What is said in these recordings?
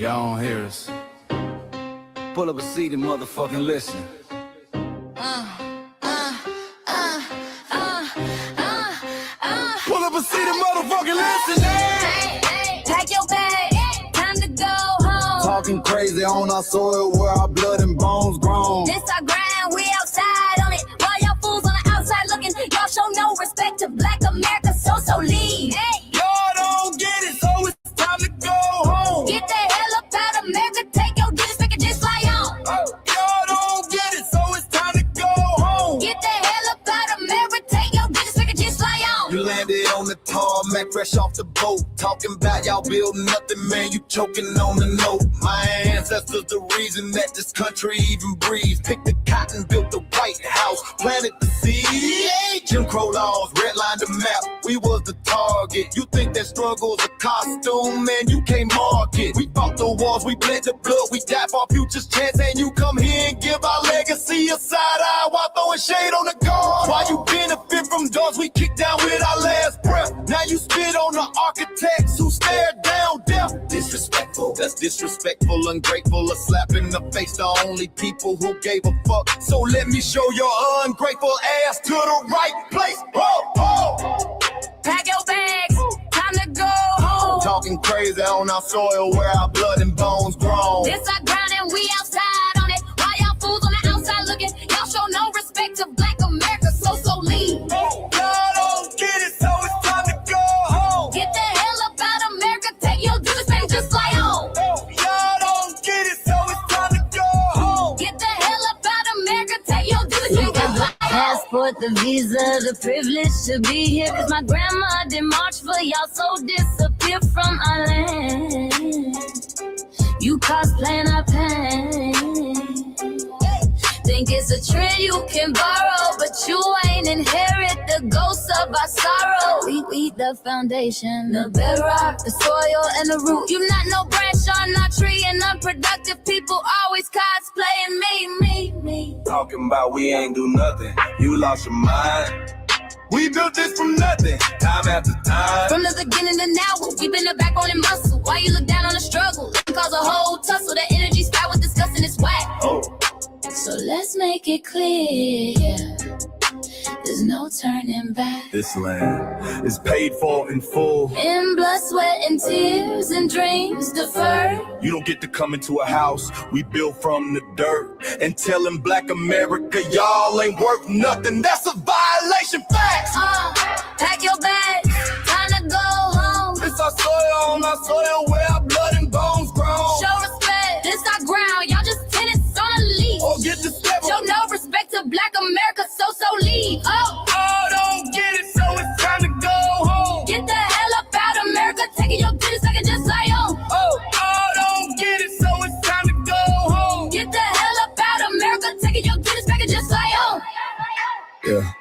Y'all don't hear us. Pull up a seat and motherfucking listen. Pull up a seat and motherfucking listen. Hey, pack your bag, time to go home. Talking crazy on our soil where our blood and bones grown. This our grind, we outside on it. While y'all fools on the outside looking, y'all show no respect to Black America, so leave. Hey. Y'all don't get it, so it's time to go home. Get the hell up out of America, take your disrespect and just fly on. Y'all don't get it, so it's time to go home. Get the hell up out of America, take your disrespect and just fly on. You landed on the tarmac, fresh off the boat. Talking about y'all building nothing, man, you choking on the note. My ancestors the reason that this country even breathes. Picked the cotton, built the White House, planted the seed. Jim Crow laws, redlined the map, we was the target. You think that struggle's a costume, man, you can't mark it. We fought the wars, we bled the blood, we died for our future's chance. And you come here and give our legacy a side eye while throwing shade on the guard. While you benefit from doors we kicked down with our last breath. Now you spit on the architects who stared down death. Disrespectful, that's disrespectful, ungrateful, a slap in the face to only people who gave a fuck. So let me show your ungrateful ass to the right place. Pack your bags, time to go home. Talking crazy on our soil where our blood and bones grown. This our ground and we outside on it. While y'all fools on the outside looking, y'all show no respect to Black America, so leave. Y'all don't get it, so it's time to go home. Get the hell up out of America, take your disrespect and just fly on. Y'all don't get it, so it's time to go home. Get the hell up out of America, take your disrespect and fly on. Passport, the visa, the privilege to be here. Cause my grandma did march for y'all, so disappear from our land. You cosplaying our pain. Think it's a trend you can borrow, but you ain't inherit the ghosts of our sorrow. We the foundation, the bedrock, the soil, and the root. You not no branch on our tree, and unproductive people always cosplaying me. Talking about we ain't do nothing, you lost your mind. We built this from nothing, time after time. From the beginning to now, we've been the backbone and muscle. Why you look down on the struggle? It can cause a whole tussle. The energy spot with disgusting is whack. So let's make it clear, there's no turning back. This land is paid for in full. In blood, sweat, and tears, and dreams deferred. You don't get to come into a house we built from the dirt and telling Black America y'all ain't worth nothing. That's a violation, facts. Pack your bags, time to go home. It's our soil on our soil where our blood and bones grown. Show respect, this our ground. Y'all just tenants on a leash. Or get the step. Show no respect to Black America, so leave. Don't get it, so it's time to go home. Get the hell up out of America, taking your business, I can just fly on. Don't get it, so it's time to go home. Get the hell up out of America, taking your business, I can just fly on. Yeah,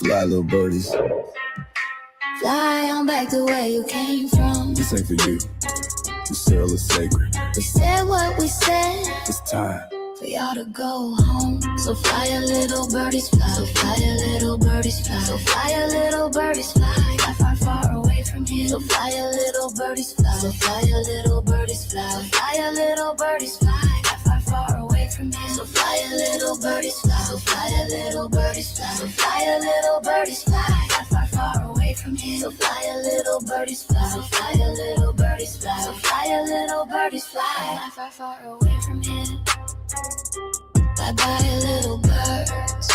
fly little birdies. Fly on back to where you came from. This ain't for you. This cell is sacred. We said what we said. It's time For y'all to go home. So fly a little birdies fly. So fly a little birdies fly. So fly a little birdies fly. Fly far, far away from here. So fly a little birdies fly. So fly a little birdies fly. So fly a little birdies fly. Fly far, far away from here. So fly a little birdies fly. So fly a little birdies fly. So fly a little birdies fly. Fly far, far away from here. So fly a little birdies fly. So fly a little birdies fly. So fly a little birdies fly. Fly far, far away from here. Bye bye, little birds.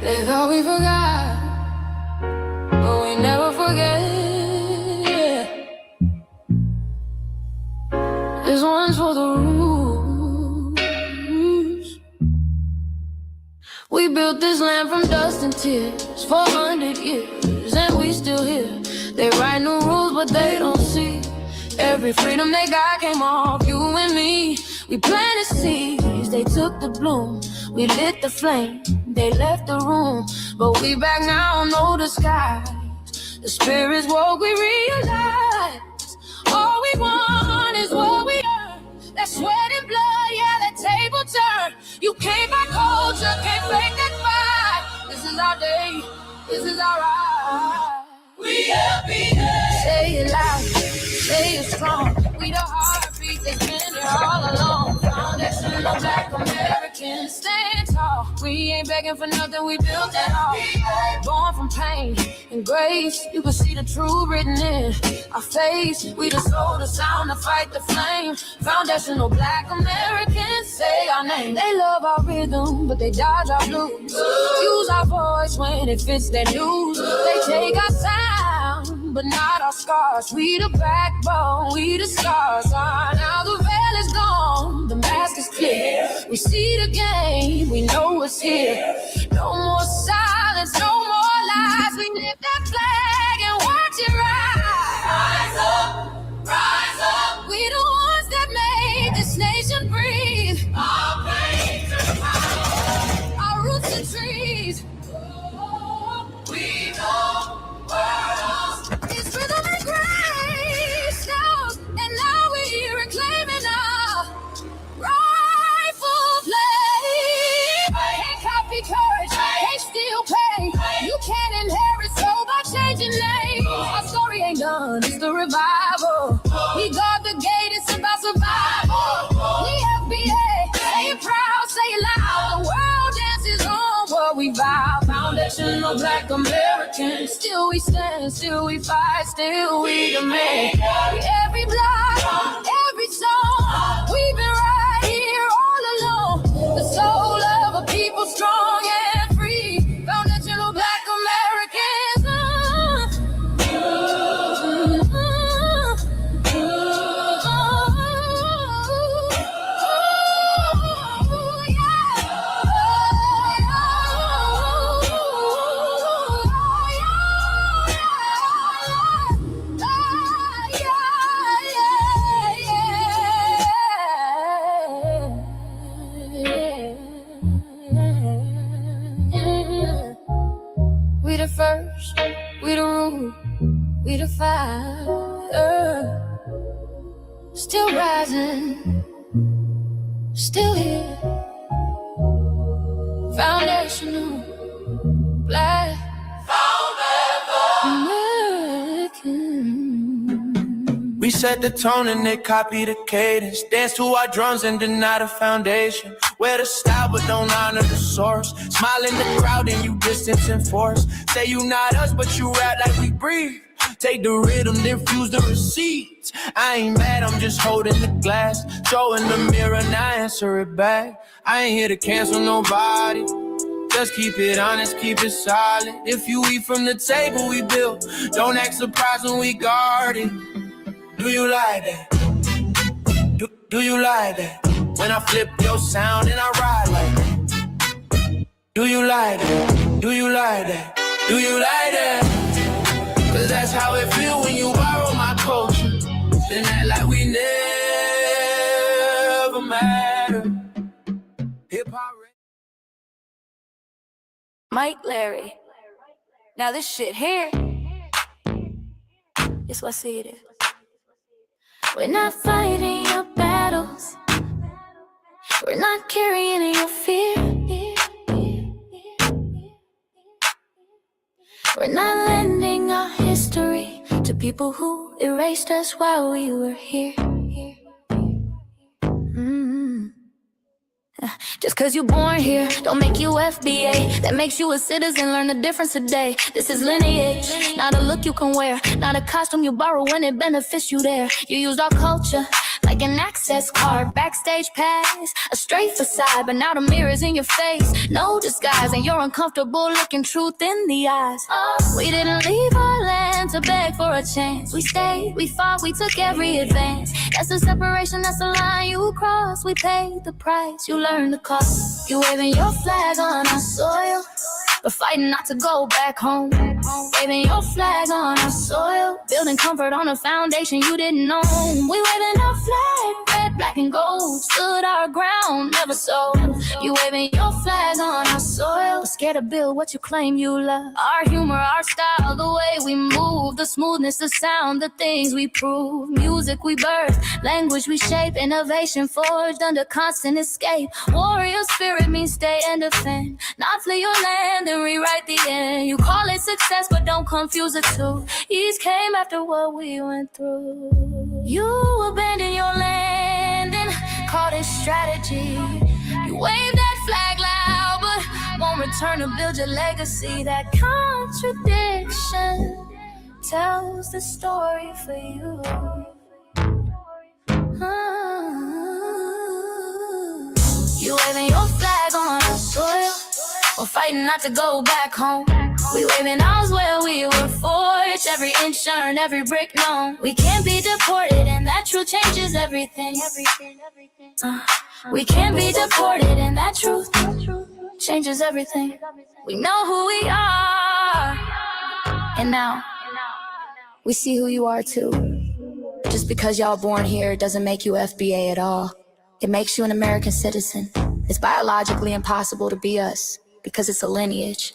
They thought we forgot, but we never forget. This one's for the room. We built this land from dust and tears, 400 years, and we still here. They write new rules, but they don't see. Every freedom they got came off you and me. We planted seeds, they took the bloom. We lit the flame, they left the room. But we back now, no disguise. The spirit's woke, we realize. All we want is what we earn. That sweat and blood, yeah, that table turn. You can't buy culture, can't fake that fight. This is our day, this is our right. We happy. Say it loud, say it strong. We the heartbeat that's been here all along. Foundation of Black Americans, stand tall. We ain't begging for nothing, we built it all. Born from pain and grace, you can see the truth written in our face. We the soul, the sound, to fight the flame. Foundational Black Americans, say our name. They love our rhythm, but they dodge our blues. Use our voice when it fits their news. They take our sound, but not our scars. We the backbone, we the stars. Now the veil is gone, the mask is clear. We see the game, we know what's here. No more silence, no more lies. We lift that flag and watch it rise. Rise up, rise up. We the ones that made this nation breathe. Our plains are power, our roots are trees. We know world. It's rhythm and grace now, and now we're reclaiming our rightful place. Can't copy courage, can't steal pay. You can't inherit soul by changing names. Our story ain't done, it's the revival. We guard the gate, it's about survival. We FBA, say it proud, say it loud. The world dances on what we vow. Foundational Black Americans, still we stand, still we fight, still we demand. Every block, every song, we've been right here all along. The soul of a people strong and free. Foundational Black Americans. We the first, we the root, we the fire. Still rising, still here. Foundational Black American. We set the tone and they copy the cadence. Dance to our drums and deny the foundation. Wear the style but don't honor the source. Smile in the crowd and you distance and force. Say you not us but you rap like we breathe. Take the rhythm, then fuse the receipts. I ain't mad, I'm just holding the glass. Showing the mirror, now answer it back. I ain't here to cancel nobody. Just keep it honest, keep it solid. If you eat from the table we built, don't act surprised when we guard it. Do you like that? Do you like that? When I flip your sound and I ride like that. Do you like that? Do you like that? Do you like that? Cause that's how it feel when you borrow my culture. Then act like we never matter. Hip-hop. Mike Larry. Now this shit here, it's what I see it is. We're not fighting your battles. We're not carrying your fear. We're not lending our history to people who erased us while we were here. Just cause you're born here, don't make you FBA. That makes you a citizen, learn the difference today. This is lineage, not a look you can wear. Not a costume you borrow when it benefits you there. You used our culture like an access card, backstage pass, a straight facade. But now the mirror's in your face, no disguise. And you're uncomfortable looking truth in the eyes. We didn't leave our land to beg for a chance. We stayed, we fought, we took every advance. That's the separation, that's the line you cross. We paid the price, you learned the cost. You waving your flag on our soil, but fighting not to go back home. Waving your flag on our soil, building comfort on a foundation you didn't know. We waving our flag, red, black, and gold. Stood our ground, never sold. You waving your flag on our soil, but scared to build what you claim you love. Our humor, our style, the way we move, the smoothness, the sound, the things we prove. Music we birth, language we shape, innovation forged under constant escape. Warrior spirit means stay and defend, not flee your land and rewrite the end. You call it success, but don't confuse the two. Ease came after what we went through. You abandoned your land and called it strategy. You waved that flag loud, but won't return to build your legacy. That contradiction tells the story for you. You waving your flag on our soil, we're fighting not to go back home. We waving ours where we were forged, every inch earned, every brick known. We can't be deported, and that truth changes everything. We can't be deported, and that truth changes everything. We know who we are, and now we see who you are too. Just because y'all born here doesn't make you FBA at all. It makes you an American citizen. It's biologically impossible to be us because it's a lineage,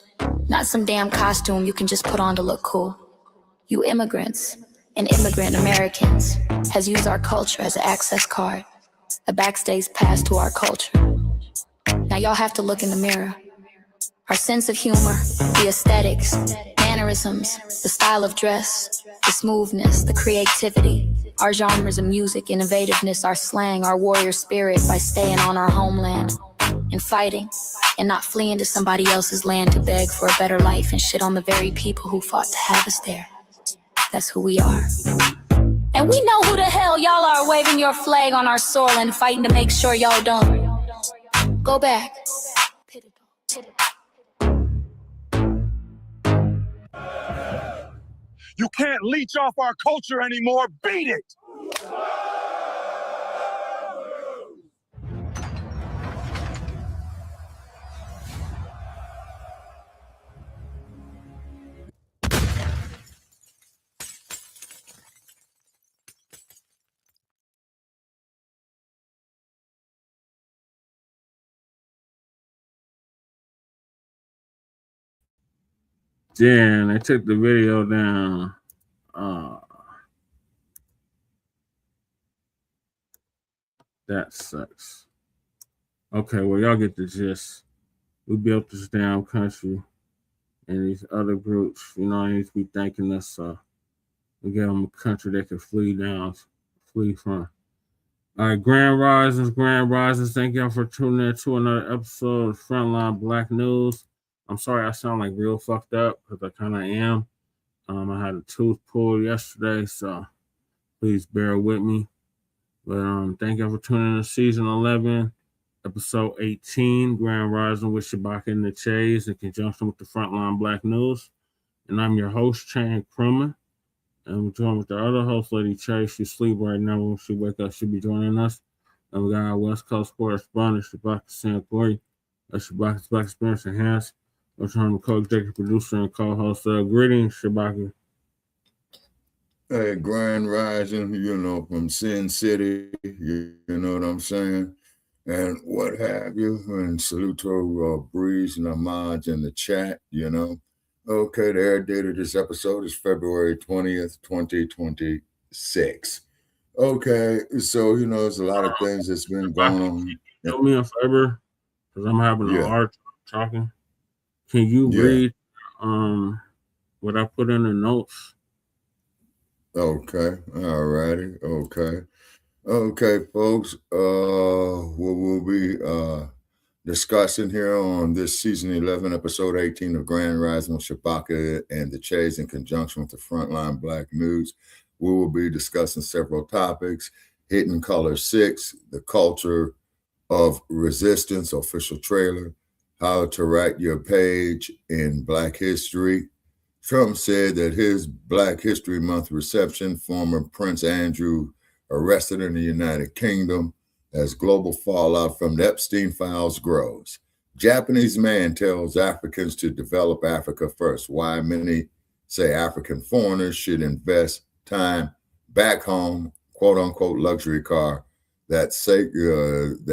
not some damn costume you can just put on to look cool. You immigrants and immigrant Americans has used our culture as an access card, a backstage pass to our culture. Now y'all have to look in the mirror. Our sense of humor, the aesthetics, mannerisms, the style of dress, the smoothness, the creativity, our genres of music, innovativeness, our slang, our warrior spirit by staying on our homeland and fighting and not fleeing to somebody else's land to beg for a better life and shit on the very people who fought to have us there. That's who we are. And we know who the hell y'all are waving your flag on our soil and fighting to make sure y'all don't go back. You can't leech off our culture anymore. Beat it! Damn, they took the video down. That sucks. Okay, well, y'all get the gist. We built this damn country, and these other groups, you know, need to be thanking us. We gave them a country they could flee from. All right, Grand Risings. Thank y'all for tuning in to another episode of Frontline Black News. I'm sorry I sound like real fucked up because I kind of am. I had a tooth pulled yesterday, so please bear with me. But thank y'all for tuning in to Season 11, Episode 18, Grand Rising with Shabaka and the Chase in conjunction with the Frontline Black News. And I'm your host, Chan Krumman. And we're joined with the other host, Lady Chase. She's asleep right now. When she wake up, she'll be joining us. And we got our West Coast correspondent, Shabaka San Corey. Shabaka's Black Experience Enhanced. I'm trying to co-executive producer and co-host. Greetings, Shabaka. Hey, Grand Rising, you know, from Sin City, you know what I'm saying, and what have you, and salute to Breeze and Ahmad in the chat, you know. Okay, the air date of this episode is February 20th, 2026. Okay, so, you know, there's a lot of things that's been going on. Do me a favor, because I'm having a hard time talking. Can you read what I put in the notes? Okay, all righty, okay, folks. What we'll be discussing here on this season 11, episode 18 of Grand Rising with Shabaka and the Chase in conjunction with the Frontline Black News. We will be discussing several topics: Hidden Color 6, the culture of resistance, official trailer, how to write your page in Black history. Trump said that his Black History Month reception, former Prince Andrew arrested in the United Kingdom as global fallout from the Epstein files grows. Japanese man tells Africans to develop Africa first. Why many say African foreigners should invest time back home, quote unquote, luxury car that scared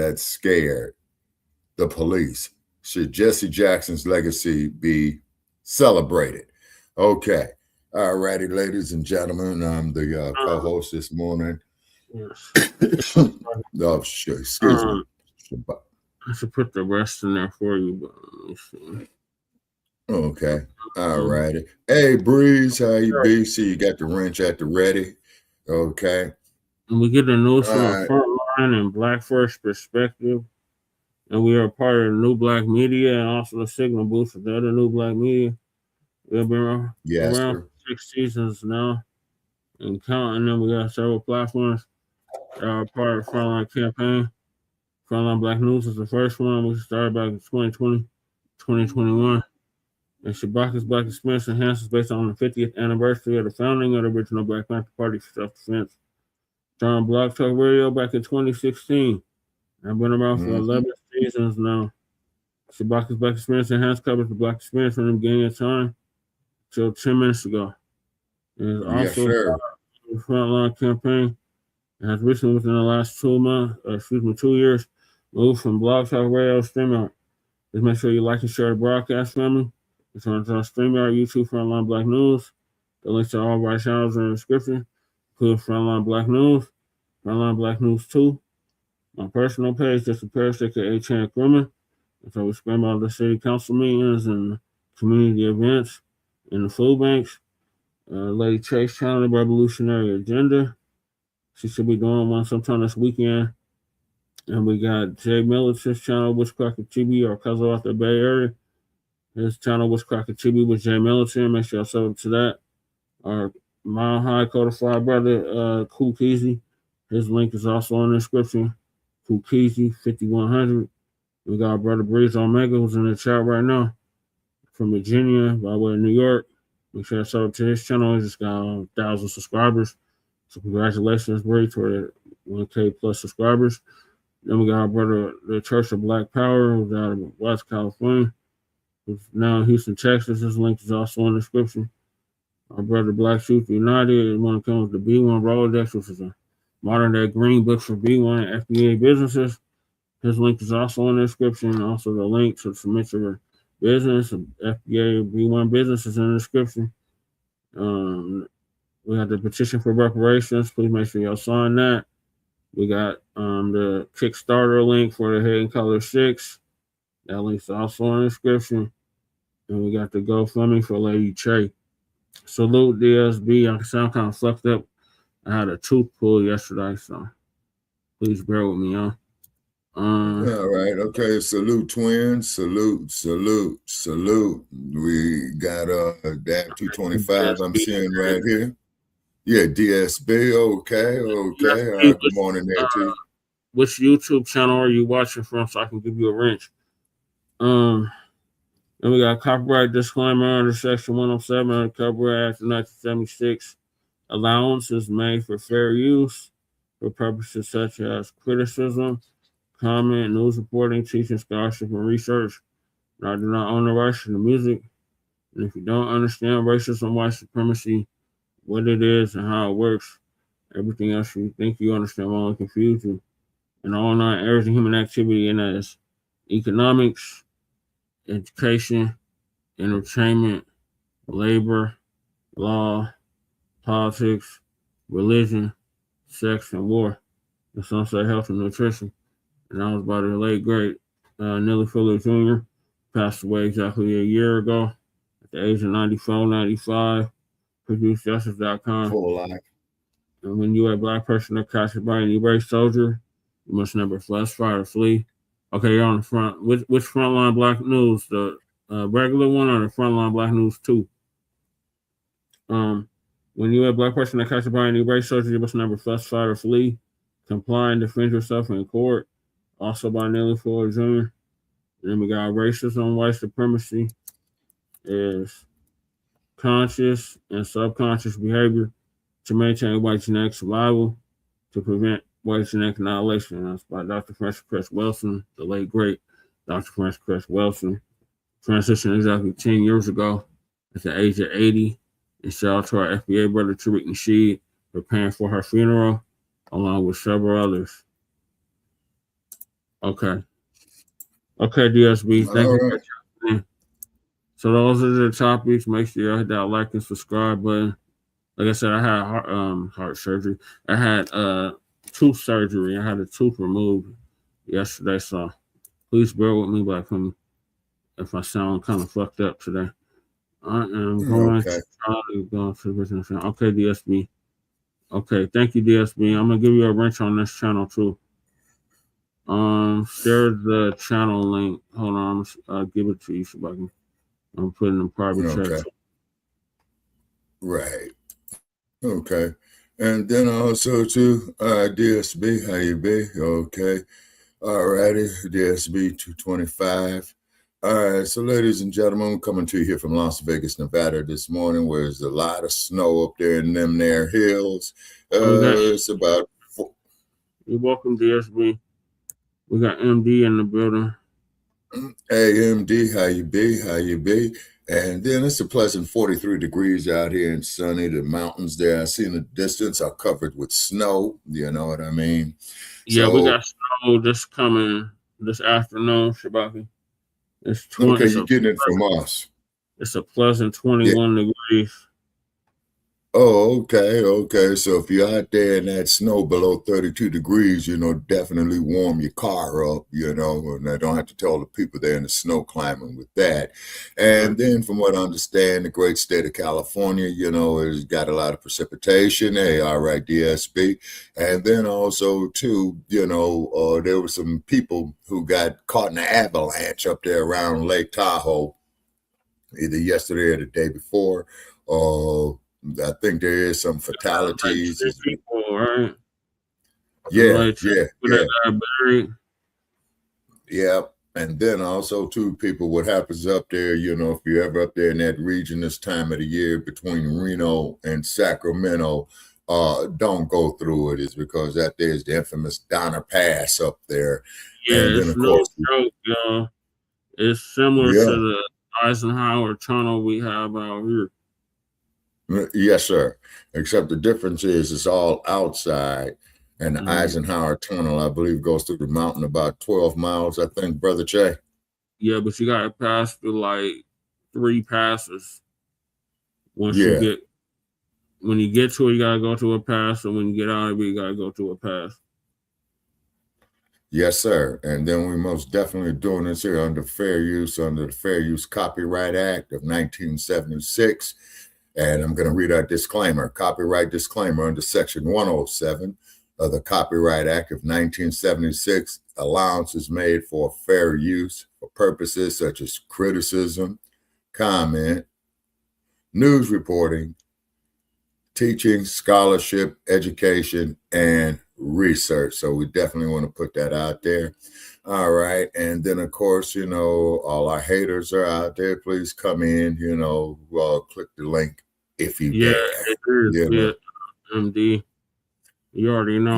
the police. Should Jesse Jackson's legacy be celebrated? Okay. All righty, ladies and gentlemen. I'm the co-host this morning. Yes. Oh, sure. Excuse me. I should put the rest in there for you, but let me see. Okay. All righty. Hey, Breeze, how you be? See, you got the wrench at the ready. Okay. And we get the news from a Frontline and Black First perspective. And we are part of the new Blacc Media and also the Signal Boost of the other new Blacc Media. We've been around for 6 seasons now and counting. And we got several platforms that are part of the Frontline campaign. Frontline Black News is the first one. We started back in 2020, 2021. And Shabaka's Black Experience Enhanced based on the 50th anniversary of the founding of the original Black Panther Party for self-defense. Started on Blog Talk Radio back in 2016. I've been around for 11 seasons now. Shabaka's Black Experience Enhanced covers the Black experience from the beginning of time till 10 minutes ago. And it's also the Frontline campaign. It has recently, within the last 2 years, moved from Blog Talk Radio to StreamYard. Just make sure you like and share the broadcast, family. It's on StreamYard, YouTube, Frontline Black News. The links to all of our channels are in the description. Include Frontline Black News, Frontline Black News 2. My personal page, just a parish, aka Chan Crumman. And so we spend all the city council meetings and community events in the food banks. Lady Chase channel, the Revolutionary Agenda. She should be doing one sometime this weekend. And we got Jay Militant's channel, Witchcracker TV, or cousin out the Bay Area. His channel, Witchcracker TV, with Jay Militant. Make sure y'all sub to that. Our Mile High Codified brother, Cool Keezy. His link is also in the description. Cool Keezy, 5100. We got our brother Breeze Omega, who's in the chat right now from Virginia, by way of New York. Make sure y'all sub to his channel. He's just got 1,000 subscribers. So congratulations, Breeze, for the 1K plus subscribers. Then we got our brother, the Church of Black Power, who's out of West California, who's now in Houston, Texas. His link is also in the description. Our brother Black Youth United, when it comes to B1 Rolodex, which is a modern day green book for B1 and FBA businesses. His link is also in the description. Also, the link to submit your business, FBA B1 business is in the description. We have the petition for reparations. Please make sure y'all sign that. We got the Kickstarter link for the Hidden Color 6. That link's also in the description. And we got the GoFundMe for Lady Che. Salute DSB. I sound kind of fucked up. I had a tooth pull yesterday, so please bear with me, y'all. All right. Okay. Salute, twins. Salute. We got that 225 I'm seeing right here. Yeah, DSB. Okay. Good morning there, T. Which YouTube channel are you watching from so I can give you a wrench? And we got copyright disclaimer under Section 107 of the Copyright Act of 1976. Allowance is made for fair use for purposes such as criticism, comment, news reporting, teaching, scholarship, and research. And I do not own the rights to the music. And if you don't understand racism, white supremacy, what it is and how it works, everything else you think you understand will only confuse you. And all 9 areas of human activity, and that is economics, education, entertainment, labor, law, politics, religion, sex, and war. And some say health and nutrition. And I was by the late, great Nellie Fuller Jr., passed away exactly a year ago at the age of 94, 95. Produced Justice.com. Full life. And when you are a black person that catches by an erased soldier, you must never flesh, fire, or flee. Okay, you're on the front. Which Frontline Black News? The regular one or the Frontline Black News 2? When you are a black person that catches by an erased soldier, you must never flesh, fire, or flee. Comply and defend yourself in court. Also by Nellie Fuller Jr. And then we got racism, white supremacy is conscious and subconscious behavior to maintain white genetic survival. to Prevent White Genetic Annihilation. That's by Dr. Francis Cress Welsing, the late great Dr. Francis Cress Welsing. Transitioned exactly 10 years ago at the age of 80. And shout out to our FBA brother Tariq Nasheed for paying for her funeral, along with several others. Okay, DSB, thank you for tuning in. So those are the topics. Make sure you hit that like and subscribe button. Like I said, I had heart surgery. I had tooth surgery. I had a tooth removed yesterday, so please bear with me if I sound kind of fucked up today. I am going to try to go to the business channel. Okay, DSB. Okay, thank you, DSB. I'm gonna give you a wrench on this channel too. Share the channel link. Hold on, I'll give it to you, Shabaka. I'm putting in private chat. Right. Okay. And then also to DSB, how you be? Okay. All righty, DSB 225. All right, so ladies and gentlemen, I'm coming to you here from Las Vegas, Nevada this morning, where there's a lot of snow up there in them there hills. It's about You're welcome, DSB. We got MD in the building. Hey, MD, how you be? How you be? And then it's a pleasant 43 degrees out here and sunny. The mountains there I see in the distance are covered with snow. You know what I mean? Yeah, we got snow just coming this afternoon, Shabaka. It's 20. Okay, you're getting it from us. It's a pleasant 21 degrees. Oh, okay. So if you're out there in that snow below 32 degrees, definitely warm your car up, and I don't have to tell the people there in the snow climbing with that. And then from what I understand, the great state of California, has got a lot of precipitation. Hey, all right, DSB. And then also too, there were some people who got caught in an avalanche up there around Lake Tahoe, either yesterday or the day before. I think there is some fatalities. Like people, right? Yeah. And then also too, people, what happens up there, if you're ever up there in that region this time of the year between Reno and Sacramento, don't go through it. Is because that there's the infamous Donner Pass up there. Yeah, and then, of course, joke, y'all. It's similar to the Eisenhower Tunnel we have out here. Yes, sir. Except the difference is it's all outside, and the Eisenhower Tunnel, I believe, goes through the mountain about 12 miles, I think, Brother Che. Yeah, but you got to pass through like 3 passes. When you get to it, you got to go to a pass, and when you get out of it, you got to go to a pass. Yes, sir. And then we most definitely doing this here under the Fair Use Copyright Act of 1976. And I'm going to read our disclaimer, copyright disclaimer under Section 107 of the Copyright Act of 1976. Allowance is made for fair use for purposes such as criticism, comment, news reporting, teaching, scholarship, education, and research. So we definitely want to put that out there. All right. And then, of course, all our haters are out there. Please come in, click the link. If you dare. It is MD. You already know.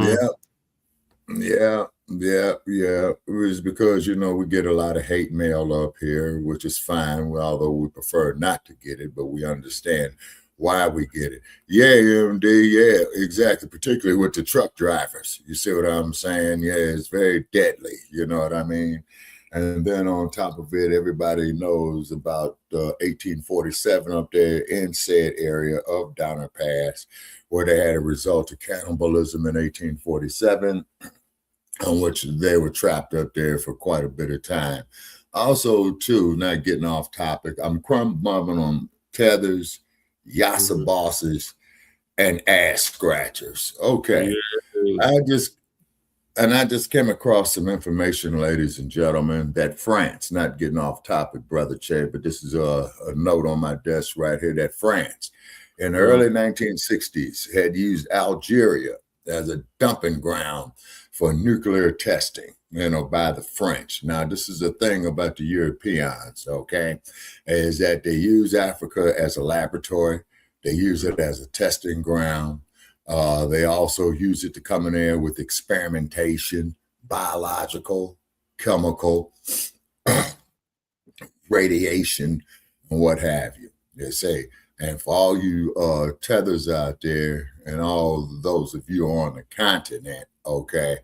Yeah. It was because, we get a lot of hate mail up here, which is fine, although we prefer not to get it, but we understand why we get it. Yeah, MD, yeah, exactly, particularly with the truck drivers. You see what I'm saying? Yeah, it's very deadly, you know what I mean? And then on top of it, everybody knows about 1847 up there in said area of Donner Pass, where they had a result of cannibalism in 1847, on which they were trapped up there for quite a bit of time. Also, too, not getting off topic, I'm crumb-bumping on tethers, yassa bosses, and ass scratchers. Okay. I just came across some information, ladies and gentlemen, that France, not getting off topic, Brother Che, but this is a note on my desk right here, that France in the early 1960s had used Algeria as a dumping ground for nuclear testing, by the French. Now, this is the thing about the Europeans, okay, is that they use Africa as a laboratory. They use it as a testing ground. They also use it to come in there with experimentation, biological, chemical, radiation, and what have you. They say, and for all you tethers out there and all those of you on the continent, okay,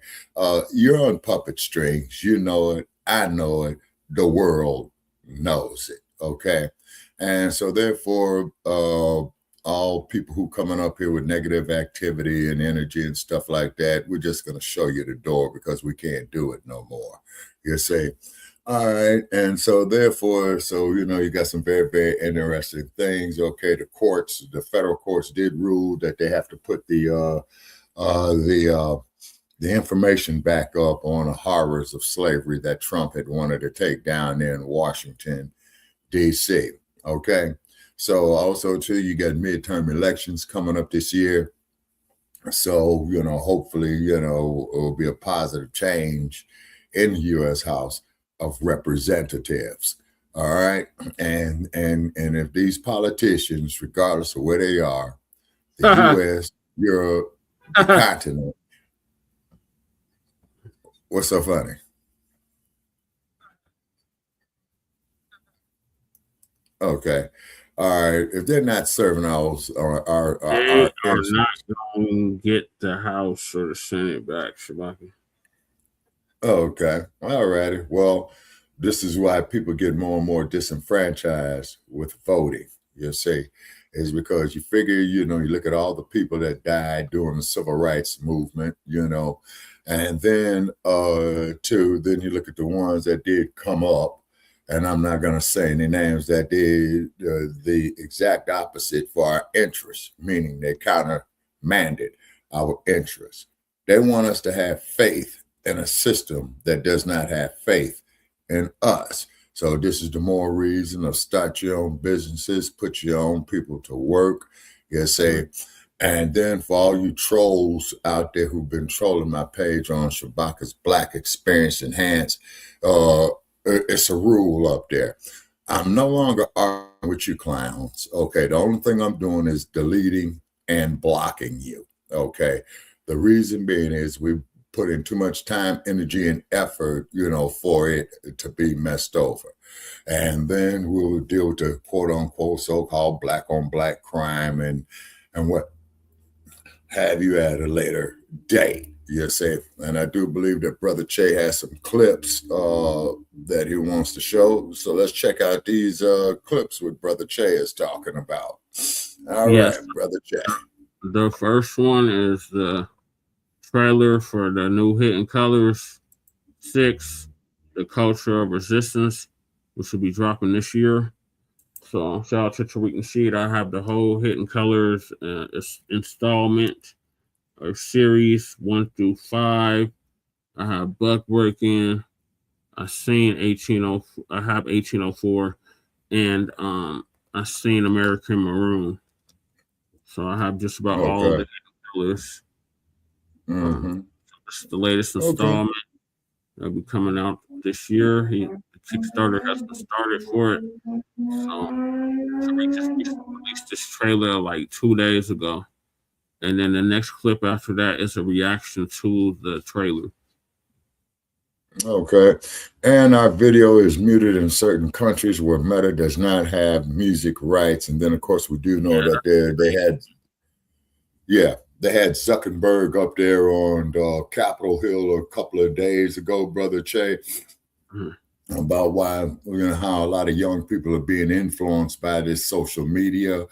you're on puppet strings. You know it. I know it. The world knows it. Okay. And so therefore, all people who coming up here with negative activity and energy and stuff like that, we're just going to show you the door because we can't do it no more. You say, all right. And so therefore, you got some very, very interesting things. Okay. The federal courts did rule that they have to put the information back up on the horrors of slavery that Trump had wanted to take down there in Washington, D.C. Okay. So also too, you got midterm elections coming up this year. So, hopefully, it'll be a positive change in the U.S. House of Representatives. All right. And if these politicians, regardless of where they are, the U.S., Europe, the continent, what's so funny? Okay. All right. If they're not serving our they are not going to get the House or the Senate back, Shabaka. Okay. All righty. Well, this is why people get more and more disenfranchised with voting, you see, is because you figure, you look at all the people that died during the civil rights movement, and then then you look at the ones that did come up. And I'm not going to say any names that did the exact opposite for our interests, meaning they countermanded our interests. They want us to have faith in a system that does not have faith in us. So this is the more reason to start your own businesses, put your own people to work, and then for all you trolls out there who've been trolling my page on Shabaka's Black Experience Enhanced, it's a rule up there. I'm no longer arguing with you clowns. Okay. The only thing I'm doing is deleting and blocking you. Okay. The reason being is we put in too much time, energy, and effort, for it to be messed over. And then we'll deal with the quote unquote so-called black on black crime and what have you at a later date. And I do believe that Brother Che has some clips that he wants to show. So let's check out these clips what Brother Che is talking about. All right, Brother Che. The first one is the trailer for the new Hidden Colors 6, The Culture of Resistance, which will be dropping this year. So shout out to Tariq Nasheed. I have the whole Hidden Colors installment or series 1 through 5. I have Bacc working. I seen 1804. I have 1804, and I seen American Maroon. So I have just about all of the colors. It's the latest installment. That'll be coming out this year. The Kickstarter has been started for it. So we just released this trailer like 2 days ago. And then the next clip after that is a reaction to the trailer. Okay. And our video is muted in certain countries where Meta does not have music rights. And then, of course, we do know that they had Zuckerberg up there on Capitol Hill a couple of days ago, Brother Che, about why, how a lot of young people are being influenced by this social media.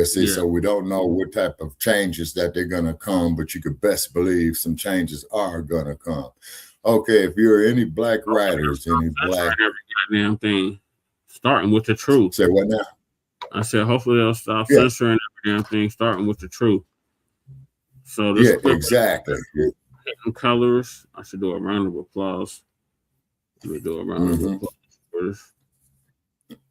So we don't know what type of changes that they're going to come, but you could best believe some changes are going to come. Okay, if you're any black writers, any black every goddamn thing, starting with the truth. Say what now? I said, hopefully they'll stop censoring every damn thing, starting with the truth. So this exactly. Hidden Colors. I should do a round of applause. Let me do a round of applause for this.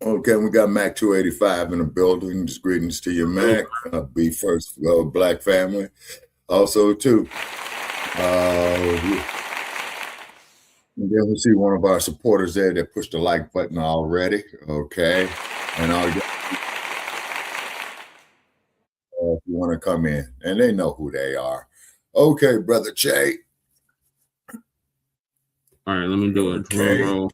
Okay, we got Mac 285 in the building. Just greetings to you, Mac. Be first, Black family. Also, too, and then we see one of our supporters there that pushed the like button already. Okay, and all if you want to come in, and they know who they are. Okay, Brother Che. All right, let me do it. Drum roll.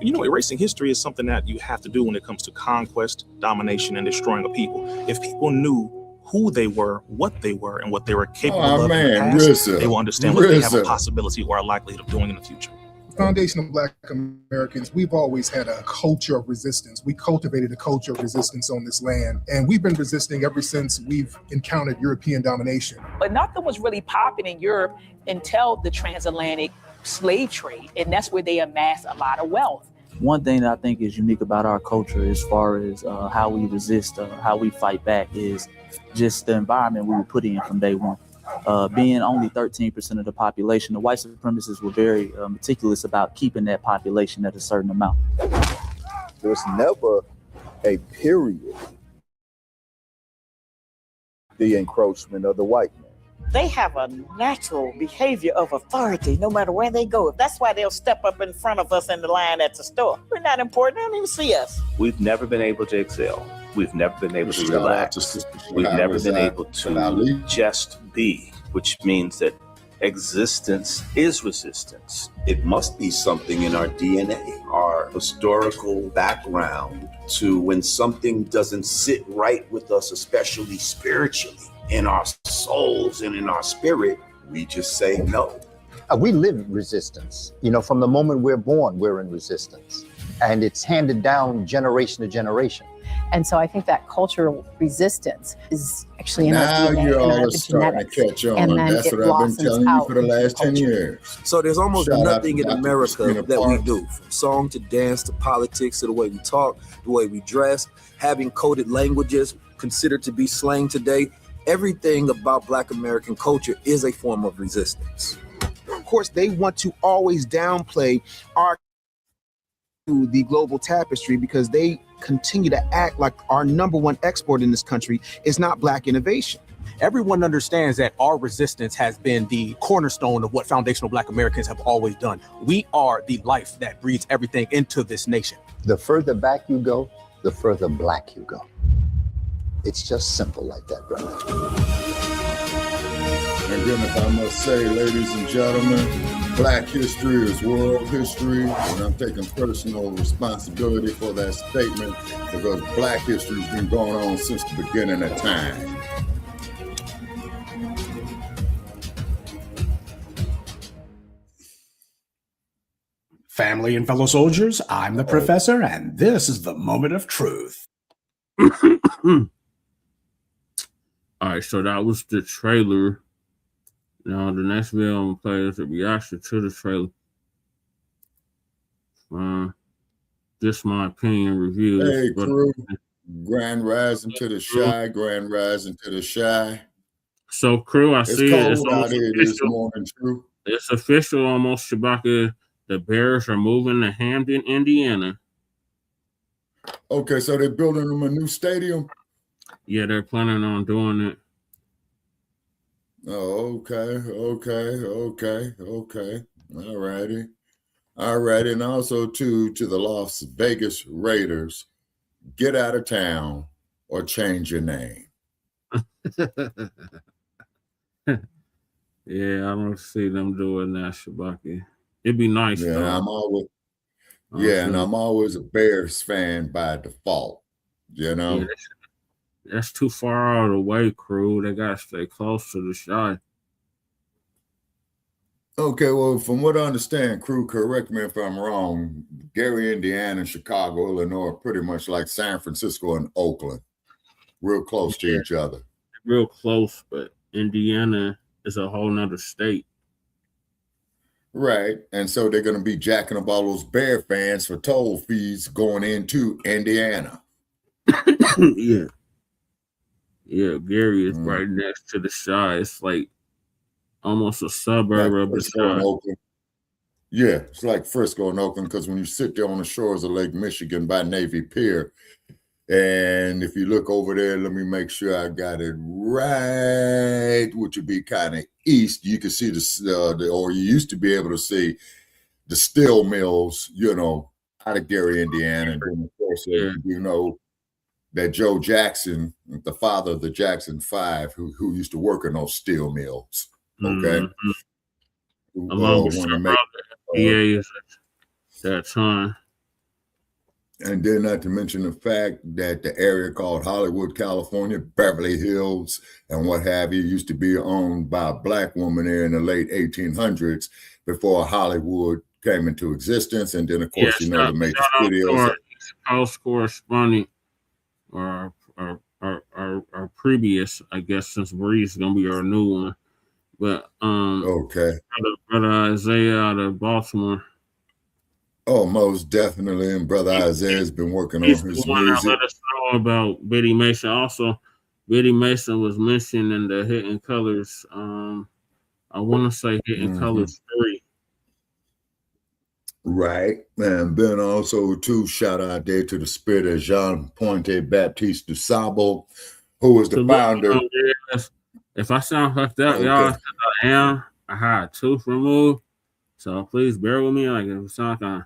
You know, erasing history is something that you have to do when it comes to conquest, domination, and destroying a people. If people knew who they were, what they were, and what they were capable of in the past, they will understand what they have a possibility or a likelihood of doing in the future. Foundation of Black Americans, we've always had a culture of resistance. We cultivated a culture of resistance on this land, and we've been resisting ever since we've encountered European domination. But nothing was really popping in Europe until the transatlantic slave trade, and that's where they amassed a lot of wealth. One thing that I think is unique about our culture as far as how we resist, how we fight back, is just the environment we were put in from day one. Being only 13% of the population, the white supremacists were very meticulous about keeping that population at a certain amount. There's never a period, the encroachment of the white man. They have a natural behavior of authority no matter where they go. That's why they'll step up in front of us in the line at the store. We're not important. They don't even see us. We've never been able to excel. We've never been able to relax. We've never been able to just be, which means that existence is resistance. It must be something in our DNA, our historical background, to when something doesn't sit right with us, especially spiritually, in our souls and in our spirit, we just say no. We live in resistance. You know, from the moment we're born, we're in resistance. And it's handed down generation to generation. And so I think that cultural resistance is actually in now our DNA, you're in our all starting to catch on. And then that's what I've been telling you for the last 10 years. So there's almost Shout nothing in America that we Park. do, from song to dance to politics to the way we talk, the way we dress, having coded languages considered to be slang today. Everything about Black American culture is a form of resistance. Of course, they want to always downplay the global tapestry because they continue to act like our number one export in this country is not Black innovation. Everyone understands that our resistance has been the cornerstone of what foundational Black Americans have always done. We are the life that breathes everything into this nation. The further back you go, the further Black you go. It's just simple like that, brother. Again, if I must say, ladies and gentlemen, Black history is world history, and I'm taking personal responsibility for that statement because Black history has been going on since the beginning of time. Family and fellow soldiers, I'm the professor, and this is the moment of truth. All right, so that was the trailer. Now, the next video I'm going to play is a reaction to the trailer. Just my opinion review. Hey, crew. Grand rising to the shy, grand rising to the shy. So, crew, I see it. It's out here this official. morning, crew. It's official almost, Shabaka. The Bears are moving to Hampton, Indiana. Okay, so they're building them a new stadium? Yeah, they're planning on doing it. Oh, okay. All righty. And also, to the Las Vegas Raiders, get out of town or change your name. Yeah, I don't see them doing that, Shabaka. It'd be nice, Yeah, though. I'm always a Bears fan by default, you know? Yeah, that's too far out of the way, crew. They got to stay close to the shy. Okay, well, from what I understand, crew, correct me if I'm wrong, Gary, Indiana, and Chicago, Illinois are pretty much like San Francisco and Oakland, real close to each other. Real close, but Indiana is a whole nother state. Right, and so they're going to be jacking up all those Bear fans for toll fees going into Indiana. Yeah, Gary is right next to the shy. It's like almost a suburb of the shy. Yeah, it's like Frisco and Oakland because when you sit there on the shores of Lake Michigan by Navy Pier, and if you look over there, let me make sure I got it right, which would be kind of east. You can see or you used to be able to see the steel mills, out of Gary, Indiana. And then, of course, that Joe Jackson, the father of the Jackson Five, who used to work in those steel mills. Okay. Along with some other FBAs at that time. And then not to mention the fact that the area called Hollywood, California, Beverly Hills, and what have you, used to be owned by a Black woman there in the late 1800s before Hollywood came into existence. And then, of course, the major studios. House corresponding or previous, I guess, since Bree's going to be our new one. But okay, brother Isaiah out of Baltimore. Oh, most definitely. And Brother Isaiah's been working on his music. Let us know about Biddy Mason. Also, Biddy Mason was mentioned in the Hidden Colors. I want to say Hidden Colors 3. Right. And then also, too, shout out there to the spirit of Jean Pointe Baptiste du Sable, who was the founder. If I sound fucked up, y'all, I had a tooth removed. So please bear with me. Like, if it sounds like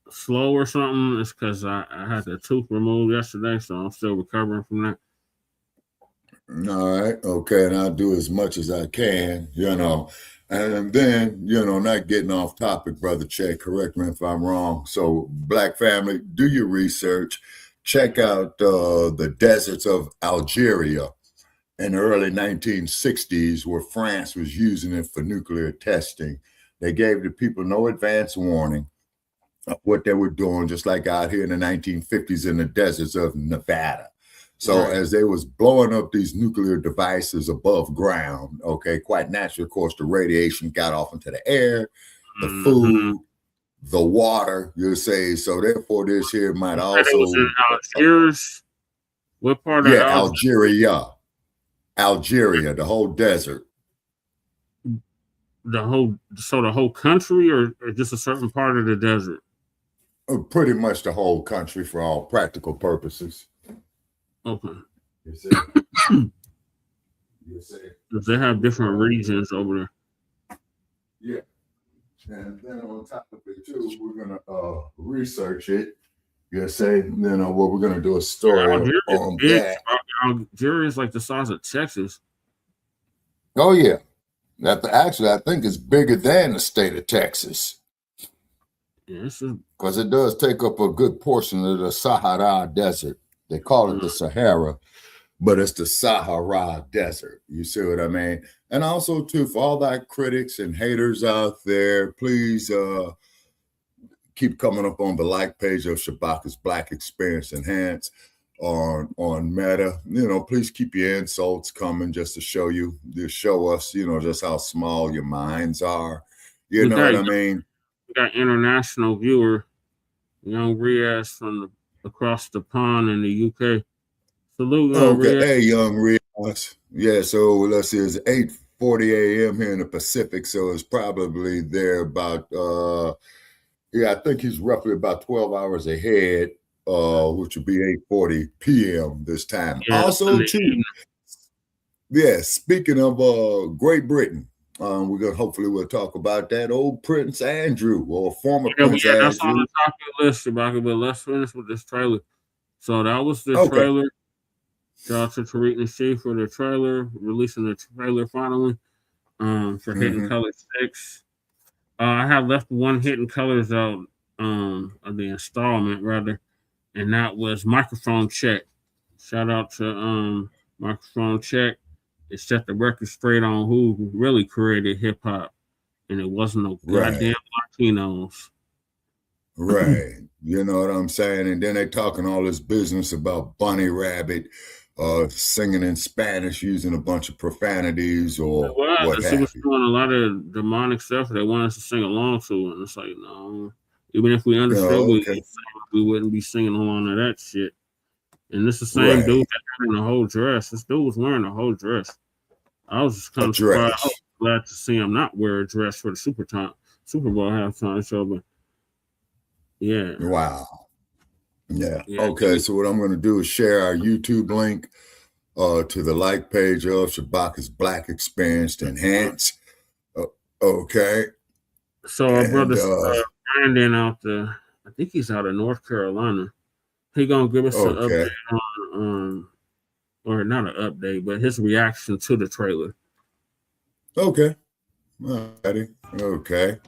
slow or something, it's because I had the tooth removed yesterday, so I'm still recovering from that. All right. Okay. And I'll do as much as I can, And then, not getting off topic, Brother Che, correct me if I'm wrong. So, Black family, do your research. Check out the deserts of Algeria in the early 1960s, where France was using it for nuclear testing. They gave the people no advance warning of what they were doing, just like out here in the 1950s in the deserts of Nevada. So as they was blowing up these nuclear devices above ground, quite naturally, of course, the radiation got off into the air, the food, the water, you'll say. So therefore, this here might also... It was in Algiers? What part of Algeria. Algeria, the whole desert. The whole country, or just a certain part of the desert? Pretty much the whole country for all practical purposes. Okay. Because they have different regions over there. Yeah. And then on top of it, too, we're going to research it. What we're going to do a story on that. Algeria is like the size of Texas. Oh, yeah. Actually, I think it's bigger than the state of Texas. Because it does take up a good portion of the Sahara Desert. They call it the Sahara, but it's the Sahara Desert. You see what I mean? And also, too, for all that critics and haters out there, please keep coming up on the like page of Shabaka's Black Experience Enhanced on Meta. Please keep your insults coming just to show us, just how small your minds are. You know what I mean? We got international viewer, Young Riaz from across the pond in the UK. Salute, Young Riaz. Hey, Young Riaz. Yeah, so let's see, it's 8:40 a.m. here in the Pacific, so it's probably there about, I think he's roughly about 12 hours ahead, which would be 8:40 p.m. this time. Yeah, also, too, speaking of Great Britain, we'll talk about that old Prince Andrew, or former Prince Andrew. That's on the top of the list, Shabaka, but let's finish with this trailer. So that was the trailer. Shout out to Tariq Nasheed for the trailer, releasing the trailer finally for Hidden Colors 6. I have left one Hidden Colors out of the installment, rather, and that was Microphone Check. Shout out to Microphone Check. It set the record straight on who really created hip hop, and it wasn't no goddamn Latinos. Right. You know what I'm saying? And then they talking all this business about Bunny Rabbit, singing in Spanish, using a bunch of profanities or what have you. Was doing a lot of demonic stuff they want us to sing along to, and it's like, no. Even if we understood we wouldn't be singing along to that shit. And this is the same dude that wearing the whole dress. This dude was wearing the whole dress. I was just kind of surprised. I was glad to see him not wear a dress for the Super Bowl halftime show, but yeah. Wow. Yeah. Okay. So what I'm going to do is share our YouTube link to the like page of Shabaka's Black Experience Enhanced. Okay. So our brother And Brandon I think he's out of North Carolina. He gonna give us an okay. update on or not an update, but his reaction to the trailer. Okay. Alrighty. Okay.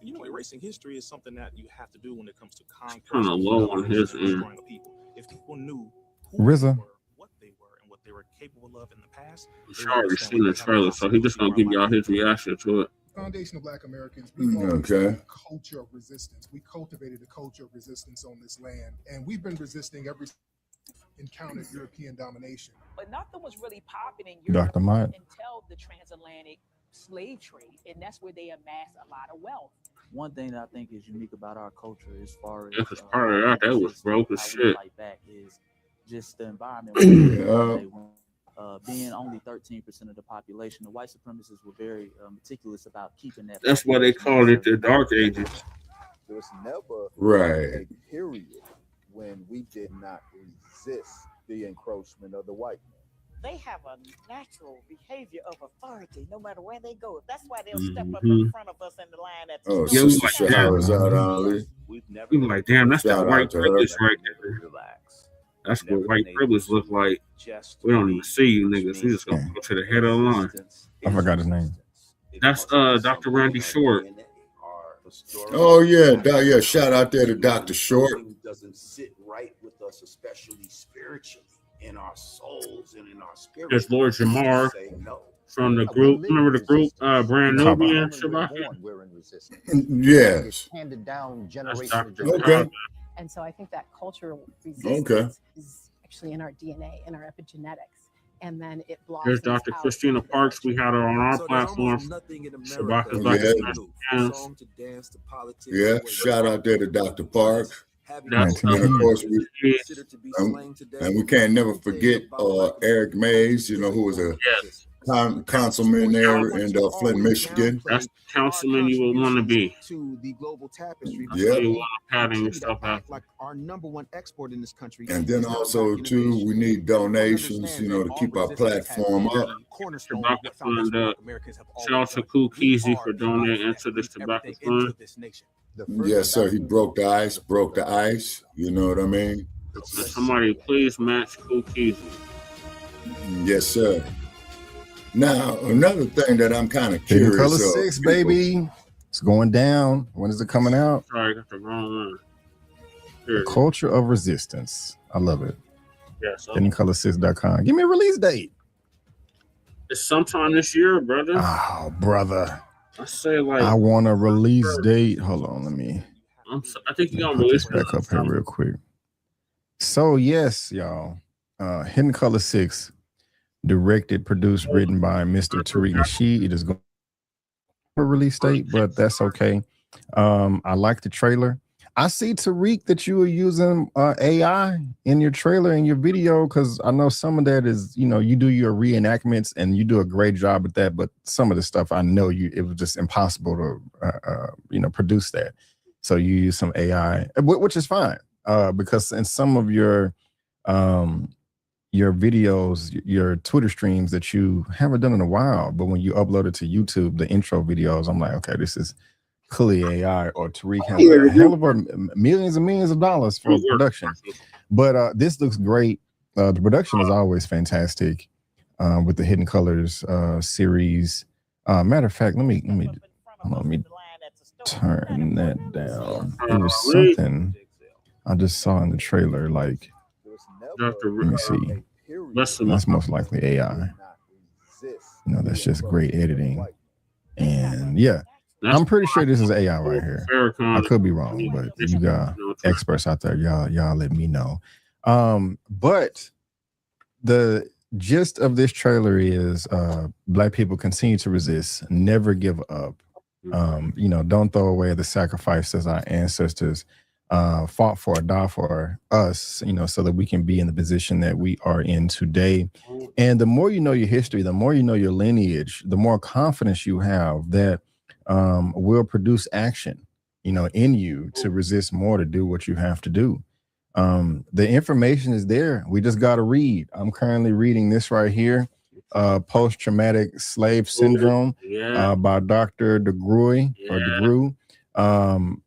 You know, erasing history is something that you have to do when it comes to conquest. Kind of low on his end. People. If people knew who RZA. they were, what they were, and what they were capable of in the past, He's already seen the trailer, so he's just gonna give y'all his reaction to it. Foundation of Black Americans, we've always had a culture of resistance. We cultivated a culture of resistance on this land, and we've been resisting every encountered European domination. But nothing was really popping in Europe Dr. Mott. until the transatlantic slave trade, and that's where they amassed a lot of wealth. One thing that I think is unique about our culture, as far as Yeah, because part of that was broke as how we shit. fight back, is just the environment. Being only 13% of the population, the white supremacists were very meticulous about keeping that. That's why they called it the Dark Ages. There was never Right. a period when we did not resist the encroachment of the white man. They have a natural behavior of authority no matter where they go. That's why they'll step up in front of us in the line at the Oh, store. Sister Showers out, Ali. We were like, damn, that's that Shout white out to her. privilege right there. Relax. That's what white privilege look like. We don't even see you niggas. We just gonna go to the head of the line. I forgot his name. That's Dr. Randy Short. Oh yeah, shout out there to Dr. Short. Doesn't sit right with us, especially spiritually, in our souls and in our spirit. There's Lord Jamar Say no. from the group. Remember the group Brand Nubian Shabaka? We're in resistance. Yes. It's handed down That's generation to Dr. generation. Okay. And so I think that cultural resistance is actually in our DNA, in our epigenetics. And then it There's blossoms Dr. out. Christina Parks. We had her on our So there's platform. almost nothing in America Shabaka's Yeah. like that a we special do. chance. Song to dance to politics. Yeah, shout out there to Dr. Parks. That's And of course, we Considered to be and, slain today. and we can't never forget Eric Mays, you know, who was a yes. councilman there in Flint, Michigan. That's the councilman you would want to be. To the global tapestry. That's Yep. why you want to pattern Continue to yourself act out. like our number one export in this country. And then is not also black too, innovation. we need donations, Understand you know, to that keep all our resistance has platform been up. the cornerstone of Tobacco what Foundation Fund of up. Black Americans have Shout out always to done. Cool We Keezy are for the donating light that into this leads tobacco everything into fund. this nation. Yes, sir. He broke the ice, you know what I mean? So somebody please match Cool Keezy. Yes, sir. Now, another thing that I'm kind of Hidden curious Color of. 6, baby. It's going down. When is it coming out? Sorry, I got the wrong one. Here The it is. Culture of Resistance. I love it. Yes, HiddenColor6.com. Give me a release date. it's sometime this year, brother. Oh, brother. I say like I want a release date. Hold on, let me I think you're gonna put release this back up here real quick. So yes, y'all. Hidden Color 6, directed, produced, written by Mr. Tariq Nasheed. It is going to release date, but that's okay. I like the trailer. I see, Tariq, that you are using AI in your trailer and your video, because I know some of that is, you know, you do your reenactments and you do a great job at that, but some of the stuff I know it was just impossible to produce that. So you use some AI, which is fine, because in some of your videos, your Twitter streams that you haven't done in a while, but when you upload it to YouTube, the intro videos, I'm like, okay, this is clearly AI, or Tariq has a hell of a millions and millions of dollars for production. But this looks great. The production is always fantastic with the Hidden Colors series. Matter of fact, let me turn that down. It was something I just saw in the trailer. Like, let me see. That's most likely AI. You know, that's just great editing. And yeah, I'm pretty sure this is AI right here. I could be wrong, but you got experts out there. Y'all let me know. But the gist of this trailer is Black people continue to resist, never give up. Don't throw away the sacrifices our ancestors fought for, died for us, so that we can be in the position that we are in today. And the more you know your history, the more you know your lineage, the more confidence you have that will produce action, in you to resist more, to do what you have to do. The information is there. We just got to read. I'm currently reading this right here. Post-Traumatic Slave Syndrome by Dr. DeGruy.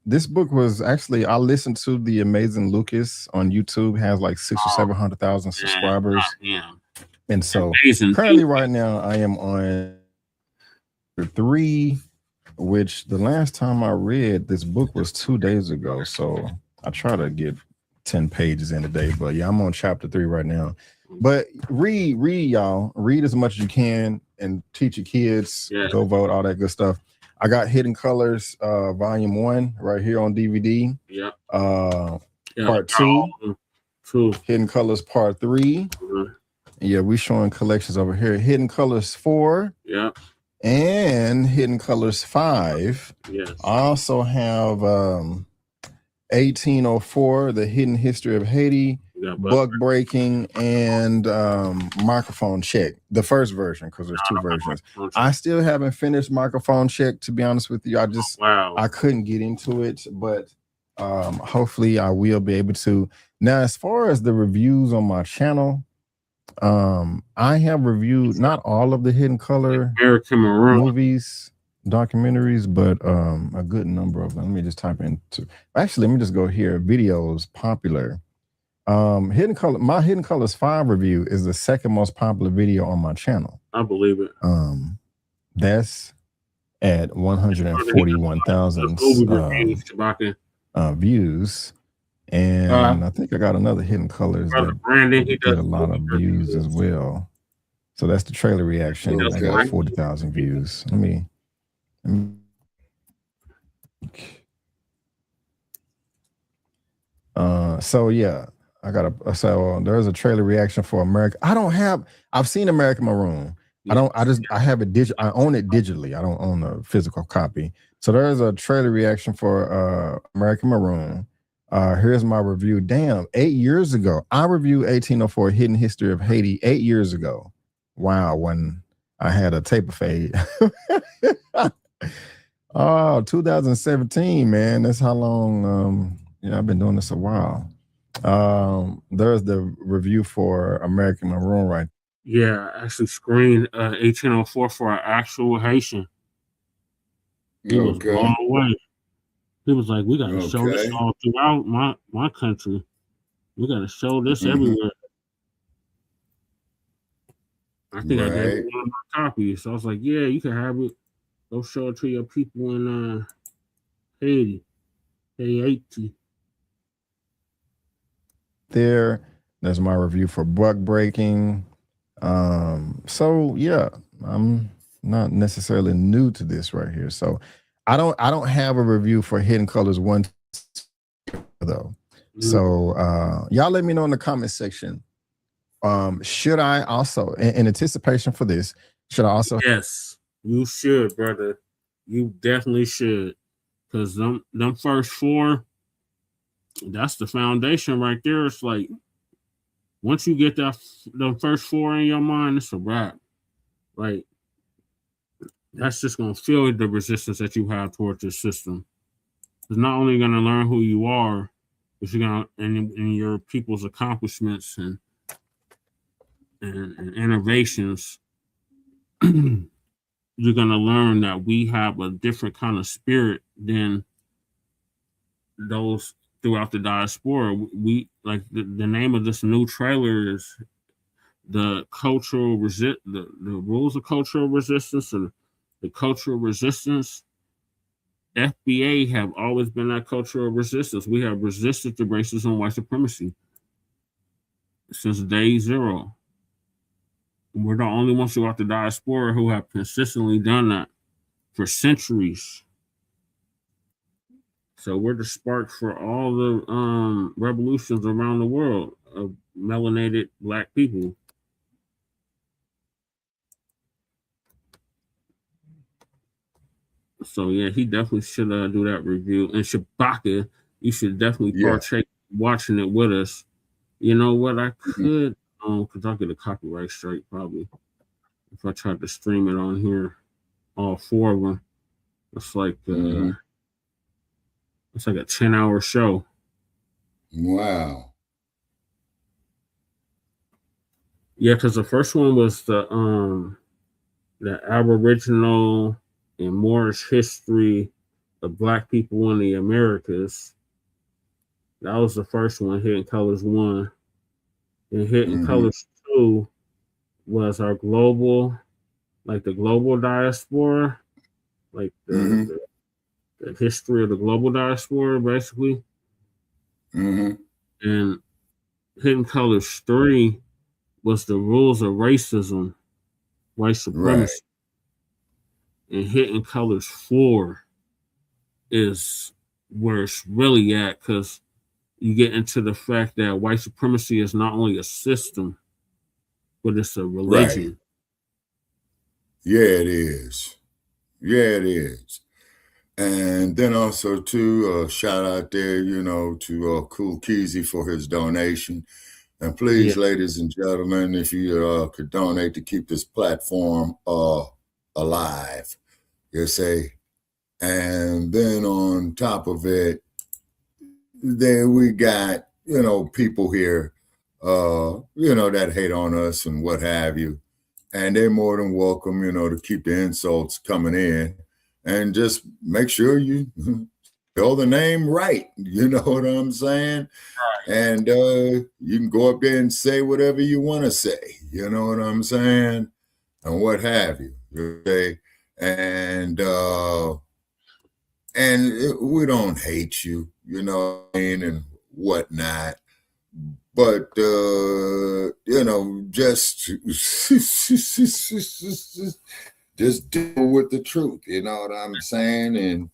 This book was actually, I listened to The Amazing Lucas on YouTube, has like 600,000 or 700,000 subscribers. And so currently right now I am on 3, which the last time I read this book was 2 days ago. So I try to get 10 pages in a day, but yeah, I'm on chapter 3 right now. But read, y'all. Read as much as you can and teach your kids. Go vote, all that good stuff. I got Hidden Colors, Volume 1 right here on DVD. Part 2. Hidden Colors, Part 3. Yeah, we showing collections over here. Hidden Colors 4. And Hidden Colors 5. I also have 1804, The Hidden History of Haiti, Buck Breaking, and Microphone Check. The first version, because there's 2 versions. I still haven't finished Microphone Check, to be honest with you. I couldn't get into it, but hopefully I will be able to. Now, as far as the reviews on my channel, I have reviewed not all of the Hidden Color movies, documentaries, but a good number of them. Let me just type into, actually, let me just go here. Videos popular. Hidden Color, my Hidden Colors 5 review is the second most popular video on my channel. I believe it. That's at 141,000 views. And I think I got another Hidden Colors that did a lot of views as well. So that's the trailer reaction. I got 40,000 views. Let me so yeah, I got so there's a trailer reaction for America. I've seen American Maroon. I have it I own it digitally. I don't own a physical copy. So there's a trailer reaction for American Maroon. Here's my review. Damn, 8 years ago. I reviewed 1804 Hidden History of Haiti 8 years ago. Wow, when I had a taper fade. Oh, 2017, man. That's how long I've been doing this a while. There's the review for American Maroon right. Yeah, I actually screened 1804 for an actual Haitian. He was blown away. He was like, we got to show this all throughout my country. We got to show this everywhere. I think I gave one of my copies. So I was like, yeah, you can have it. Go show it to your people in Haiti. Haiti. There's my review for Buck Breaking. So yeah, I'm not necessarily new to this right here. So I don't have a review for Hidden Colors 1 though. So y'all let me know in the comment section. Should I also, in anticipation for this, should I also? Yes, you should, brother. You definitely should. Because them first 4, that's the foundation right there. It's like, once you get the first 4 in your mind, it's a wrap. Like, that's just going to feel the resistance that you have towards your system. It's not only going to learn who you are, but you're going to, and your people's accomplishments and innovations, you're going to learn that we have a different kind of spirit than those throughout the diaspora. We like the name of this new trailer is the rules of cultural resistance, and the cultural resistance. FBA have always been that cultural resistance. We have resisted the racism and white supremacy since day 0. We're the only ones throughout the diaspora who have consistently done that for centuries. So we're the spark for all the revolutions around the world of melanated Black people. So yeah, he definitely should do that review. And Shabaka, you should definitely partake watching it with us. You know what? I could, because I'll get a copyright strike probably if I tried to stream it on here, all 4 of them. It's like it's like a 10-hour show. Wow. Yeah, because the first one was the Aboriginal and Moorish history of Black people in the Americas. That was the first one, Hidden Colors 1. And Hidden Colors 2 was our global, like the global diaspora, like the history of the global diaspora, basically. And Hidden Colors 3 was the rules of racism, white supremacy. And Hidden Colors 4 is where it's really at, because you get into the fact that white supremacy is not only a system, but it's a religion. Right. Yeah, it is. Yeah, it is. And then also, too, shout out there, you know, to Cool Keezy for his donation. And please, ladies and gentlemen, if you could donate to keep this platform alive, you say. And then on top of it, then we got, you know, people here, you know, that hate on us and what have you. And they're more than welcome, you know, to keep the insults coming in and just make sure you spell the name right. You know what I'm saying? Right. And you can go up there and say whatever you want to say. You know what I'm saying? And what have you. Okay? And we don't hate you, you know what I mean, and whatnot. But, you know, just deal with the truth, you know what I'm saying? And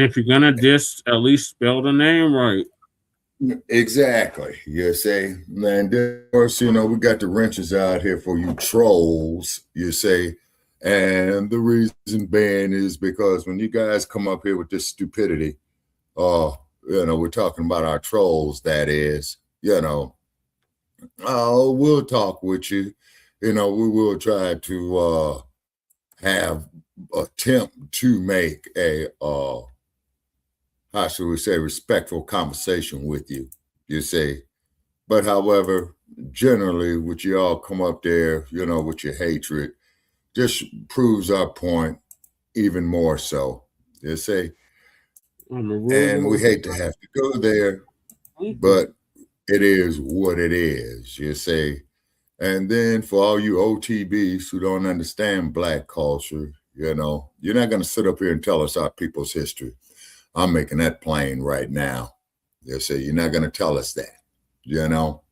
if you're going to just at least spell the name right. Exactly, you say. And of course, you know, we got the wrenches out here for you trolls, you say. And the reason being is because when you guys come up here with this stupidity, you know, we're talking about our trolls, that is, you know, we'll talk with you. You know, we will try to attempt to make a, how should we say, respectful conversation with you, you say. But however, generally, would you all come up there, you know, with your hatred, just proves our point even more so, you say. And we hate to have to go there, but it is what it is, you say. And then for all you OTBs who don't understand Black culture, you know, you're not going to sit up here and tell us our people's history. I'm making that plain right now. You say, you're not going to tell us that, you know.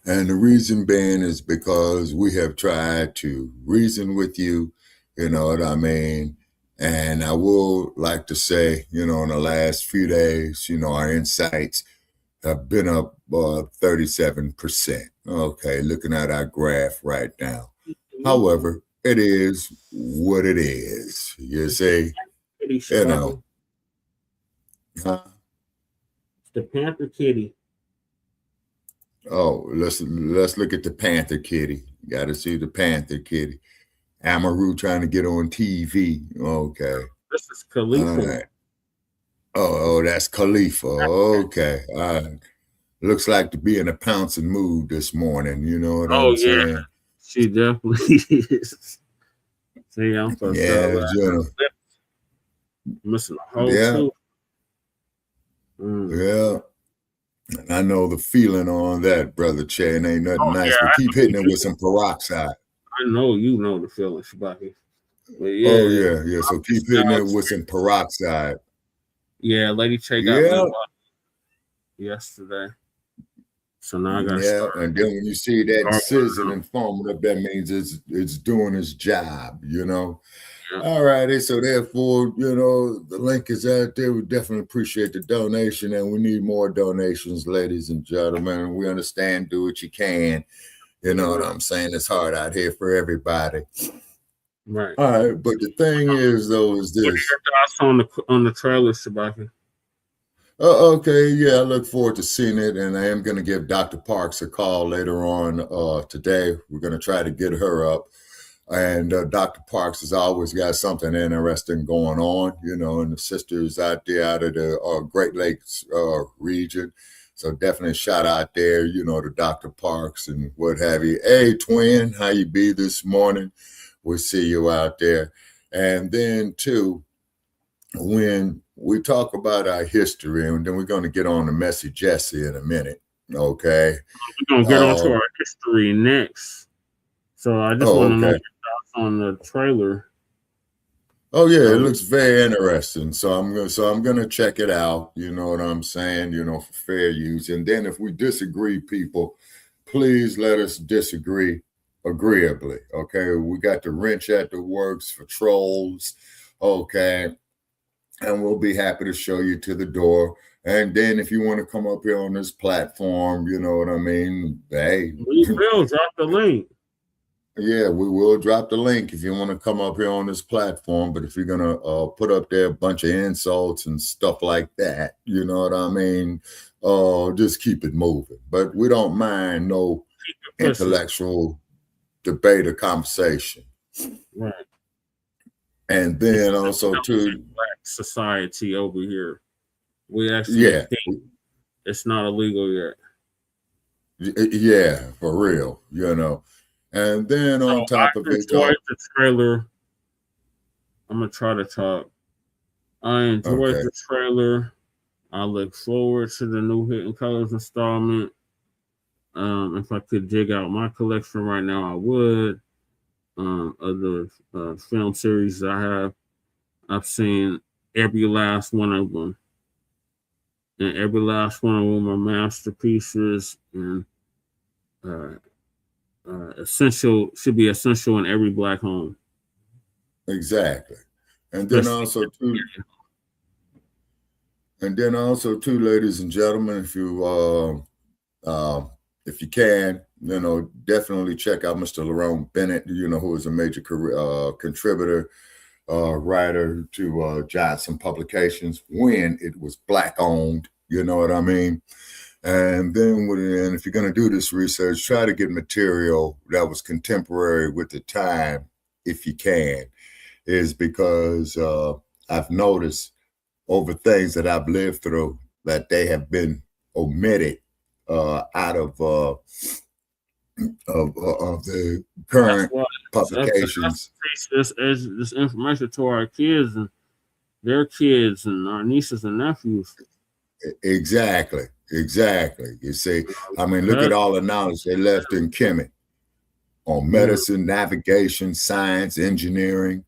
And the reason being is because we have tried to reason with you, you know what I mean? And I will like to say, you know, in the last few days, you know, our insights have been up 37%. Okay, looking at our graph right now. However, it is what it is. You say, you know. It's the Panther Kitty. Oh, let's look at the Panther Kitty. Got to see the Panther Kitty. Amaru trying to get on TV. Okay. This is Khalifa. All right. Oh, that's Khalifa. Okay. All right. Looks like to be in a pouncing mood this morning. You know what I'm saying? Yeah. She definitely is. See, I'm so sorry. Missing a whole tooth. Yeah. I know the feeling on that, Brother Che. It ain't nothing nice, but keep hitting it with some peroxide. I know you know the feeling, Shabaka. Yeah. So keep hitting it with some peroxide. Yeah, Lady Che got me yesterday. So now I got to start. And then when you see that sizzling foaming up, that means it's doing its job, you know. Yeah. All righty. So therefore, you know, the link is out there. We definitely appreciate the donation, and we need more donations, ladies and gentlemen. We understand, do what you can. You know what I'm saying? It's hard out here for everybody. Right. All right. But the thing is, though, is this. What are your thoughts on the trailer, Shabaka? Okay, yeah, I look forward to seeing it, and I am going to give Dr. Parks a call later on today. We're going to try to get her up, and Dr. Parks has always got something interesting going on, you know, and the sisters out there out of the Great Lakes region, So definitely shout out there, you know, to Dr. Parks and what have you. Hey, twin, how you be this morning? We'll see you out there. And then too, when we talk about our history, and then we're going to get on to Messy Jesse in a minute, okay? We're going to get on to our history next. So I just want to know your thoughts on the trailer. Oh yeah, it looks very interesting. So I'm gonna check it out. You know what I'm saying? You know, for fair use. And then if we disagree, people, please let us disagree agreeably. Okay, we got the wrench at the works for trolls. Okay, and we'll be happy to show you to the door. And then if you want to come up here on this platform, you know what I mean? Hey, we will drop the link. Yeah, we will drop the link if you want to come up here on this platform. But if you're going to put up there a bunch of insults and stuff like that, you know what I mean? Just keep it moving. But we don't mind no intellectual debate or conversation. Right. And then also too, Black society over here. We actually think it's not illegal yet. Yeah, for real, you know. And then on top of it, the trailer. I'm gonna try to talk. I enjoyed the trailer. I look forward to the new Hidden Colors installment. If I could dig out my collection right now, I would. Of the film series I have, I've seen every last one of them, and every last one of them are masterpieces and essential, should be essential in every Black home. Exactly. And then also too, ladies and gentlemen, if you can, you know, definitely check out Mr. Lerone Bennett, you know, who is a major contributor, writer to Jaccson Publications when it was Black owned, you know what I mean? And then if you're going to do this research, try to get material that was contemporary with the time, if you can, is because I've noticed over things that I've lived through that they have been omitted out of the current publications. This information to our kids and their kids and our nieces and nephews. Exactly. You see, I mean, look at all the knowledge they left in Kemet on medicine, navigation, science, engineering.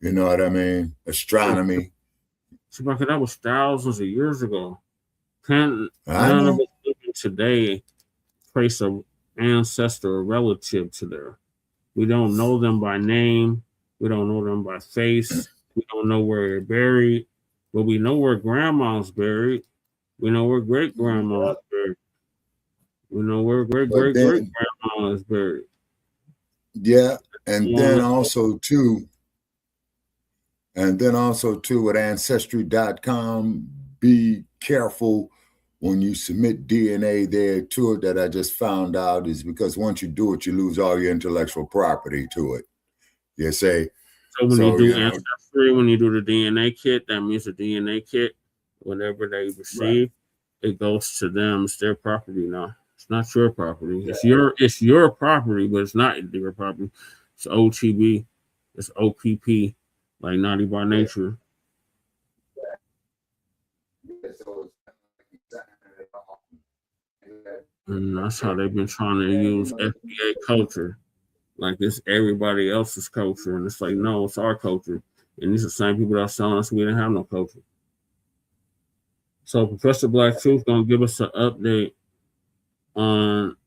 You know what I mean? Astronomy. Shabaka, that was thousands of years ago. None of us living today trace an ancestor or relative to there. We don't know them by name. We don't know them by face. We don't know where they're buried, but we know where grandma's buried. We know where great-grandma is buried. We know where great-great-great-grandma is buried. Yeah, and then also too with Ancestry.com, be careful when you submit DNA there to it. That I just found out is because once you do it, you lose all your intellectual property to it. You see? So when you do Ancestry, when you do the DNA kit, that means the DNA kit, whatever they receive, it goes to them. It's their property now. It's not your property. It's your property, but it's not your property. It's OTB. It's OPP, like Naughty by Nature. And that's how they've been trying to use FBA culture. Like it's everybody else's culture. And it's like, no, it's our culture. And these are the same people that are telling us we didn't have no culture. So Professor Black Truth gonna give us an update on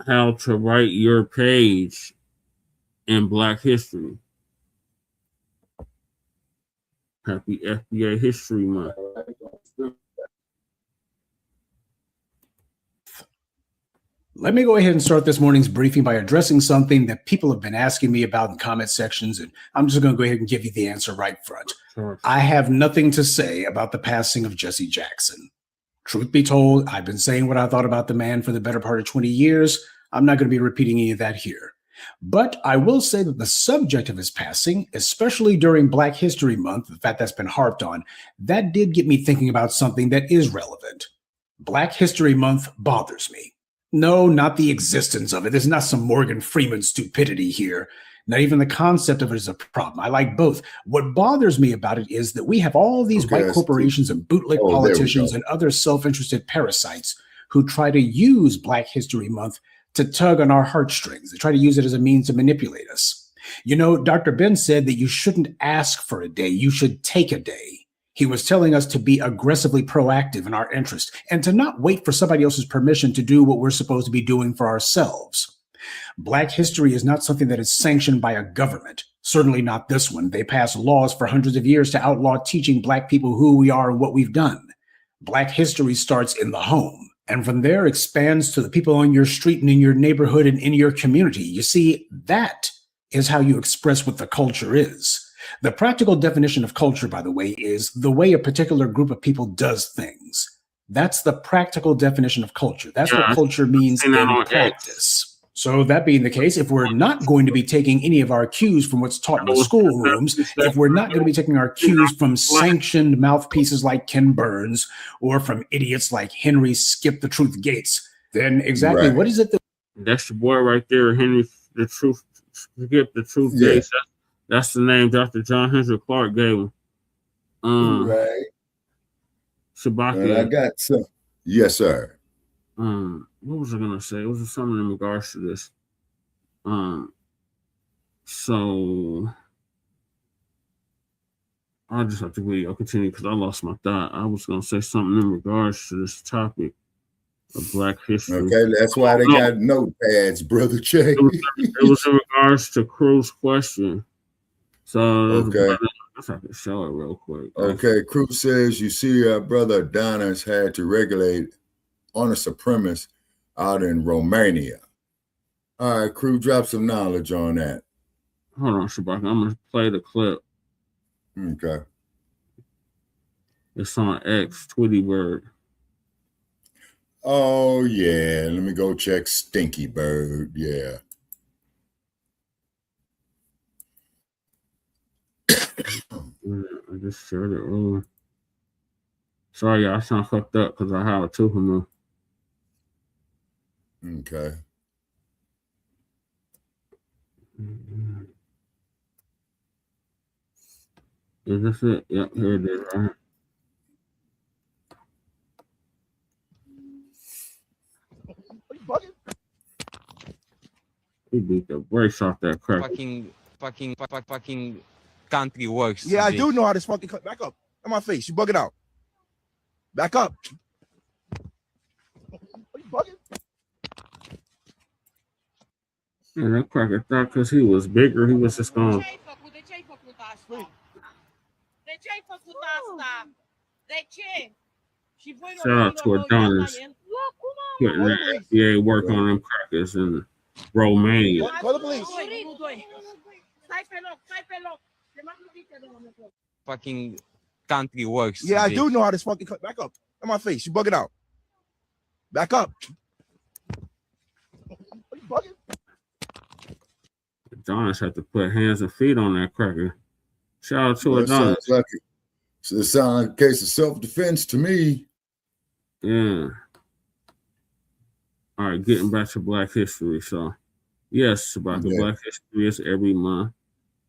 how to write your page in Black history. Happy FBA History Month. Let me go ahead and start this morning's briefing by addressing something that people have been asking me about in comment sections, and I'm just going to go ahead and give you the answer right front. Sure. I have nothing to say about the passing of Jesse Jackson. Truth be told, I've been saying what I thought about the man for the better part of 20 years. I'm not going to be repeating any of that here. But I will say that the subject of his passing, especially during Black History Month, the fact that's been harped on, that did get me thinking about something that is relevant. Black History Month bothers me. No, not the existence of it. There's not some Morgan Freeman stupidity here. Not even the concept of it is a problem. I like both. What bothers me about it is that we have all these white corporations and bootleg politicians and other self-interested parasites who try to use Black History Month to tug on our heartstrings. They try to use it as a means to manipulate us. You know, Dr. Ben said that you shouldn't ask for a day. You should take a day. He was telling us to be aggressively proactive in our interest and to not wait for somebody else's permission to do what we're supposed to be doing for ourselves. Black history is not something that is sanctioned by a government. Certainly not this one. They passed laws for hundreds of years to outlaw teaching Black people who we are and what we've done. Black history starts in the home, and from there expands to the people on your street and in your neighborhood and in your community. You see, that is how you express what the culture is. The practical definition of culture, by the way, is the way a particular group of people does things. That's the practical definition of culture. That's what culture means in practice. So that being the case, if we're not going to be taking any of our cues from what's taught in the schoolrooms, if we're not going to be taking our cues from sanctioned mouthpieces like Ken Burns or from idiots like Henry Skip the Truth Gates, then exactly what is it that... That's the boy right there, Henry the Truth Skip the Truth Gates. That's the name Dr. John Henry Clark gave him. Right. Shabaka. I got some. Yes, sir. What was I gonna say? It was something in regards to this. So I'll just have to really continue because I lost my thought. I was gonna say something in regards to this topic of Black history. Okay, that's why they got notepads, Brother Che. It was in regards to Crew's question. So okay, if I can show it real quick. Okay, Crew says you see, Brother Adonis had to regulate on a supremacist out in Romania. All right, Crew, drop some knowledge on that. Hold on, Shabaka. I'm gonna play the clip. Okay. It's on X, Tweety Bird. Oh yeah, let me go check Stinky Bird. Yeah. I just shared it earlier. Sorry, y'all, I sound fucked up because I have a tooth removed. Okay. Is this it? Yep, here it is, right? He beat the brakes off that crack. Fucking country works. Yeah, I do know how this fucking back up. On my face, you bugging out. Back up. Are you bugging? Yeah, that cracker thought because he was bigger, he was just going. Shout out to Adonis putting the FDA work on them crackers in Romania. Call the police. Fucking country works. Yeah, I do know how this fucking back up. On my face, you bugging out. Back up. Are you bugging? Adonis had to put hands and feet on that cracker. Shout out to Adonis. It sounds like a case of self-defense to me. Yeah. All right, getting back to Black history. So, yes, about the Black history is every month.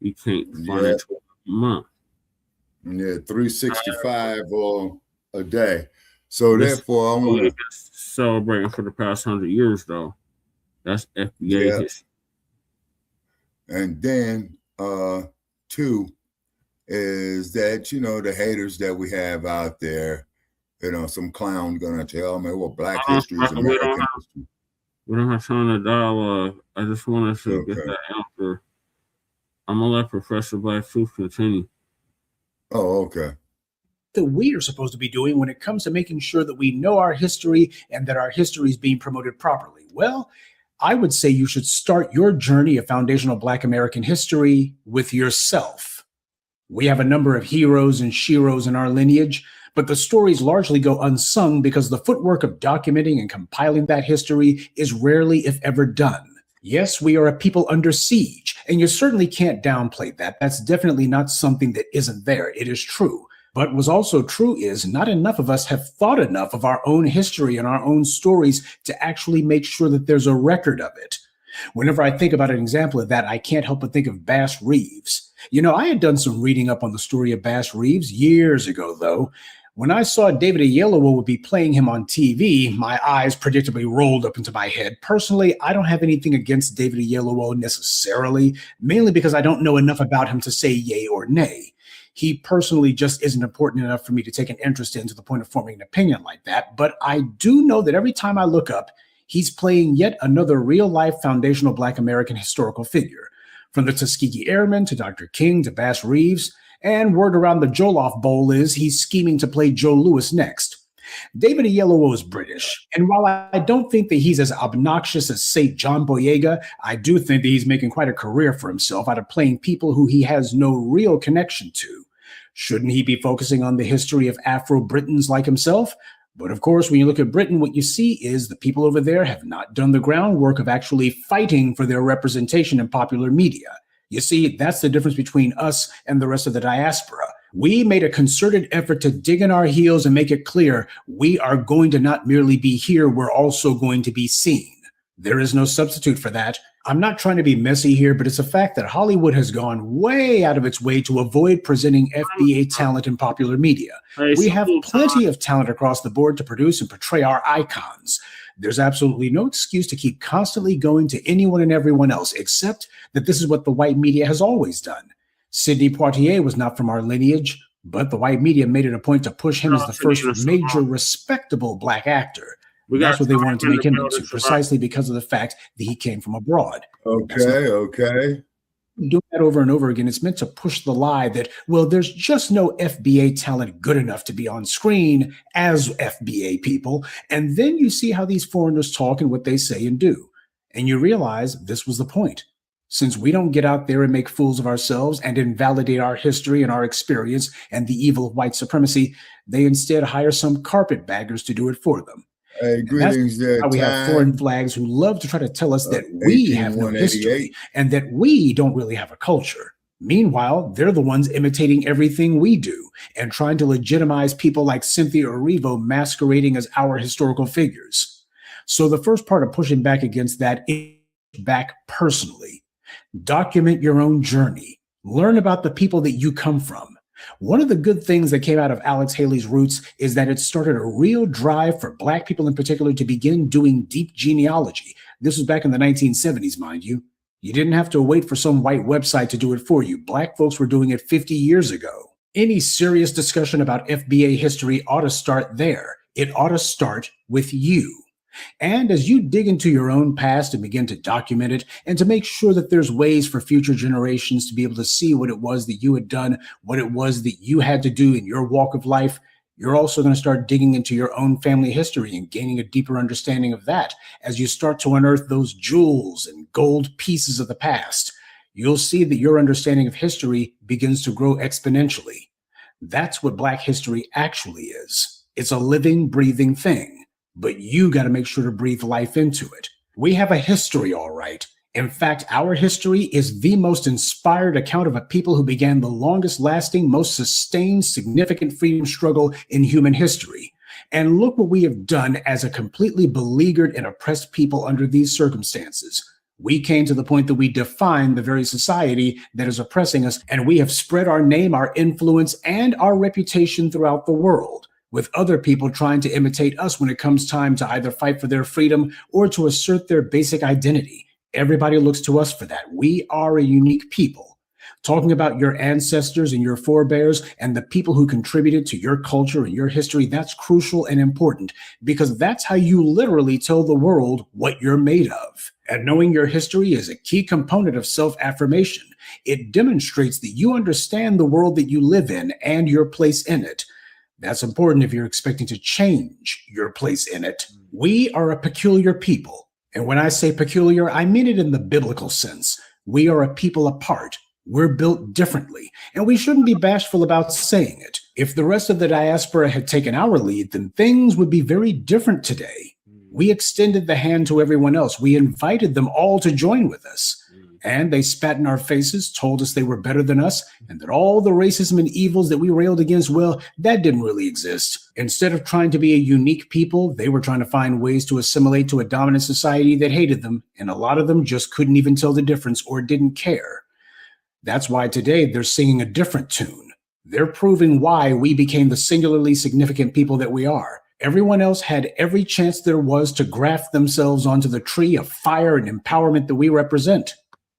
You can't find it every month. Yeah, 365 a day. So therefore, I want to celebrating for the past 100 years, though. That's FDA history. And then, two is that, you know, the haters that we have out there, you know, some clown gonna tell me what Black history is American history. We don't have time to dialogue. I just wanted to get that answer. I'm gonna let Professor Black Truth continue. Oh, okay. That we are supposed to be doing when it comes to making sure that we know our history and that our history is being promoted properly? Well, I would say you should start your journey of foundational Black American history with yourself. We have a number of heroes and sheroes in our lineage, but the stories largely go unsung because the footwork of documenting and compiling that history is rarely, if ever, done. Yes, we are a people under siege, and you certainly can't downplay that. That's definitely not something that isn't there. It is true. But what's also true is not enough of us have thought enough of our own history and our own stories to actually make sure that there's a record of it. Whenever I think about an example of that, I can't help but think of Bass Reeves. You know, I had done some reading up on the story of Bass Reeves years ago, though. When I saw David Oyelowo would be playing him on TV, my eyes predictably rolled up into my head. Personally, I don't have anything against David Oyelowo necessarily, mainly because I don't know enough about him to say yay or nay. He personally just isn't important enough for me to take an interest in to the point of forming an opinion like that. But I do know that every time I look up, he's playing yet another real-life foundational Black American historical figure. From the Tuskegee Airmen to Dr. King to Bass Reeves, and word around the Jollof Bowl is he's scheming to play Joe Louis next. David Oyelowo is British, and while I don't think that he's as obnoxious as, say, John Boyega, I do think that he's making quite a career for himself out of playing people who he has no real connection to. Shouldn't he be focusing on the history of Afro-Britons like himself? But of course, when you look at Britain, what you see is the people over there have not done the groundwork of actually fighting for their representation in popular media. You see, that's the difference between us and the rest of the diaspora. We made a concerted effort to dig in our heels and make it clear we are going to not merely be here, we're also going to be seen. There is no substitute for that. I'm not trying to be messy here, but it's a fact that Hollywood has gone way out of its way to avoid presenting FBA talent in popular media. We have plenty of talent across the board to produce and portray our icons. There's absolutely no excuse to keep constantly going to anyone and everyone else, except that this is what the white media has always done. Sidney Poitier was not from our lineage, but the white media made it a point to push him as the first major respectable Black actor. That's what they wanted to make him into, precisely because of the fact that he came from abroad. Okay. Doing that over and over again, it's meant to push the lie that, well, there's just no FBA talent good enough to be on screen as FBA people. And then you see how these foreigners talk and what they say and do. And you realize this was the point. Since we don't get out there and make fools of ourselves and invalidate our history and our experience and the evil of white supremacy, they instead hire some carpetbaggers to do it for them. Hey, greetings there. We have foreign flags who love to try to tell us that we have no history and that we don't really have a culture. Meanwhile, they're the ones imitating everything we do and trying to legitimize people like Cynthia Erivo masquerading as our historical figures. So the first part of pushing back against that is back personally. Document your own journey. Learn about the people that you come from. One of the good things that came out of Alex Haley's Roots is that it started a real drive for Black people in particular to begin doing deep genealogy. This was back in the 1970s, mind you. You didn't have to wait for some white website to do it for you. Black folks were doing it 50 years ago. Any serious discussion about FBA history ought to start there. It ought to start with you. And as you dig into your own past and begin to document it and to make sure that there's ways for future generations to be able to see what it was that you had done, what it was that you had to do in your walk of life, you're also going to start digging into your own family history and gaining a deeper understanding of that. As you start to unearth those jewels and gold pieces of the past, you'll see that your understanding of history begins to grow exponentially. That's what Black history actually is. It's a living, breathing thing. But you got to make sure to breathe life into it. We have a history, all right. In fact, our history is the most inspired account of a people who began the longest lasting, most sustained, significant freedom struggle in human history. And look what we have done as a completely beleaguered and oppressed people under these circumstances. We came to the point that we define the very society that is oppressing us, and we have spread our name, our influence, and our reputation throughout the world, with other people trying to imitate us when it comes time to either fight for their freedom or to assert their basic identity. Everybody looks to us for that. We are a unique people. Talking about your ancestors and your forebears and the people who contributed to your culture and your history, that's crucial and important because that's how you literally tell the world what you're made of. And knowing your history is a key component of self-affirmation. It demonstrates that you understand the world that you live in and your place in it. That's important if you're expecting to change your place in it. We are a peculiar people. And when I say peculiar, I mean it in the biblical sense. We are a people apart. We're built differently. And we shouldn't be bashful about saying it. If the rest of the diaspora had taken our lead, then things would be very different today. We extended the hand to everyone else. We invited them all to join with us. And they spat in our faces, told us they were better than us, and that all the racism and evils that we railed against, well, that didn't really exist. Instead of trying to be a unique people, they were trying to find ways to assimilate to a dominant society that hated them, and a lot of them just couldn't even tell the difference or didn't care. That's why today they're singing a different tune. They're proving why we became the singularly significant people that we are. Everyone else had every chance there was to graft themselves onto the tree of fire and empowerment that we represent.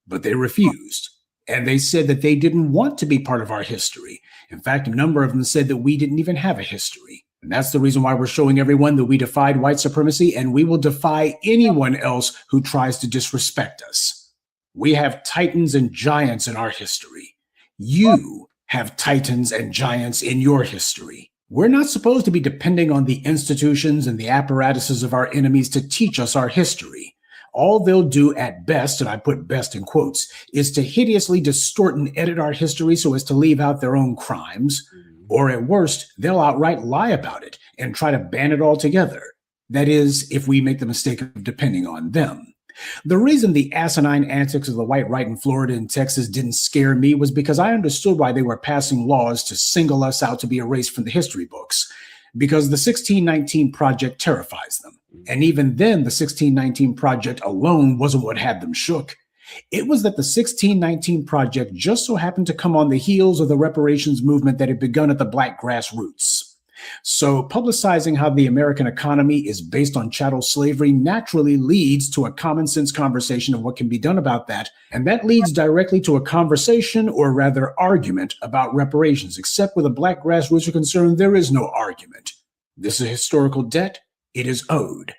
But they refused. And they said that they didn't want to be part of our history. In fact, a number of them said that we didn't even have a history. And that's the reason why we're showing everyone that we defied white supremacy, and we will defy anyone else who tries to disrespect us. We have titans and giants in our history. You have titans and giants in your history. We're not supposed to be depending on the institutions and the apparatuses of our enemies to teach us our history. All they'll do at best, and I put best in quotes, is to hideously distort and edit our history so as to leave out their own crimes. Or at worst, they'll outright lie about it and try to ban it altogether. That is, if we make the mistake of depending on them. The reason the asinine antics of the white right in Florida and Texas didn't scare me was because I understood why they were passing laws to single us out to be erased from the history books. Because the 1619 Project terrifies them. And even then, the 1619 Project alone wasn't what had them shook. It was that the 1619 Project just so happened to come on the heels of the reparations movement that had begun at the Black grassroots. So publicizing how the American economy is based on chattel slavery naturally leads to a common sense conversation of what can be done about that. And that leads directly to a conversation, or rather argument, about reparations. Except where the Black grassroots are concerned, there is no argument. This is a historical debt. It is owed.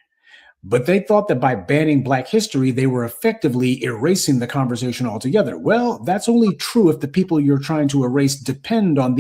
But they thought that by banning Black history, they were effectively erasing the conversation altogether. Well, that's only true if the people you're trying to erase depend on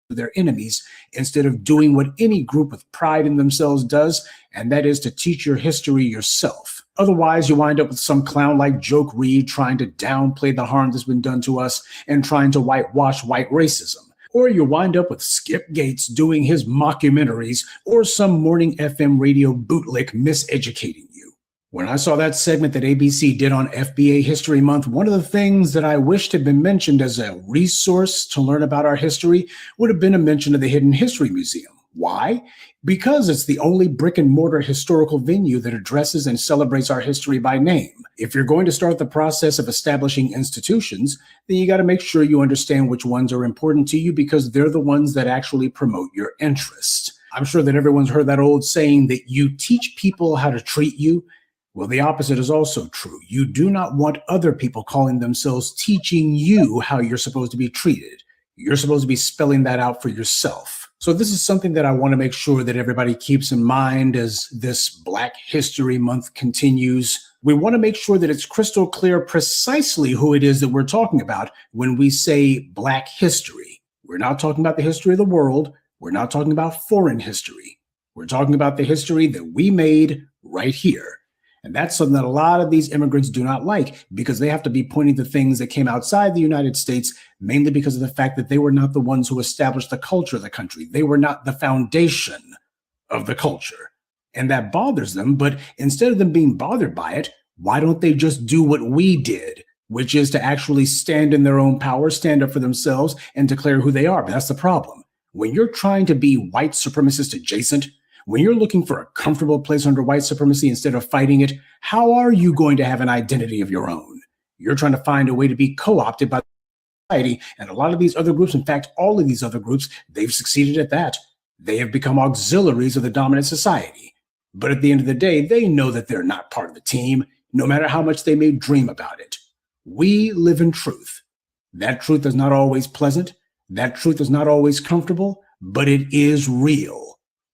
their enemies instead of doing what any group with pride in themselves does, and that is to teach your history yourself. Otherwise, you wind up with some clown like Joke Reed trying to downplay the harm that's been done to us and trying to whitewash white racism. Or you wind up with Skip Gates doing his mockumentaries, or some morning FM radio bootlick miseducating you. When I saw that segment that ABC did on FBA History Month, one of the things that I wished had been mentioned as a resource to learn about our history would have been a mention of the Hidden History Museum. Why? Because it's the only brick and mortar historical venue that addresses and celebrates our history by name. If you're going to start the process of establishing institutions, then you got to make sure you understand which ones are important to you, because they're the ones that actually promote your interests. I'm sure that everyone's heard that old saying that you teach people how to treat you. Well, the opposite is also true. You do not want other people calling themselves teaching you how you're supposed to be treated. You're supposed to be spelling that out for yourself. So this is something that I want to make sure that everybody keeps in mind as this Black History Month continues. We want to make sure that it's crystal clear precisely who it is that we're talking about when we say Black history. We're not talking about the history of the world. We're not talking about foreign history. We're talking about the history that we made right here. And that's something that a lot of these immigrants do not like, because they have to be pointing to things that came outside the United States, mainly because of the fact that they were not the ones who established the culture of the country. They were not the foundation of the culture. And that bothers them. But instead of them being bothered by it, why don't they just do what we did, which is to actually stand in their own power, stand up for themselves, and declare who they are? But that's the problem. When you're trying to be white supremacist adjacent, when you're looking for a comfortable place under white supremacy instead of fighting it, how are you going to have an identity of your own? You're trying to find a way to be co-opted by society. And a lot of these other groups, in fact, all of these other groups, they've succeeded at that. They have become auxiliaries of the dominant society. But at the end of the day, they know that they're not part of the team, no matter how much they may dream about it. We live in truth. That truth is not always pleasant. That truth is not always comfortable, but it is real.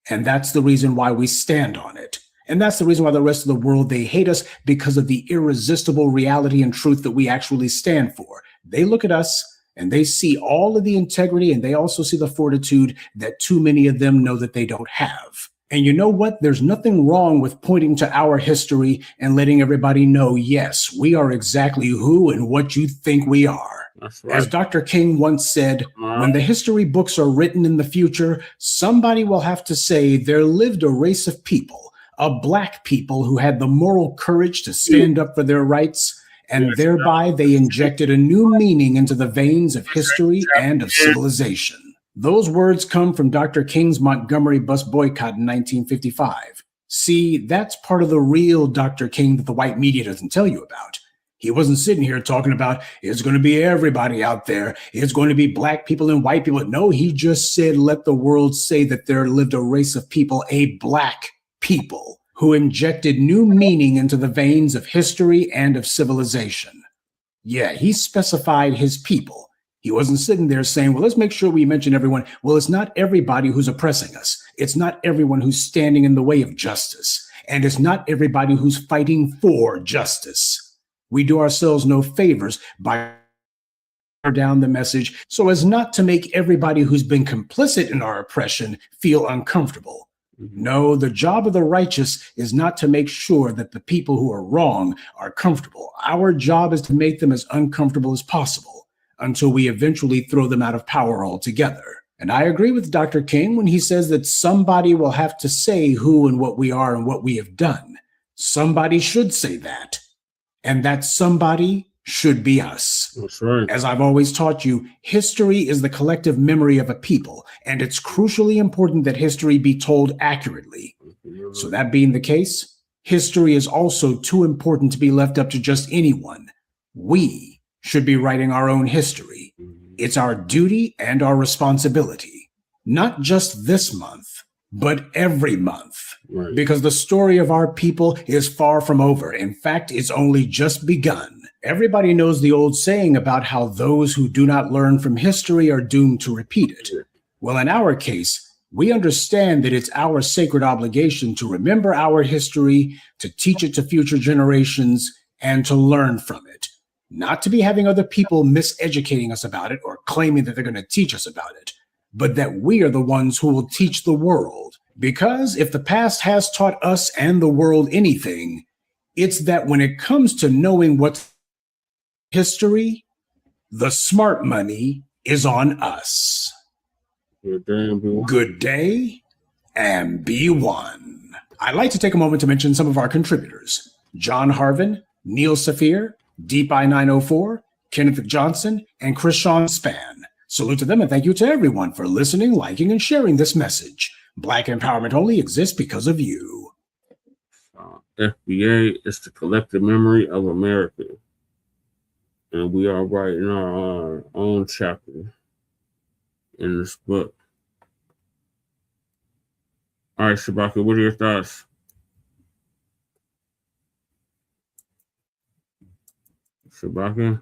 And that's the reason why we stand on it. And that's the reason why the rest of the world, they hate us, because of the irresistible reality and truth that we actually stand for. They look at us and they see all of the integrity, and they also see the fortitude that too many of them know that they don't have. And you know what? There's nothing wrong with pointing to our history and letting everybody know, yes, we are exactly who and what you think we are. That's right. As Dr. King once said, when the history books are written in the future, somebody will have to say there lived a race of people, a Black people who had the moral courage to stand up for their rights, and thereby they injected a new meaning into the veins of history and of civilization. Those words come from Dr. King's Montgomery bus boycott in 1955. See, that's part of the real Dr. King that the white media doesn't tell you about. He wasn't sitting here talking about it's going to be everybody out there. It's going to be black people and white people. No, he just said, let the world say that there lived a race of people, a black people, who injected new meaning into the veins of history and of civilization. Yeah, he specified his people. He wasn't sitting there saying, well, let's make sure we mention everyone. Well, it's not everybody who's oppressing us. It's not everyone who's standing in the way of justice. And it's not everybody who's fighting for justice. We do ourselves no favors by down the message so as not to make everybody who's been complicit in our oppression feel uncomfortable. No, the job of the righteous is not to make sure that the people who are wrong are comfortable. Our job is to make them as uncomfortable as possible until we eventually throw them out of power altogether. And I agree with Dr. King when he says that somebody will have to say who and what we are and what we have done. Somebody should say that. And that somebody should be us. That's right. As I've always taught you, history is the collective memory of a people, and it's crucially important that history be told accurately. So that being the case, history is also too important to be left up to just anyone. We should be writing our own history. It's our duty and our responsibility, not just this month, but every month. Right. Because the story of our people is far from over. In fact, it's only just begun. Everybody knows the old saying about how those who do not learn from history are doomed to repeat it. Well, in our case, we understand that it's our sacred obligation to remember our history, to teach it to future generations, and to learn from it. Not to be having other people miseducating us about it or claiming that they're going to teach us about it, but that we are the ones who will teach the world. Because if the past has taught us and the world anything, it's that when it comes to knowing what's history, the smart money is on us. Good day and be one. I'd like to take a moment to mention some of our contributors: John Harvin, Neil Saphir, Deep Eye 904, Kenneth Johnson, and Chris Sean Span. Salute to them and thank you to everyone for listening, liking, and sharing this message. Black empowerment only exists because of you. FBA is the collective memory of America. And we are writing our own chapter in this book. All right, Shabaka, what are your thoughts? Shabaka?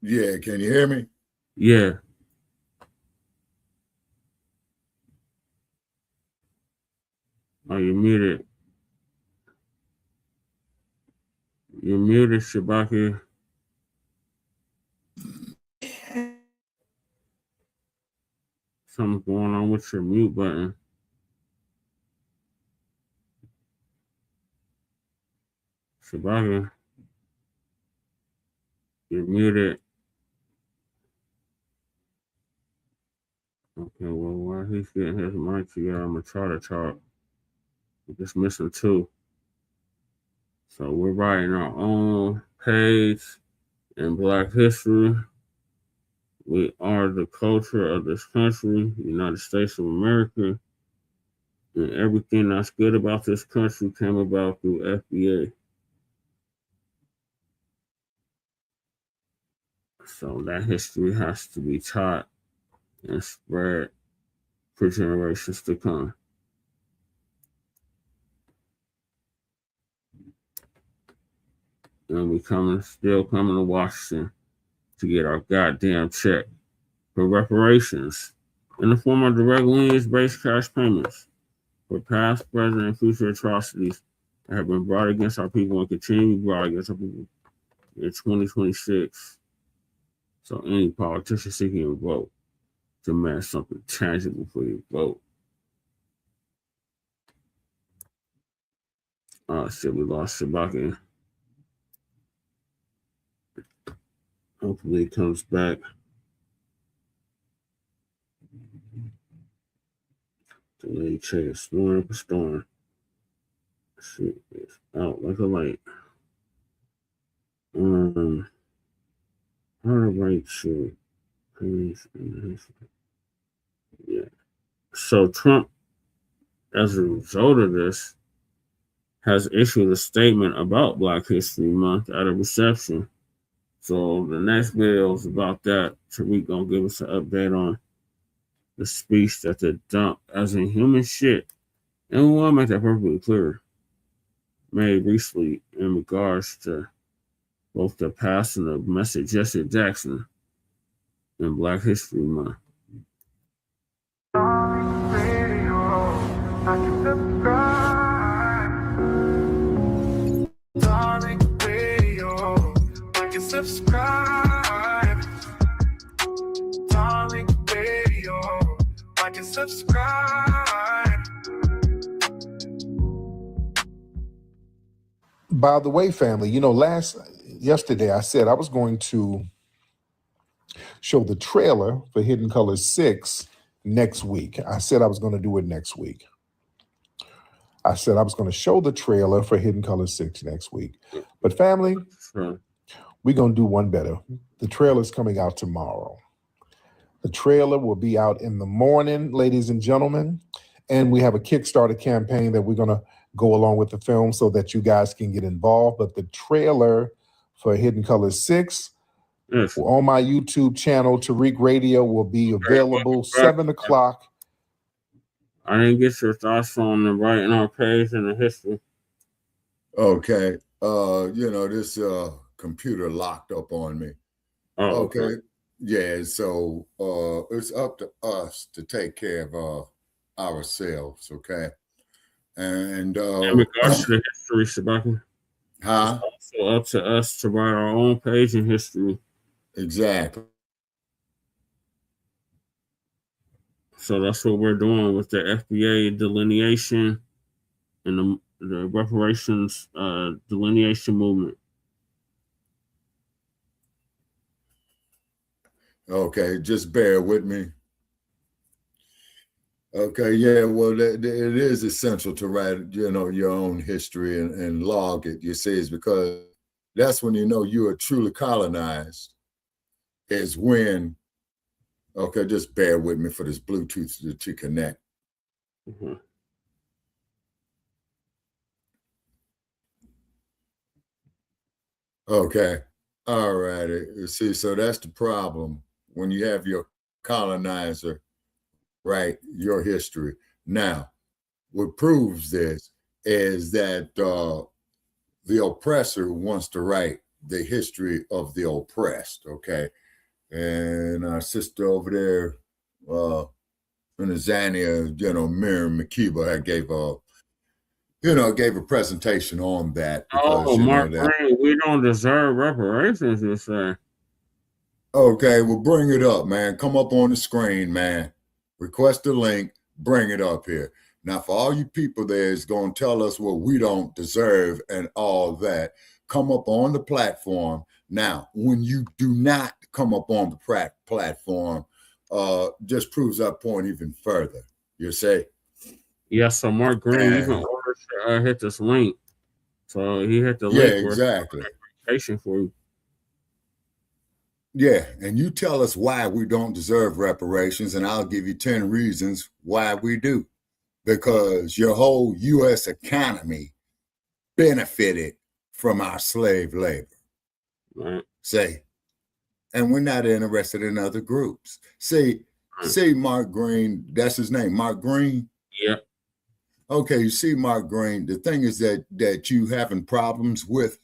Yeah, can you hear me? Yeah. Oh, you're muted. You're muted, Shabaka. Something's going on with your mute button. Shabaka. You're muted. Okay, well, while he's getting his mic together, I'm going to try to talk. We're just missing two. So we're writing our own page in Black history. We are the culture of this country, the United States of America. And everything that's good about this country came about through FBA. So that history has to be taught and spread for generations to come. And we still coming to Washington to get our goddamn check for reparations in the form of direct lineage-based cash payments for past, present, and future atrocities that have been brought against our people and continue to be brought against our people in 2026. So any politician seeking a vote demand something tangible for your vote. Oh shit, we lost Shabaka. Hopefully he comes back. Delay check, storm. Shit is out like a light. right to please. Yeah. So Trump, as a result of this, has issued a statement about Black History Month at a reception. So the next video is about that. Tariq gonna give us an update on the speech that the dump, as in human shit, and we want to make that perfectly clear, made recently in regards to both the passing of Mr. Jesse Jackson and Black History Month. Subscribe. Darling Radio, like and subscribe. By the way, family, you know, yesterday I said I was going to show the trailer for Hidden Colors 6 next week. I said I was going to do it next week. I said I was going to show the trailer for Hidden Colors 6 next week. But family, we're going to do one better. The trailer's coming out tomorrow. The trailer will be out in the morning, ladies and gentlemen. And we have a Kickstarter campaign that we're going to go along with the film so that you guys can get involved. But the trailer for Hidden Colors 6 on my YouTube channel, Tariq Radio, will be available 7 o'clock. I didn't get your thoughts on the writing on page and the history. Okay. You know, this computer locked up on me. Oh, okay. Yeah, so it's up to us to take care of ourselves, okay? And in regards to the history, Shabaka, it's also up to us to write our own page in history. Exactly. So that's what we're doing with the FBA delineation and the reparations delineation movement. Okay, just bear with me. Okay, yeah, well, it is essential to write, you know, your own history and log it, you see, is because that's when you know you are truly colonized, is when, okay, just bear with me for this Bluetooth to connect. Mm-hmm. Okay, all righty. You see, so that's the problem when you have your colonizer write your history. Now, what proves this is that the oppressor wants to write the history of the oppressed, okay? And our sister over there in Zania, you know, Miriam Makeba, gave a presentation on that. Because, Mark Green, we don't deserve reparations, you say. Okay, well, bring it up, man. Come up on the screen, man. Request a link, bring it up here. Now, for all you people there is going to tell us what we don't deserve and all that, come up on the platform. Now, when you do not come up on the platform, just proves our point even further. You say? Yes, so Mark Green even ordered to hit this link. So he hit the link. Yeah, exactly. For you. Yeah, and you tell us why we don't deserve reparations, and I'll give you 10 reasons why we do. Because your whole U.S. economy benefited from our slave labor. Right. Say, and we're not interested in other groups. See, Mark Green, that's his name, Mark Green? Yeah. Okay, you see, Mark Green, the thing is that you having problems with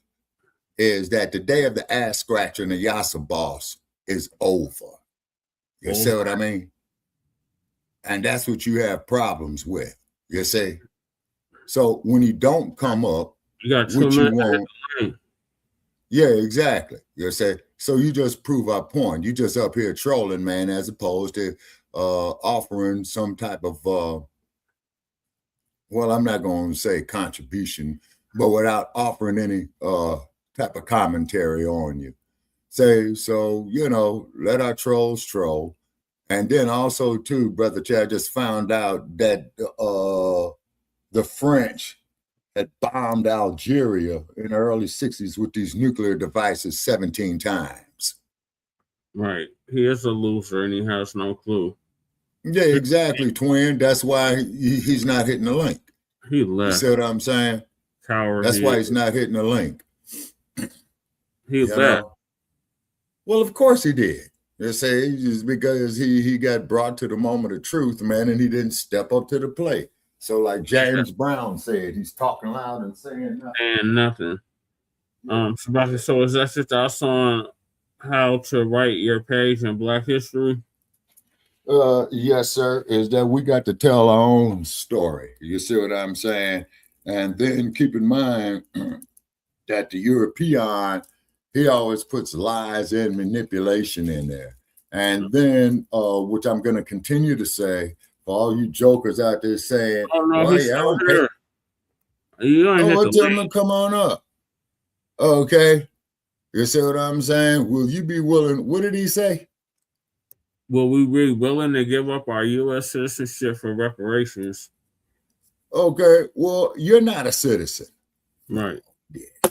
is that the day of the ass scratcher and the Yassa boss is over. You see what I mean? And that's what you have problems with. You see? So when you don't come up, you got what you want. Yeah, exactly. You see? So you just prove our point. You just up here trolling, man, as opposed to offering some type of well, I'm not going to say contribution, but without offering any type of commentary on you. Say, so, you know, let our trolls troll. And then also, too, Brother Chad, just found out that the French had bombed Algeria in the early 60s with these nuclear devices 17 times. Right. He is a loser and he has no clue. Yeah, exactly, twin. That's why he's not hitting the link. He You left. see what I'm saying? Coward. That's why he's not hitting the link. He left. Well, of course he did. They say just because he got brought to the moment of truth, man, and he didn't step up to the plate. So, like James Brown said, he's talking loud and saying nothing. And nothing. Shabaka, so is that your thoughts on how to write your page in Black history? Yes, sir. Is that we got to tell our own story. You see what I'm saying? And then keep in mind that the European, he always puts lies and manipulation in there. And then, which I'm going to continue to say, for all you jokers out there saying, oh, no, well, he's yeah, I still don't here. You ain't I'll hit tell the him to come on up. Okay. You see what I'm saying? Will you be willing? What did he say? Will we be willing to give up our U.S. citizenship for reparations? Okay. Well, you're not a citizen. Right. Yeah.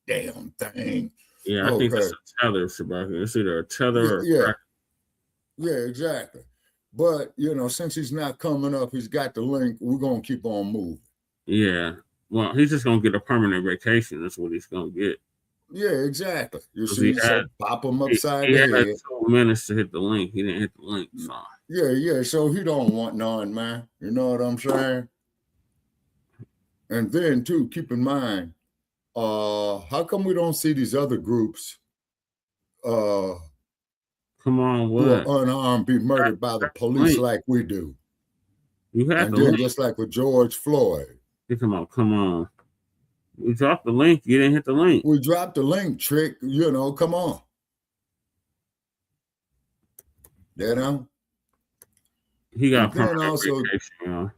Damn thing. Yeah, I think that's a tether, Shabaka. It's either a tether or yeah. Yeah, exactly. But, you know, since he's not coming up, he's got the link. We're going to keep on moving. Yeah. Well, he's just going to get a permanent vacation. That's what he's going to get. Yeah, exactly. You see, so pop him upside the head. He had 2 minutes to hit the link. He didn't hit the link. So. Yeah. So he don't want none, man. You know what I'm saying? And then, too, keep in mind, how come we don't see these other groups come on, who are unarmed be murdered by the police like we do? You have and the then link. Just like with George Floyd. Come on. We dropped the link. You didn't hit the link. We dropped the link, Trick. You know, come on. You know? He got permanent also, vacation, you know?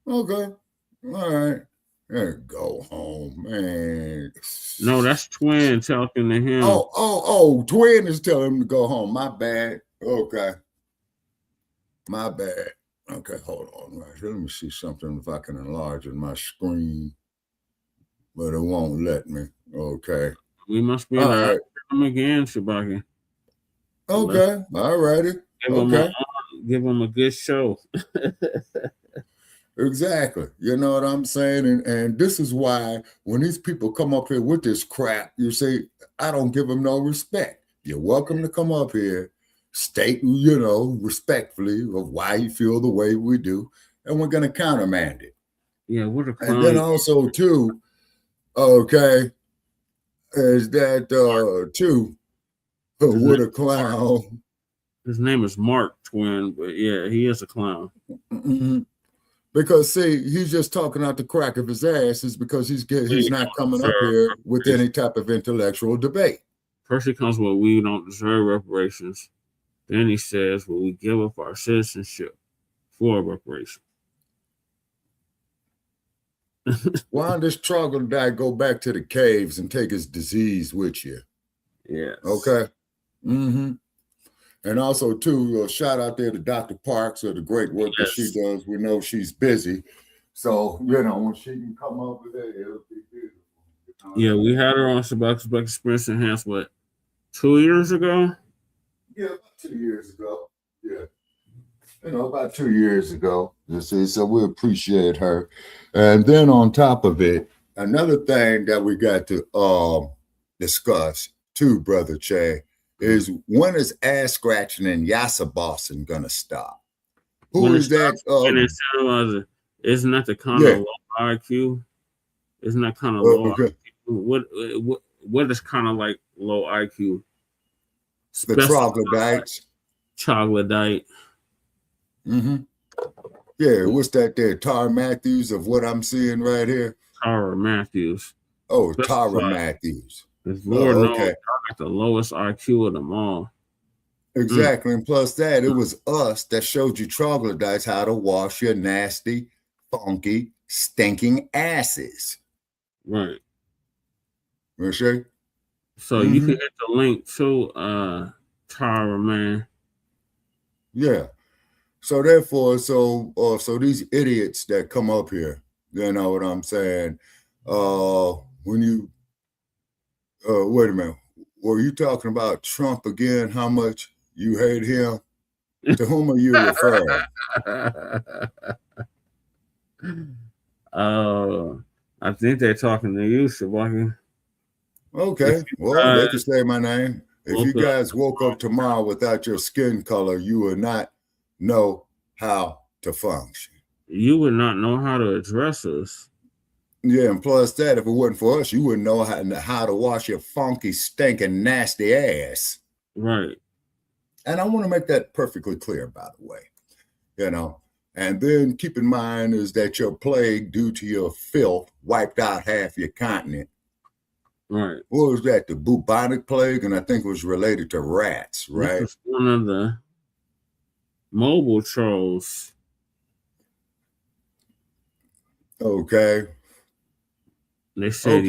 Okay. All right. Go home, man. No, that's Twin talking to him. Oh, Twin is telling him to go home. My bad. Okay. My bad. Okay, hold on. Right. Let me see something if I can enlarge my screen. But it won't let me. Okay. We must be all right. Him again, Shabaka. Okay. All righty. Okay. Give him a good show. Exactly. You know what I'm saying? And this is why when these people come up here with this crap, you say, I don't give them no respect. You're welcome to come up here, state, you know, respectfully of why you feel the way we do, and we're going to countermand it. Yeah, what a clown. And then also, too, okay, is that, too, what a clown. His name is Mark Twin, but yeah, he is a clown. Mm-hmm. Because, see, he's just talking out the crack of his ass is because he's not coming up here with any type of intellectual debate. First he comes with, we don't deserve reparations. Then he says, well, we give up our citizenship for reparation. Why don't this troglodyte go back to the caves and take his disease with you? Yes. Okay. Mm-hmm. And also, too, shout out there to Dr. Parks for the great work that she does. We know she's busy. So, you know, when she can come up with it, it'll be beautiful. Yeah, we had her on Shabaka's Black Experience Enhanced, what, 2 years ago? Yeah, about 2 years ago. Yeah. You know, about 2 years ago. You see, so we appreciate her. And then on top of it, another thing that we got to discuss, too, Brother Che, is when is ass scratching and yassa bossing gonna stop? Who is that? Isn't that the kind of low IQ? Isn't that kind of low IQ? What is kind of like low IQ? The troglodytes. Troglodyte. Mm-hmm. Yeah, what's that there? Tara Matthews of what I'm seeing right here? Tara Matthews. Oh, Tara Matthews. Lord knows I got the lowest IQ of them all. Exactly. And plus that, it was us that showed you troglodytes how to wash your nasty, funky, stinking asses. Right. Okay. So you can hit the link to Tara, man. Yeah. So therefore, so these idiots that come up here, you know what I'm saying? When you wait a minute. were you talking about Trump again? How much you hate him? To whom are you referring? I think they're talking to you, Shabaka. Okay, well, they can say my name. If you guys woke up tomorrow without your skin color, you would not know how to function. You would not know how to address us. Yeah, and plus that, if it wasn't for us, you wouldn't know how to wash your funky, stinking, nasty ass. Right. And I want to make that perfectly clear, by the way. You know, and then keep in mind is that your plague, due to your filth, wiped out half your continent. Right. What was that? The bubonic plague, and I think it was related to rats, right? This is one of the mobile trolls. Okay. They said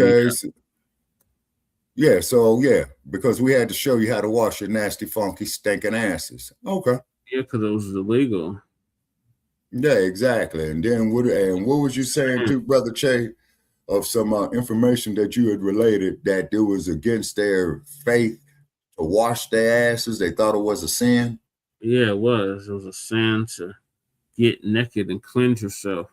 yeah, because we had to show you how to wash your nasty, funky, stinking asses. Okay. Yeah, because it was illegal. Yeah, exactly. And then what was you saying too, Brother Che, of some information that you had related that it was against their faith to wash their asses? They thought it was a sin? Yeah, it was. It was a sin to get naked and cleanse yourself.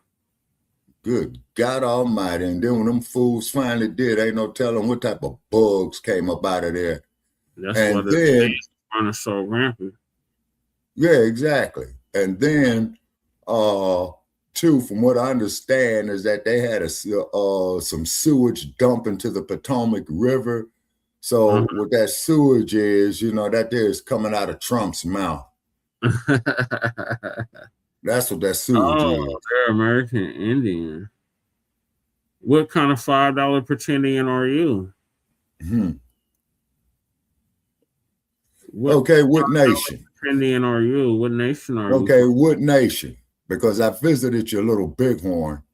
Good God Almighty. And then when them fools finally did, ain't no telling what type of bugs came up out of there. That's why the disease running so rampant. Yeah, exactly. And then, too, from what I understand, is that they had some sewage dump into the Potomac River. So what that sewage is, you know, that there is coming out of Trump's mouth. That's what that sewage is. They're American Indian. What kind of $5 pretendian are you? Okay, what nation? Pretendian are you? What nation are you? Okay, what nation? Because I visited your little bighorn,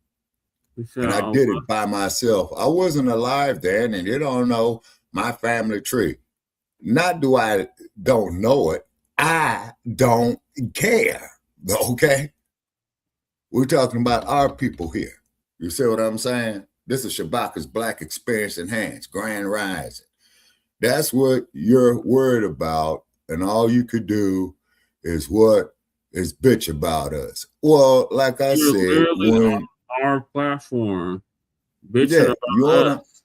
and I did it by myself. I wasn't alive then, and you don't know my family tree. Not do I don't know it. I don't care. Okay? We're talking about our people here. You see what I'm saying? This is Shabaka's Black Experience Enhanced, Grand Rising. That's what you're worried about, and all you could do is bitch about us. Well, like I said, on our platform, bitching about us.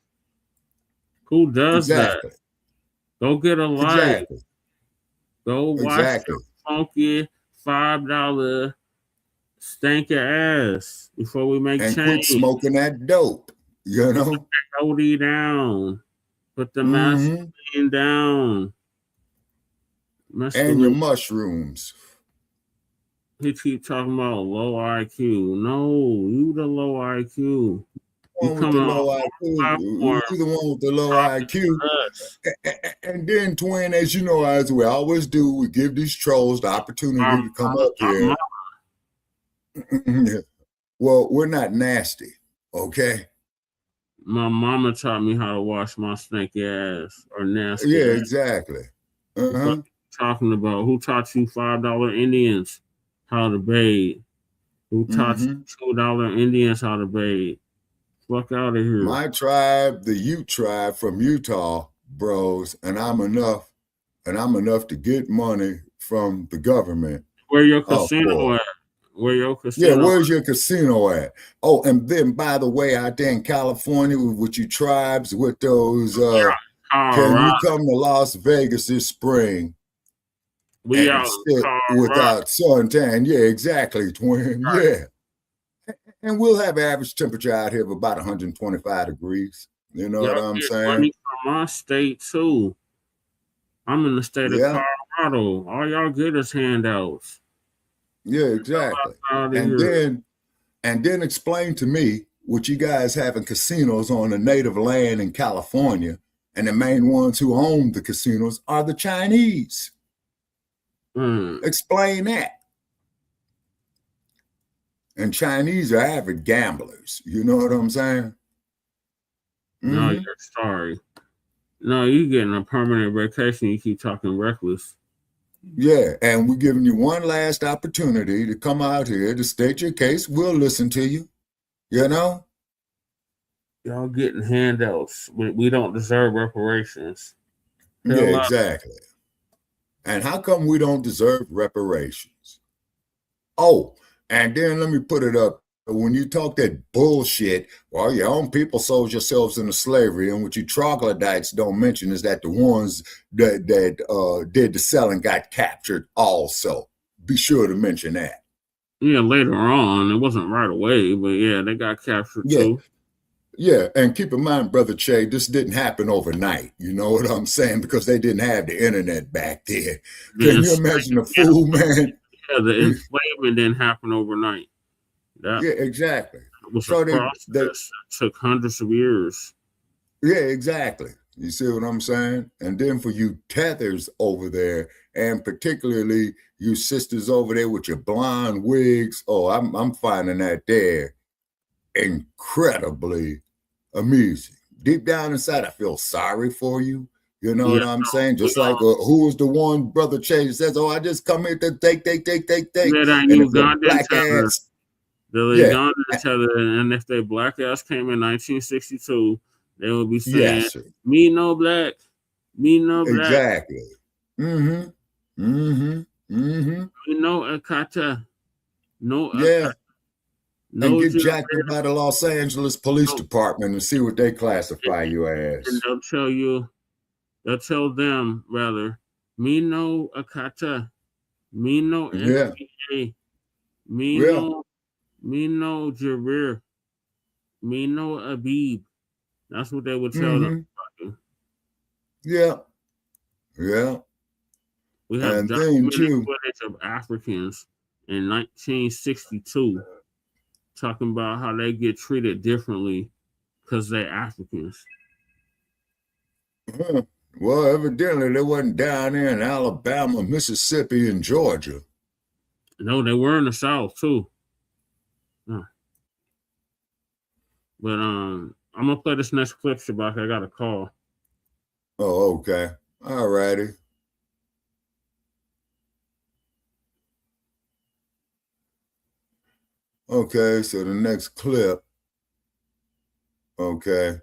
Who does that? Go get a light. Go watch your funky $5 stank your ass before we make change. Quit smoking that dope, you know? Put that OD down. Put the masculine down. And your mushrooms. He keep talking about low IQ. No, you the low IQ. You the low IQ. You the one with the low IQ. And then, twin, as you know, as we always do, we give these trolls the opportunity to come up here. Well, we're not nasty, okay? My mama taught me how to wash my stinky ass or nasty. Yeah, ass. Exactly. Talking about who taught you $5 Indians how to bathe? Who taught you $2 Indians how to bathe? Fuck out of here. My tribe, the Ute tribe from Utah, bros, and I'm enough to get money from the government. Where your casino at? Where your casino? Yeah, where's your casino at? Oh, and then by the way, out there in California with you tribes with those can you come to Las Vegas this spring? We out without suntan. Yeah, exactly, twin. Right. Yeah. And we'll have average temperature out here of about 125 degrees. You know what I'm saying? Money from my state too. I'm in the state of Colorado. All y'all get is handouts. Yeah, exactly. And then explain to me what you guys have in casinos on the native land in California, and the main ones who own the casinos are the Chinese. Explain that. And Chinese are avid gamblers. You know what I'm saying? No, you're sorry. No, you're getting a permanent vacation. You keep talking reckless. Yeah, and we're giving you one last opportunity to come out here to state your case. We'll listen to you. You know? Y'all getting handouts. We don't deserve reparations. Yeah, exactly. And how come we don't deserve reparations? Oh, and then let me put it up. When you talk that bullshit, well, your own people sold yourselves into slavery, and what you troglodytes don't mention is that the ones that did the selling got captured also. Be sure to mention that. Yeah, later on. It wasn't right away, but yeah, they got captured too. Yeah, and keep in mind, Brother Che, this didn't happen overnight. You know what I'm saying? Because they didn't have the internet back then. Can you imagine the fool, man? Yeah, the enslavement didn't happen overnight. Yeah, exactly. It was So a process that took hundreds of years. Yeah, exactly. You see what I'm saying? And then for you tethers over there, and particularly you sisters over there with your blonde wigs, oh, I'm finding that there incredibly amusing. Deep down inside, I feel sorry for you. You know what I'm saying? Just like who was the one Brother Che says, "Oh, I just come here to take." Yeah, that And if the Ugandan black tether, ass, the Ugandan tether, and if their black ass came in 1962, they would be saying, yes, "Me no black, me no black." Exactly. Mm-hmm. Mm-hmm. Mm-hmm. Me no akata, no Yeah. akata. No, And get jacked up by the Los Angeles Police Department and see what they classify you as. And they'll tell them rather, me no akata, me no FBA, me no Jarir, me no Abib. That's what they would tell them. Yeah. Yeah. We have documented footage of Africans in 1962 talking about how they get treated differently because they're Africans. Well, evidently they wasn't down there in Alabama, Mississippi, and Georgia. No, they were in the South too. But I'm gonna play this next clip, Shabaka. I got a call. Oh, okay. All righty. Okay, so the next clip. Okay.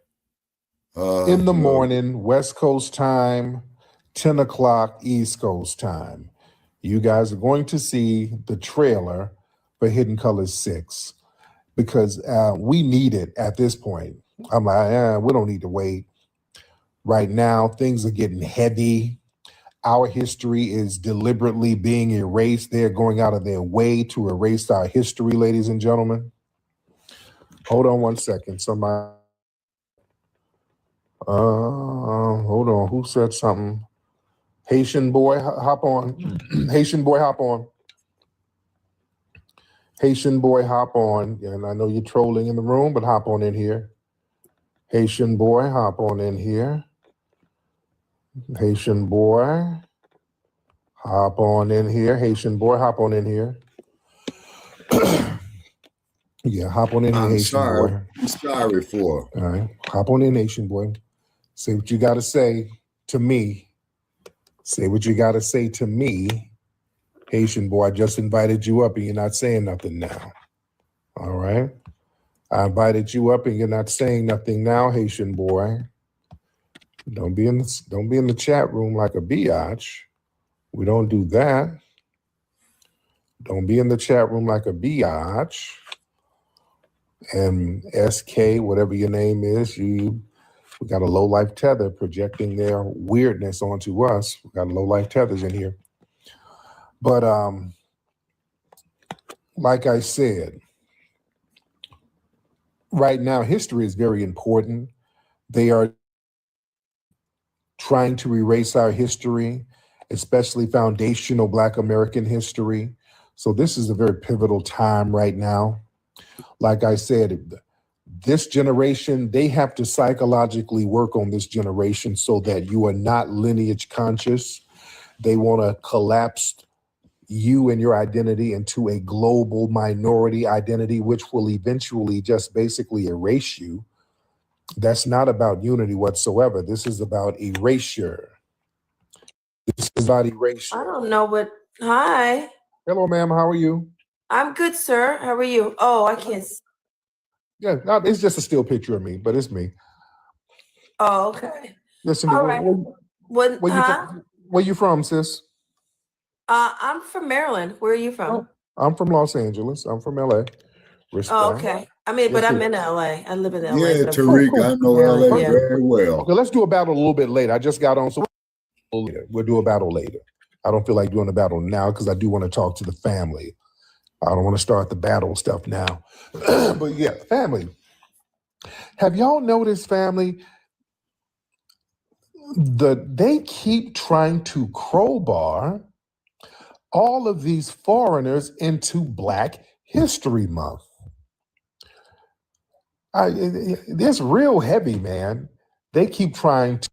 In the morning, West Coast time, 10 o'clock East Coast time. You guys are going to see the trailer for Hidden Colors 6 because we need it at this point. I'm like, we don't need to wait. Right now, things are getting heavy. Our history is deliberately being erased. They're going out of their way to erase our history, ladies and gentlemen. Hold on one second. Somebody. Hold on. Who said something? Haitian boy, hop on. Haitian boy, hop on. Haitian boy, hop on. And I know you're trolling in the room, but hop on in here. Haitian boy, hop on in here. Haitian boy, hop on in here. Haitian boy, hop on in here. Yeah, hop on in here, Haitian boy. I'm sorry for. All right, hop on in, Haitian boy. Say what you got to say to me. Say what you got to say to me, Haitian boy. I just invited you up and you're not saying nothing now. All right. I invited you up and you're not saying nothing now, Haitian boy. Don't be in the chat room like a biatch. We don't do that. Don't be in the chat room like a biatch. And SK, whatever your name is, we got a low-life tether projecting their weirdness onto us. We got low-life tethers in here. But like I said, right now, history is very important. They are trying to erase our history, especially foundational Black American history. So this is a very pivotal time right now. Like I said, this generation, they have to psychologically work on this generation so that you are not lineage conscious. They want to collapse you and your identity into a global minority identity, which will eventually just basically erase you. That's not about unity whatsoever. This is about erasure. This is about erasure. I don't know what. Hi. Hello, ma'am. How are you? I'm good, sir. How are you? Oh, I can't. Yeah, it's just a still picture of me, but it's me. Oh, okay. Listen, All right. What? Where you from, sis? I'm from Maryland. Where are you from? I'm from Los Angeles. I'm from LA. Respect. Oh, okay. I mean, but I'm in LA. I live in LA. Yeah, but Tariq, I know LA very well. Okay, let's do a battle a little bit later. I just got on, so we'll do a battle later. I don't feel like doing a battle now because I do want to talk to the family. I don't want to start the battle stuff now. But yeah, family. Have y'all noticed, family, they keep trying to crowbar all of these foreigners into Black History Month. It's real heavy, man. They keep trying to.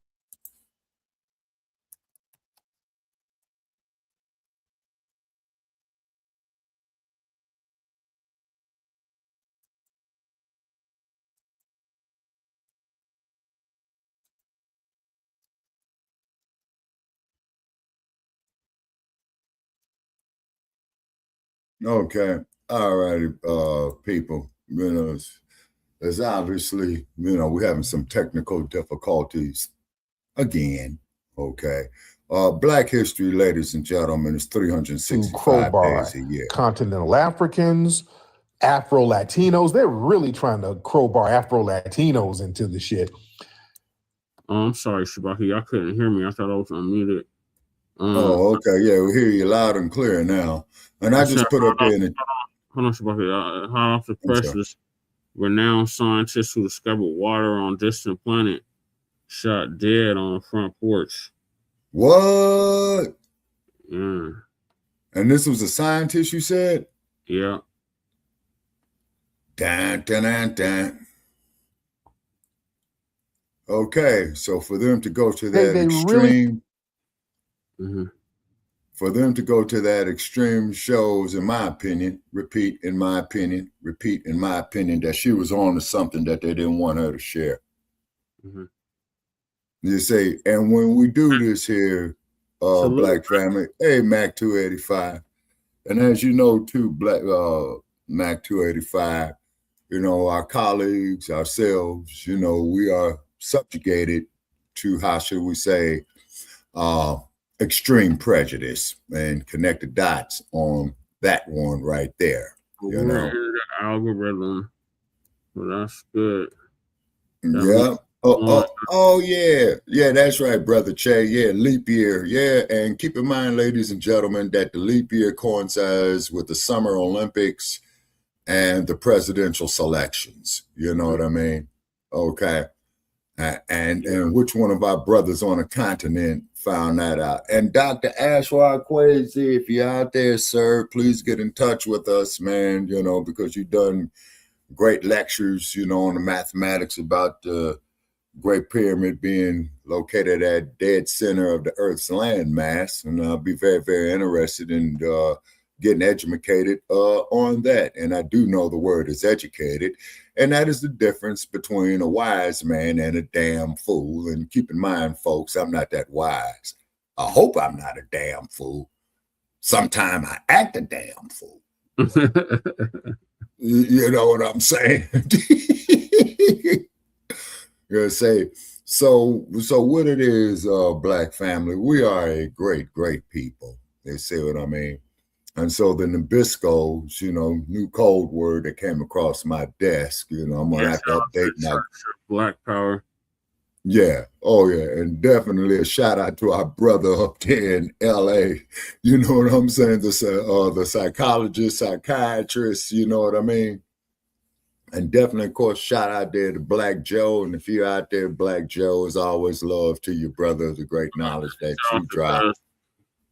Okay. All righty, people. There's obviously, we're having some technical difficulties again. Okay. Black history, ladies and gentlemen, is 365 days a year. Continental Africans, Afro Latinos. They're really trying to crowbar Afro Latinos into the shit. Oh, I'm sorry, Shabaka. Y'all couldn't hear me. I thought I was unmuted. Oh, okay. Yeah, we hear you loud and clear now. And I just put up there in the. Hold on, Shabaka. Hot off the presses, renowned scientists who discovered water on distant planet shot dead on the front porch. What? Yeah. And this was a scientist, you said? Yeah. Dun, dun, dun, dun. Okay, so for them to go to that extreme, for them to go to that extreme shows, in my opinion, repeat, in my opinion, that she was on to something that they didn't want her to share. You say, and when we do this here, Black family, hey, Mac 285, and as you know, too, Mac 285, our colleagues, ourselves, we are subjugated to, how should we say, extreme prejudice, and connect the dots on that one right there. The algorithm, well, that's good. Yeah. Oh, yeah, that's right, brother Che. Yeah, leap year. Yeah, and keep in mind, ladies and gentlemen, that the leap year coincides with the Summer Olympics and the presidential selections. You know what I mean? Okay. And which one of our brothers on the continent found that out? And Dr. Ashwar Kwesi, if you're out there, sir, please get in touch with us, man, because you've done great lectures, on the mathematics about the Great Pyramid being located at dead center of the Earth's landmass. And I'll be very, very interested in getting educated on that. And I do know the word is educated. And that is the difference between a wise man and a damn fool. And keep in mind, folks, I'm not that wise. I hope I'm not a damn fool. Sometime I act a damn fool. You know what I'm saying? You're say, so what it is, Black family, we are a great, great people. They say what I mean. And so the Nabiscos, new code word that came across my desk, I'm gonna have to update now. Black Power. Yeah. Oh, yeah. And definitely a shout out to our brother up there in LA. You know what I'm saying? The psychologist, psychiatrist, you know what I mean? And definitely, of course, shout out there to Black Joe. And if you're out there, Black Joe, is always love to you, brother, the great knowledge that you drop.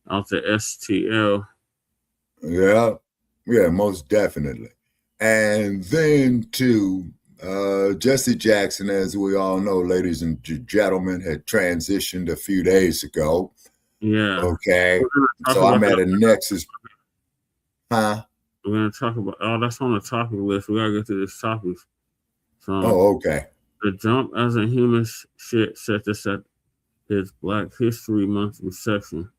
Out the STL. Yeah. Yeah, most definitely. And then to Jesse Jackson, as we all know, ladies and gentlemen, had transitioned a few days ago. Yeah. Okay. So I'm at a nexus. Huh? We're going to talk about, that's on the topic list. We got to get to this topic. So, okay. The Jump as a Human shit set this at his Black History Month reception.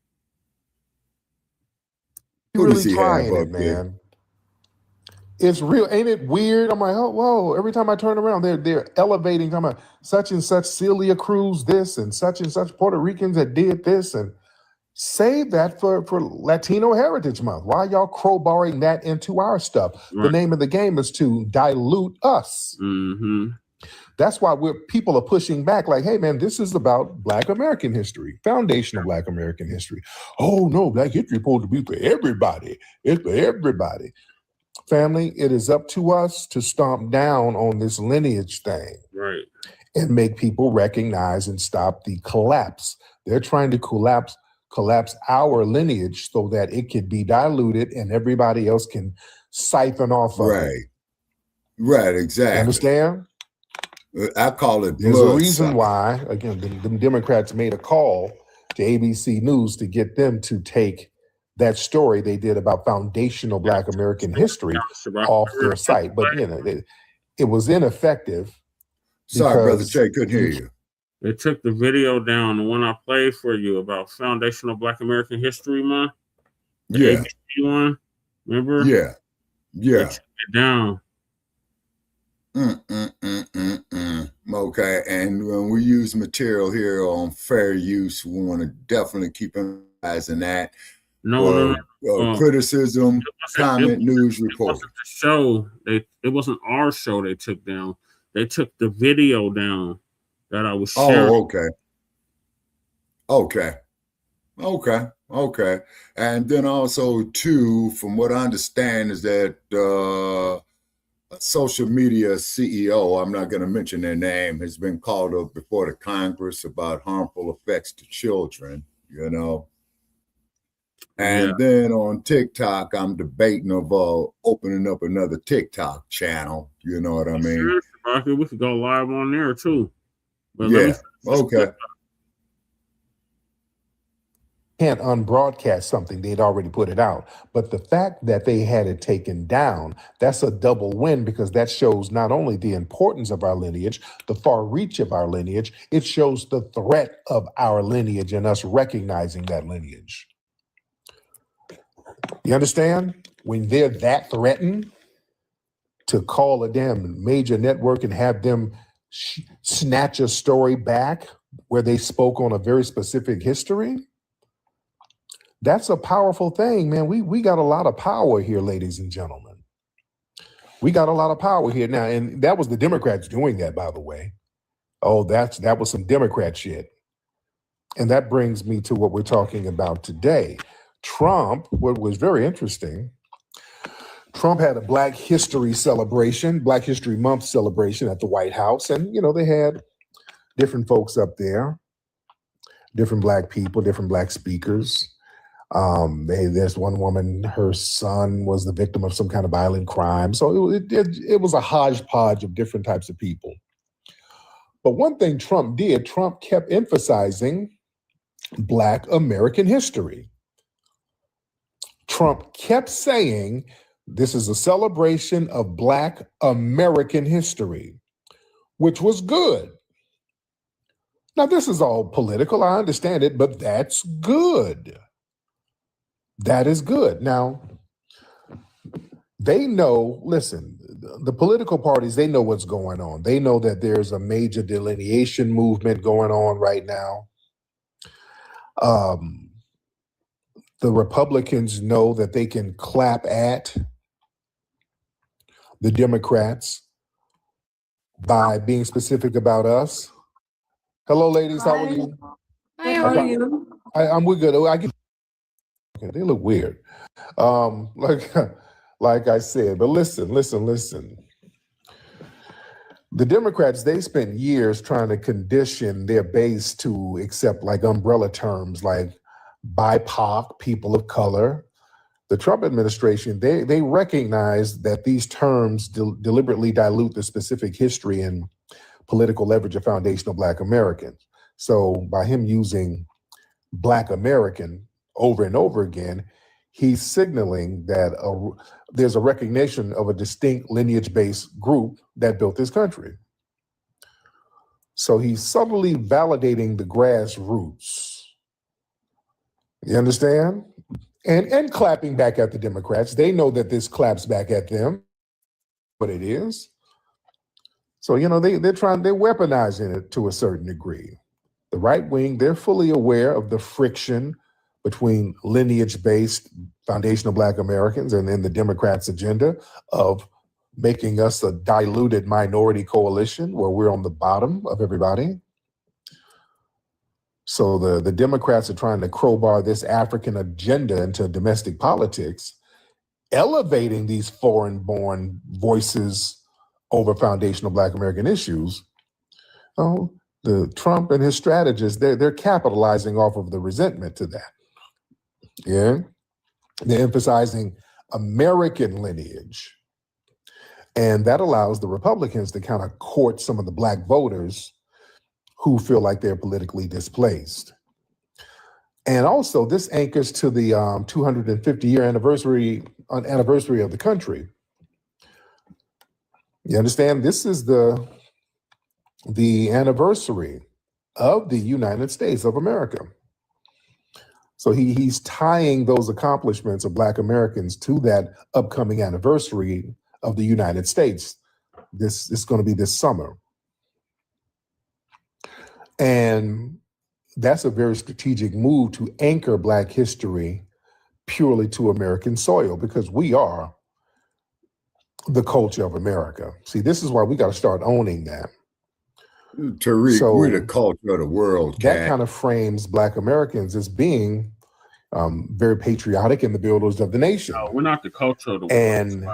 Really trying it, man. It's real, ain't it weird? I'm like, oh, whoa! Every time I turn around, they're elevating, talking about such and such Celia Cruz this and such Puerto Ricans that did this, and save that for Latino Heritage Month. Why are y'all crowbarring that into our stuff? Right. The name of the game is to dilute us. Mm-hmm. That's why people are pushing back, like, hey man, this is about Black American history, foundational Black American history. Oh no, Black history is supposed to be for everybody. It's for everybody. Family, it is up to us to stomp down on this lineage thing. Right. And make people recognize and stop the collapse. They're trying to collapse our lineage so that it could be diluted and everybody else can siphon off of it. Right, exactly. You understand? I call it There's blood a reason sucking. why, again, the Democrats made a call to ABC News to get them to take that story they did about foundational Black American history off their site. But, you know, it was ineffective. Sorry, Brother Jay, couldn't hear you. They took the video down, the one I played for you about foundational Black American history month. The ABC one, remember? Yeah. They took it down. Okay, and when we use material here on fair use, we want to definitely keep emphasizing that. No. Criticism, comment, news report. It wasn't the show. It wasn't our show they took down. They took the video down that I was sharing. Oh, okay. And then also, too, from what I understand, is that social media CEO, I'm not going to mention their name, has been called up before the Congress about harmful effects to children, you know. And then on TikTok, I'm debating about opening up another TikTok channel. You know what I mean? Sure, Shabaka, we could go live on there too. But okay. Can't unbroadcast something, they'd already put it out. But the fact that they had it taken down, that's a double win, because that shows not only the importance of our lineage, the far reach of our lineage, it shows the threat of our lineage and us recognizing that lineage. You understand? When they're that threatened, to call a damn major network and have them snatch a story back where they spoke on a very specific history, that's a powerful thing, man. We got a lot of power here, ladies and gentlemen. We got a lot of power here now, and that was the Democrats doing that, by the way. Oh, that was some Democrat shit. And that brings me to what we're talking about today. Trump, what was very interesting, Trump had a Black History celebration, Black History Month celebration at the White House. And, you know, they had different folks up there, different Black people, different Black speakers. There's one woman, her son was the victim of some kind of violent crime. So it was a hodgepodge of different types of people. But one thing Trump did, Trump kept emphasizing Black American history. Trump kept saying, this is a celebration of Black American history, which was good. Now, this is all political, I understand it, but that's good. That is good. Now, they know, listen, the political parties, they know what's going on. They know that there's a major delineation movement going on right now. The Republicans know that they can clap at the Democrats by being specific about us. Hello, ladies. How are you? Hi, how are you? We're good. Okay, they look weird. Like I said, but listen. The Democrats, they spent years trying to condition their base to accept like umbrella terms like BIPOC, people of color. The Trump administration, they recognize that these terms deliberately dilute the specific history and political leverage of foundational Black Americans. So by him using Black American over and over again, he's signaling that there's a recognition of a distinct lineage-based group that built this country. So he's subtly validating the grassroots. You understand? And clapping back at the Democrats. They know that this claps back at them. what it is. So, they're weaponizing it to a certain degree. The right wing, they're fully aware of the friction between lineage-based foundational Black Americans and then the Democrats' agenda of making us a diluted minority coalition where we're on the bottom of everybody. So the Democrats are trying to crowbar this African agenda into domestic politics, elevating these foreign-born voices over foundational Black American issues. Oh, the Trump and his strategists, they're capitalizing off of the resentment to that. Yeah, they're emphasizing American lineage. And that allows the Republicans to kind of court some of the Black voters who feel like they're politically displaced. And also, this anchors to the 250-year anniversary of the country. You understand? This is the anniversary of the United States of America. So he's tying those accomplishments of Black Americans to that upcoming anniversary of the United States. This is going to be this summer. And that's a very strategic move to anchor Black history purely to American soil, because we are the culture of America. See, this is why we got to start owning that. Tariq, we're the culture of the world. That kind of frames Black Americans as being very patriotic and the builders of the nation. No, we're not the culture of the world. And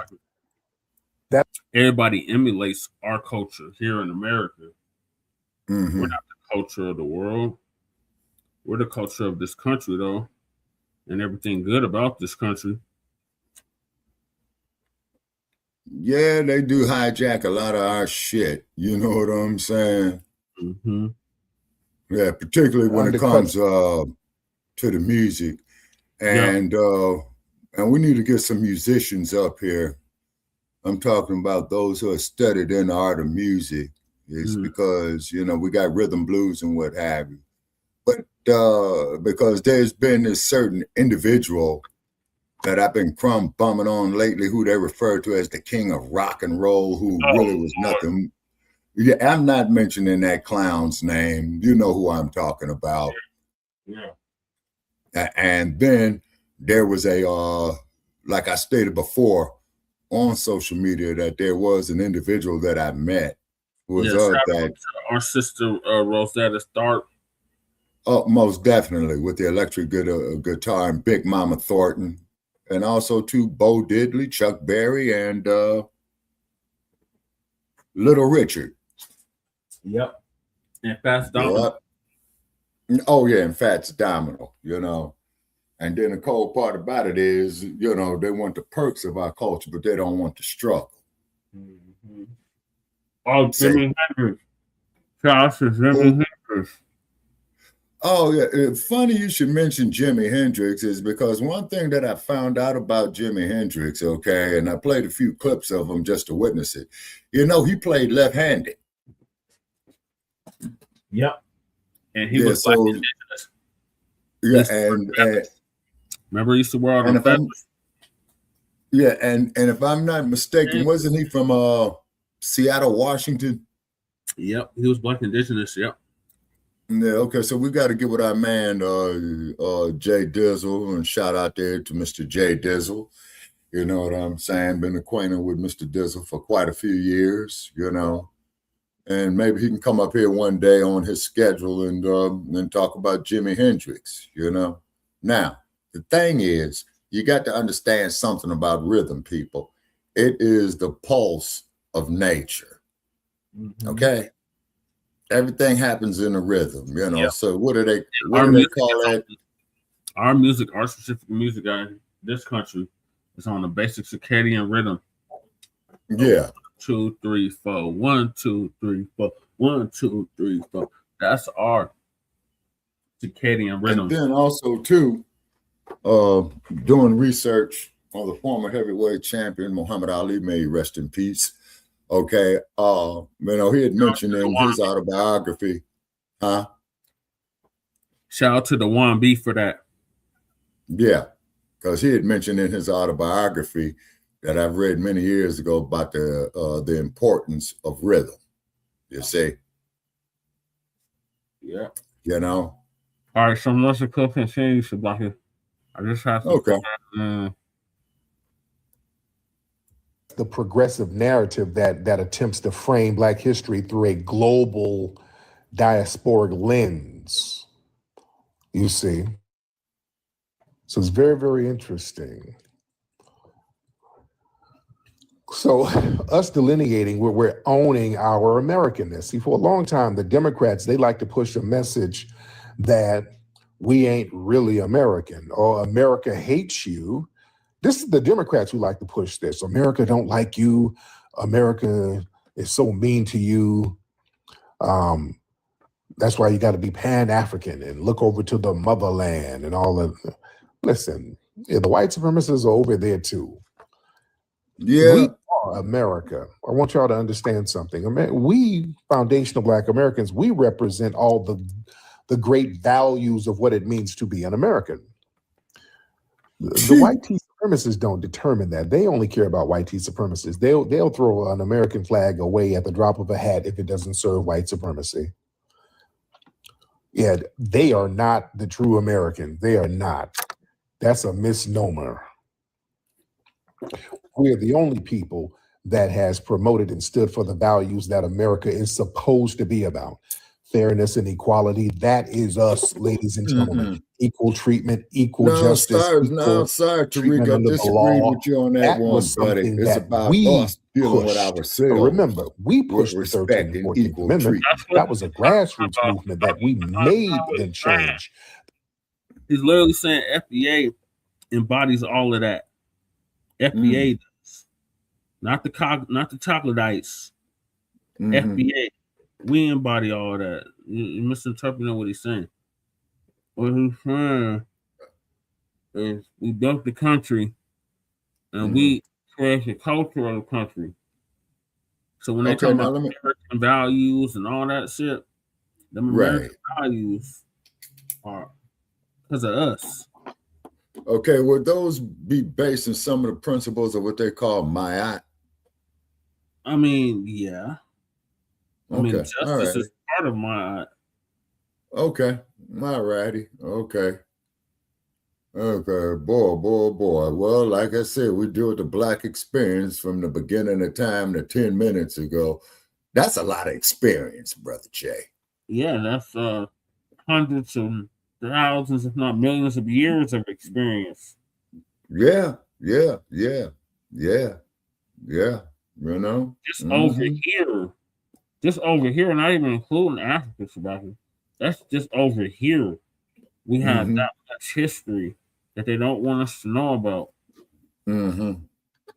that everybody emulates our culture here in America. Mm-hmm. We're not the culture of the world. We're the culture of this country, though, and everything good about this country. Yeah, they do hijack a lot of our shit. You know what I'm saying? Mm-hmm. Yeah, particularly when it comes to the music. And and we need to get some musicians up here. I'm talking about those who are studied in the art of music. It's because, we got rhythm blues and what have you. But because there's been this certain individual that I've been bumming on lately, who they refer to as the king of rock and roll, who really was nothing. Yeah, I'm not mentioning that clown's name. You know who I'm talking about. Yeah. And then there was like I stated before on social media, that there was an individual that I met who was of that. Our sister Rosetta Stark. Oh, most definitely, with the electric guitar, and Big Mama Thornton. And also to Bo Diddley, Chuck Berry, and Little Richard. Yep. And Fats Domino. Yep. Oh, yeah, and Fats Domino, And then the cold part about it is, they want the perks of our culture, but they don't want the struggle. Mm-hmm. Oh, Jimi Hendrix. Josh is Jimi Hendrix. Oh, yeah. Funny you should mention Jimi Hendrix, is because one thing that I found out about Jimi Hendrix, okay, and I played a few clips of him just to witness it. He played left-handed. Yep. And he was so, yeah, and remember he used to wear all the feathers? Yeah, and if I'm not mistaken, wasn't he from Seattle, Washington? Yep, he was Black indigenous, yep. Yeah, okay, so we got to get with our man, Jay Dizzle, and shout out there to Mr. Jay Dizzle. You know what I'm saying? Been acquainted with Mr. Dizzle for quite a few years, and maybe he can come up here one day on his schedule and talk about Jimi Hendrix, Now, the thing is, you got to understand something about rhythm, people. It is the pulse of nature, okay? Everything happens in a rhythm, Yep. So what do they call that? Our specific music in this country is on the basic circadian rhythm. Yeah. 2, 3, 4. 1, 2, 3, 4. 1, 2, 3, 4. That's our circadian rhythm. And then also too, doing research on the former heavyweight champion Muhammad Ali, may he rest in peace. Okay, he had mentioned in his autobiography, huh? Shout out to the 1B for that. Yeah, because he had mentioned in his autobiography that I've read many years ago about the importance of rhythm. You see? Yeah. You know? All right, so let's continue, Shabaka. I just have to. Okay. The progressive narrative that attempts to frame Black history through a global diasporic lens. You see? So it's very, very interesting. So us delineating where we're owning our Americanness. See, for a long time, the Democrats, they like to push a message that we ain't really American or America hates you. This is the Democrats who like to push this. America don't like you. America is so mean to you. That's why you got to be Pan-African and look over to the motherland and all of. Listen, the white supremacists are over there too. Yeah. We are America. I want y'all to understand something. We foundational Black Americans, we represent all the great values of what it means to be an American. The white tea supremacists don't determine that. They only care about white tea supremacists. They'll throw an American flag away at the drop of a hat if it doesn't serve white supremacy. Yeah, they are not the true American. They are not. That's a misnomer. We're the only people that has promoted and stood for the values that America is supposed to be about. Fairness and equality. That is us, ladies and gentlemen. Equal treatment, equal justice. Sorry, Tariq, I disagree with you on that one, buddy. It's about us dealing with ourselves. Remember, we pushed the 13th and 14th Amendment. That was a grassroots movement that we made them change. He's literally saying FBA embodies all of that. FBA does. Not the troglodytes. FBA. We embody all of that. You're misinterpreting what he's saying. What he's saying is we built the country and we create the culture of the country. So when they talk about American values and all that shit, the American values are because of us. Okay, would those be based on some of the principles of what they call Ma'at? I mean, yeah. I mean, justice is part of Ma'at. Okay. All righty. Okay. Boy. Well, like I said, we deal with the Black experience from the beginning of time to 10 minutes ago. That's a lot of experience, Brother Jay. Yeah, that's hundreds of thousands, if not millions of years of experience. Yeah. You know? Just over here, not even including Africa, Shabaka. That's just over here. We have that much history that they don't want us to know about. And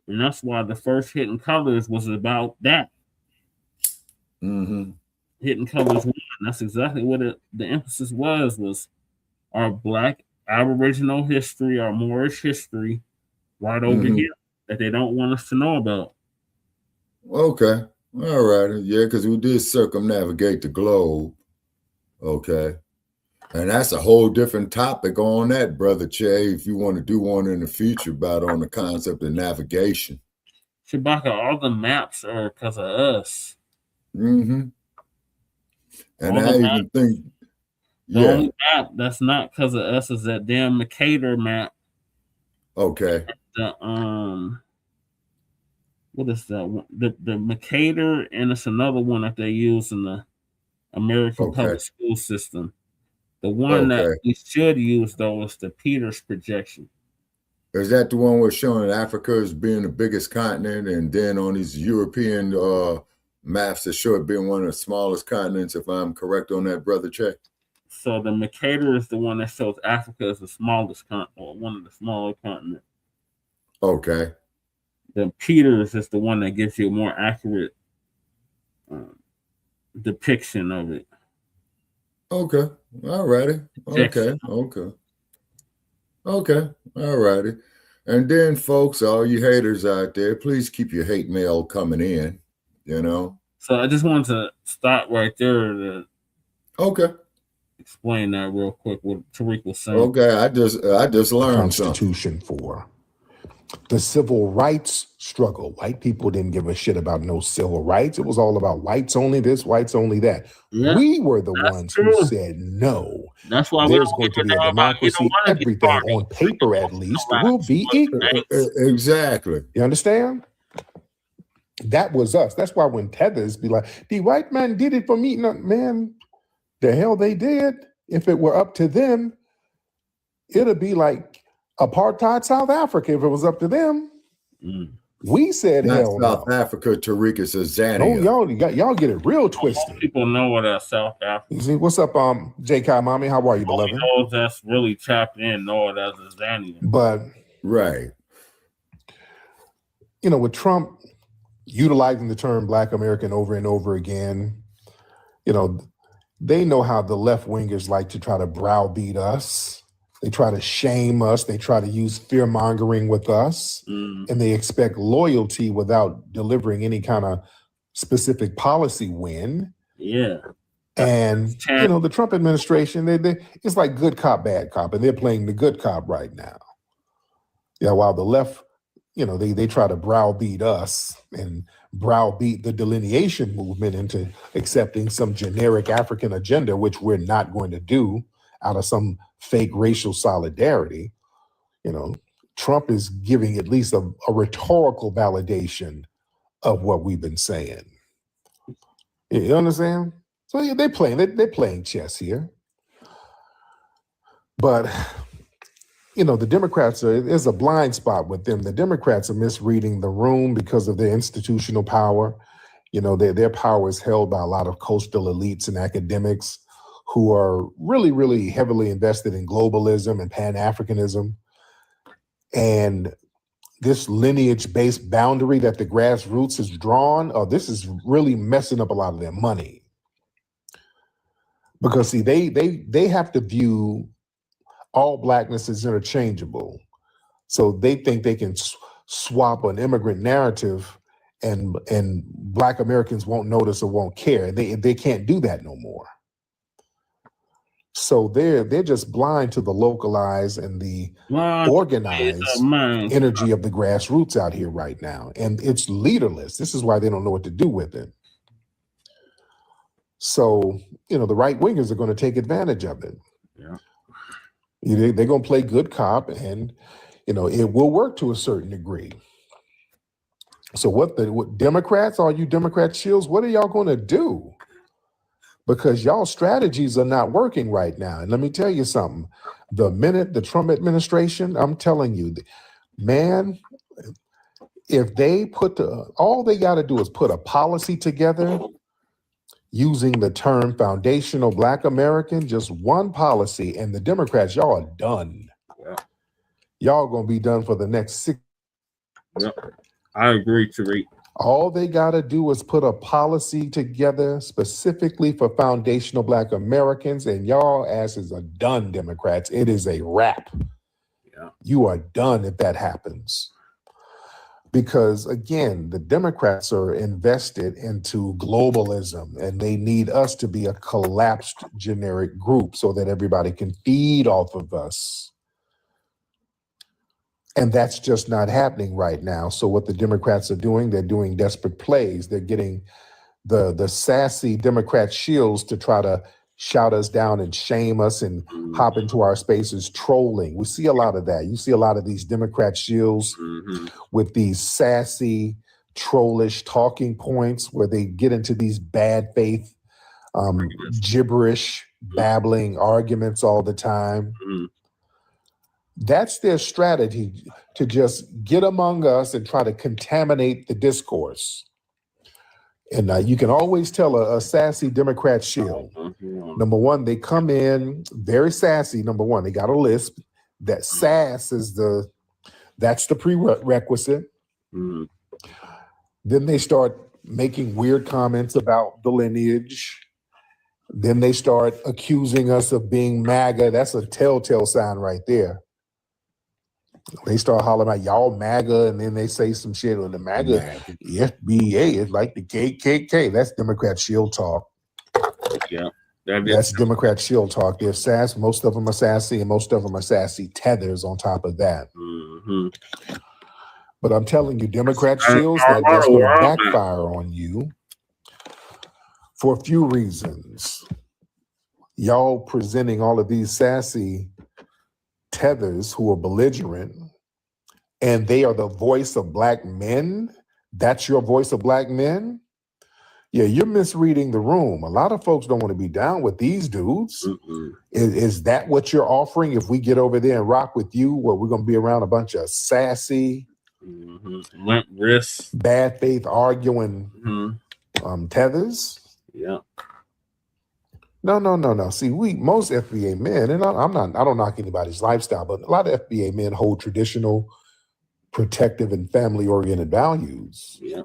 that's why the first Hidden Colors was about that. Hidden Colors 1. That's exactly what the emphasis was our Black Aboriginal history, our Moorish history, right over here that they don't want us to know about. Okay. All right. Yeah, because we did circumnavigate the globe. Okay. And that's a whole different topic on that, Brother Che, if you want to do one in the future about on the concept of navigation. Shabaka, all the maps are because of us. And I even think the only map that's not because of us is that damn Mercator map. Okay. What is that one? The Mercator, and it's another one that they use in the American public school system. The one that we should use, though, is the Peters projection. Is that the one where showing Africa as being the biggest continent, and then on these European maps that show it being one of the smallest continents, if I'm correct on that, Brother Che? So the Mercator is the one that shows Africa as the smallest continent, or one of the smaller continents. Okay. The Peters is the one that gives you a more accurate depiction of it. Okay. All righty. Okay. All righty. And then, folks, all you haters out there, please keep your hate mail coming in, you know. So I just wanted to stop right there to explain that real quick, what Tariq was saying. Okay, I just learned Constitution something. for. The civil rights struggle. White people didn't give a shit about no civil rights. It was all about whites only this, whites only that. Yeah, We were the that's ones true. who said no. That's why we There's don't going give to a be a damn about either democracy. one of these Everything parties. on paper, at least, will be equal. Exactly. You understand? That was us. That's why when tethers be like, the white man did it for me. No, man, the hell they did. If it were up to them, it'd be like apartheid South Africa if it was up to them. We said Not hell South no. Africa, Tariq, it's Zania. No, y'all get it real twisted. People know what that's South Africa. You see, what's up, J. Kai Mommy? How are you, Only beloved? those that's really tapped in know it as a Zania. But right, you know, with Trump utilizing the term Black American over and over again, you know, they know how the left wingers like to try to browbeat us. They try to shame us. They try to use fear mongering with us, and they expect loyalty without delivering any kind of specific policy win. Yeah. And you know, the Trump administration, it's like good cop, bad cop, and they're playing the good cop right now. Yeah, while the left, you know, they try to browbeat us and browbeat the delineation movement into accepting some generic African agenda, which we're not going to do out of some fake racial solidarity. You know, Trump is giving at least a rhetorical validation of what we've been saying. You understand? So yeah, they're playing chess here. But you know, the Democrats there's a blind spot with them. The Democrats are misreading the room because of their institutional power. You know, their power is held by a lot of coastal elites and academics who are really, really heavily invested in globalism and Pan-Africanism. And this lineage-based boundary that the grassroots has drawn, this is really messing up a lot of their money. Because see, they have to view all blackness as interchangeable. So they think they can swap an immigrant narrative and Black Americans won't notice or won't care. They can't do that no more. So they're just blind to the localized and the organized energy of the grassroots out here right now. And it's leaderless. This is why they don't know what to do with it. So, you know, the right wingers are going to take advantage of it. Yeah. They're going to play good cop, and, you know, it will work to a certain degree. So what Democrats, all you Democrat shills, what are y'all going to do? Because y'all strategies are not working right now. And let me tell you something. The minute the Trump administration, I'm telling you, man, if they all they got to do is put a policy together using the term foundational Black American, just one policy, and the Democrats, y'all are done. Yeah. Y'all gonna be done for the next 6. Yep. I agree, Tariq. All they gotta do is put a policy together specifically for foundational Black Americans, and y'all asses are done, Democrats. It is a wrap. Yeah. You are done if that happens. Because again, the Democrats are invested into globalism, and they need us to be a collapsed generic group so that everybody can feed off of us. And that's just not happening right now. So what the Democrats are doing, they're doing desperate plays. They're getting the sassy Democrat shills to try to shout us down and shame us and hop into our spaces trolling. We see a lot of that. You see a lot of these Democrat shills with these sassy, trollish talking points where they get into these bad faith, gibberish, babbling arguments all the time. That's their strategy, to just get among us and try to contaminate the discourse. And you can always tell a sassy Democrat shill. Number one, they come in very sassy. Number one, they got a lisp. That sass is that's the prerequisite. Then they start making weird comments about the lineage. Then they start accusing us of being MAGA. That's a telltale sign right there. They start hollering out, y'all MAGA, and then they say some shit on the MAGA. FBA is like the KKK. That's Democrat shield talk. Yeah. That's Democrat shield talk. They're sass. Most of them are sassy, and most of them are sassy tethers on top of that. But I'm telling you, Democrat Shields, that's going to backfire on you for a few reasons. Y'all presenting all of these sassy tethers who are belligerent, and they are the voice of Black men. That's your voice of Black men? Yeah, you're misreading the room. A lot of folks don't want to be down with these dudes. Is that what you're offering? If we get over there and rock with you, well, we're going to be around a bunch of sassy, limp wrists, bad faith arguing tethers? Yeah. No. See, most FBA men, and I don't knock anybody's lifestyle, but a lot of FBA men hold traditional, protective, and family-oriented values. Yeah.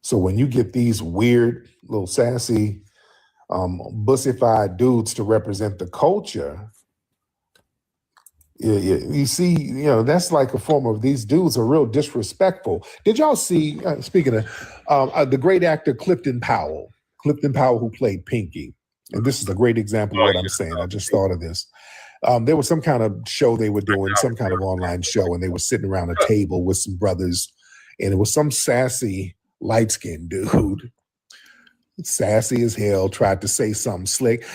So when you get these weird, little sassy, bussified dudes to represent the culture, you see, that's like a form of, these dudes are real disrespectful. Did y'all see, speaking of the great actor Clifton Powell who played Pinky, and this is a great example of what I'm saying. I just thought of this. There was some kind of show they were doing, some kind of online show, and they were sitting around a table with some brothers, and it was some sassy light-skinned dude, sassy as hell, tried to say something slick.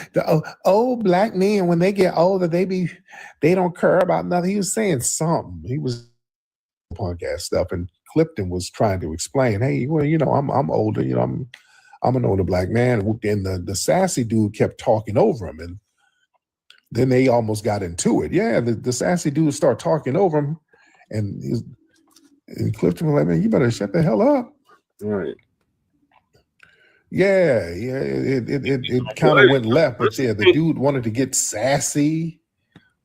Old Black men, when they get older, they don't care about nothing. He was saying something. He was punk ass stuff, and Clifton was trying to explain, hey, well, I'm older, I'm an older Black man. And the sassy dude kept talking over him, and then they almost got into it. Yeah, the sassy dude started talking over him, and Clifton was like, man, you better shut the hell up. Right. Yeah, it kind of went left, but yeah, the dude wanted to get sassy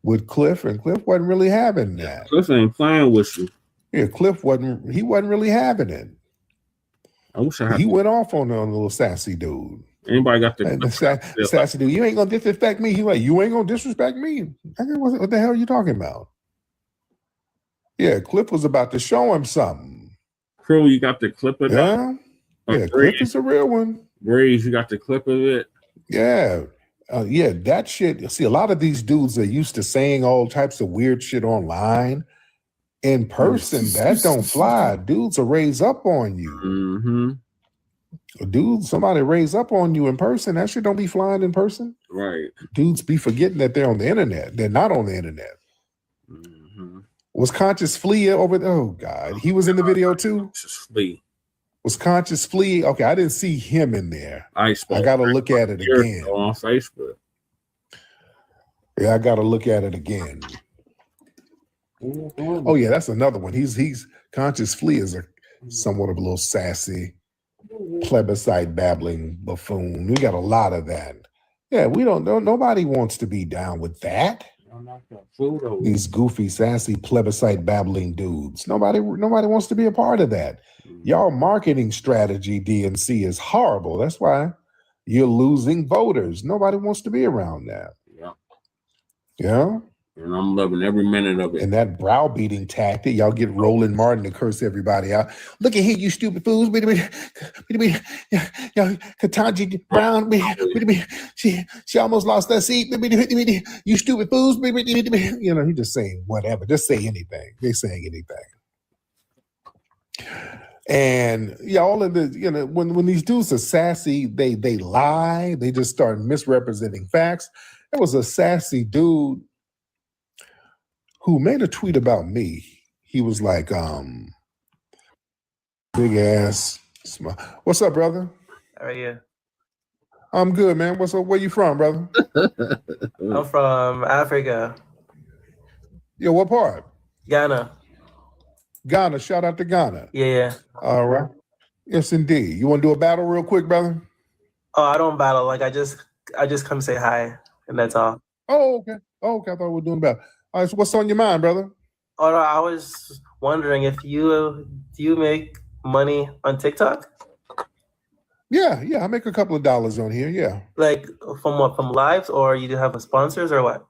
with Cliff, and Cliff wasn't really having that. Cliff ain't playing with you. Yeah, Cliff wasn't really having it. I wish He went off on the little sassy dude. Anybody got the sassy dude? You ain't gonna disrespect me. He like, you ain't gonna disrespect me. What the hell are you talking about? Yeah, Cliff was about to show him something. Crew, you got the clip of that? Yeah, Cliff is a real one. Breeze, you got the clip of it? Yeah. That shit. See, a lot of these dudes are used to saying all types of weird shit online. In person, that don't fly. Dudes will raise up on you. Somebody raise up on you in person. That shit don't be flying in person. Right. Dudes be forgetting that they're on the internet. They're not on the internet. Was Conscious Flea over there? Oh, God. He was in the video, too? Flea. Was Conscious Flea? Okay, I didn't see him in there. I got to look at it again. On Facebook. Yeah, I got to look at it again. Oh, yeah, that's another one. He's Conscious Flea is somewhat of a little sassy, plebiscite babbling buffoon. We got a lot of that. Yeah, nobody wants to be down with that. These goofy, sassy, plebiscite babbling dudes. Nobody wants to be a part of that. Y'all marketing strategy, DNC, is horrible. That's why you're losing voters. Nobody wants to be around that. Yeah. And I'm loving every minute of it. And that browbeating tactic, y'all get Roland Martin to curse everybody out. Look at here, you stupid fools. Ketanji Brown, she almost lost that seat. You stupid fools. He's just saying whatever. Just say anything. They're saying anything. And all of the, when these dudes are sassy, they lie. They just start misrepresenting facts. There was a sassy dude who made a tweet about me. He was like, big ass. What's up, brother? How are you? I'm good, man. What's up? Where you from, brother? I'm from Africa. Yo, what part? Ghana. Ghana. Shout out to Ghana. Yeah. All right. Yes, indeed. You want to do a battle real quick, brother? Oh, I don't battle. Like I just come say hi, and that's all. Oh, okay. I thought we were doing battle. All right, so what's on your mind, brother? Oh, no, I was wondering if do you make money on TikTok? Yeah, I make a couple of dollars on here. Yeah. Like from what? From lives, or you do have sponsors, or what?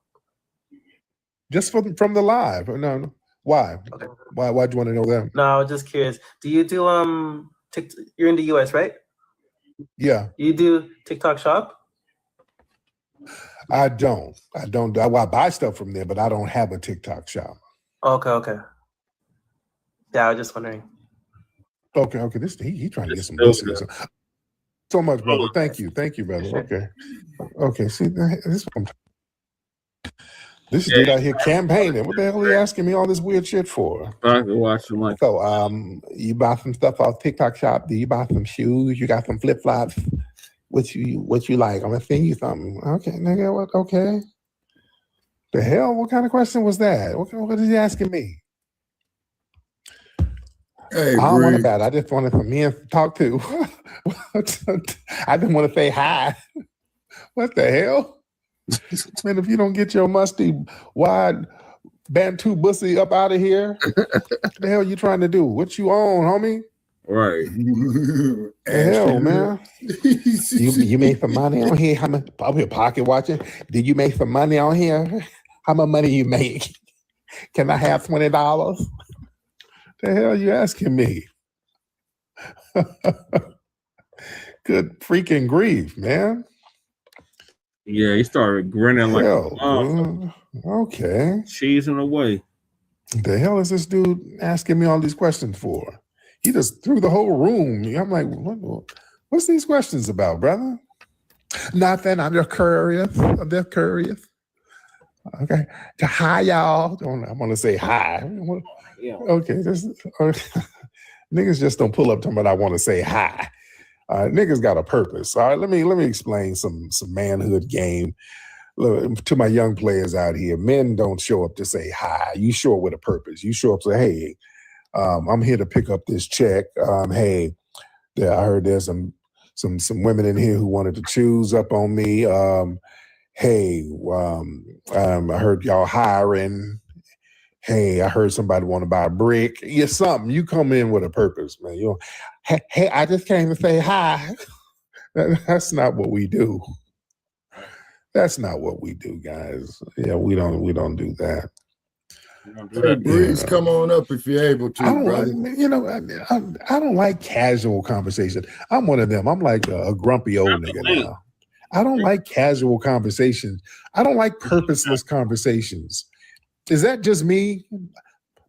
Just from the live. No. Why? Okay. Why'd you want to know that? No, I was just curious. Do you do TikTok? You're in the US, right? Yeah. You do TikTok Shop? I don't. I buy stuff from there, but I don't have a TikTok shop. Okay. Yeah, I was just wondering. Okay. He trying to get some pussy. So much, brother. Thank you, brother. Okay. See, this dude out here campaigning. What the hell are you asking me all this weird shit for? I can watch them like. So, you buy some stuff off TikTok shop. Do you buy some shoes? You got some flip flops? What you like? I'm gonna send you something. Okay, nigga. What? Okay. The hell? What kind of question was that? What is he asking me? Hey, I don't want to bat. I just wanted some men to talk to. I just want to say hi. What the hell? Man, if you don't get your musty, wide Bantu bussy up out of here, what the hell you trying to do? What you on, homie? Right. The hell, man. You made some money on here? How much? I'm here pocket watching. Did you make some money on here? How much money you make? Can I have $20? The hell you asking me? Good freaking grief, man. Yeah, he started grinning like okay. Cheesing away. The hell is this dude asking me all these questions for? He just threw the whole room. I'm like, what's these questions about, brother? Nothing. I'm just curious. Okay. Hi, y'all. I want to say hi. Yeah. Okay. Niggas just don't pull up to me, but I want to say hi. Niggas got a purpose. All right, let me explain some manhood game. Look, to my young players out here, men don't show up to say hi. You show up with a purpose. You show up to say, hey, I'm here to pick up this check. Hey, I heard there's some women in here who wanted to choose up on me. Hey, I heard y'all hiring. Hey, I heard somebody want to buy a brick. Yeah, something. You come in with a purpose, man. You know, hey, I just came to say hi. That's not what we do. That's not what we do, guys. Yeah, we don't do that. Hey, Breeze, come on up if you're able to. I don't like casual conversation. I'm one of them. I'm like a grumpy old nigga now. I don't like casual conversations. I don't like purposeless conversations. Is that just me?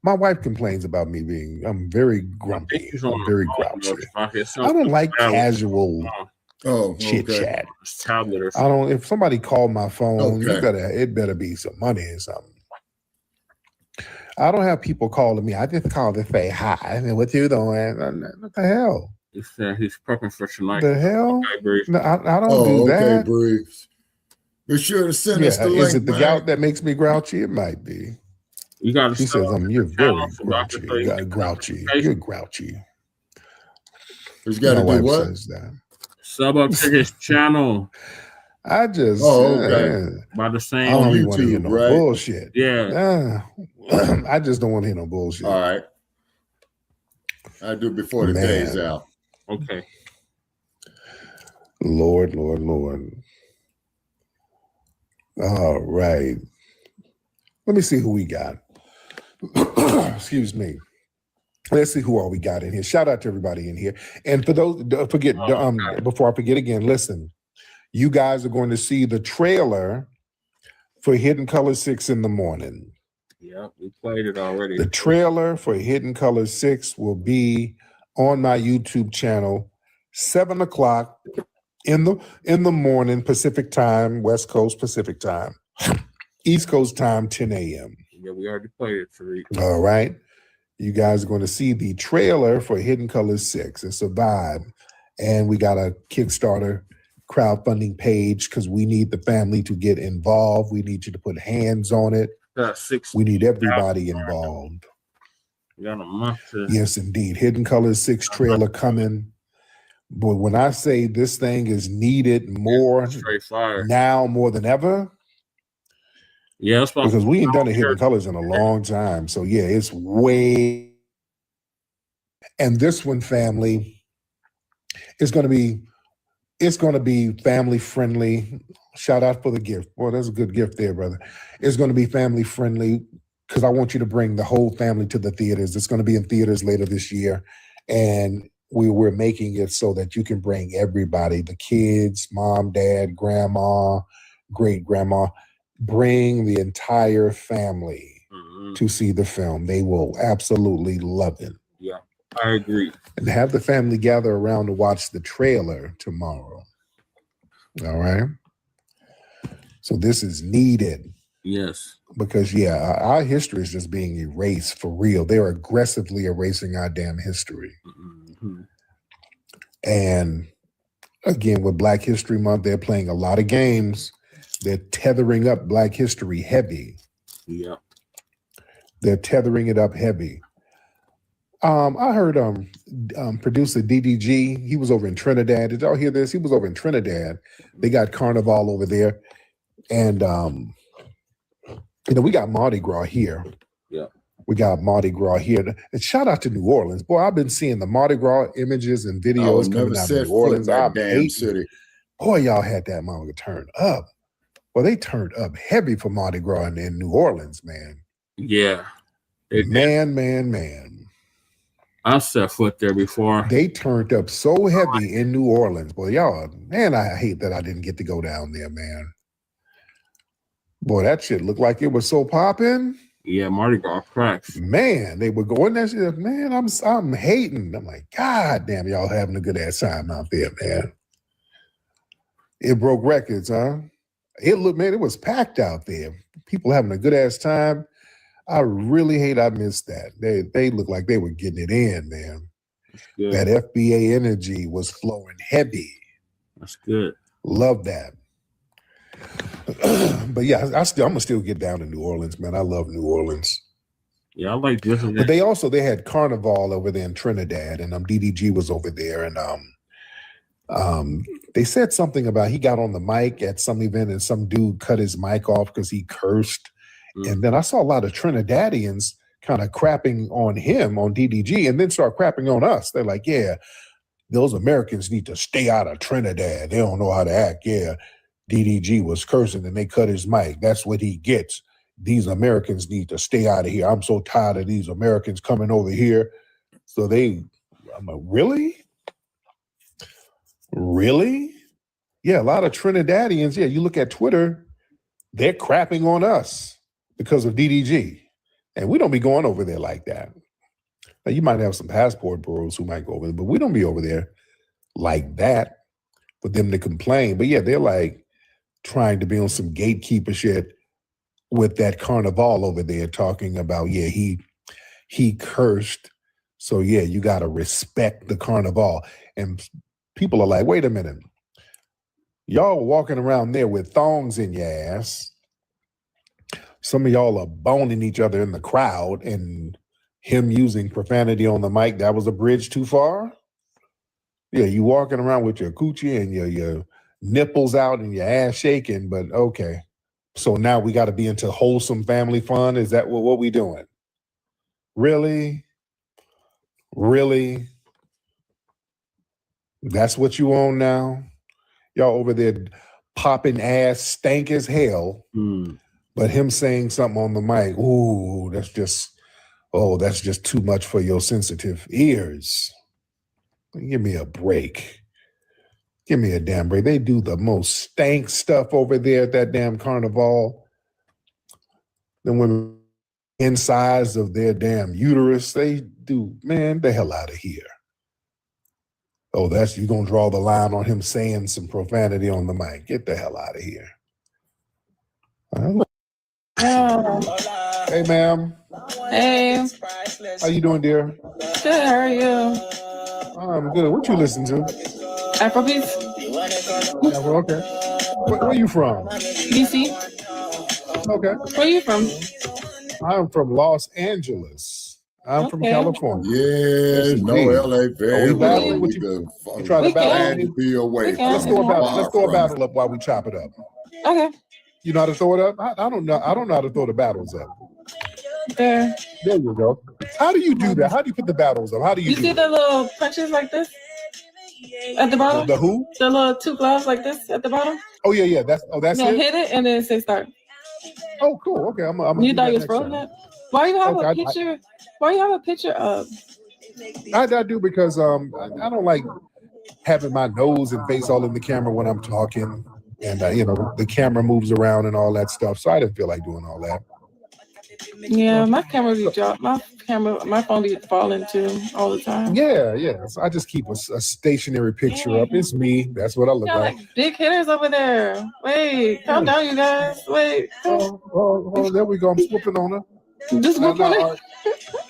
My wife complains about me I'm very grumpy. I'm very grouchy. I don't like casual chit chat. If somebody called my phone, it better be some money or something. I don't have people calling me. I just call to say hi. I mean, what you doing? What the hell? He's prepping for tonight. The hell? Okay, no, I don't do that. Breeze. Be sure to send us the link. Is it the gout that makes me grouchy? It might be. You got to. She says, "You're very grouchy. You're grouchy." He's got to do what? Says that. Sub up to his channel. I just by the same. I don't YouTube, want to hear no bullshit. Yeah. I just don't want to hear no bullshit. All right. I do before the day's out. Okay. Lord. All right. Let me see who we got. Excuse me. Let's see who all we got in here. Shout out to everybody in here. And for those, before I forget again, listen, you guys are going to see the trailer for Hidden Color 6 in the morning. Yeah, we played it already. The trailer for Hidden Color 6 will be on my YouTube channel, 7 o'clock in the morning, Pacific time, West Coast Pacific time, East Coast time, 10 a.m. Yeah, we already played it, Tariq. All right. You guys are going to see the trailer for Hidden Color 6. It's a vibe. And we got a Kickstarter crowdfunding page because we need the family to get involved. We need you to put hands on it. We need everybody involved. We got a month to... Yes, indeed. Hidden Color 6 trailer coming. But when I say this thing is needed more now more than ever, because we ain't done a Hidden Colors in a long time. So yeah, it's way. And this one, family, it's going to be family friendly. Shout out for the gift. Boy, that's a good gift there, brother. It's going to be family friendly because I want you to bring the whole family to the theaters. It's going to be in theaters later this year. And we're making it so that you can bring everybody, the kids, mom, dad, grandma, great grandma, bring the entire family. to see the film. They will absolutely love it. Yeah, I agree. And have the family gather around to watch the trailer tomorrow. All right. So this is needed. Yes. Because, our history is just being erased for real. They're aggressively erasing our damn history. Mm-hmm. And again, with Black History Month, they're playing a lot of games. They're tethering up Black history heavy. Yeah. They're tethering it up heavy. I heard producer DDG, he was over in Trinidad. Did y'all hear this? He was over in Trinidad. They got Carnival over there. And, we got Mardi Gras here. Yeah. We got Mardi Gras here. And shout out to New Orleans. Boy, I've been seeing the Mardi Gras images and videos coming out of New Orleans. That damn city. Boy, y'all had that motherfucker turned up. Well, they turned up heavy for Mardi Gras in New Orleans, man. Yeah. Man. I set foot there before. They turned up so heavy in New Orleans. Boy, y'all, man, I hate that I didn't get to go down there, man. Boy, that shit looked like it was so popping. Yeah, Mardi Gras cracks. Man, they were going that shit. Man, I'm hating. I'm like, God damn, y'all having a good ass time out there, man. It broke records, huh? It was packed out there. People having a good ass time. I really hate I missed that. They looked like they were getting it in, man. That FBA energy was flowing heavy. That's good. Love that. But yeah, I'm gonna still get down to New Orleans, man. I love New Orleans. Yeah, I like this. But they had Carnival over there in Trinidad, and DDG was over there, and they said something about he got on the mic at some event and some dude cut his mic off because he cursed. And then I saw a lot of Trinidadians kind of crapping on him, on DDG, and then start crapping on us. They're like, yeah, those Americans need to stay out of Trinidad. They don't know how to act. Yeah, DDG was cursing and they cut his mic. That's what he gets. These Americans need to stay out of here. I'm so tired of these Americans coming over here. So I'm like, really? Really? Yeah, a lot of Trinidadians. Yeah, you look at Twitter, they're crapping on us because of DDG. And we don't be going over there like that. Now, you might have some passport bureaus who might go over there, but we don't be over there like that for them to complain. But yeah, they're like trying to be on some gatekeeper shit with that Carnival over there talking about, yeah, he cursed. So yeah, you got to respect the Carnival. And people are like, wait a minute. Y'all walking around there with thongs in your ass. Some of y'all are boning each other in the crowd, and him using profanity on the mic, that was a bridge too far? Yeah, you walking around with your coochie and your nipples out and your ass shaking, but okay. So now we got to be into wholesome family fun? Is that what we doing? Really? Really? That's what you own now? Y'all over there popping ass, stank as hell. But him saying something on the mic, ooh, that's just too much for your sensitive ears. Give me a break. Give me a damn break. They do the most stank stuff over there at that damn Carnival. The women insides of their damn uterus, they do, man, the hell out of here. Oh, you gonna draw the line on him saying some profanity on the mic. Get the hell out of here. Hey, ma'am. Hey. How you doing, dear? Good, how are you? I'm good. What you listen to? Afrobeats. Yeah, well, okay. Where you from? DC. Okay. Where are you from? I'm from Los Angeles. I'm from California. Yeah, no LA very well. You try to battle to be away. Let's throw a battle up while we chop it up. Okay. You know how to throw it up? I don't know how to throw the battles up. There you go. How do you do that? How do you put the battles up? How do you do see the little punches like this at the bottom? The who? The little two gloves like this at the bottom. Oh yeah. That's yeah, it. Hit it and then say start. Oh cool. Okay, I'm you thought you was frozen that? Why you have a picture? Why you have a picture of? I do because I don't like having my nose and face all in the camera when I'm talking, and the camera moves around and all that stuff. So I didn't feel like doing all that. Yeah, my camera be dropped. My phone be falling too all the time. Yeah. So I just keep a stationary picture up. It's me. That's what I look Got like. like big hitters over there. Wait, calm down, you guys. Wait. Oh, there we go. I'm swooping on her. Just whooping her.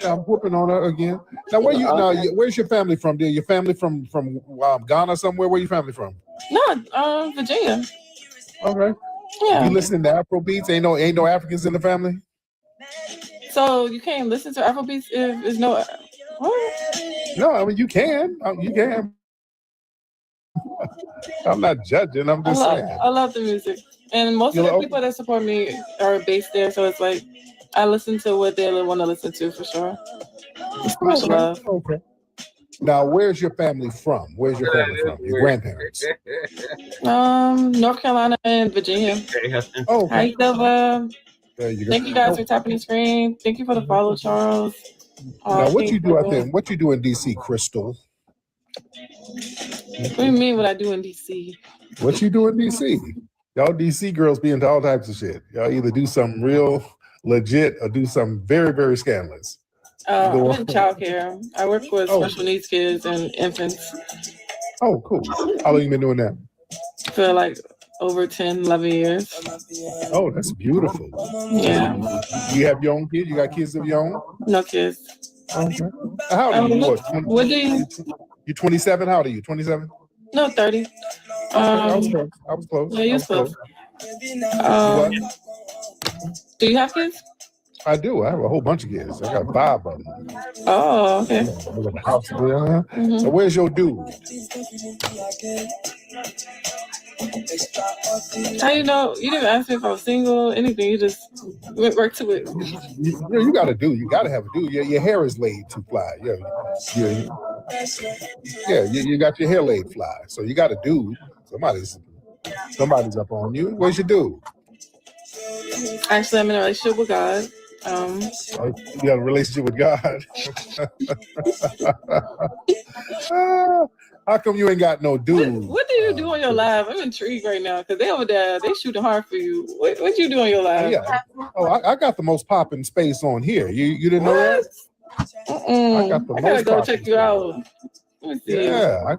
I'm whooping on her again. Now, where's your family from? Dear, your family from Ghana somewhere? Where your family from? No, Virginia. Okay. Yeah. You listen to Afro beats? Ain't no Africans in the family? So you can't listen to Afrobeats if there's no. What? No, I mean you can. You can. I'm not judging. I'm just saying. I love the music, and most of the people that support me are based there. So it's like I listen to what they want to listen to for sure. It's much love. Okay. Now, where's your family from? Where's your family from? Your grandparents? North Carolina and Virginia. Oh, Hi, Silva. There you go. Thank you guys for tapping the screen. Thank you for the follow, Charles. Now, what you do out there? What you do in DC, Crystal? What do you mean what I do in DC? What you do in DC? Y'all DC girls be into all types of shit. Y'all either do something real legit or do something very, very scandalous. I'm in childcare. I work with special needs kids and infants. Oh, cool. How long you been doing that? For like over 10, 11 years. Oh, that's beautiful. Yeah. You have your own kids? You got kids of your own? No kids. Okay. How old are you? What do you? You 27? How old are you? 27? No, 30. I was close. Yeah, you're close. Do you have kids? I do. I have a whole bunch of kids. I got 5 of them. Oh, okay. So where's your dude? How you know? You didn't ask me if I was single, anything. You just went right to it. You got a dude. You got to have a dude. Your hair is laid too fly. You got your hair laid fly. So you got a dude. Somebody's up on you. Where's your dude? Actually, I'm in a relationship with God. You got a relationship with God. How come you ain't got no dude? What do you do on your live? I'm intrigued right now because they over there, they shooting hard for you. What you do on your live? Yeah. I got the most popping space on here. You didn't know that? I gotta go check you out. Let me see. Yeah,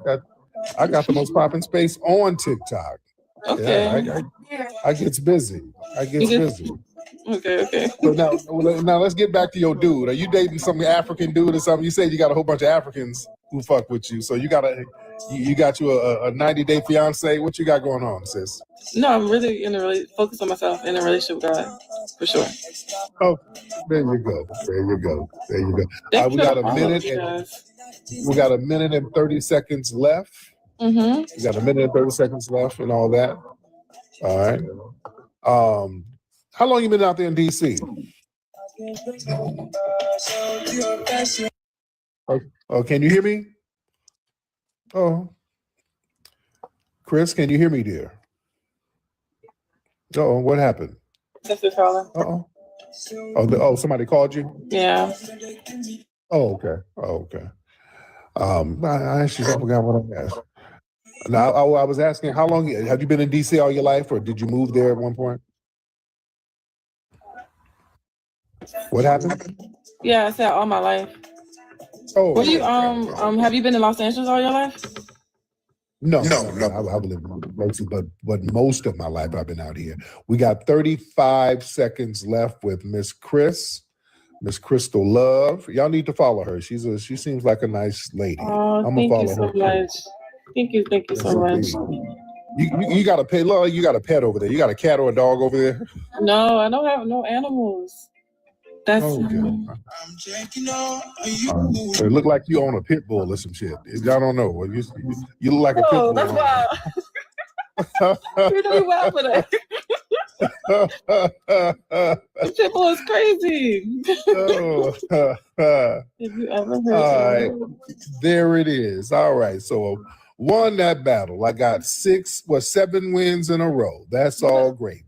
I got the most popping space on TikTok. Okay. Yeah, I gets busy. Okay. So now let's get back to your dude. Are you dating some African dude or something? You said you got a whole bunch of Africans who fuck with you. So you got a 90-day fiance. What you got going on, sis? No, I'm really focused on myself in a relationship with God, for sure. Oh, there you go. We got a minute. We got a minute and 30 seconds left. Mm-hmm. We got a minute and 30 seconds left and all that. All right. How long you been out there in DC? Oh, can you hear me? Oh, Chris, can you hear me, dear? Oh, what happened? Sister calling. Oh, somebody called you? Yeah. Oh, okay. I actually forgot what I asked. Now, I was asking, how long have you been in DC all your life, or did you move there at one point? What happened? Yeah, I said all my life. Oh, what do you have you been in Los Angeles all your life? No. I've lived mostly, but most of my life I've been out here. We got 35 seconds left with Miss Crystal Love. Y'all need to follow her. She seems like a nice lady. Oh, I'm thank gonna you follow so her. much. Thank you so much. You got a pet. You got a pet over there. You got a cat or a dog over there? No, I don't have no animals. That's it look like you own a pit bull or some shit. Y'all don't know. You look like a pit bull. That's wild. You're doing wild for that. The pit bull is crazy. Have you ever heard all right. There it is. All right. So won that battle. I got 7 wins in a row. That's all gravy.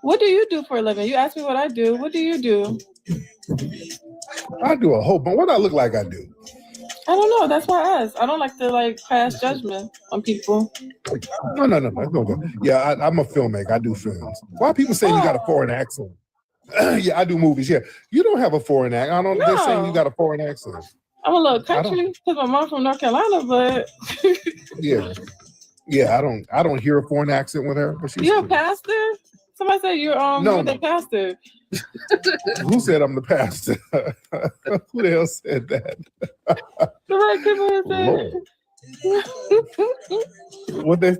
What do you do for a living? You asked me what I do. What do you do? I do a whole bunch. What I look like I do? I don't know. That's why I asked. I don't like to pass judgment on people. No. Yeah, I'm a filmmaker. I do films. Why people say you got a foreign accent? Yeah, I do movies. Yeah, you don't have a foreign accent. I don't. They're saying you got a foreign accent. I'm a little country because my mom's from North Carolina, but Yeah, yeah. I don't hear a foreign accent with her, but she's you're a cool. pastor. Somebody said you're No, the pastor. Who said I'm the pastor? Who the hell said that? Somebody came in and Lord. said. What they?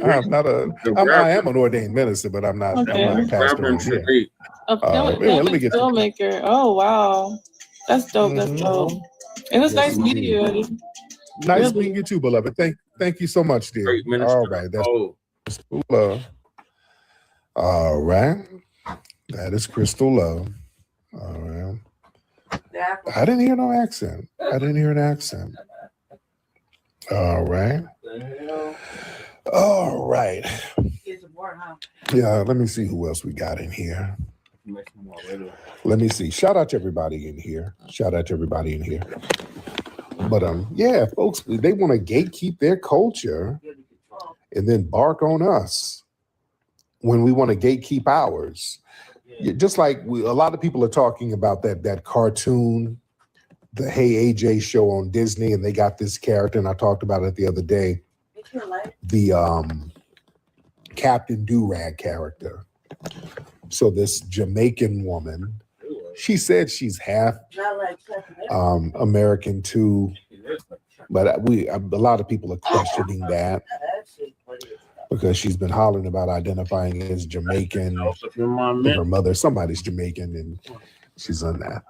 I'm not a. I am an ordained minister, but I'm not. Okay. I'm not a pastor. Anyway, let me get filmmaker. Oh wow, that's dope. That's dope. And it's nice meeting you. Nice meeting you too, beloved. Thank you so much, dear. All right, that's Crystal Love. All right, that is Crystal Love. All right. I didn't hear no accent. I didn't hear an accent. All right. All right. Yeah, let me see who else we got in here. Let me see. Shout out to everybody in here. But yeah, folks, they want to gatekeep their culture and then bark on us when we want to gatekeep ours. Just like a lot of people are talking about that cartoon, the Hey AJ show on Disney, and they got this character, and I talked about it the other day. The Captain Do-Rag character. So this Jamaican woman, she said she's half American too, but a lot of people are questioning that because she's been hollering about identifying as Jamaican. Her mother, somebody's Jamaican, and she's on that.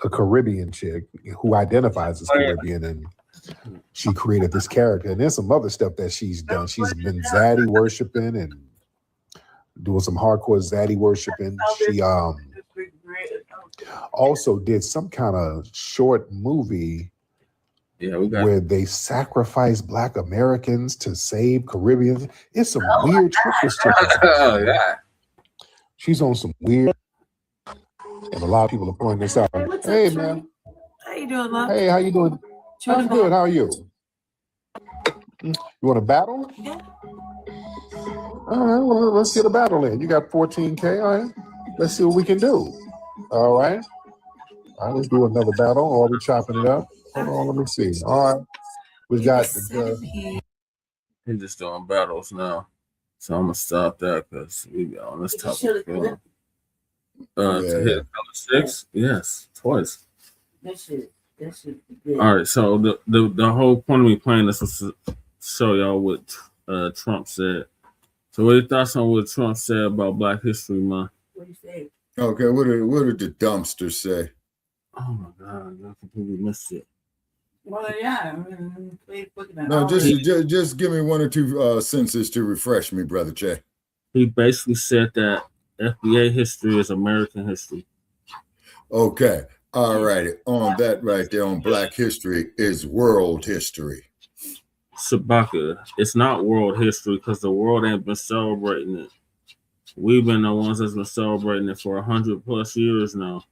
A Caribbean chick who identifies as Caribbean, and she created this character. And there's some other stuff that she's done. She's been zaddy worshiping and doing some hardcore zaddy worshiping. She also did some kind of short movie where they sacrifice Black Americans to save Caribbeans. It's some weird shit this chick is doing. She's on some weird, and a lot of people are pointing this out. Hey, man. How you doing, love? Hey, how you doing? I'm good. How are you? You want to battle? Yeah. All right, well, let's get a battle in. You got 14K, all right? Let's see what we can do. All right. All right, let's do another battle. Or are we chopping it up? Hold on, let me see. All right. We got He's just doing battles now. So I'm gonna stop that because we got on this topic. To hit color 6? Yes, twice. That shit. All right, so the whole point of me playing this was to show y'all what Trump said. So what are your thoughts on what Trump said about Black History Month? What do you say? Okay, what did the dumpster say? Oh my God, I completely missed it. Well, yeah. I mean, No, just give me one or two sentences to refresh me, Brother Jay. He basically said that FBA history is American history. Okay. All righty. On that right there on Black history is world history. Shabaka, it's not world history because the world ain't been celebrating it. We've been the ones that's been celebrating it for 100+ years now.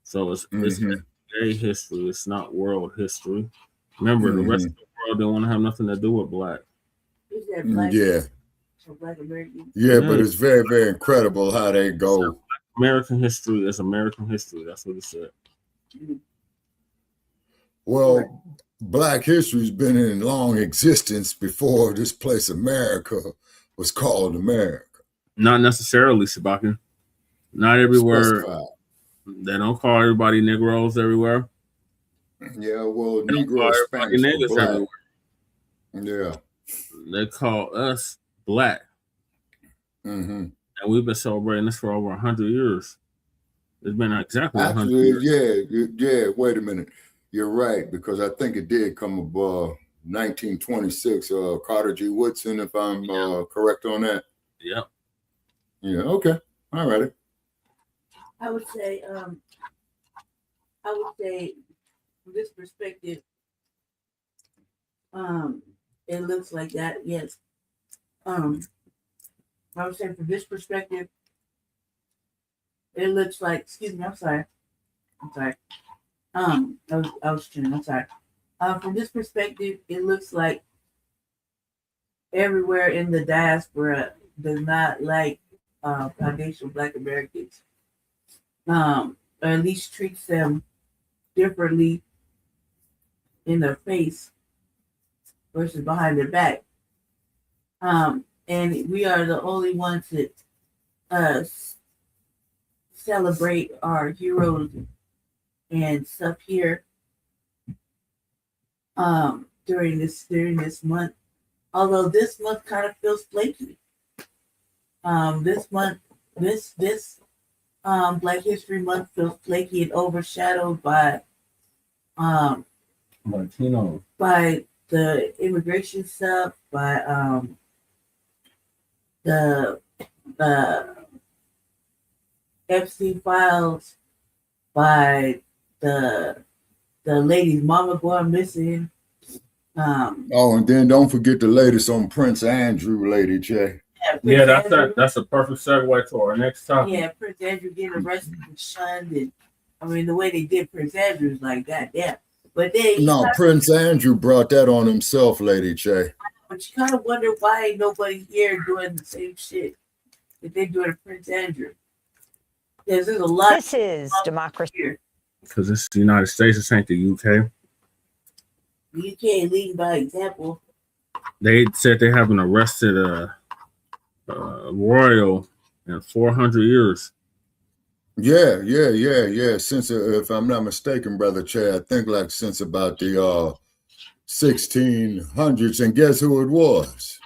So it's FBA history. It's not world history. Remember, the rest of the world didn't want to have nothing to do with Black. Yeah. Yeah, but it's very, very incredible how they go. American history is American history. That's what he said. Well, Black history's been in long existence before this place America was called America. Not necessarily, Shabaka. Not everywhere. They don't call everybody Negroes everywhere. Yeah, well, Negro Spanish niggas Black. everywhere. Yeah. They call us Black. And we've been celebrating this for over 100 years. It's been exactly 100 years. Yeah, wait a minute. You're right, because I think it did come above 1926, Carter G. Woodson, if I'm correct on that. Yep. Yeah, okay. All righty. I would say from this perspective, it looks like that, yes. I would say from this perspective, it looks like, excuse me, I'm sorry. I was tuning, I'm sorry. From this perspective, it looks like everywhere in the diaspora does not like foundational Black Americans, or at least treats them differently in their face versus behind their back. And we are the only ones that celebrate our heroes and stuff here during this month. Although this month kind of feels flaky. This month, this Black History Month feels flaky and overshadowed by Latino, by the immigration stuff, by the Epstein files, by the lady's mama going missing. And then don't forget the latest on Prince Andrew, Lady J. Yeah, that's a perfect segue to our next topic. Yeah, Prince Andrew getting arrested and shunned, and I mean the way they did Prince Andrew is like goddamn. But then Prince Andrew brought that on himself, Lady J. But you kind of wonder why ain't nobody here doing the same shit that they do to Prince Andrew. There's a lot. This is democracy here. Because it's the United States, this ain't the UK. The UK leading by example. They said they haven't arrested a royal in 400 years. Yeah. Since, if I'm not mistaken, Brother Che, I think like since about the 1600s. And guess who it was?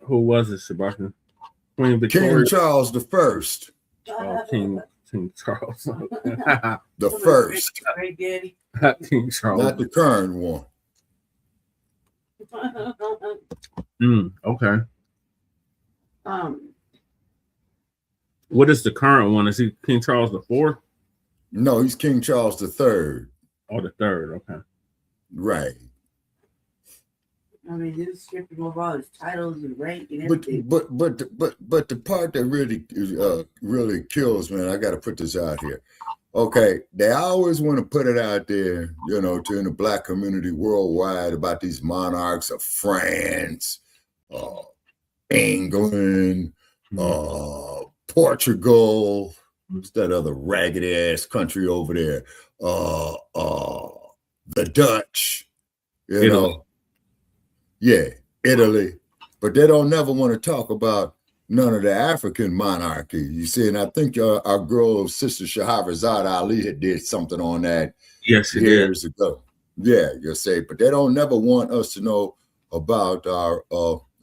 Who was it, Shabaka? Queen Victoria. King Charles the First. Oh, King Charles. The first. Great daddy. King Charles. Not the current one. Okay. What is the current one? Is he King Charles IV? No, he's King Charles III. Oh, the third. Okay. Right. I mean, this stripped him of all his titles and rank and everything. But the part that really kills, man, I got to put this out here. Okay, they always want to put it out there, to in the Black community worldwide about these monarchs of France, England, Portugal. What's that other raggedy ass country over there? The Dutch, Italy. Yeah, Italy. But they don't never want to talk about none of the African monarchy. You see, and I think our girl, Sister Shahrazad Ali, had did something on that years ago. Yeah, you'll say, but they don't never want us to know about our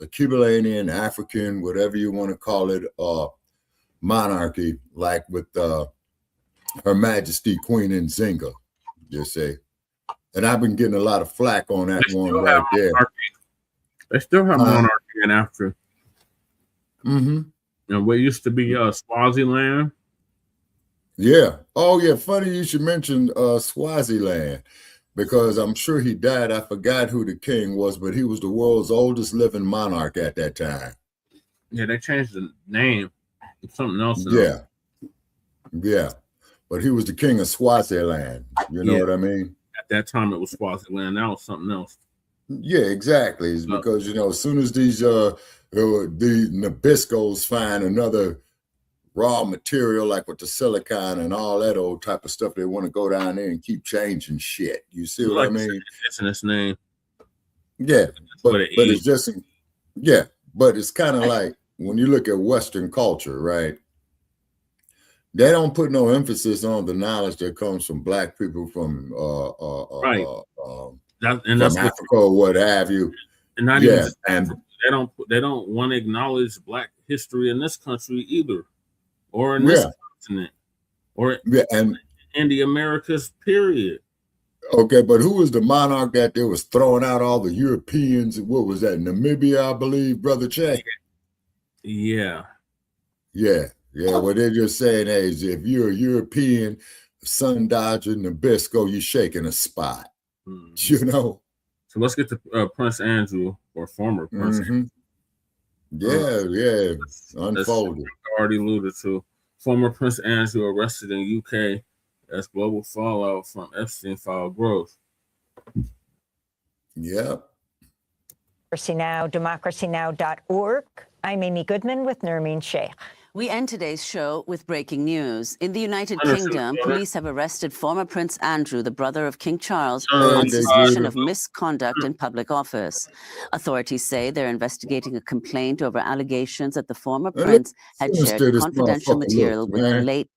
accumulating African, whatever you want to call it, monarchy, like with Her Majesty Queen Nzinga, you say. And I've been getting a lot of flack on that one right there. They still have monarchy in Africa. Mm-hmm. And what used to be Swaziland. Yeah. Oh, yeah. Funny you should mention Swaziland, because I'm sure he died. I forgot who the king was, but he was the world's oldest living monarch at that time. Yeah, they changed the name. It's something else. Yeah. Yeah. But he was the king of Swaziland. You know what I mean? At that time, it was Swaziland. Now it's something else. Yeah, exactly. It's because, as soon as these the Nabiscos find another raw material, like with the silicon and all that old type of stuff, they want to go down there and keep changing shit. You see what I mean? It's in its name. Yeah, but it's just, but it's kind of like when you look at Western culture, right? They don't put no emphasis on the knowledge that comes from Black people from from Africa or what have you. And not even they don't want to acknowledge Black history in this country either, or in this continent, or in the Americas, period. Okay, but who was the monarch that they was throwing out all the Europeans? What was that? Namibia, I believe, Brother Che. Yeah. What they're just saying is, if you're a European, sun dodger, Nabisco, you're shaking a spot. So let's get to Prince Andrew, or former Prince Andrew. Unfolded. Already alluded to. Former Prince Andrew arrested in UK as global fallout from Epstein file grows. Yep. Democracynow, democracynow.org. I'm Amy Goodman with Nermeen Sheikh. We end today's show with breaking news. In the United Kingdom, police have arrested former Prince Andrew, the brother of King Charles, on suspicion of misconduct in public office. Authorities say they're investigating a complaint over allegations that the former prince had shared confidential material with the late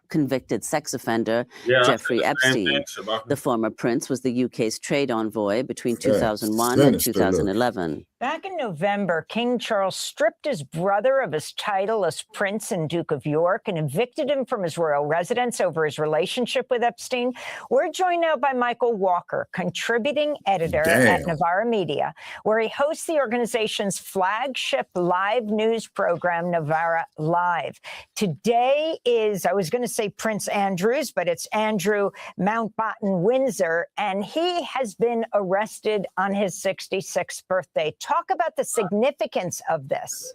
convicted sex offender Jeffrey Epstein. The former prince was the UK's trade envoy between 2001 and 2011. Back in November, King Charles stripped his brother of his title as Prince and Duke of York and evicted him from his royal residence over his relationship with Epstein. We're joined now by Michael Walker, contributing editor at Novara Media, where he hosts the organization's flagship live news program, Novara Live. Today is, I was going to say Prince Andrew's, but it's Andrew Mountbatten Windsor, and he has been arrested on his 66th birthday. Talk about the significance of this.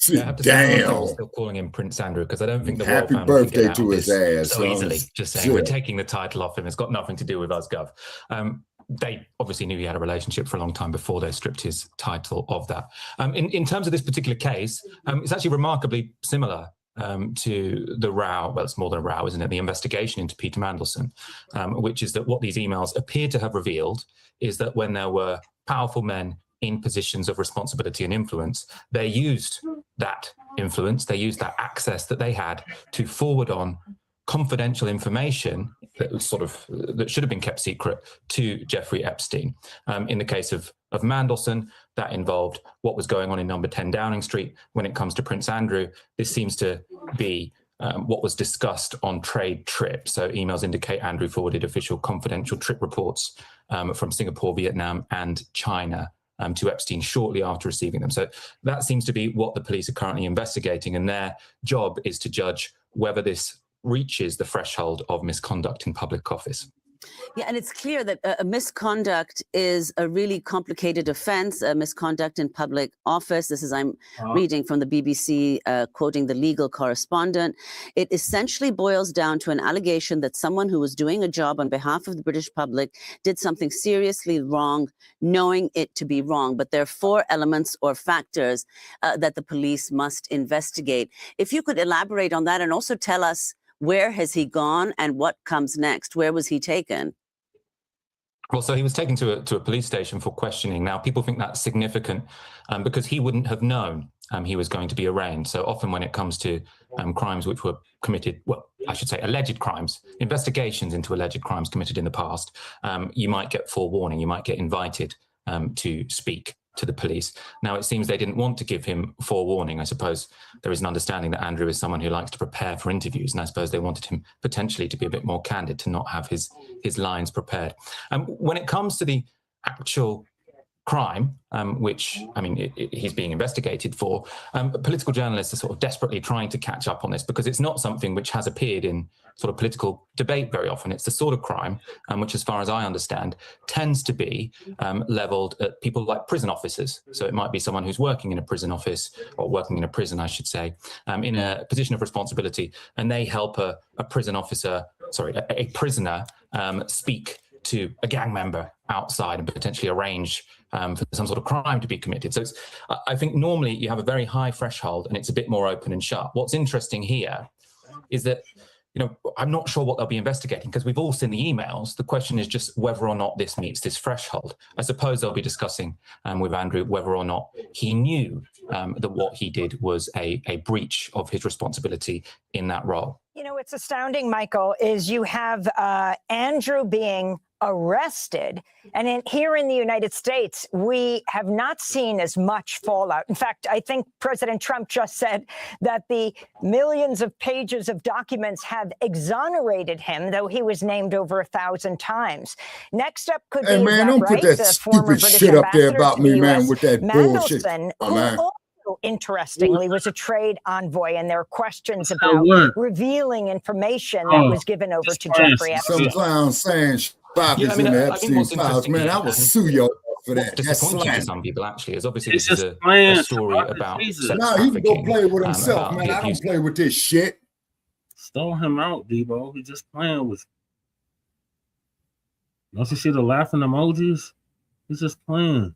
Yeah, I have to say, I'm still calling him Prince Andrew because I don't think the royal family birthday can get out to of his this ass. so easily. Just saying, we're taking the title off him. It's got nothing to do with us, Gov. They obviously knew he had a relationship for a long time before they stripped his title of that. In terms of this particular case, it's actually remarkably similar to the row. Well, it's more than a row, isn't it? The investigation into Peter Mandelson, which is that what these emails appear to have revealed is that when there were powerful men in positions of responsibility and influence, they used that influence, they used that access that they had to forward on confidential information that was that should have been kept secret to Jeffrey Epstein. In the case of Mandelson, that involved what was going on in number 10 Downing Street. When it comes to Prince Andrew, this seems to be what was discussed on trade trips. So emails indicate Andrew forwarded official confidential trip reports from Singapore, Vietnam, and China to Epstein shortly after receiving them. So that seems to be what the police are currently investigating, and their job is to judge whether this reaches the threshold of misconduct in public office. Yeah, and it's clear that misconduct is a really complicated offense, misconduct in public office. This is, I'm reading from the BBC, quoting the legal correspondent. It essentially boils down to an allegation that someone who was doing a job on behalf of the British public did something seriously wrong, knowing it to be wrong. But there are 4 elements or factors that the police must investigate. If you could elaborate on that and also tell us, where has he gone and what comes next? Where was he taken? Well, so he was taken to a police station for questioning. Now, people think that's significant because he wouldn't have known he was going to be arraigned. So often when it comes to crimes which were committed, well, I should say alleged crimes, investigations into alleged crimes committed in the past, you might get forewarning, you might get invited to speak to the police. Now, it seems they didn't want to give him forewarning. I suppose there is an understanding that Andrew is someone who likes to prepare for interviews, and I suppose they wanted him potentially to be a bit more candid, to not have his lines prepared. When it comes to the actual crime, which, I mean, he's being investigated for, political journalists are sort of desperately trying to catch up on this because it's not something which has appeared in sort of political debate very often. It's the sort of crime which, as far as I understand, tends to be levelled at people like prison officers. So it might be someone who's working in a prison office, or working in a prison, I should say, in a position of responsibility, and they help a prison officer, a prisoner speak to a gang member outside and potentially arrange for some sort of crime to be committed. So I think normally you have a very high threshold and it's a bit more open and shut. What's interesting here is that, I'm not sure what they'll be investigating because we've all seen the emails. The question is just whether or not this meets this threshold. I suppose they'll be discussing with Andrew whether or not he knew that what he did was a breach of his responsibility in that role. What's astounding, Michael, is you have Andrew being arrested. And here in the United States, we have not seen as much fallout. In fact, I think President Trump just said that the millions of pages of documents have exonerated him, though he was named over 1,000 times. Next up could be, don't right, put that the stupid former British shit up there ambassador about to me, the man, US, with that bullshit. Mandelson, Oh, man. who interestingly was a trade envoy, and there are questions about revealing information that was given over to Jeffrey Epstein. Some clown saying Shabaka's in the Epstein files, man. I will sue you for that. That's disappointing to some people, actually, is obviously this is a story about sex Nah, he can go trafficking, play with himself, man. I don't play with this shit. Stole him out, Debo. He's just playing with. Don't you see the laughing emojis? He's just playing.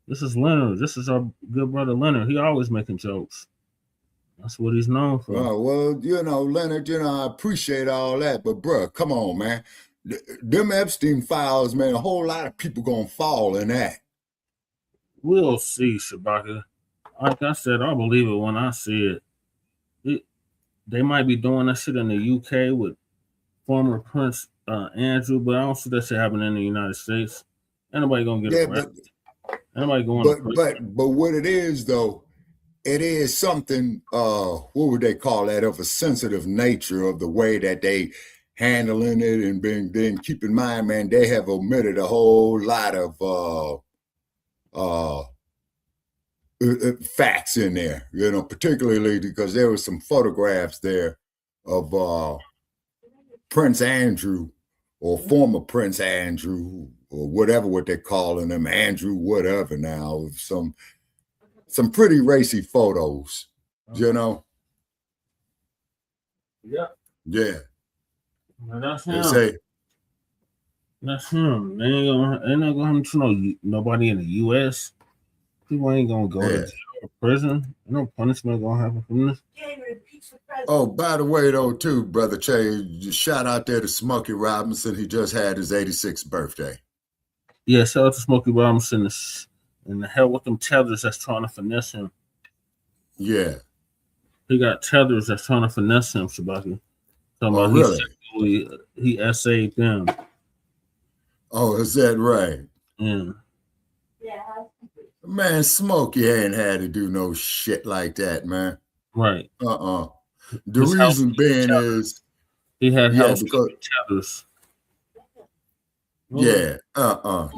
This is Leonard. This is our good brother Leonard. He always making jokes. That's what he's known for. Well, you know, Leonard, you know, I appreciate all that, but bruh, come on, man. Them Epstein files, man, a whole lot of people gonna fall in that. We'll see, Shabaka. Like I said, I'll believe it when I see it. They might be doing that shit in the UK with former Prince Andrew, but I don't see that shit happening in the United States. Anybody gonna get arrested? Anybody going to prison? But what it is though, it is something, what would they call that, of a sensitive nature of the way that they handling it, and then keep in mind, man, they have omitted a whole lot of facts in there, you know, particularly because there were some photographs there of Prince Andrew or former Prince Andrew or whatever what they're calling him, Andrew whatever now, some pretty racy photos, you know. Yeah. Yeah. Well, that's him. They say, that's him. They ain't not gonna have to nobody in the U.S. People ain't gonna go to jail or prison. No punishment gonna happen from this. oh, by the way, though, too, Brother Che, shout out there to Smokey Robinson. He just had his 86th birthday. Yeah, shout out to Smokey Robinson and the hell with them tethers that's trying to finesse him. Yeah. He got tethers that's trying to finesse him, Shabaka. Oh, really? He essayed them. Oh, is that right? Yeah. Man, Smokey ain't had to do no shit like that, man. Right. The reason being is he had because tethers. Yeah. No.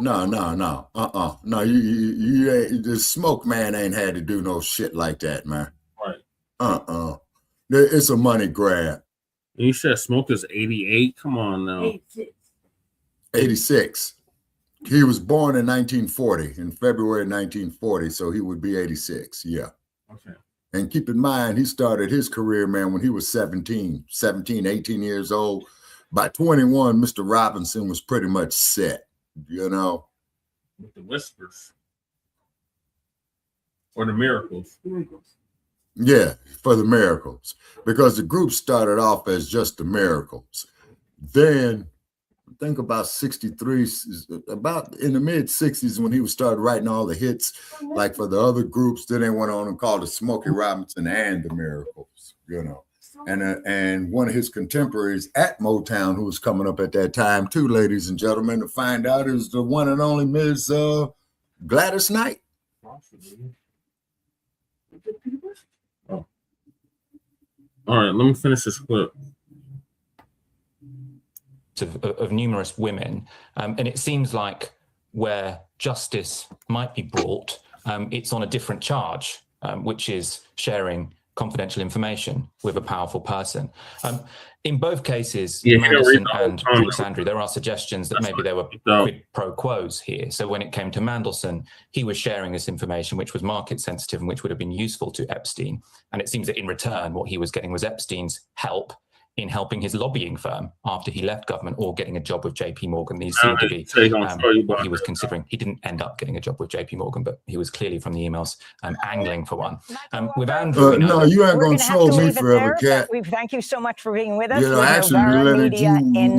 No, you ain't, the Smoke man ain't had to do no shit like that, man. Right. It's a money grab. You said Smoke is 88? Come on now. 86. He was born in 1940, in February 1940, so he would be 86, yeah. Okay. And keep in mind, he started his career, man, when he was 17, 18 years old. By 21, Mr. Robinson was pretty much set, you know. With the whispers. Or the miracles. Yeah, for the miracles. Because the group started off as just the miracles. Then, think about 63, about in the mid-60s when he was started writing all the hits, like for the other groups. Then they went on and called it Smokey Robinson and the Miracles, you know. And one of his contemporaries at Motown, who was coming up at that time too, ladies and gentlemen, to find out, is the one and only Ms. Gladys Knight. Oh. All right, let me finish this clip. Of numerous women, and it seems like where justice might be brought, it's on a different charge, which is sharing confidential information with a powerful person. In both cases, Mandelson and Prince Andrew, there are suggestions that maybe there were quid pro quos here. So when it came to Mandelson, he was sharing this information, which was market sensitive and which would have been useful to Epstein. And it seems that in return, what he was getting was Epstein's help in helping his lobbying firm after he left government, or getting a job with JP Morgan. These seem to be what he was considering. He didn't end up getting a job with JP Morgan, but he was clearly from the emails angling for one. With Andrew, no, you ain't going to troll me forever, Kat. We thank you so much for being with us. You know, actually, Leonard, you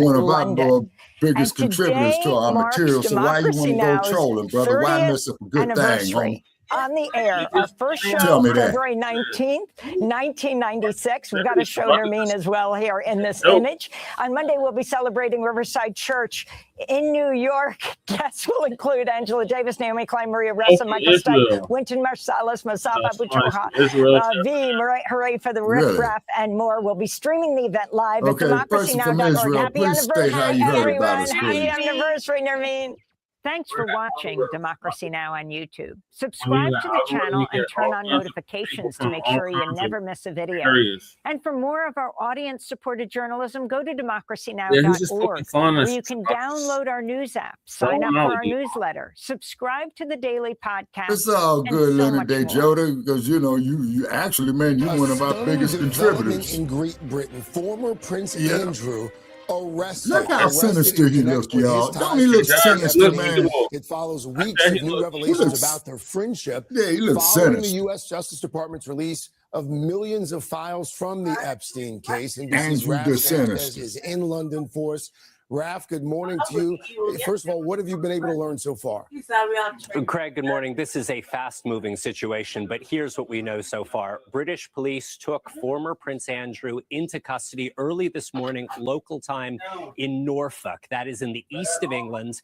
one of our biggest contributors to our material, so why you want to go trolling, brother? Why miss a good thing, homie? On the air, our first show, February 19th, 1996. We've got a show, Nermeen, as well here in this image. On Monday, we'll be celebrating Riverside Church in New York. Guests will include Angela Davis, Naomi Klein, Maria Ressa, Michael Stein, Wynton Marsalis, Masaba Butoha, V, Hooray for the Riff Raff, and more. We'll be streaming the event live at democracynow.org. Happy anniversary, everyone. Happy anniversary, Nermeen. Thanks for watching Democracy Now! On YouTube. Subscribe to the channel and turn on notifications to make sure you never miss a video. And for more of our audience-supported journalism, go to democracynow.org, where you can download our news app, sign up for our newsletter, subscribe to the daily podcast. It's all good, Leonard Day Joda, because you know you actually, man, you're one of our biggest contributors. In Great Britain, former Prince Andrew arrested. Look how sinister he looks, y'all. Don't he look sinister, man? It follows weeks of new revelations about their friendship. Yeah, he looks following sinister. the U.S. Justice Department's release of millions of files from the Epstein case. NBC's Andrew Raf DeSantis. Sanchez is in London for us. Raf, good morning to you. First of all, what have you been able to learn so far? Craig, good morning. This is a fast-moving situation, but here's what we know so far. British police took former Prince Andrew into custody early this morning, local time in Norfolk. That is in the east of England,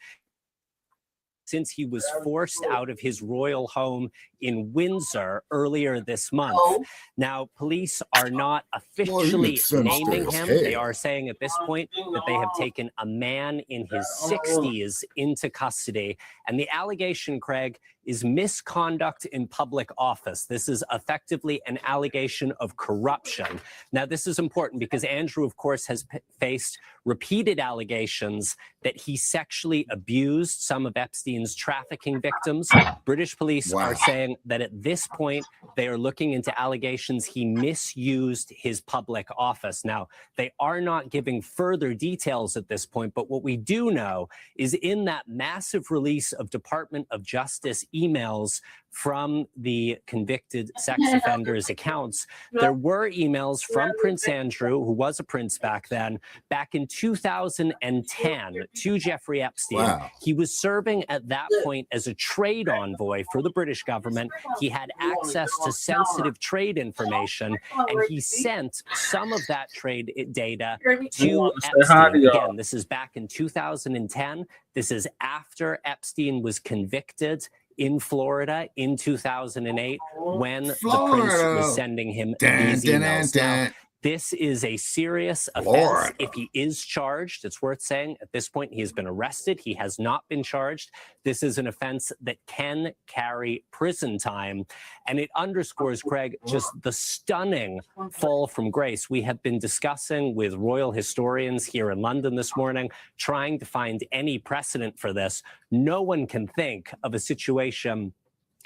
since he was forced out of his royal home in Windsor earlier this month. Now, police are not officially naming him. They are saying at this point that they have taken a man in his 60s into custody. And the allegation, Craig, is misconduct in public office. This is effectively an allegation of corruption. Now, this is important because Andrew, of course, has faced repeated allegations that he sexually abused some of Epstein's trafficking victims. British police are saying that at this point, they are looking into allegations he misused his public office. Now, they are not giving further details at this point, but what we do know is in that massive release of Department of Justice emails from the convicted sex offenders' accounts, there were emails from Prince Andrew, who was a prince back then, back in 2010 to Jeffrey Epstein. He was serving at that point as a trade envoy for the British government. He had access to sensitive trade information, and he sent some of that trade data to Epstein. Again, this is back in 2010. This is after Epstein was convicted in Florida in 2008 when the prince was sending him these emails. Now, this is a serious offense. If he is charged, it's worth saying at this point he has been arrested. He has not been charged. This is an offense that can carry prison time. And it underscores, Craig, just the stunning fall from grace. We have been discussing with royal historians here in London this morning, trying to find any precedent for this. No one can think of a situation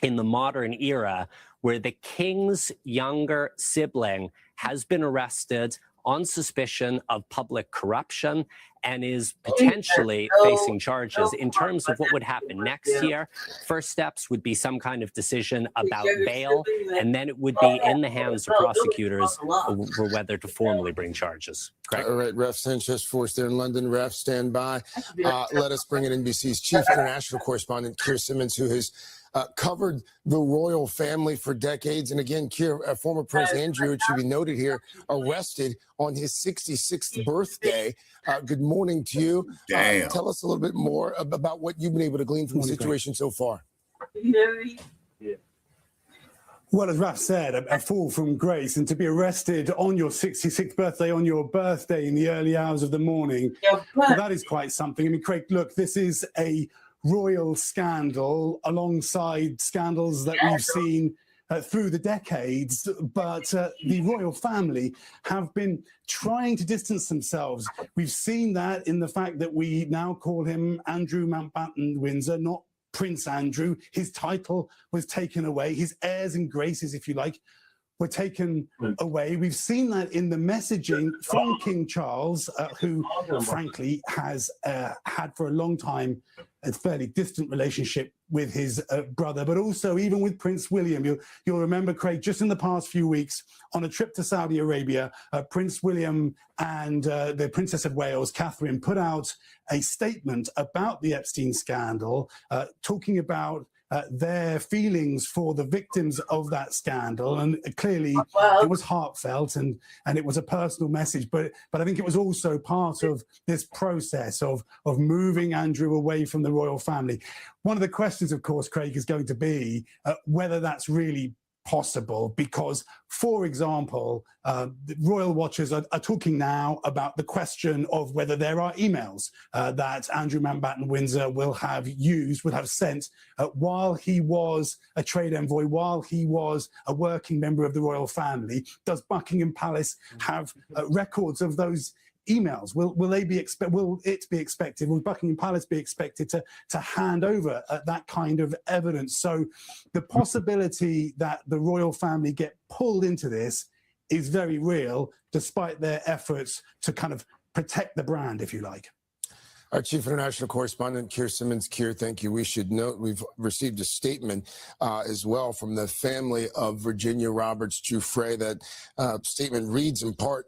in the modern era where the king's younger sibling has been arrested on suspicion of public corruption and is potentially facing charges. In terms of what would happen next year, first steps would be some kind of decision about bail, and then it would be in the hands of prosecutors for whether to formally bring charges. Craig. All right, Raf Sanchez for us there in London. Raf, stand by. Let us bring in NBC's chief international correspondent, Keir Simmons, who has covered the royal family for decades. And again, Keir, former Prince Andrew, it should be noted here, arrested on his 66th birthday. Good morning to you. Tell us a little bit more about what you've been able to glean from the situation so far. Well, as Raf said, a fall from grace, and to be arrested on your 66th birthday, on your birthday in the early hours of the morning, that is quite something. I mean, Craig, look, this is a royal scandal alongside scandals that we've seen through the decades, but the royal family have been trying to distance themselves. We've seen that in the fact that we now call him Andrew Mountbatten Windsor, not Prince Andrew. His title was taken away. His airs and graces, if you like, were taken away. We've seen that in the messaging from King Charles, who frankly has had for a long time a fairly distant relationship with his brother, but also even with Prince William. You'll remember, Craig, just in the past few weeks, on a trip to Saudi Arabia, Prince William and the Princess of Wales, Catherine, put out a statement about the Epstein scandal, talking about their feelings for the victims of that scandal, and clearly it was heartfelt and it was a personal message, but I think it was also part of this process of moving Andrew away from the royal family. One of the questions, of course, Craig, is going to be whether that's really possible, because, for example, the royal watchers are talking now about the question of whether there are emails that Andrew Mountbatten Windsor will have sent while he was a trade envoy, while he was a working member of the royal family. Does Buckingham Palace have records of those emails? Will it be expected? Will Buckingham Palace be expected to hand over that kind of evidence? So the possibility that the royal family get pulled into this is very real, despite their efforts to kind of protect the brand, if you like. Our chief international correspondent, Keir Simmons. Keir, thank you. We should note we've received a statement as well from the family of Virginia Roberts Giuffre. That statement reads in part,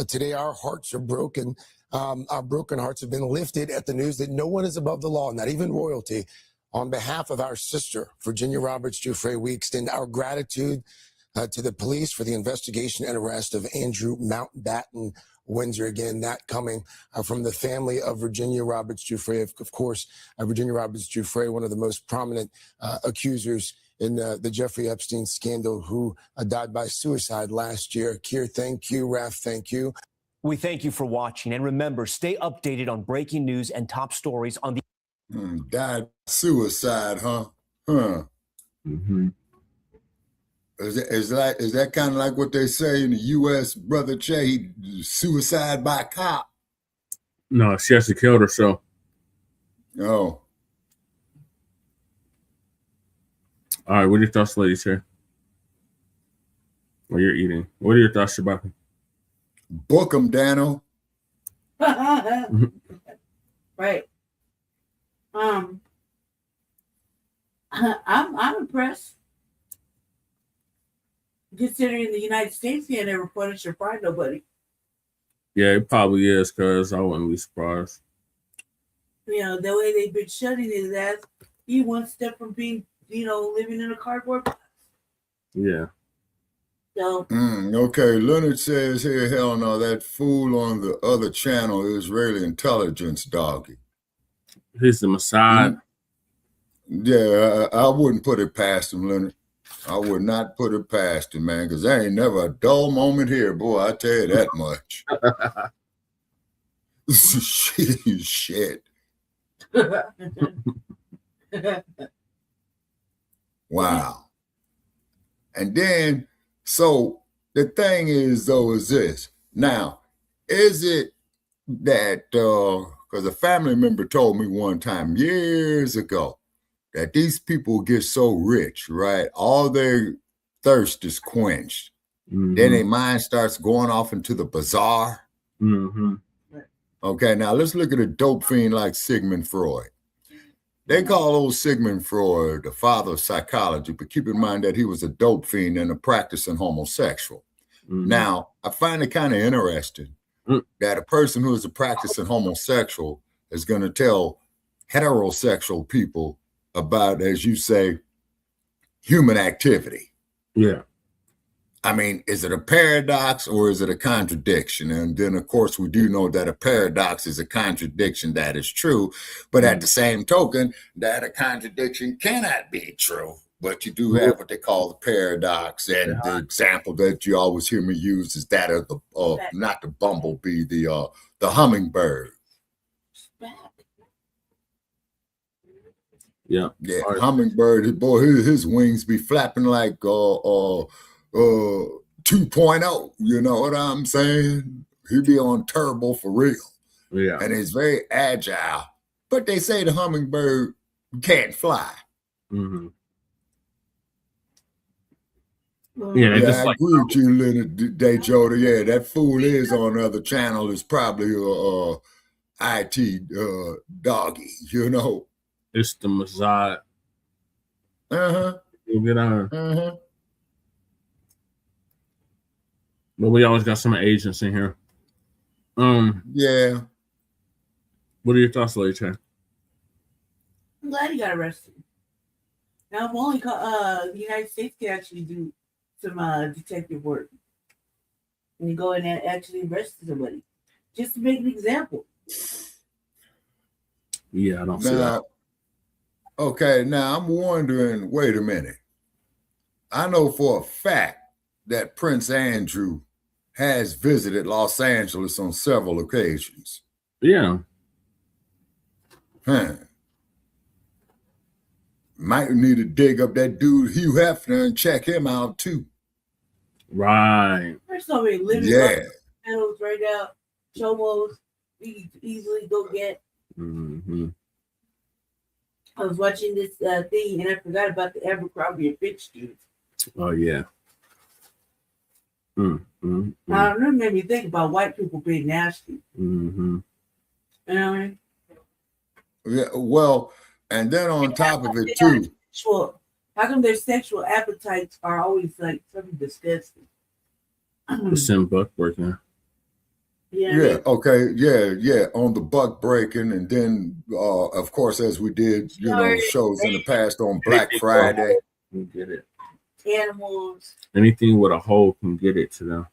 today our hearts are broken. Our broken hearts have been lifted at the news that no one is above the law, not even royalty. On behalf of our sister, Virginia Roberts Giuffre, we extend our gratitude to the police for the investigation and arrest of Andrew Mountbatten Windsor. Again, that coming from the family of Virginia Roberts Giuffre. Of course, Virginia Roberts Giuffre, one of the most prominent accusers in the Jeffrey Epstein scandal, who died by suicide last year. Keir, thank you. Raf, thank you. We thank you for watching. And remember, stay updated on breaking news and top stories on the... Died suicide, huh? Huh. Mm-hmm. Is that kind of like what they say in the U.S., Brother Che, suicide by cop? No, she actually killed herself. Oh. All right, what are your thoughts, ladies, here? While you're eating. What are your thoughts, Shabaka? Book them, Dano. Right. I'm impressed. Considering the United States can't ever punish or find nobody. Yeah, it probably is, because I wouldn't be surprised. You know, the way they've been shutting his ass, he one step from being, living in a cardboard box. Yeah. So Okay, Leonard says here, hell no, that fool on the other channel is Israeli intelligence doggy. He's the Messiah. Yeah, I wouldn't put it past him, Leonard. I would not put it past him, man, because there ain't never a dull moment here, boy. I tell you that much. Shit. Wow. And then, so the thing is, though, is this. Now, is it that, because a family member told me one time years ago, that these people get so rich, right? All their thirst is quenched. Mm-hmm. Then their mind starts going off into the bazaar. Mm-hmm. Okay, now let's look at a dope fiend like Sigmund Freud. They call old Sigmund Freud the father of psychology, but keep in mind that he was a dope fiend and a practicing homosexual. Mm-hmm. Now, I find it kind of interesting that a person who is a practicing homosexual is going to tell heterosexual people about, as you say, human activity. Yeah. I mean, is it a paradox or is it a contradiction? And then, of course, we do know that a paradox is a contradiction that is true. But at the same token, that a contradiction cannot be true. But you do have what they call the paradox. And the example that you always hear me use is that of the, not the bumblebee, the hummingbird. Yeah. Yeah, hummingbird, boy, his wings be flapping like 2.0, you know what I'm saying? He be on turbo for real. Yeah. And he's very agile. But they say the hummingbird can't fly. Mm-hmm. Yeah, I agree with you, Leonard Dejoda. Yeah, that fool is on the other channel. Is probably IT doggy, you know. It's the Messiah. Uh-huh. You'll get on. Uh-huh. But we always got some agents in here. Yeah. What are your thoughts, Lady? I'm glad he got arrested. Now, if only the United States can actually do some detective work and go in and actually arrest somebody, just to make an example. Yeah, I don't see that. Okay, now I'm wondering, wait a minute. I know for a fact that Prince Andrew has visited Los Angeles on several occasions. Yeah. Might need to dig up that dude Hugh Hefner and check him out too. Right. There's so many living channels right now, Chomos, we can easily go get. Mm-hmm. I was watching this thing and I forgot about the Abercrombie and Fitch dudes. Oh, yeah. I don't know, it made me think about white people being nasty. Mm-hmm. You know what I mean? Yeah, well, and then on top of it too. How come their sexual appetites are always like something disgusting? Some buck breaking. Yeah. Okay. Yeah. On the buck breaking, and then of course, as we did, shows in the past on Black Friday. You get it. Animals. Anything with a hole can get it to them.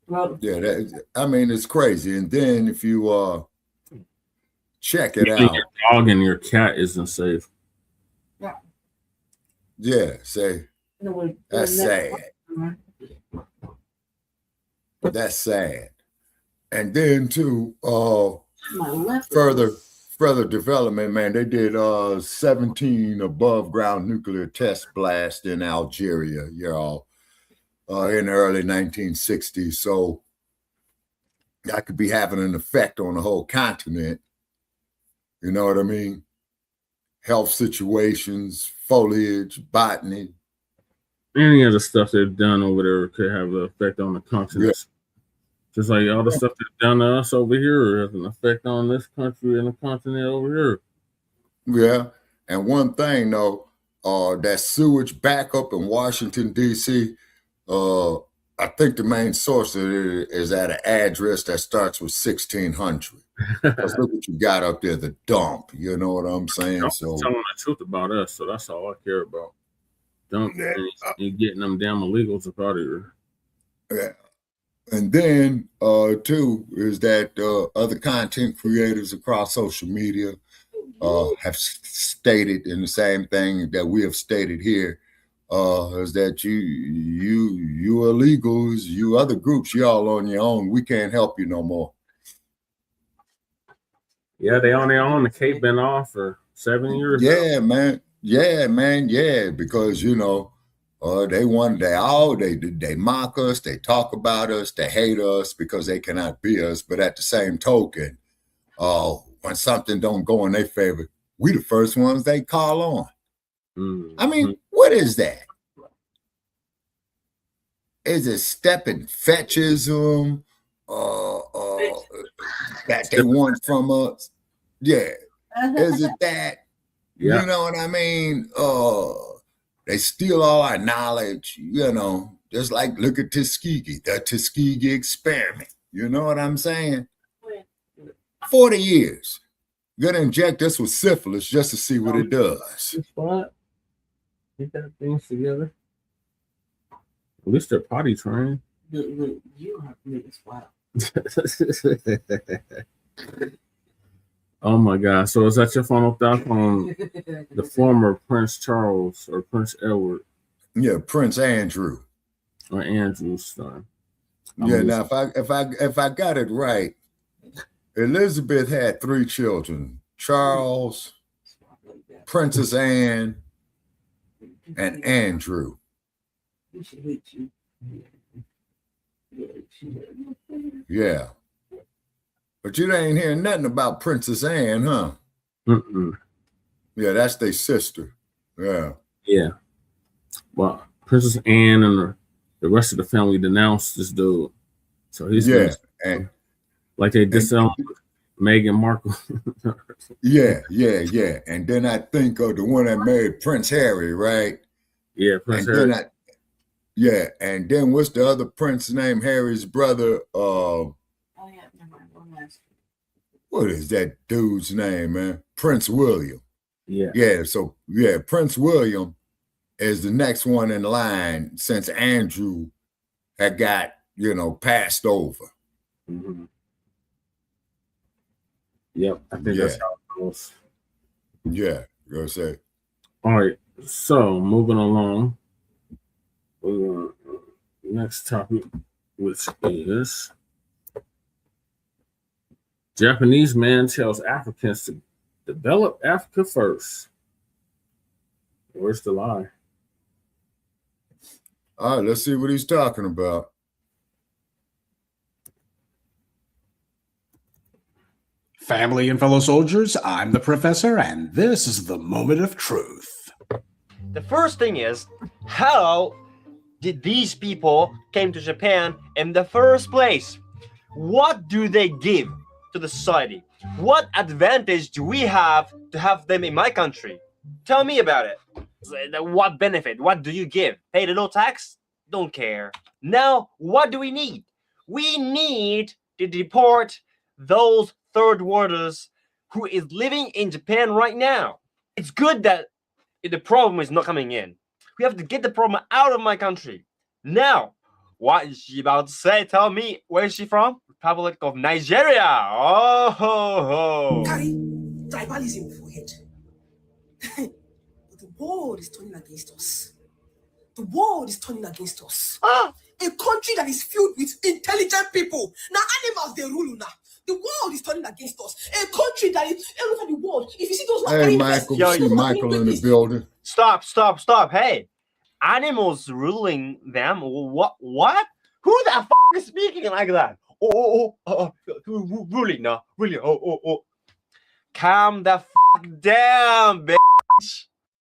Well, yeah, I mean, it's crazy. And then if you check it out, your dog and your cat isn't safe. Yeah, say that's sad. That's sad. And then too, further development, man, they did 17 above ground nuclear test blasts in Algeria, y'all, in the early 1960s. So that could be having an effect on the whole continent. You know what I mean? Health situations, foliage, botany. Any of the stuff they've done over there could have an effect on the continent. Yeah. Just like all the stuff they've done to us over here has an effect on this country and the continent over here. Yeah. And one thing, though, that sewage backup in Washington, D.C., I think the main source of it is at an address that starts with 1600. Because look what you got up there, the dump. You know what I'm saying? So telling the truth about us, so that's all I care about. Dump and getting them damn illegals up out of here. Yeah. And then, too, is that other content creators across social media have stated in the same thing that we have stated here, is that you illegals, you other groups, y'all on your own. We can't help you no more. Yeah, they on their own. The Cape been off for 7 years. Yeah, man. Yeah, man. Yeah, because they mock us, they talk about us, they hate us because they cannot be us. But at the same token, when something don't go in their favor, we the first ones they call on. Mm-hmm. I mean, what is that? Is it stepping fetchism that they want from us? Yeah. Is it that? Yeah. You know what I mean? They steal all our knowledge, just like look at Tuskegee, the Tuskegee experiment. You know what I'm saying? 40 years. You're going to inject us with syphilis just to see what it does. What? Get that things together. At least they're potty trained. You have to make this wild. Oh my God. So is that your final thought on the former Prince Charles or Prince Edward? Yeah, Prince Andrew. Or Andrew's son. Yeah, now if I got it right, Elizabeth had 3 children: Charles, Princess Anne, and Andrew. Yeah. But you ain't hearing nothing about Princess Anne, huh? Mm-mm. Yeah, that's their sister. Yeah. Yeah. Well, Princess Anne and the rest of the family denounced this dude. So he's and like they disowned Meghan Markle. Yeah. And then I think of the one that married Prince Harry, right? Yeah, Prince Harry. And then what's the other prince name? Harry's brother. What is that dude's name, man? Prince William. Yeah. Yeah. So Prince William is the next one in line since Andrew had got passed over. Mm-hmm. Yep, I think that's how it goes. Yeah, you're gonna say. All right, so moving along. Next topic, which is Japanese man tells Africans to develop Africa first. Where's the lie? All right, let's see what he's talking about. Family and fellow soldiers, I'm the professor, and this is the moment of truth. The first thing is, how did these people came to Japan in the first place? What do they give to the society? What advantage do we have to have them in my country? Tell me about it. What benefit? What do you give? Pay the low tax? Don't care. Now, what do we need? We need to deport those third worlders who is living in Japan right now. It's good that the problem is not coming in. We have to get the problem out of my country. Now, what is she about to say? Tell me, where is she from? Republic of Nigeria. Oh, ho, ho. Carry tribalism for head. The world is turning against us. The world is turning against us. A country that is filled with intelligent people. Now animals they rule now. The world is turning against us. A country that is look at the world. If you see those Hey, Michael, see Michael in the building. Stop. Hey, animals ruling them? What? Who the f is speaking like that? Ruling now. Really? Calm the f down, bitch.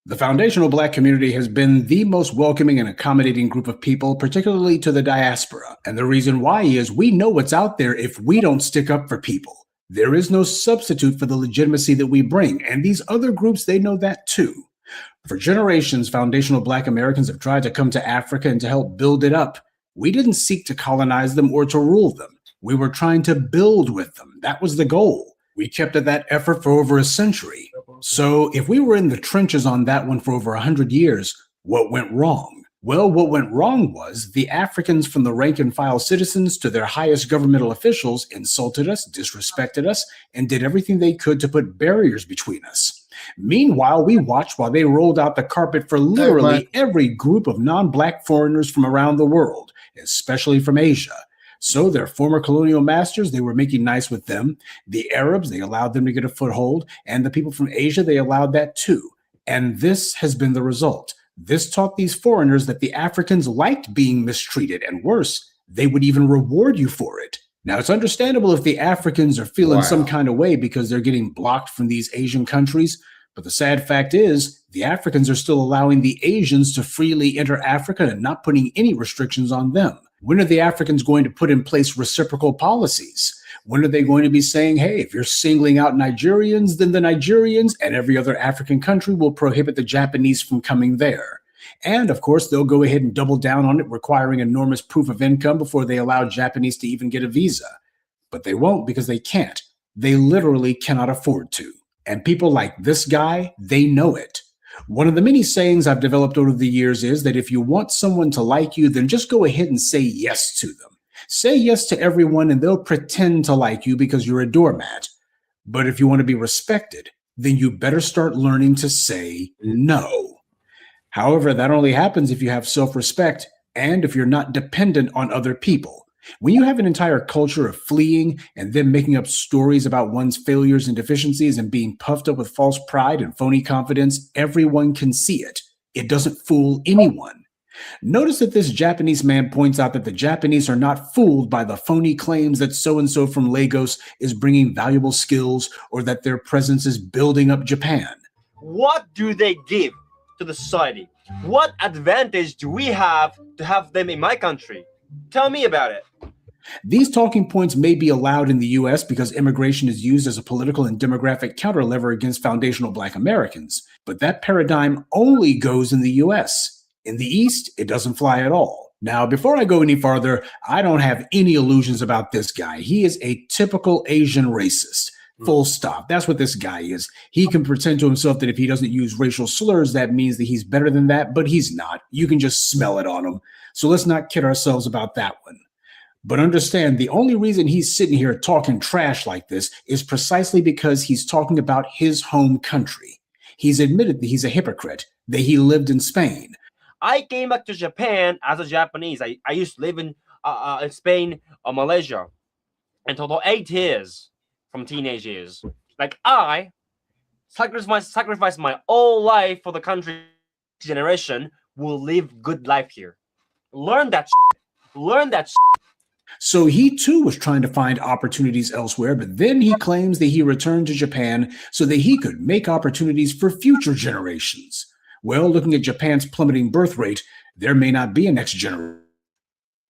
The foundational Black community has been the most welcoming and accommodating group of people, particularly to the diaspora. And the reason why is we know what's out there if we don't stick up for people. There is no substitute for the legitimacy that we bring. And these other groups, they know that too. For generations, foundational Black Americans have tried to come to Africa and to help build it up. We didn't seek to colonize them or to rule them. We were trying to build with them. That was the goal. We kept at that effort for over a century. So if we were in the trenches on that one for over 100 years, what went wrong? Well, what went wrong was the Africans, from the rank and file citizens to their highest governmental officials, insulted us, disrespected us, and did everything they could to put barriers between us. Meanwhile, we watched while they rolled out the carpet for literally every group of non-Black foreigners from around the world, especially from Asia. So their former colonial masters, they were making nice with them. The Arabs, they allowed them to get a foothold. And the people from Asia, they allowed that too. And this has been the result. This taught these foreigners that the Africans liked being mistreated, and worse, they would even reward you for it. Now, it's understandable if the Africans are feeling some kind of way because they're getting blocked from these Asian countries. But the sad fact is, the Africans are still allowing the Asians to freely enter Africa and not putting any restrictions on them. When are the Africans going to put in place reciprocal policies? When are they going to be saying, hey, if you're singling out Nigerians, then the Nigerians and every other African country will prohibit the Japanese from coming there? And of course, they'll go ahead and double down on it, requiring enormous proof of income before they allow Japanese to even get a visa. But they won't, because they can't. They literally cannot afford to. And people like this guy, they know it. One of the many sayings I've developed over the years is that if you want someone to like you, then just go ahead and say yes to them. Say yes to everyone and they'll pretend to like you because you're a doormat. But if you want to be respected, then you better start learning to say no. However, that only happens if you have self-respect and if you're not dependent on other people. When you have an entire culture of fleeing and then making up stories about one's failures and deficiencies and being puffed up with false pride and phony confidence, everyone can see it. It doesn't fool anyone. Notice that this Japanese man points out that the Japanese are not fooled by the phony claims that so-and-so from Lagos is bringing valuable skills or that their presence is building up Japan. What do they give to the society? What advantage do we have to have them in my country? Tell me about it. These talking points may be allowed in the U.S. because immigration is used as a political and demographic counterlever against foundational Black Americans. But that paradigm only goes in the U.S. In the East, it doesn't fly at all. Now, before I go any farther, I don't have any illusions about this guy. He is a typical Asian racist. Full stop. That's what this guy is. He can pretend to himself that if he doesn't use racial slurs, that means that he's better than that, but he's not. You can just smell it on him. So let's not kid ourselves about that one. But understand, the only reason he's sitting here talking trash like this is precisely because he's talking about his home country. He's admitted that he's a hypocrite, that he lived in Spain. I came back to Japan as a Japanese. I used to live in Spain or Malaysia in total 8 years from teenage years. Like I sacrificed my whole life for the country. Generation will live good life here. Learn that shit. Learn that shit. So he too was trying to find opportunities elsewhere, but then he claims that he returned to Japan so that he could make opportunities for future generations. Well, looking at Japan's plummeting birth rate, there may not be a next generation.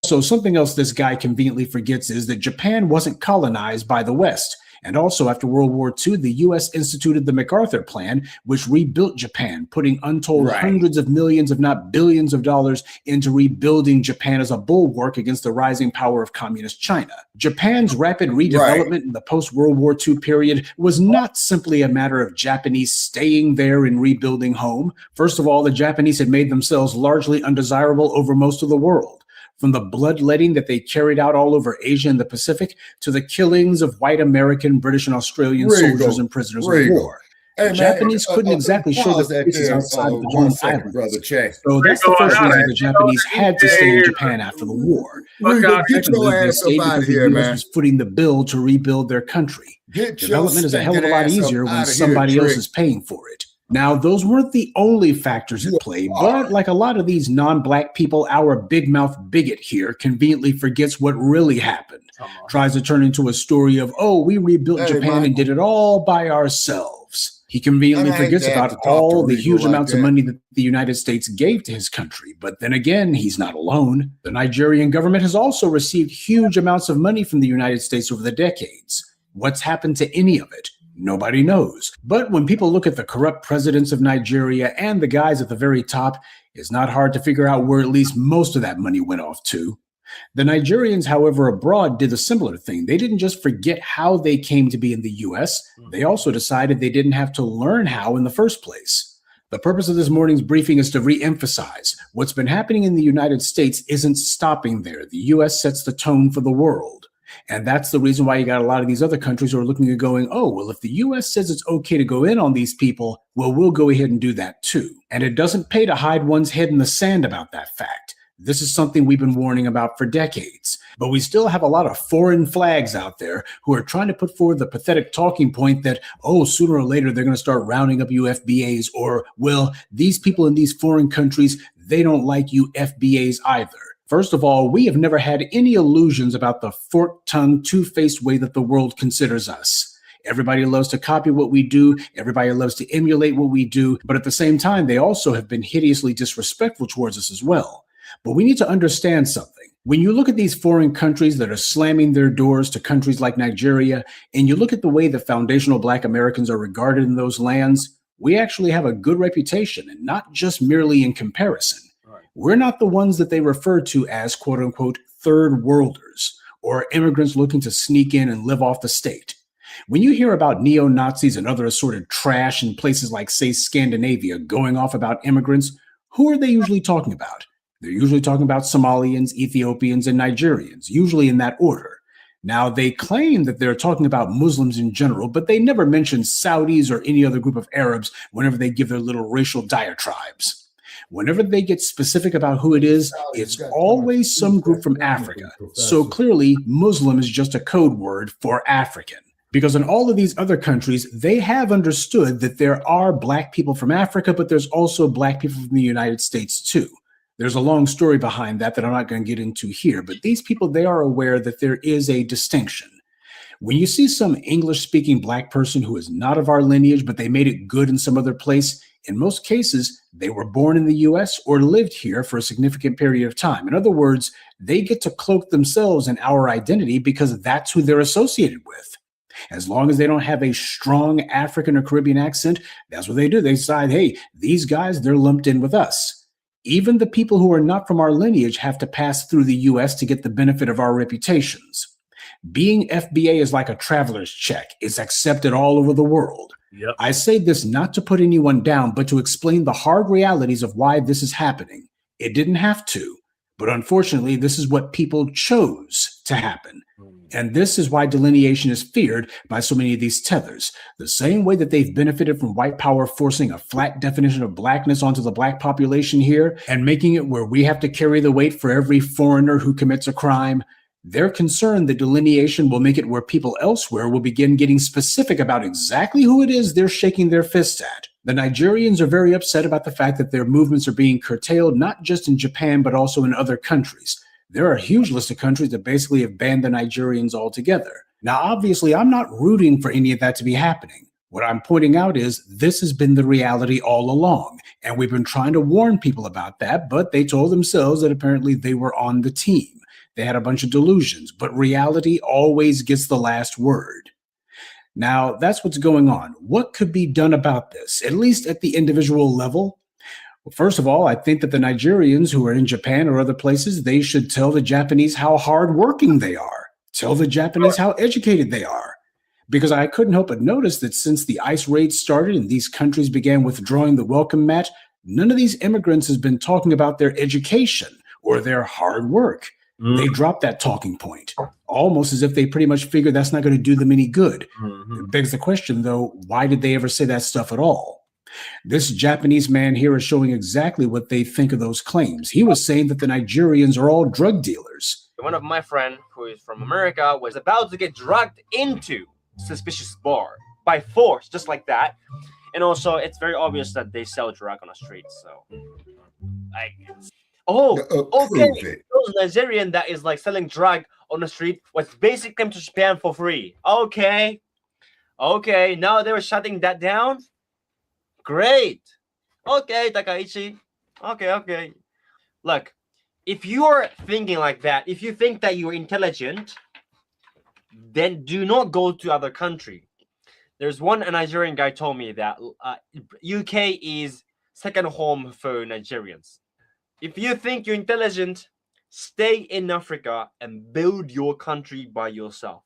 So something else this guy conveniently forgets is that Japan wasn't colonized by the West. And also, after World War II, the U.S. instituted the MacArthur Plan, which rebuilt Japan, putting untold hundreds of millions, if not billions of dollars into rebuilding Japan as a bulwark against the rising power of communist China. Japan's rapid redevelopment in the post-World War II period was not simply a matter of Japanese staying there and rebuilding home. First of all, the Japanese had made themselves largely undesirable over most of the world. From the bloodletting that they carried out all over Asia and the Pacific to the killings of white American, British, and Australian soldiers and prisoners of war. The Japanese couldn't exactly show their faces outside of the home island. So that's the first reason the Japanese had to stay in Japan after the war. Secondly, they stayed because the U.S. was footing the bill to rebuild their country. Development is a hell of a lot easier when somebody else is paying for it. Now, those weren't the only factors at play, but like a lot of these non-black people, our big mouth bigot here conveniently forgets what really happened. Tries to turn into a story of, oh, we rebuilt Japan and did it all by ourselves. He conveniently forgets about all the huge amounts of money that the United States gave to his country. But then again, he's not alone. The Nigerian government has also received huge amounts of money from the United States over the decades. What's happened to any of it? Nobody knows. But when people look at the corrupt presidents of Nigeria and the guys at the very top, it's not hard to figure out where at least most of that money went off to. The Nigerians, however, abroad did a similar thing. They didn't just forget how they came to be in the U.S., they also decided they didn't have to learn how in the first place. The purpose of this morning's briefing is to re-emphasize what's been happening in the United States isn't stopping there. The U.S. sets the tone for the world. And that's the reason why you got a lot of these other countries who are looking at going, oh, well, if the U.S. says it's okay to go in on these people, well, we'll go ahead and do that too. And it doesn't pay to hide one's head in the sand about that fact. This is something we've been warning about for decades. But we still have a lot of foreign flags out there who are trying to put forward the pathetic talking point that, oh, sooner or later they're going to start rounding up you FBAs, or, well, these people in these foreign countries, they don't like you FBAs either. First of all, we have never had any illusions about the fork-tongued, two-faced way that the world considers us. Everybody loves to copy what we do. Everybody loves to emulate what we do. But at the same time, they also have been hideously disrespectful towards us as well. But we need to understand something. When you look at these foreign countries that are slamming their doors to countries like Nigeria, and you look at the way the foundational Black Americans are regarded in those lands, we actually have a good reputation, and not just merely in comparison. We're not the ones that they refer to as, quote unquote, third worlders, or immigrants looking to sneak in and live off the state. When you hear about neo-Nazis and other assorted trash in places like, say, Scandinavia going off about immigrants, who are they usually talking about? They're usually talking about Somalians, Ethiopians, and Nigerians, usually in that order. Now, they claim that they're talking about Muslims in general, but they never mention Saudis or any other group of Arabs whenever they give their little racial diatribes. Whenever they get specific about who it is, it's always some group from Africa. So clearly, Muslim is just a code word for African. Because in all of these other countries, they have understood that there are Black people from Africa, but there's also Black people from the United States too. There's a long story behind that I'm not going to get into here, but these people, they are aware that there is a distinction. When you see some English-speaking Black person who is not of our lineage, but they made it good in some other place, in most cases, they were born in the U.S. or lived here for a significant period of time. In other words, they get to cloak themselves in our identity because that's who they're associated with. As long as they don't have a strong African or Caribbean accent, that's what they do. They decide, hey, these guys, they're lumped in with us. Even the people who are not from our lineage have to pass through the U.S. to get the benefit of our reputations. Being FBA is like a traveler's check. It's accepted all over the world. Yep. I say this not to put anyone down, but to explain the hard realities of why this is happening. It didn't have to, but unfortunately, this is what people chose to happen. And this is why delineation is feared by so many of these tethers. The same way that they've benefited from white power forcing a flat definition of Blackness onto the Black population here and making it where we have to carry the weight for every foreigner who commits a crime, they're concerned that delineation will make it where people elsewhere will begin getting specific about exactly who it is they're shaking their fists at. The Nigerians are very upset about the fact that their movements are being curtailed, not just in Japan, but also in other countries. There are a huge list of countries that basically have banned the Nigerians altogether. Now, obviously, I'm not rooting for any of that to be happening. What I'm pointing out is this has been the reality all along, and we've been trying to warn people about that, but they told themselves that apparently they were on the team. They had a bunch of delusions, but reality always gets the last word. Now, that's what's going on. What could be done about this, at least at the individual level? Well, first of all, I think that the Nigerians who are in Japan or other places, they should tell the Japanese how hardworking they are. Tell the Japanese how educated they are. Because I couldn't help but notice that since the ICE raids started and these countries began withdrawing the welcome mat, none of these immigrants has been talking about their education or their hard work. They dropped that talking point, almost as if they pretty much figured that's not going to do them any good. It begs the question, though, why did they ever say that stuff at all? This Japanese man here is showing exactly what they think of those claims. He was saying that the Nigerians are all drug dealers. One of my friends who is from America was about to get dragged into suspicious bar by force, just like that. And also, it's very obvious that they sell drug on the streets. So, like, okay, those Nigerian that is like selling drug on the street was basically came to Japan for free. Okay, now they were shutting that down. Great. Okay, Takaichi. Okay. Look, if you're thinking like that, if you think that you're intelligent, then do not go to other country. There's one Nigerian guy told me that UK is second home for Nigerians. If you think you're intelligent, stay in Africa and build your country by yourself.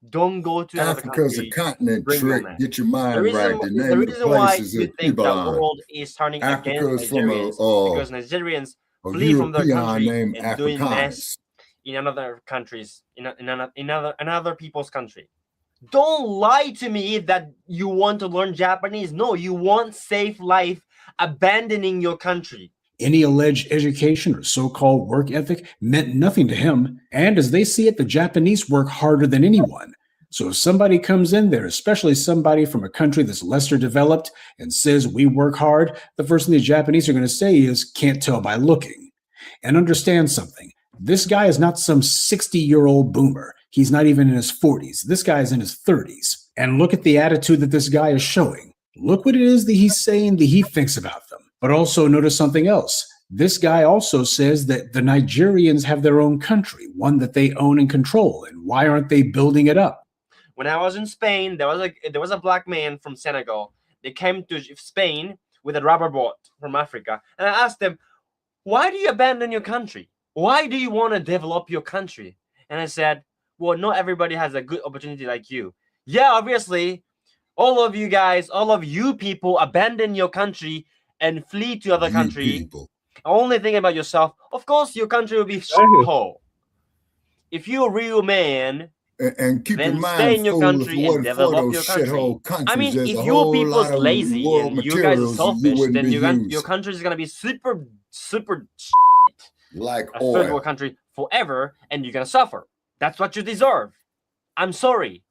Don't go to another country. Africa's a continent, Trick. Get your mind right. The reason why you think the world is turning against Nigerians because Nigerians flee from their country and doing mess in another countries, in another people's country. Don't lie to me that you want to learn Japanese. No, you want safe life, abandoning your country. Any alleged education or so-called work ethic meant nothing to him, and as they see it, the Japanese work harder than anyone. So if somebody comes in there, especially somebody from a country that's lesser developed, and says we work hard, the first thing the Japanese are going to say is, can't tell by looking. And understand something. This guy is not some 60-year-old boomer. He's not even in his 40s. This guy is in his 30s. And look at the attitude that this guy is showing. Look what it is that he's saying that he thinks about them. But also notice something else. This guy also says that the Nigerians have their own country, one that they own and control. And why aren't they building it up? When I was in Spain, there was a black man from Senegal. They came to Spain with a rubber boat from Africa. And I asked them, why do you abandon your country? Why do you want to develop your country? And I said, well, not everybody has a good opportunity like you. Yeah, obviously, all of you guys, all of you people abandon your country and flee to other country. Only think about yourself. Of course, your country will be shithole. If you're a real man, and keep then in mind, stay in your country and develop your country. I mean, if your people's lazy and you guys are selfish, then your country is gonna be super like a third world country forever, and you're gonna suffer. That's what you deserve. I'm sorry.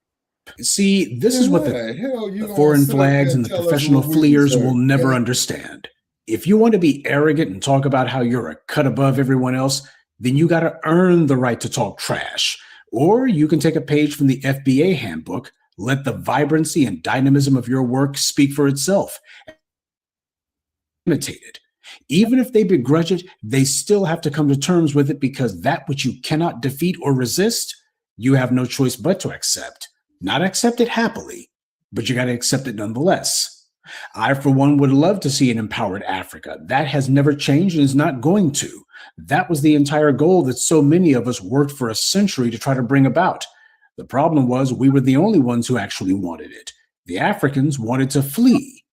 See, this is what the foreign flags and the professional fleers will never understand. If you want to be arrogant and talk about how you're a cut above everyone else, then you got to earn the right to talk trash. Or you can take a page from the FBA handbook, let the vibrancy and dynamism of your work speak for itself. Imitate it. Even if they begrudge it, they still have to come to terms with it because that which you cannot defeat or resist, you have no choice but to accept. Not accept it happily, but you got to accept it nonetheless. I, for one, would love to see an empowered Africa. That has never changed and is not going to. That was the entire goal that so many of us worked for a century to try to bring about. The problem was we were the only ones who actually wanted it. The Africans wanted to flee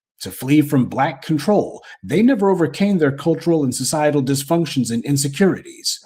from Black control. They never overcame their cultural and societal dysfunctions and insecurities.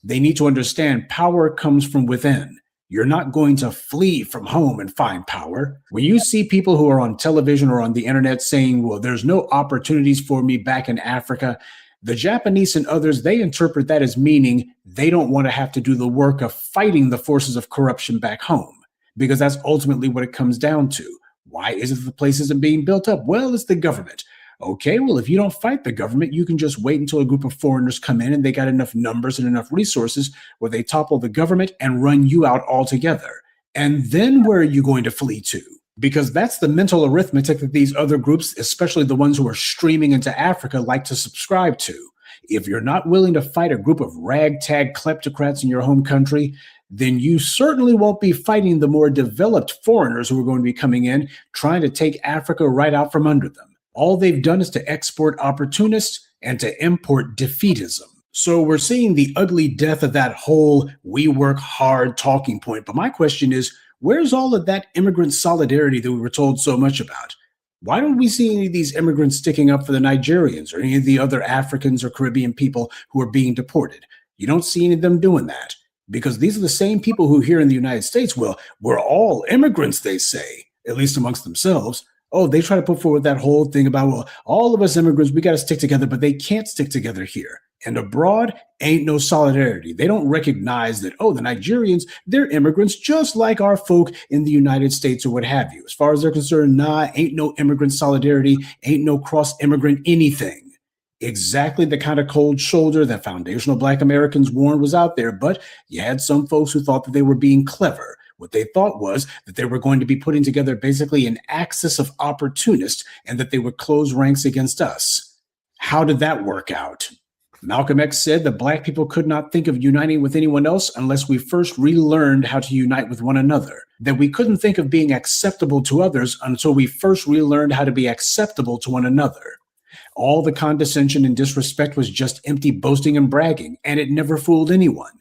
They need to understand power comes from within. You're not going to flee from home and find power. When you see people who are on television or on the internet saying, well, there's no opportunities for me back in Africa, the Japanese and others, they interpret that as meaning they don't want to have to do the work of fighting the forces of corruption back home, because that's ultimately what it comes down to. Why is it the place isn't being built up? Well, it's the government. Okay, well, if you don't fight the government, you can just wait until a group of foreigners come in and they got enough numbers and enough resources where they topple the government and run you out altogether. And then where are you going to flee to? Because that's the mental arithmetic that these other groups, especially the ones who are streaming into Africa, like to subscribe to. If you're not willing to fight a group of ragtag kleptocrats in your home country, then you certainly won't be fighting the more developed foreigners who are going to be coming in, trying to take Africa right out from under them. All they've done is to export opportunists and to import defeatism. So we're seeing the ugly death of that whole we work hard talking point. But my question is, where's all of that immigrant solidarity that we were told so much about? Why don't we see any of these immigrants sticking up for the Nigerians or any of the other Africans or Caribbean people who are being deported? You don't see any of them doing that because these are the same people who here in the United States, well, we're all immigrants, they say, at least amongst themselves. Oh, they try to put forward that whole thing about, well, all of us immigrants, we got to stick together, but they can't stick together here. And abroad, ain't no solidarity. They don't recognize that, oh, the Nigerians, they're immigrants just like our folk in the United States or what have you. As far as they're concerned, nah, ain't no immigrant solidarity, ain't no cross-immigrant anything. Exactly the kind of cold shoulder that foundational Black Americans warned was out there, but you had some folks who thought that they were being clever. What they thought was that they were going to be putting together basically an axis of opportunists and that they would close ranks against us. How did that work out? Malcolm X said that Black people could not think of uniting with anyone else unless we first relearned how to unite with one another. That we couldn't think of being acceptable to others until we first relearned how to be acceptable to one another. All the condescension and disrespect was just empty boasting and bragging, and it never fooled anyone.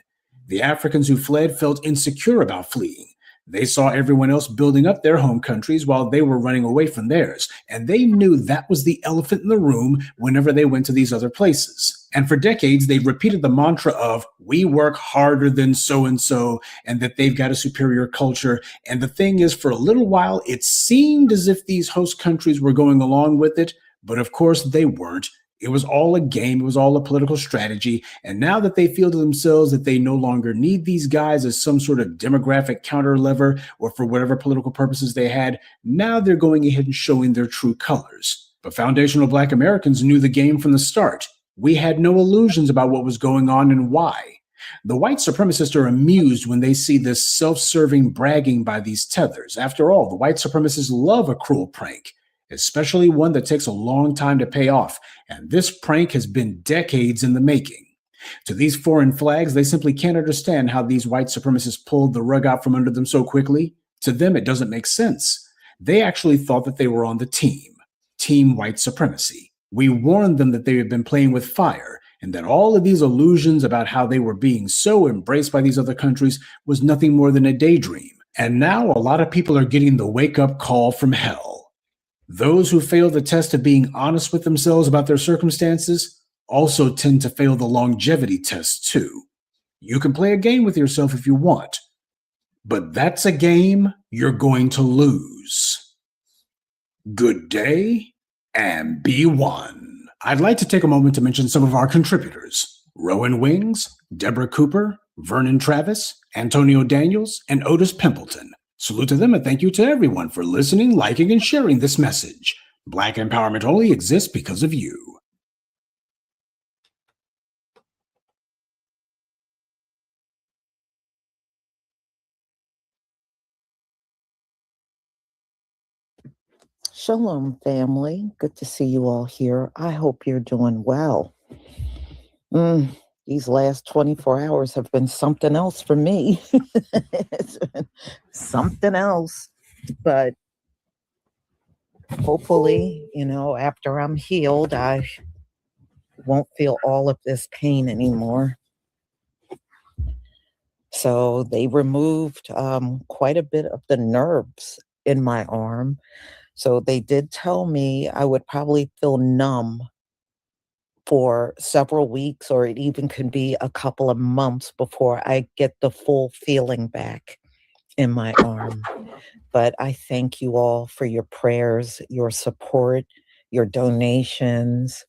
The Africans who fled felt insecure about fleeing. They saw everyone else building up their home countries while they were running away from theirs, and they knew that was the elephant in the room whenever they went to these other places. And for decades, they repeated the mantra of, we work harder than so-and-so, and that they've got a superior culture. And the thing is, for a little while, it seemed as if these host countries were going along with it, but of course they weren't. It was all a game. It was all a political strategy. And now that they feel to themselves that they no longer need these guys as some sort of demographic counter lever or for whatever political purposes they had, now they're going ahead and showing their true colors. But foundational Black Americans knew the game from the start. We had no illusions about what was going on and why. The white supremacists are amused when they see this self-serving bragging by these tethers. After all, the white supremacists love a cruel prank, especially one that takes a long time to pay off. And this prank has been decades in the making. To these foreign flags, they simply can't understand how these white supremacists pulled the rug out from under them so quickly. To them, it doesn't make sense. They actually thought that they were on the team white supremacy. We warned them that they had been playing with fire and that all of these illusions about how they were being so embraced by these other countries was nothing more than a daydream. And now a lot of people are getting the wake-up call from hell. Those who fail the test of being honest with themselves about their circumstances also tend to fail the longevity test too. You can play a game with yourself if you want, but that's a game you're going to lose. Good day and be one. I'd like to take a moment to mention some of our contributors: Rowan Wings, Deborah Cooper, Vernon Travis, Antonio Daniels, and Otis Pimpleton. Salute to them and thank you to everyone for listening, liking, and sharing this message. Black empowerment only exists because of you. Shalom, family. Good to see you all here. I hope you're doing well. These last 24 hours have been something else for me. It's been something else. But hopefully, after I'm healed, I won't feel all of this pain anymore. So they removed quite a bit of the nerves in my arm. So they did tell me I would probably feel numb for several weeks, or it even could be a couple of months before I get the full feeling back in my arm. But I thank you all for your prayers, your support, your donations.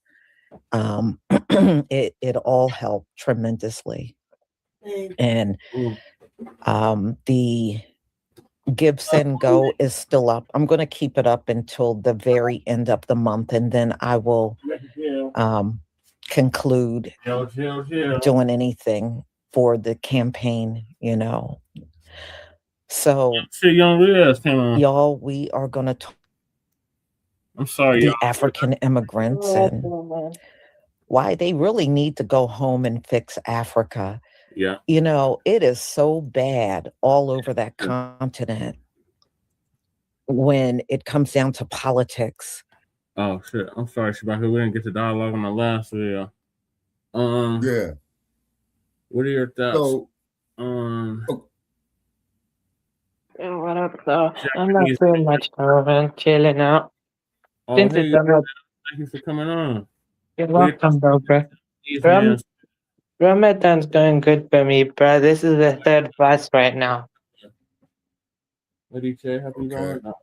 It all helped tremendously. And the Give, Send, Go is still up. I'm going to keep it up until the very end of the month, and then I will conclude doing anything for the campaign, So, y'all, we are going to talk the African immigrants and why they really need to go home and fix Africa. Yeah. You know, it is so bad all over that continent when it comes down to politics. Oh shit! I'm sorry, Shabaka. We didn't get the dialogue on the last video. Yeah. What are your thoughts? So, What up, though? I'm not Japanese. doing much, though, man. Chilling out. Oh, Since hey, it's about, thank you for coming on. you're What are your thoughts welcome, bro, bro. on these Ram- men? Ramadan's going good for me, bro. This is the third fast right now. What do you say? Happy Ramadan.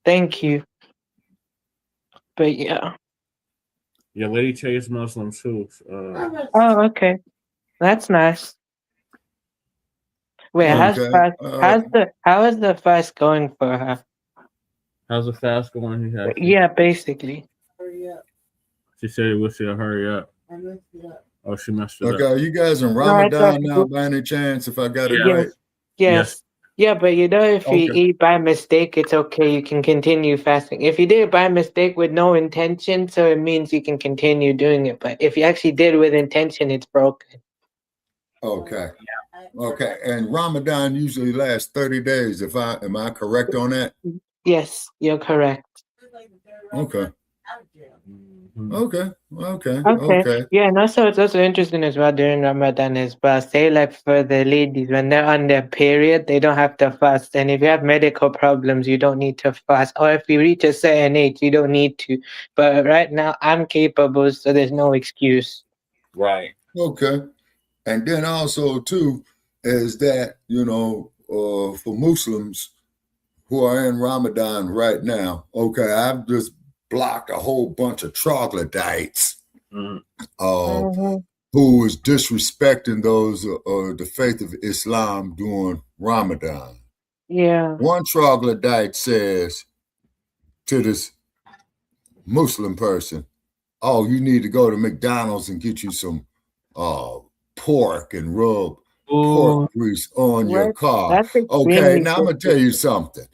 Thank you. But yeah. Yeah, Lady Che is Muslim too. Oh, okay. That's nice. Wait, okay. how is the fast going for her? How's the fast going? He has. Yeah, basically. She said, "Wish she'll hurry up." Oh, she messed it Okay, up. are you guys in No, I thought Ramadan now by any chance, if I got it yes. right? Yes. Yeah, but you know, if you Okay. eat by mistake, it's okay. You can continue fasting. If you did it by mistake with no intention, so it means you can continue doing it. But if you actually did with intention, it's broken. Okay. Okay. And Ramadan usually lasts 30 days. Am I correct on that? Yes, you're correct. Okay. Okay. Okay. Okay. Okay. Yeah, and also it's also interesting as well during Ramadan as well. Say like for the ladies, when they're on their period, they don't have to fast. And if you have medical problems, you don't need to fast. Or if you reach a certain age, you don't need to. But right now I'm capable, so there's no excuse. Right. Okay. And then also too is that, for Muslims who are in Ramadan right now, okay, I've just blocked a whole bunch of troglodytes who is disrespecting those the faith of Islam during Ramadan. Yeah. One troglodyte says to this Muslim person, "Oh, you need to go to McDonald's and get you some pork and rub pork grease on your What? car." That's Okay, extremely now I'm gonna tell you disrespectful.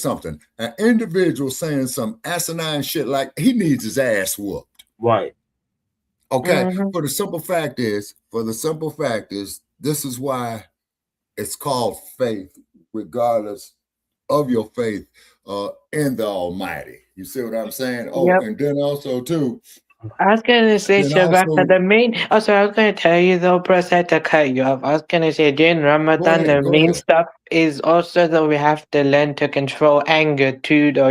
something. An individual saying some asinine shit like he needs his ass whooped. Right. Okay. For the simple fact is, this is why it's called faith, regardless of your faith in the Almighty. You see what I'm saying? Oh, Yep. and then also too, I was gonna say, then Shabaka, also the main. Also, I was gonna tell you though, bro. I had to cut you off. I was gonna say during Ramadan, the go main ahead. stuff is also that we have to learn to control anger too, though.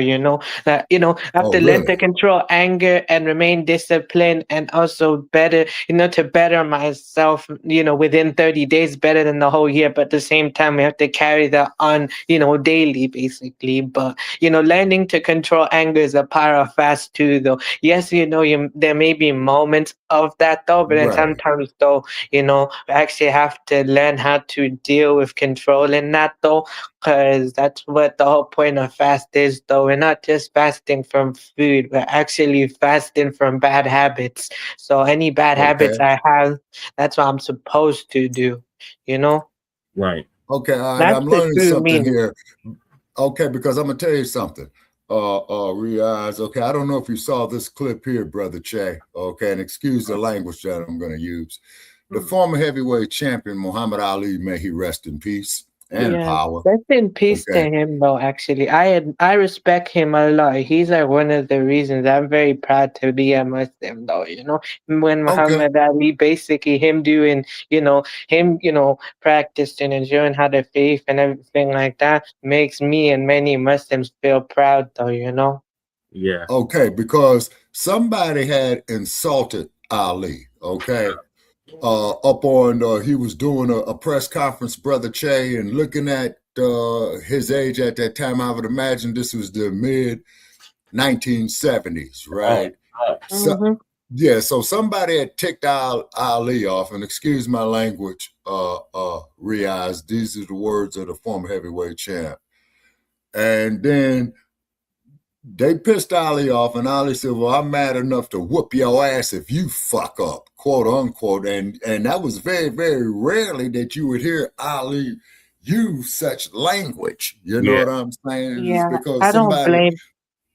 That have Oh, to learn really? to control anger and remain disciplined, and also better, to better myself. Within 30 days, better than the whole year. But at the same time, we have to carry that on, daily, basically. But learning to control anger is a part of fast too, though. Yes, there may be moments of that though, but then Right. sometimes though, we actually have to learn how to deal with controlling that though, because that's what the whole point of fast is though. We're not just fasting from food, we're actually fasting from bad habits. So any bad habits Okay. I have, that's what I'm supposed to do, Right. Okay, all right. That's I'm the learning true something meaning. here. Okay, because I'm gonna tell you something. Riaz, okay, I don't know if you saw this clip here, Brother Che. Okay, and excuse the language that I'm gonna use. The former heavyweight champion, Muhammad Ali, may he rest in peace and Yeah, power. rest in peace to Okay. him though, actually. I respect him a lot. He's like one of the reasons I'm very proud to be a Muslim though, When Muhammad Ali, basically him doing, practicing and showing how the faith and everything like that makes me and many Muslims feel proud though. Yeah. Okay, because somebody had insulted Ali, okay? Up on he was doing a press conference, Brother Che, and looking at his age at that time, I would imagine this was the mid 1970s, right? So somebody had ticked Ali off, and excuse my language, Riaz, these are the words of the former heavyweight champ. And then they pissed Ali off, and Ali said, "Well, I'm mad enough to whoop your ass if you fuck up," quote unquote. And that was very, very rarely that you would hear Ali use such language. You know what I'm saying? It's Yeah, because I don't somebody. blame.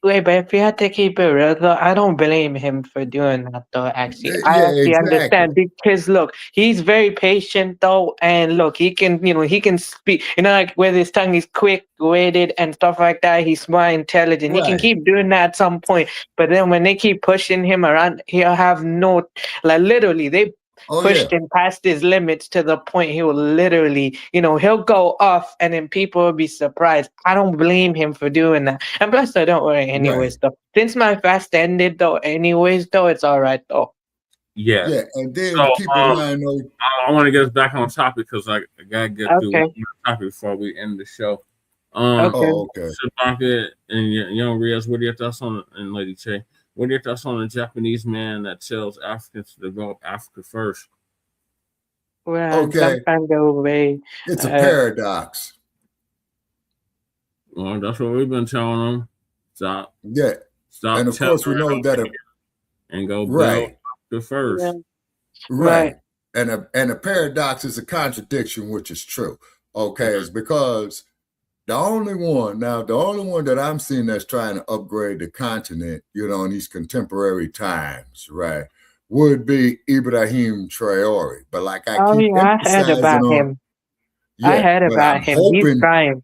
Wait, but if you had to keep it real though, I don't blame him for doing that though, actually. I Yeah, actually exactly. understand because look, he's very patient though, and look, he can speak, like with his tongue, he's quick-witted and stuff like that. He's smart, intelligent. He can Right. keep doing that at some point, but then when they keep pushing him around, he'll have no, like literally, they Oh pushed yeah. him past his limits to the point he will literally, he'll go off and then people will be surprised. I don't blame him for doing that. And plus, I don't worry Right. anyways, though. Since my fast ended, though, anyways, though, it's all right, though. Yeah. Yeah, and then So keep in mind though. I want to get us back on topic because I gotta get through one Okay. more topic before we end the show. Okay. Oh, okay. Shabaka and Young Rios, what are your thoughts on, and Lady Che, what are your thoughts on a Japanese man that tells Africans to develop Africa first? Well, some Okay. kind of way. It's a paradox. Well, that's what we've been telling them. Stop. Yeah. Stop. And of course, we know that. And go Right. build Africa first. Yeah. Right. And a paradox is a contradiction, which is true. Okay, it's because the only one that I'm seeing that's trying to upgrade the continent, in these contemporary times, right, would be Ibrahim Traore. But like I Oh, keep yeah, I heard emphasizing about on, him. I heard but I'm about him. He's hoping, trying.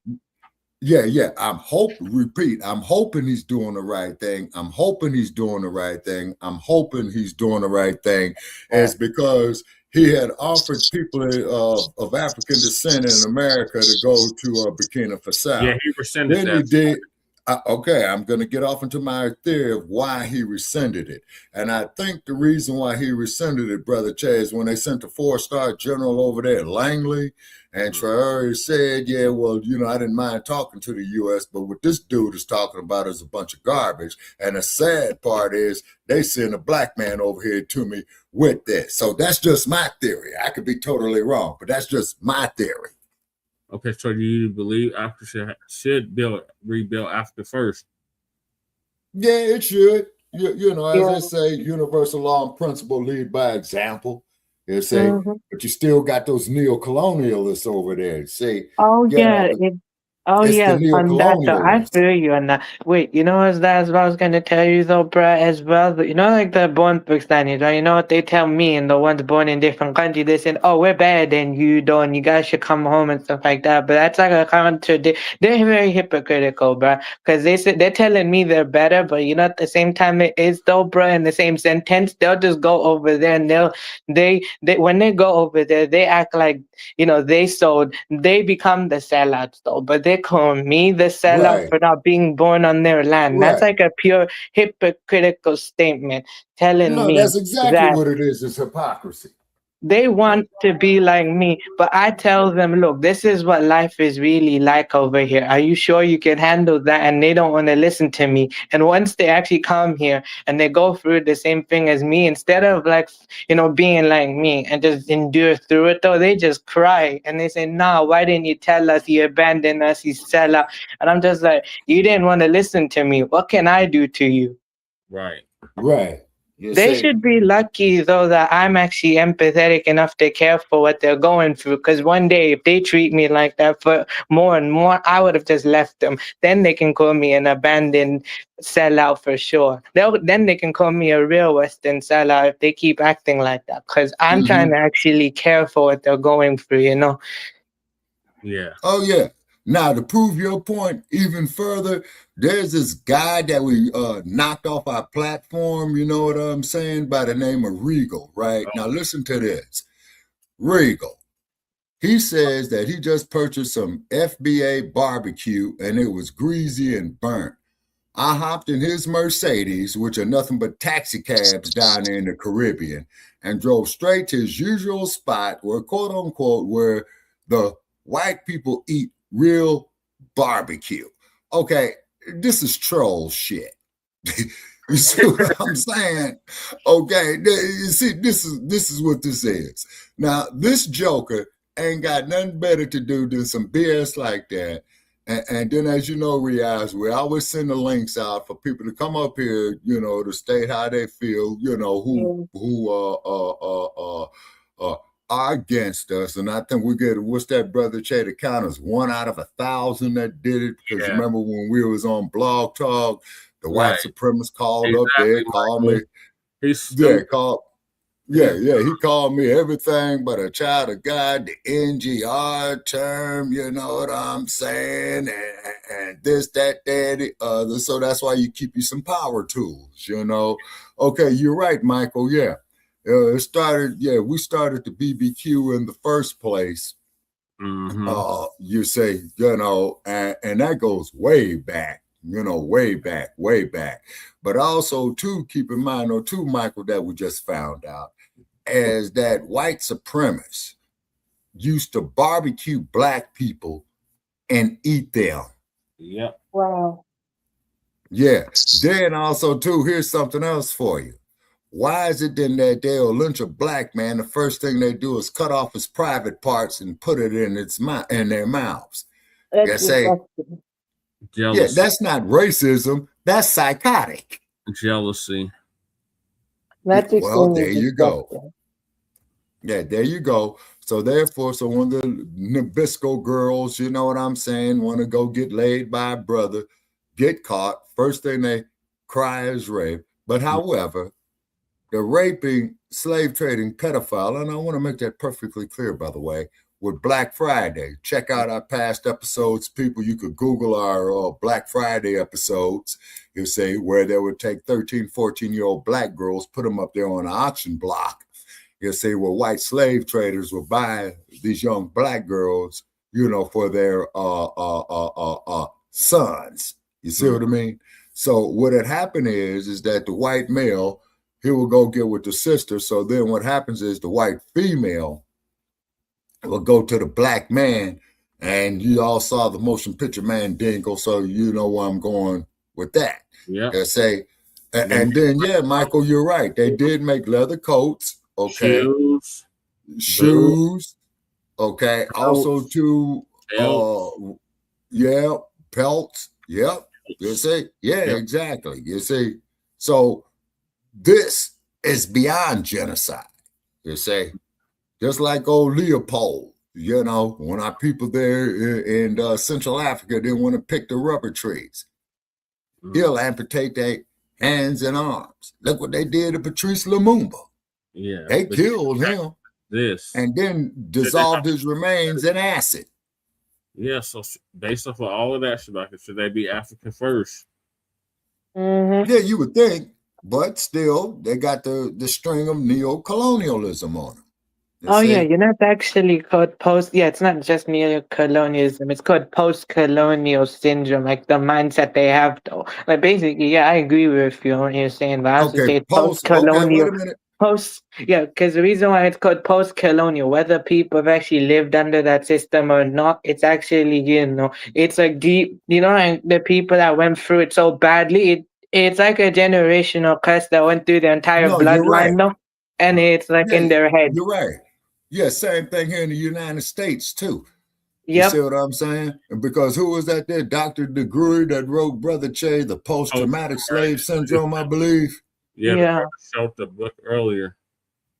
I'm hoping he's doing the right thing. I'm hoping he's doing the right thing. I'm hoping he's doing the right thing. Is because he had offered people of African descent in America to go to Burkina Faso. Yeah, he rescinded Then that. he did. Okay, I'm going to get off into my theory of why he rescinded it. And I think the reason why he rescinded it, Brother Che, is when they sent a 4-star general over there at Langley, and Traore said, yeah, well, I didn't mind talking to the U.S., but what this dude is talking about is a bunch of garbage. And the sad part is they send a black man over here to me with this. So that's just my theory. I could be totally wrong, but that's just my theory. Okay, so do you believe Africa should rebuild Africa first? Yeah, it should. As they say, universal law and principle lead by example. They say, but you still got those neo-colonialists over there. Say, Oh, yeah. it's Yeah, the on that though, I neo-colonialists. feel you on that. Wait, that's what I was gonna tell you though, bruh, as well. Like the born Pakistanis, right? You know what they tell me, and the ones born in different countries, they say, "Oh, we're better than you, though, and you guys should come home and stuff like that." But that's like a contradiction. They're very hypocritical, bruh, because they're telling me they're better, but at the same time it is though, bruh. In the same sentence, they'll just go over there and they when they go over there, they act like they become the sellouts though, but they call me the sellout for not being born on their land. That's Right. like a pure hypocritical statement telling me That's exactly that what it is. It's hypocrisy. they want to be like me, but I tell them, look, this is what life is really like over here. Are you sure you can handle that? And they don't want to listen to me. And once they actually come here and they go through the same thing as me, instead of being like me and just endure through it, though, they just cry and they say, nah, why didn't you tell us? You abandoned us, you sell out. And I'm just like, you didn't want to listen to me. What can I do to you? Right. Right. They should be lucky, though, that I'm actually empathetic enough to care for what they're going through. Because one day, if they treat me like that for more and more, I would have just left them. Then they can call me an abandoned sellout for sure. Then they can call me a real Western sellout if they keep acting like that. Because I'm trying to actually care for what they're going through, Yeah. Oh, yeah. Now, to prove your point even further, there's this guy that we knocked off our platform, you know what I'm saying, by the name of Regal, right? Now, listen to this. Regal, he says that he just purchased some FBA barbecue and it was greasy and burnt. I hopped in his Mercedes, which are nothing but taxi cabs down there in the Caribbean, and drove straight to his usual spot where, quote unquote, where the white people eat real barbecue. Okay, this is troll shit. You see what I'm saying? Okay, you see, this is what this is. Now, this joker ain't got nothing better to do than some BS like that. And then, as you know, Riaz, we always send the links out for people to come up here, to state how they feel, who are against us. And I think we get, what's that, Brother Che, to count as 1 out of 1,000 that did it. Because remember when we was on Blog Talk, The white supremacist called up there, called me. He's he called me everything but a child of God, the NGR term, you know what I'm saying? And this, that, the other. So that's why you keep you some power tools, you know. Okay, you're right, Michael. Yeah. We started the BBQ in the first place. You say, you know, and that goes way back, you know, way back. But also, too, keep in mind, too, Michael, that we just found out, is that white supremacists used to barbecue black people and eat them. Yep. Wow. Yeah. Then also, too, here's something else for you. Why is it then that they'll lynch a black man? The first thing they do is cut off his private parts and put it in their mouths. They say, yeah, that's not racism. That's psychotic. Jealousy. Well, there you go. Yeah, there you go. So therefore, so when the Nabisco girls, you know what I'm saying, want to go get laid by a brother, get caught, first thing they cry is rape. But however, the raping, slave trading pedophile, and I want to make that perfectly clear, by the way, with Black Friday. Check out our past episodes, people. You could Google our Black Friday episodes. You'll say where they would take 13, 14-year-old black girls, put them up there on an auction block. You'll say where white slave traders will buy these young black girls, you know, for their sons. You see what I mean? So what had happened is that the white male, he will go get with the sister. So then what happens is the white female will go to the black man, and you all saw the motion picture man Dingle, so you know where I'm going with that. Yeah. They say, and then, yeah, Michael, you're right. They did make leather coats, okay. Shoes, okay. Also too, yeah, pelts, yep. You see, yeah, exactly. You see, so this is beyond genocide, you see. Just like old Leopold, you know, when our people there in Central Africa didn't want to pick the rubber trees. He'll amputate their hands and arms. Look what they did to Patrice Lumumba. Yeah. They killed him. And then dissolved his remains in acid. Yeah, so based off of all of that, Shabaka, should they be African first? Yeah, you would think, but still, they got the string of neo-colonialism on them. Oh yeah, you know, it's actually called it's not just neo-colonialism, it's called post-colonial syndrome, like the mindset they have though. Like basically, yeah, I agree with you on what you're saying, but I have to say post-colonial. Wait a minute. Because the reason why it's called post-colonial, whether people have actually lived under that system or not, it's actually, you know, it's a deep, you know, and the people that went through it so badly, it's like a generational curse that went through the entire bloodline, though, and it's like in their head. You're right. Yeah, same thing here in the United States, too. You Yep. see what I'm saying? Because who was that there? Dr. DeGruy that wrote Brother Che, the post-traumatic slave syndrome, I believe. Yeah. Showed the book earlier.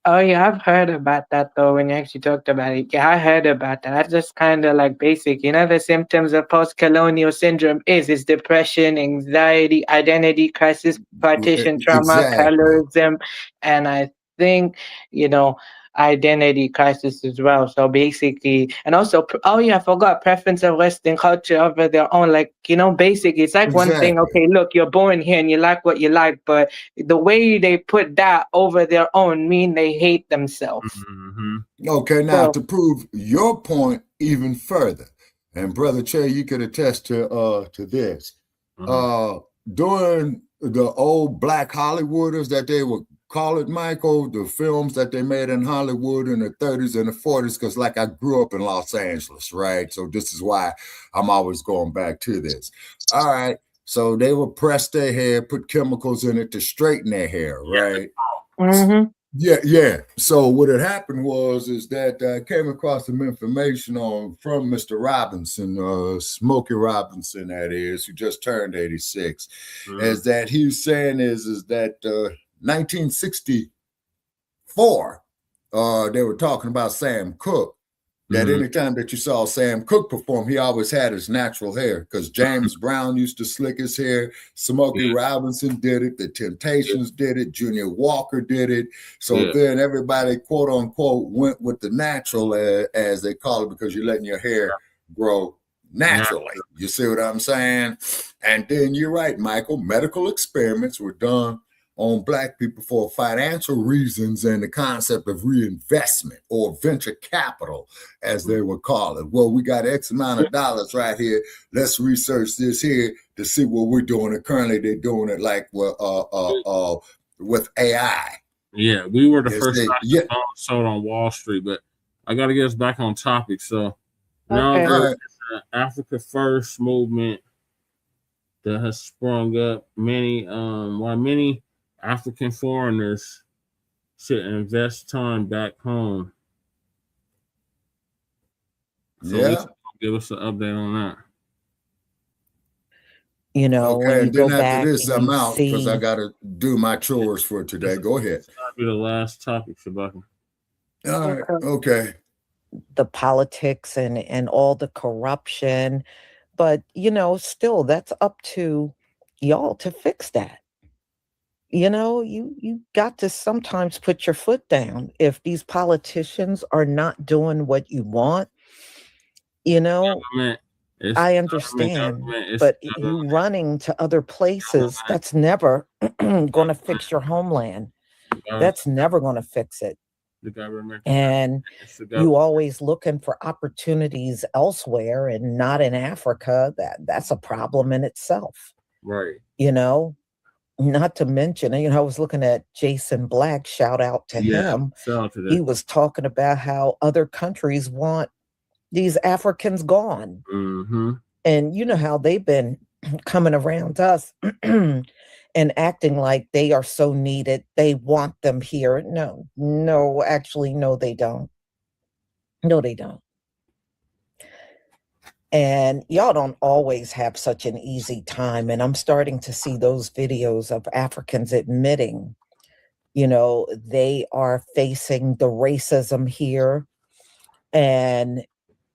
Oh yeah, I've heard about that though. When you actually talked about it, yeah, I heard about that. That's just kind of like basic. You know, the symptoms of post-colonial syndrome is depression, anxiety, identity crisis, partition trauma, Exactly. colorism, and I think, you know, identity crisis as well. So basically, and also, I forgot, preference of Western culture over their own. Like, you know, basically, it's like one thing. Okay, look, you're born here and you like what you like, but the way they put that over their own mean they hate themselves. Okay, now to prove your point even further, and Brother Che, you could attest to this. During the old black Hollywooders that they would call it, Michael, the films that they made in Hollywood in the 30s and the 40s, because like I grew up in Los Angeles, right? So this is why I'm always going back to this. All right. So they would press their hair, put chemicals in it to straighten their hair, right? Yeah. So what had happened is that I came across some information from Mr. Robinson, Smokey Robinson, that is, who just turned 86, is that he was saying is that 1964, they were talking about Sam Cooke. that anytime that you saw Sam Cooke perform, he always had his natural hair because James Brown used to slick his hair. Smokey Robinson did it. The Temptations did it. Junior Walker did it. So then everybody, quote unquote, went with the natural, as they call it, because you're letting your hair grow naturally. You see what I'm saying? And then you're right, Michael. Medical experiments were done on Black people for financial reasons and the concept of reinvestment or venture capital, as they would call it. Well, we got X amount of dollars right here. Let's research this here to see what we're doing. And currently they're doing it like with AI. Yeah, we were the first sold on Wall Street, but I got to get us back on topic. So now there's an Africa First movement that has sprung up. Many African foreigners should invest time back home. So Lisa, give us an update on that. You know, when you and go then back after this, I'm and out because I see got to do my chores for today. Go ahead. That'll be the last topic, Shabaka. All right. Okay. the politics and all the corruption, but you know, still that's up to y'all to fix that. You know, you got to sometimes put your foot down. If these politicians are not doing what you want, you know, I understand, but you running to other places, that's never going to fix your homeland. That's never going to fix it. The government. And you always looking for opportunities elsewhere and not in Africa. That's a problem in itself. Right. You know, not to mention, you know, I was looking at Jason Blacc, shout out to him. Shout out to He was talking about how other countries want these Africans gone. Mm-hmm. And you know how they've been coming around us and acting like they are so needed. They want them here. No, actually, no, they don't. No, they don't. And y'all don't always have such an easy time. And I'm starting to see those videos of Africans admitting, you know, they are facing the racism here. And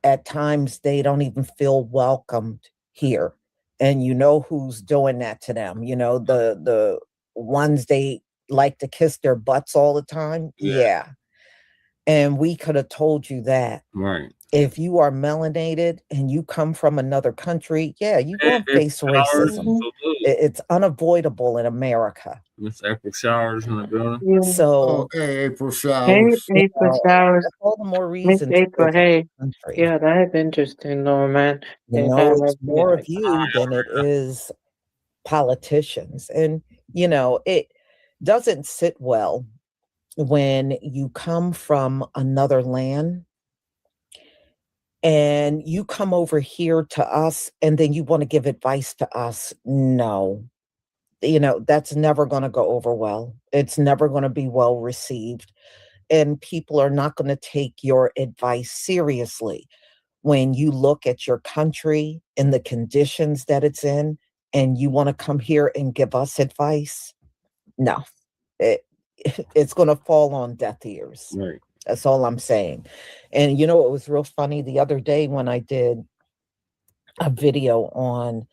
at times they don't even feel welcomed here. And you know who's doing that to them. You know, the ones they like to kiss their butts all the time. Yeah. And we could have told you that. Right. If you are melanated and you come from another country, yeah, you're going to face racism. It's unavoidable in America. Miss April Showers in the building. So, April Hey, Showers. April Showers. that's all the more Miss reason to April, go to hey. the country. Yeah, that is interesting, though, man. You know, it's more of you than it is politicians. And, you know, it doesn't sit well when you come from another land and you come over here to us and then you want to give advice to us. No, you know, that's never going to go over well. It's never going to be well received. And people are not going to take your advice seriously when you look at your country and the conditions that it's in and you want to come here and give us advice. No, it's going to fall on deaf ears. Right. That's all I'm saying. And you know, it was real funny the other day when I did a video on,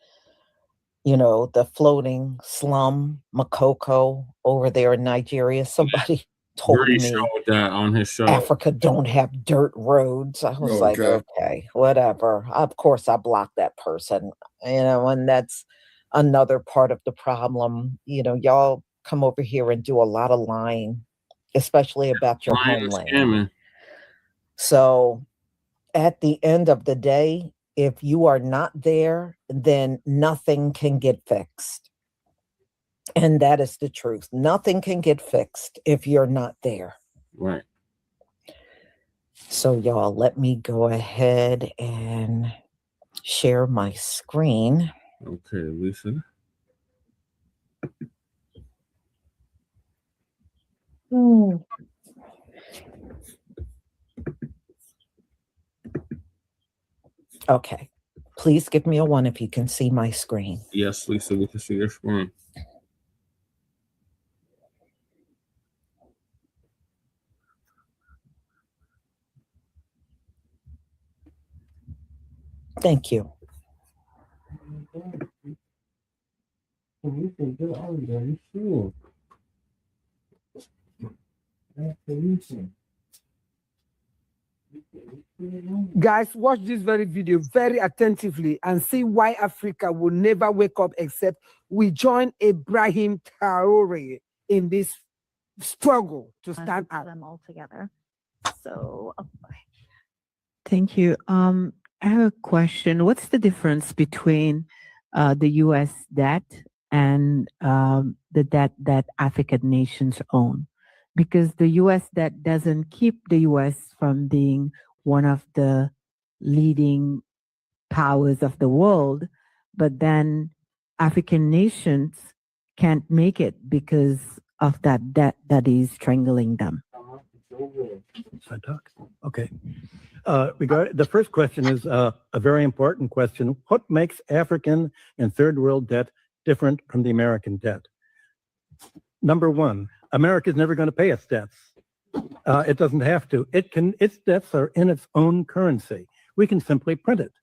you know, the floating slum Makoko over there in Nigeria. Somebody told me showed that on his show. Africa don't have dirt roads. I was like, okay, whatever. Of course, I blocked that person, you know, and that's another part of the problem. You know, y'all come over here and do a lot of lying, especially about your homeland. So at the end of the day, if you are not there, then nothing can get fixed. And that is the truth. Nothing can get fixed if you're not there. Right. So y'all, let me go ahead and share my screen. Okay, Lisa. Okay. Please give me a 1 if you can see my screen. Yes, Lisa, we can see your screen. Thank you. Guys, watch this very video very attentively and see why Africa will never wake up except we join Ibrahim Traore in this struggle to stand out. Them all together. So, thank you. I have a question. What's the difference between the U.S. debt and the debt that African nations own? Because the U.S. debt doesn't keep the U.S. from being one of the leading powers of the world, but then African nations can't make it because of that debt that is strangling them. I talk? Okay. The first question is a very important question. What makes African and third world debt different from the American debt? Number one, America is never going to pay its debts. It doesn't have to. Its debts are in its own currency. We can simply print it.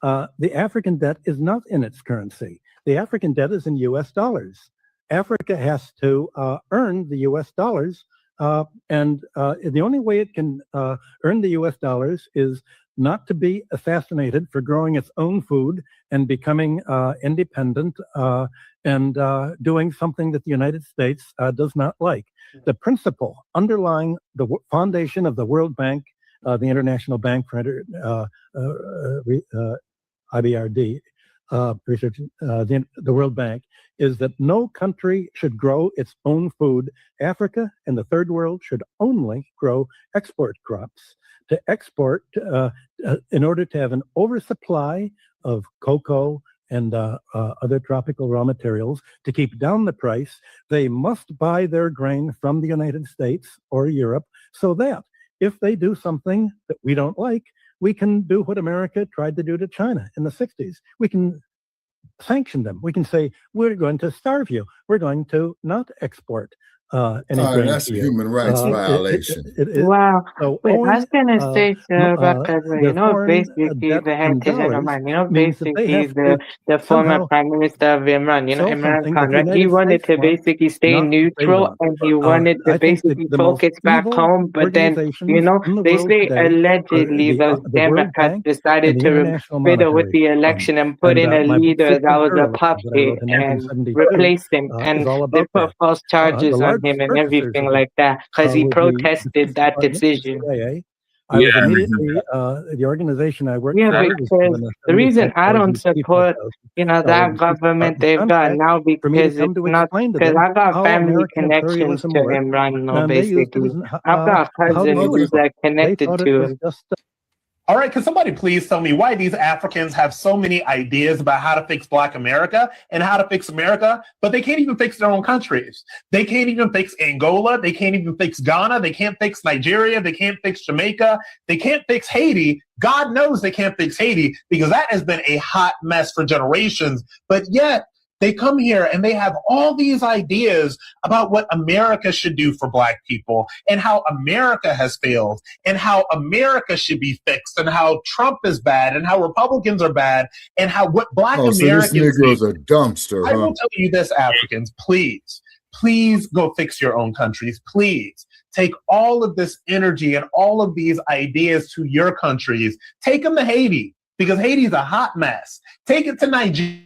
The African debt is not in its currency. The African debt is in US dollars. Africa has to earn the US dollars, and the only way it can earn the US dollars is not to be assassinated for growing its own food and becoming independent and doing something that the United States does not like. The principle underlying the foundation of the World Bank, the International Bank for IBRD, research, the World Bank, is that no country should grow its own food. Africa and the third world should only grow export crops. To export, in order to have an oversupply of cocoa and other tropical raw materials, to keep down the price, they must buy their grain from the United States or Europe, so that if they do something that we don't like, we can do what America tried to do to China in the 60s. We can sanction them. We can say, we're going to starve you. We're going to not export any grain. That's a human rights violation. Wow. So Wait, I was gonna say, their you know, foreign basically debt the in heritage of dollars Oman, you know, means that they basically have to the former somehow Prime Minister of Imran, you know, sell Imran something Khan, that the right? He United wanted States to wants, basically stay not what they neutral want. and he wanted to I think that basically the most focus back evil home, but then, you organizations know, in the they world say today are allegedly those the World Democrats Bank and decided the to International fiddle with Monetary the Fund. election and put And in a my book, leader that was a Superterrorism, that I puppet wrote in and 1972, replaced him, is and all they about put that. false The charges on largest him and purchasers everything of it like that because he was the protested Defense that Department, the decision. CIA. I was immediately, the organization I worked Yeah, for was because given a the reason I don't $75,000 support, you know, that government they've got now for me to because come it's to not explain to because them I got how family American connections imperialism to worked, Imran, you know, and they used it as basically. I've got a how to cousin do it. who's They connected thought it to was him. just All right, can somebody please tell me why these Africans have so many ideas about how to fix Black America and how to fix America, but they can't even fix their own countries? They can't even fix Angola. They can't even fix Ghana. They can't fix Nigeria. They can't fix Jamaica. They can't fix Haiti. God knows they can't fix Haiti because that has been a hot mess for generations. But yet, they come here and they have all these ideas about what America should do for Black people and how America has failed and how America should be fixed and how Trump is bad and how Republicans are bad and how what Black Oh, so this Americans Negro's a dumpster, I huh? will tell you this, Africans, please go fix your own countries. Please take all of this energy and all of these ideas to your countries. Take them to Haiti because Haiti's a hot mess. Take it to Nigeria.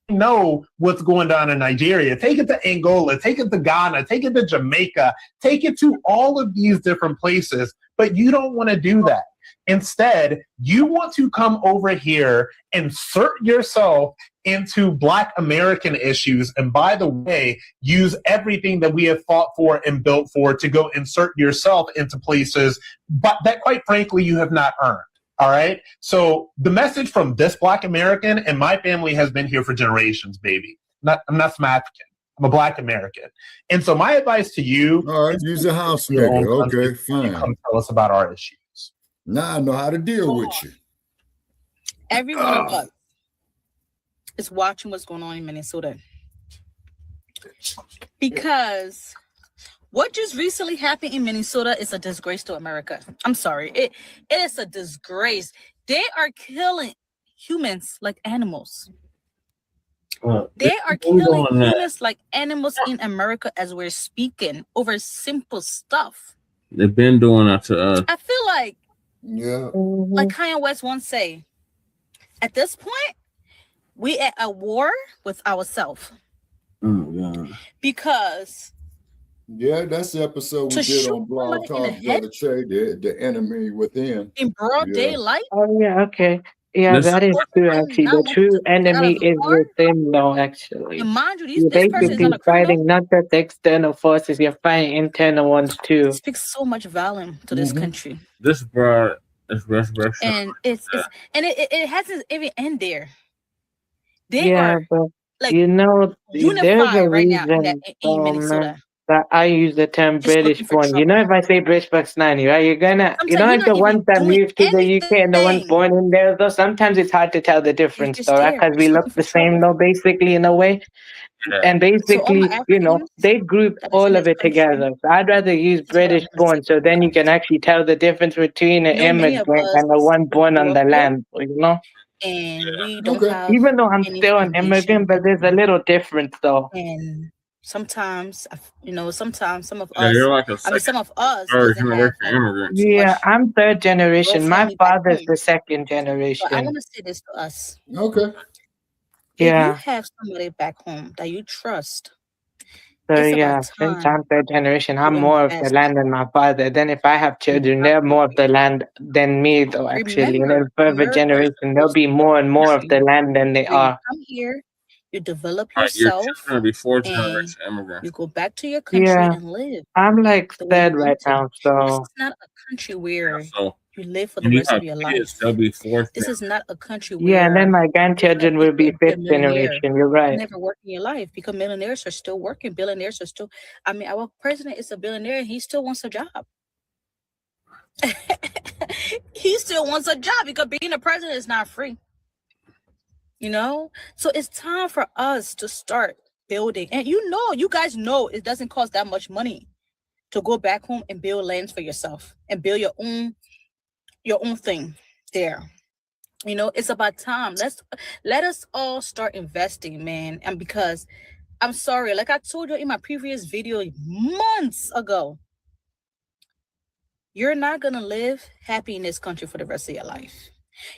Know what's going on in Nigeria. Take it to Angola, take it to Ghana, take it to Jamaica, take it to all of these different places, but you don't want to do that. Instead, you want to come over here, insert yourself into Black American issues, and by the way, use everything that we have fought for and built for to go insert yourself into places but that quite frankly you have not earned. All right. So the message from this Black American and my family has been here for generations, baby. I'm not some African. I'm a Black American. And so my advice to you, all right, use a house nigga. Okay, fine. Come tell us about our issues. Now I know how to deal with you. Every one of us is watching what's going on in Minnesota. Because what just recently happened in Minnesota is a disgrace to America. I'm sorry. It is a disgrace. They are killing humans like animals. They've They are been killing doing that. humans like animals in America as we're speaking over simple stuff. They've been doing that to us. I feel like, Yeah. like Kanye West once say, at this point, we at a war with ourselves. Oh God. Because Yeah, that's the episode we to did shoot on Blog somebody in the Talk, head Brother Trey, the enemy within. in broad Yeah. daylight, Oh yeah, okay. Yeah, This that is true actually. The true enemy is within though, actually. and mind you, You're this person is basically not a criminal. fighting not just external forces, you're fighting internal ones too. It speaks so much volume to this country. this brought is resurrection. And it's and it hasn't even end there. They Yeah, are but like you know, there's a unified right now in reason, Minnesota. that I use the term Just British looking for born. You know, if I say British Pakistani, right, you're gonna, you Sometimes know, you're like not the even ones that doing moved to the UK and the ones anything. born in there, though, sometimes it's hard to tell the difference, just though, right? there, Because we just look looking for the same, trouble. though, basically, in a way. And So all my basically, you know, Africans they group that is in all of this it country, together. So I'd rather use this is what I'm British gonna say born, so then you can actually tell the difference between an You know, many of immigrant us and the one born grew on up the here land, you know? and we don't Okay. have Even though I'm any still an foundation. immigrant, but there's a little difference, though. And sometimes, you know, sometimes some of Yeah, us, you're like a I mean, second, some of us third doesn't have generation like immigrant. too Yeah, much I'm third real generation. My family back father's home. the second But I generation. want to say this to us. Okay. If you Yeah. have somebody back home that you trust, So it's yeah, about since time I'm third generation, you I'm more of the invest land than my father. Then if I have children, they're more of the land than me, though, actually. And then Remember, further America is generation, a there'll be more and more of the country land than they where you are. come here, you develop All right, you're yourself, just gonna be fourth and generation immigrant. you go back to your country Yeah, and live I'm like the way you third right want to. now, This so is not a country where So you live for the when you rest have of your kids, life. they'll be fourth This is generation. not a country yeah, and then where my grandchildren will be be a fifth millionaire. generation. You're You right. never work in your life because millionaires are still working. Billionaires are still. I mean, our president is a billionaire. And he still wants a job. He still wants a job because being a president is not free. You know, so it's time for us to start building. And you guys know it doesn't cost that much money to go back home and build lands for yourself and build your own thing there. You know, it's about time. Let us all start investing, man. And because I'm sorry, like I told you in my previous video months ago, you're not gonna live happy in this country for the rest of your life.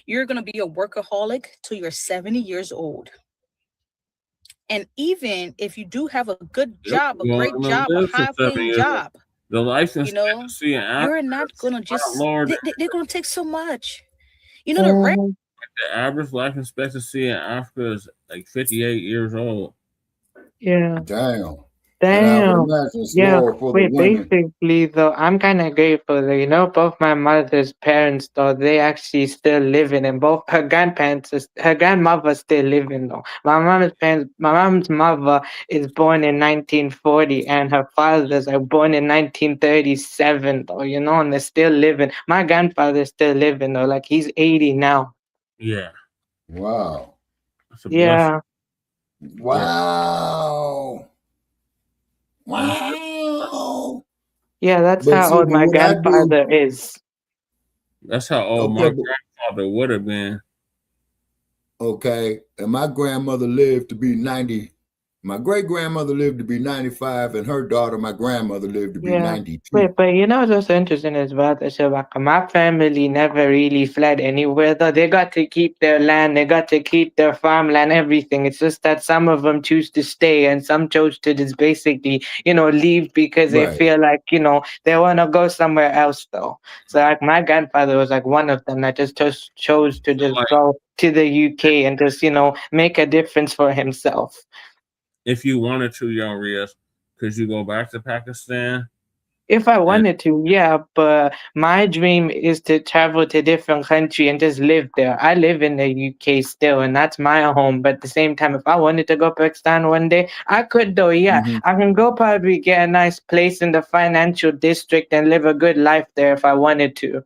You're gonna be a workaholic till you're 70 years old. And even if you do have a good job, a great job, a high paying job, The life you know, expectancy in Africa, you're not gonna just Lord, they're gonna take so much. You know, the rent. the average life expectancy in Africa is like 58 years old. Yeah. Damn. And I would Damn. imagine it's Yeah. lower for the Wait, women. basically, though, I'm kind of grateful that, you know, both my mother's parents, though, they actually still living, and both her grandparents, her grandmother's still living, though. My mom's mother is born in 1940, and her father's are born in 1937, though, you know, and they're still living. My grandfather's still living, though, like he's 80 now. Yeah. Wow. That's a Yeah. Wow. Wow. Yeah, that's But how see, old but my what I do, grandfather is. That's how old my okay, but, grandfather would have been. okay, and my grandmother lived to be 90. My great grandmother lived to be 95, and her daughter, my grandmother, lived to be Yeah. 92. Wait, but you know what's also interesting as well, Shabaka? My family never really fled anywhere, though. They got to keep their land, they got to keep their farmland, everything. It's just that some of them choose to stay, and some chose to just basically, you know, leave because they Right. feel like, you know, they want to go somewhere else, though. So, like, my grandfather was like one of them that just chose to just go to the UK and just, you know, make a difference for himself. If you wanted to, young Riaz, could you go back to Pakistan? If I wanted to, yeah, but my dream is to travel to different country and just live there. I live in the UK still, and that's my home. But at the same time, if I wanted to go Pakistan one day, I could though, yeah. I can go probably get a nice place in the financial district and live a good life there if I wanted to.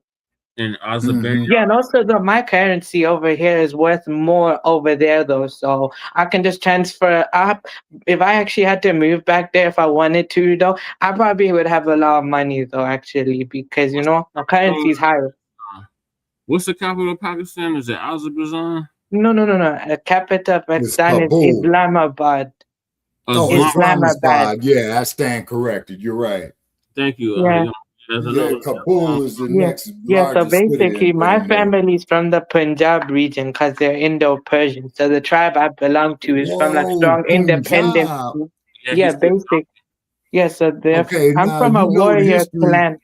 In Azerbaijan? Yeah, and also though my currency over here is worth more over there though, so I can just transfer up. If I actually had to move back there if I wanted to though, I probably would have a lot of money though actually because you know my currency is higher. What's the capital of Pakistan? Is it Azerbaijan? No. Capital of It's Pakistan is Kabul. Islamabad. Oh, Islamabad. Yeah, I stand corrected. You're right. Thank you. Yeah. Yeah, Kabul is the next So largest city basically, my in there. family's from the Punjab region because they're Indo-Persian. So the tribe I belong to is from like Whoa, strong independent. Punjab. Yeah, basic. Yeah, so Okay, I'm now from a you know the warrior history. clan.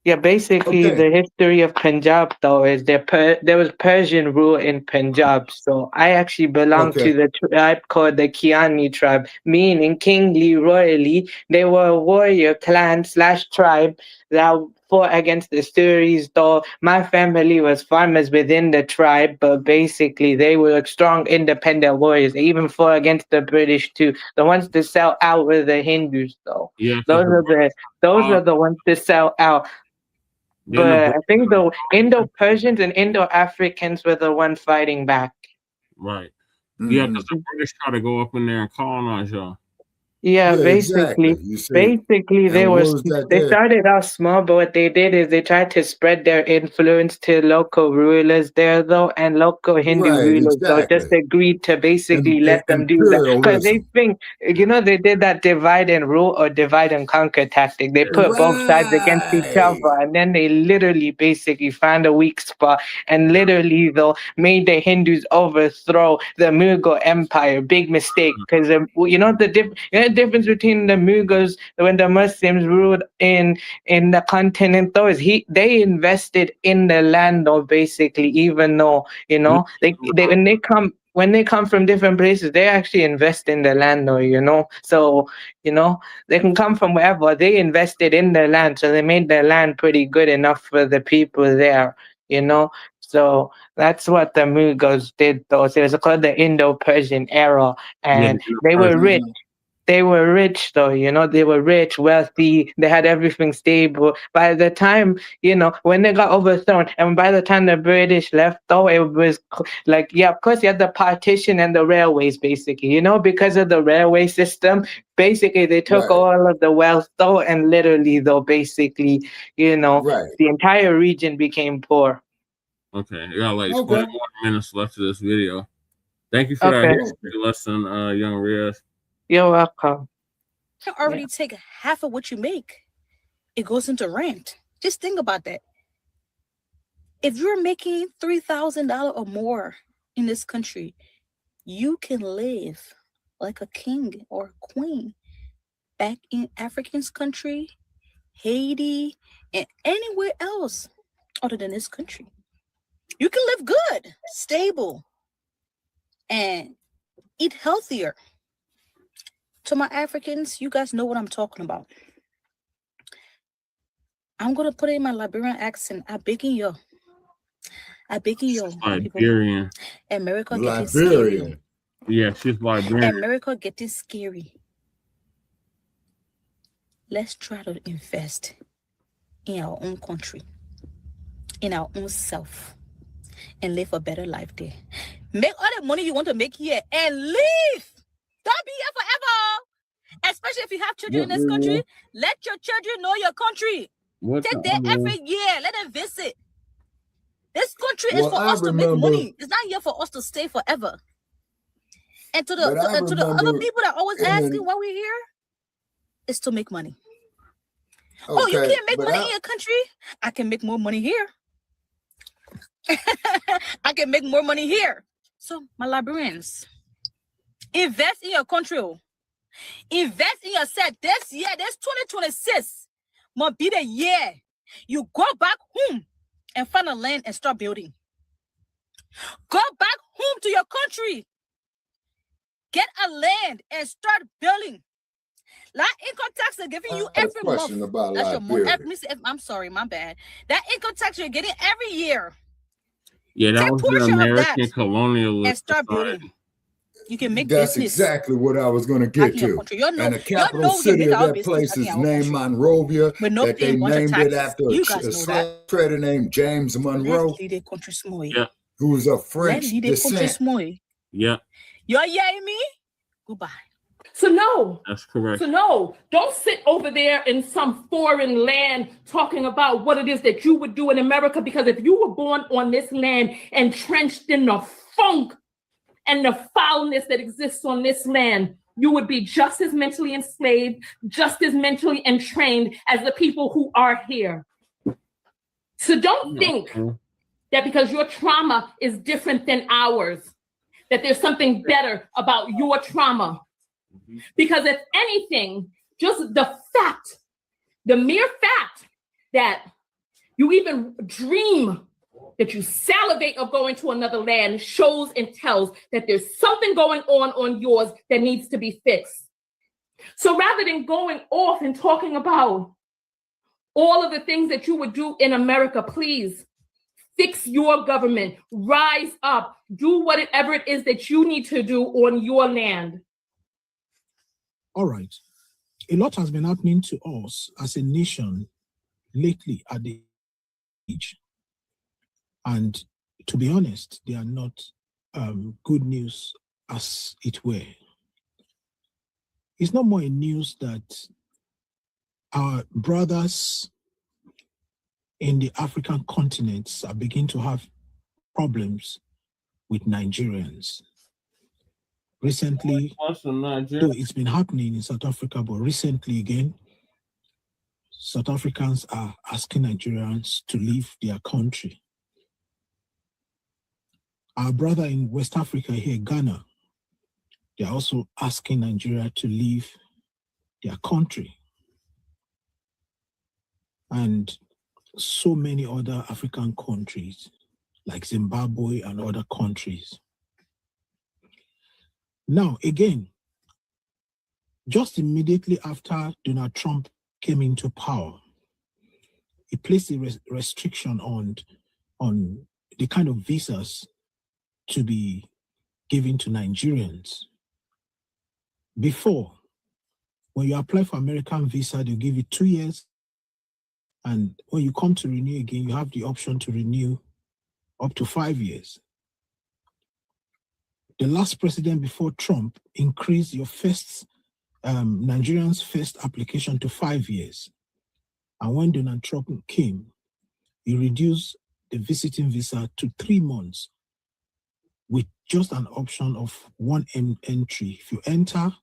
Yeah, basically Okay. the history of Punjab though is there was Persian rule in Punjab. So I actually belong Okay. to the tribe called the Kiani tribe, meaning kingly, royally. They were a warrior clan / tribe that fought against the Suris, though my family was farmers within the tribe, but basically they were like strong independent warriors. They even fought against the British too. The ones to sell out were the Hindus though. Yeah, Those are the ones to sell out. But I think the Indo-Persians and Indo-Africans were the ones fighting back. Right. Yeah, because the British try to go up in there and colonize y'all. Yeah, exactly. basically they And were what was that they there? started out small, but what they did is they tried to spread their influence to local rulers there though, and local Hindu Right, rulers though just exactly. agreed to basically let them do that. Because they Imperialism. think, they did that divide and rule or divide and conquer tactic. They put both sides against each Right. other, and then they literally basically found a weak spot and literally though made the Hindus overthrow the Mughal Empire. Big mistake, because the difference between the Mughals when the Muslims ruled in the continent though is they invested in the land though, basically, even though they when they come from different places, they actually invest in the land though, so they can come from wherever. They invested in the land, so they made the land pretty good enough for the people there, so that's what the Mughals did though. So it was called the Indo-Persian era, and they were rich. They were rich though, they were rich, wealthy, they had everything stable. By the time, when they got overthrown, and by the time the British left though, it was like, yeah, of course you had the partition and the railways basically, because of the railway system, basically they took Right. all of the wealth though, and literally though, basically, Right. the entire region became poor. Okay, you got like Okay. 21 minutes left of this video. Thank you for that Okay. history lesson, young Riaz. You're welcome. You already take half of what you make. It goes into rent. Just think about that. If you're making $3,000 or more in this country, you can live like a king or a queen back in African's country, Haiti, and anywhere else other than this country. You can live good, stable, and eat healthier. To my Africans, you guys know what I'm talking about. I'm going to put it in my Liberian accent. I beg you. Liberian. America getting scary. Yeah, she's Liberian. America getting scary. Let's try to invest in our own country, in our own self, and live a better life there. Make all the money you want to make here and leave. Don't be here forever. Especially if you have children in this country, let your children know your country. Take them every year. Let them visit. This country is for us to make money. It's not here for us to stay forever. And to the other people that always asking why we're here, it's to make money. Okay, oh, you can't make money in your country? I can make more money here. I can make more money here. So, my Liberians, invest in your country. Invest in yourself. This year, this 2026 must be the year you go back home and find a land and start building. Go back home to your country. Get a land and start building. That income tax they're giving you every month. That's your money. I'm sorry, my bad. That income tax you're getting every year. Yeah, that was the American colonialist and start building. You can make That's business. Exactly what I was going to get to. And the capital city of that place is named Monrovia. That they named it after a slave trader named James Monroe, who was of French descent. Yeah. You hearing me? Goodbye. So no. That's correct. So no, don't sit over there in some foreign land talking about what it is that you would do in America, because if you were born on this land entrenched in the funk and the foulness that exists on this land, you would be just as mentally enslaved, just as mentally entrained as the people who are here. So don't think that because your trauma is different than ours, that there's something better about your trauma. Because if anything, just the mere fact that you even dream, that you salivate of going to another land, shows and tells that there's something going on yours that needs to be fixed. So rather than going off and talking about all of the things that you would do in America, please fix your government, rise up, do whatever it is that you need to do on your land. All right. A lot has been happening to us as a nation lately at the age. And to be honest, they are not good news as it were. It's not more a news that our brothers in the African continents are beginning to have problems with Nigerians. Recently, though it's been happening in South Africa, but recently again, South Africans are asking Nigerians to leave their country. Our brother in West Africa here, Ghana, they're also asking Nigeria to leave their country. And so many other African countries, like Zimbabwe and other countries. Now, again, just immediately after Donald Trump came into power, he placed a restriction on the kind of visas to be given to Nigerians. Before, when you apply for American visa, they'll give you 2 years. And when you come to renew again, you have the option to renew up to 5 years. The last president before Trump increased your first, Nigerians' first application to 5 years. And when Donald Trump came, he reduced the visiting visa to 3 months with just an option of one entry. If you enter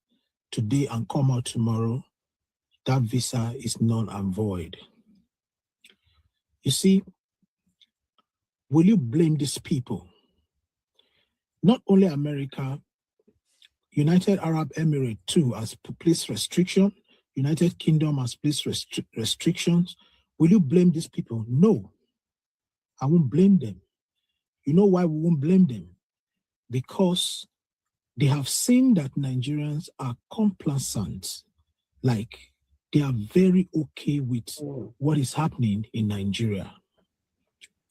today and come out tomorrow, that visa is null and void. You see, will you blame these people? Not only America, United Arab Emirates too has placed restriction. United Kingdom has placed restrictions. Will you blame these people? No, I won't blame them. You know why we won't blame them? Because they have seen that Nigerians are complacent, like they are very okay with what is happening in Nigeria.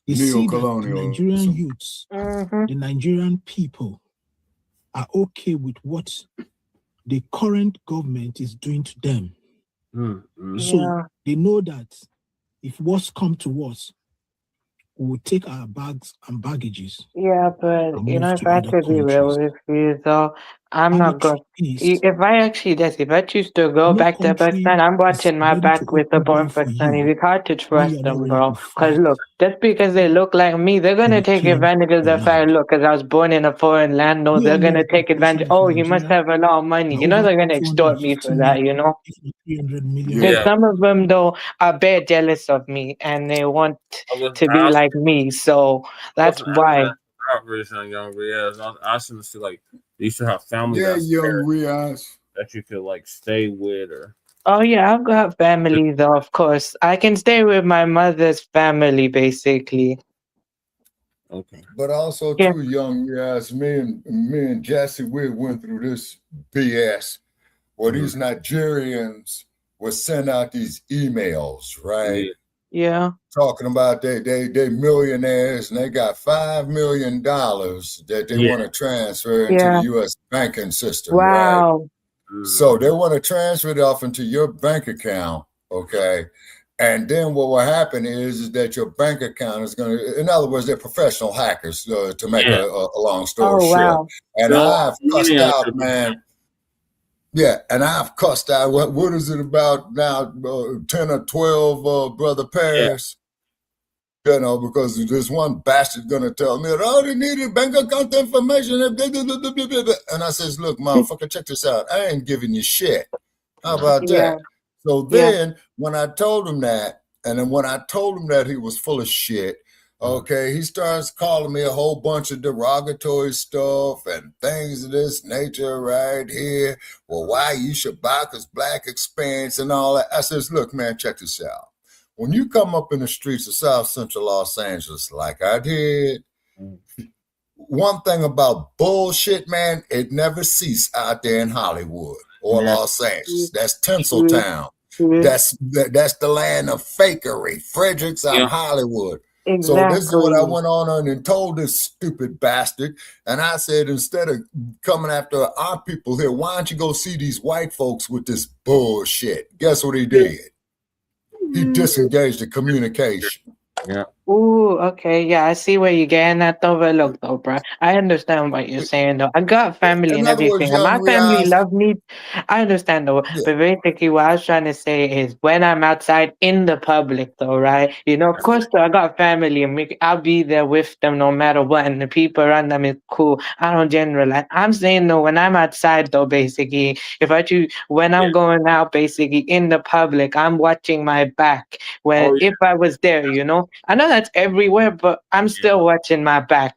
They see that the Nigerian youths, the Nigerian people are okay with what the current government is doing to them. So they know that if worse come to worse, we will take our bags and baggages. Yeah, but you know, if I have to be real with you, though, I'm not going. If I choose to go back to Pakistan, I'm watching my back with the born Pakistani. It's hard to trust them, bro. Because look, just because they look like me, they're gonna take advantage of the fact. Look, because I was born in a foreign land. No, they're gonna take advantage. Oh, he must have a lot of money. You know, they're gonna extort me for that. You know. Because some of them though are bad jealous of me and they want to be like me. So that's why. On young Riaz, I should feel like you should have family. Yeah, young Riaz. That you could like stay with, or. Oh yeah, I've got family though. Of course, I can stay with my mother's family, basically. Okay. But also too, young Riaz, me and Jesse, we went through this BS where these Nigerians would send out these emails, right? Yeah. Talking about they millionaires and they got $5 million that they want to transfer into the U.S. banking system. Wow. Right? So they want to transfer it off into your bank account, okay? And then what will happen is that your bank account is going to, in other words, they're professional hackers, to make a long story short. And I've cussed out, man. Yeah, and I've cussed out. What is it about now? 10 or 12, Brother Paris. You know, because this one bastard gonna tell me that all they need is bank account information. And I says, look, motherfucker, check this out. I ain't giving you shit. How about Yeah. that? So Yeah. then when I told him that, and then when I told him that he was full of shit, okay, he starts calling me a whole bunch of derogatory stuff and things of this nature right here. Well, why you Shabaka's Black experience and all that? I says, look, man, check this out. When you come up in the streets of South Central Los Angeles like I did, one thing about bullshit, man, it never ceased out there in Hollywood or Los Angeles. That's Tinseltown. That's the land of fakery. Fredericksburg, Hollywood. So this is what I went on and told this stupid bastard. And I said, instead of coming after our people here, why don't you go see these white folks with this bullshit? Guess what he did? He disengaged the communication. Yeah. Ooh, okay. Yeah, I see where you're getting at though, but look though, bro. I understand what you're saying though. I got family In and other words, everything, and my young family Riaz, love me. I understand though, but basically what I was trying to say is when I'm outside in the public though, right? You know, of course though, I got family and I'll be there with them no matter what, and the people around them is cool. I don't generalize. I'm saying though, when I'm outside though, basically, when I'm going out basically in the public, I'm watching my back. When if I was there, you know, I know that's everywhere, but I'm still watching my back.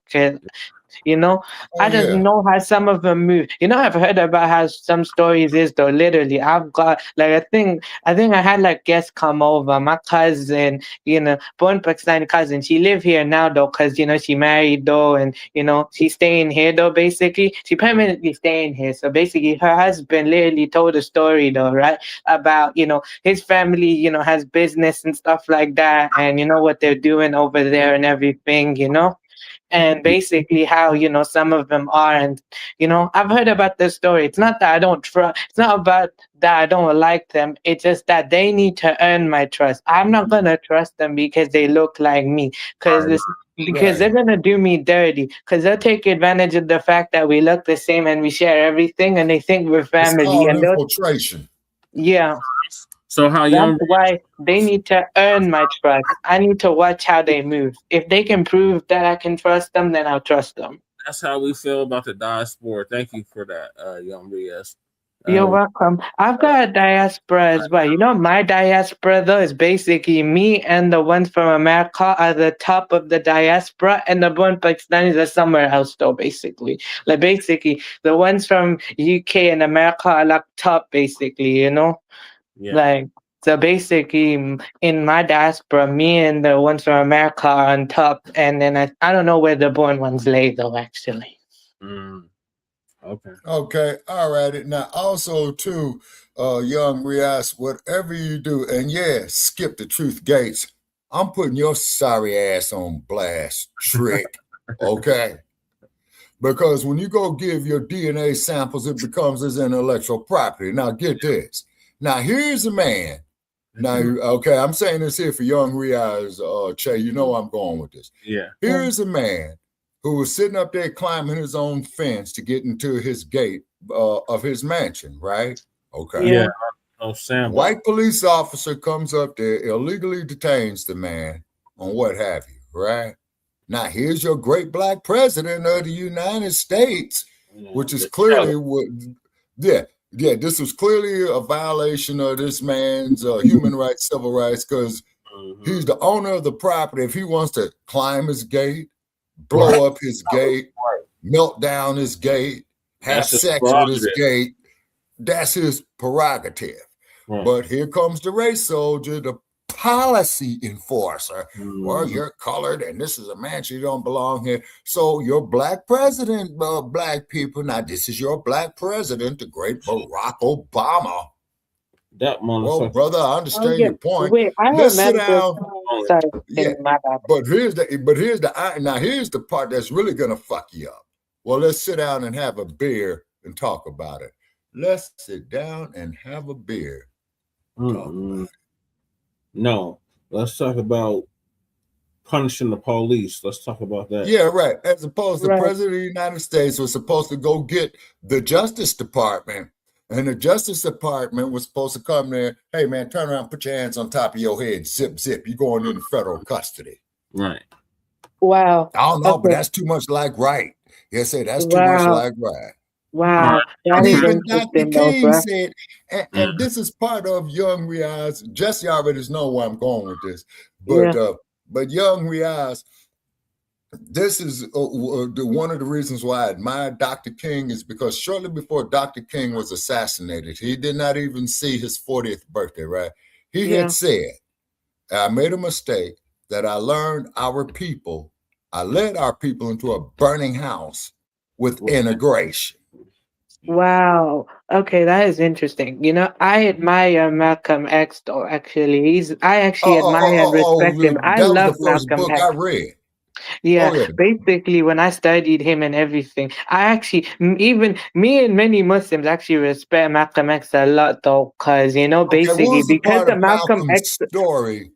You know, I just know how some of them move. You know, I've heard about how some stories is though. Literally, I've got like I think I had like guests come over. My cousin, you know, born Pakistani cousin. She live here now though, cause you know she married though, and you know she's staying here though. Basically, she permanently staying here. So basically, her husband literally told a story though, right, about you know his family, you know, has business and stuff like that, and you know what they're doing over there and everything, you know. And basically how you know some of them are, and you know I've heard about this story. It's not that I don't trust, it's not about that I don't like them, it's just that they need to earn my trust. I'm not gonna trust them because they look like me, because they're gonna do me dirty, because they'll take advantage of the fact that we look the same and we share everything, and they think we're it's family, called and they'll infiltration. yeah. So how That's young? why they need to earn my trust. I need to watch how they move. If they can prove that I can trust them, then I'll trust them. That's how we feel about the diaspora. Thank you for that, young Riaz. You're welcome. I've got a diaspora as well. You know, my diaspora though is basically me and the ones from America are the top of the diaspora, and the one Pakistanis are somewhere else though. Basically, like basically the ones from UK and America are like top. Basically, you know. Yeah. Like, so basically, in my diaspora, me and the ones from America are on top, and then I don't know where the born ones lay, though, actually. Okay. Okay. All right. Now, also, too, young Riaz, whatever you do, and yeah, skip the truth gates. I'm putting your sorry ass on blast, trick. Okay. Because when you go give your DNA samples, it becomes his intellectual property. Now, get this. Now, here's a man. Now, okay, I'm saying this here for young Riaz, Che, you know I'm going with this. Yeah. Here's a man who was sitting up there climbing his own fence to get into his gate of his mansion, right? Okay. Yeah. Oh, Sam. White police officer comes up there, illegally detains the man on what have you, right? Now, here's your great black president of the United States, which is clearly what, this was clearly a violation of this man's human rights, civil rights, because he's the owner of the property. If he wants to climb his gate, blow up his gate, melt down his gate, have sex with his gate, that's his prerogative. But here comes the race soldier, the policy enforcer. Well, you're colored and this is a mansion, you don't belong here. So your black president, black people, now this is your black president, the great Barack Obama. That motherfucker. Well, brother, I understand your point. Wait, I Let's sit remember. down. Sorry, Yeah, my bad. but here's the part that's really gonna fuck you up. Well, let's sit down and have a beer and talk about it. Let's sit down and have a beer. No, let's talk about punishing the police. Let's talk about that. Yeah, right. As opposed to the president of the United States was supposed to go get the Justice Department And the Justice Department was supposed to come there. Hey, man, turn around, put your hands on top of your head. Zip, zip. You're going into federal custody. Right. Wow. I don't know, but Okay. that's too much like right. Yes, say that's too much Wow. like right. Wow. That And is even Dr. interesting, though, King bro. said, and this is part of Young Riaz. Jesse already knows where I'm going with this, but Young Riaz, this is one of the reasons why I admire Dr. King is because shortly before Dr. King was assassinated, he did not even see his 40th birthday, right? He had said, I made a mistake that I learned I led our people into a burning house with integration. Wow. Okay, that is interesting. I admire Malcolm X though, actually. I actually admire and respect him. I That was love the first Malcolm book X. I read. Yeah, Oh, yeah. basically, when I studied him and everything, I actually, even me and many Muslims actually respect Malcolm X a lot, though, because, Okay, what basically, was the because part of of Malcolm Malcolm's X, story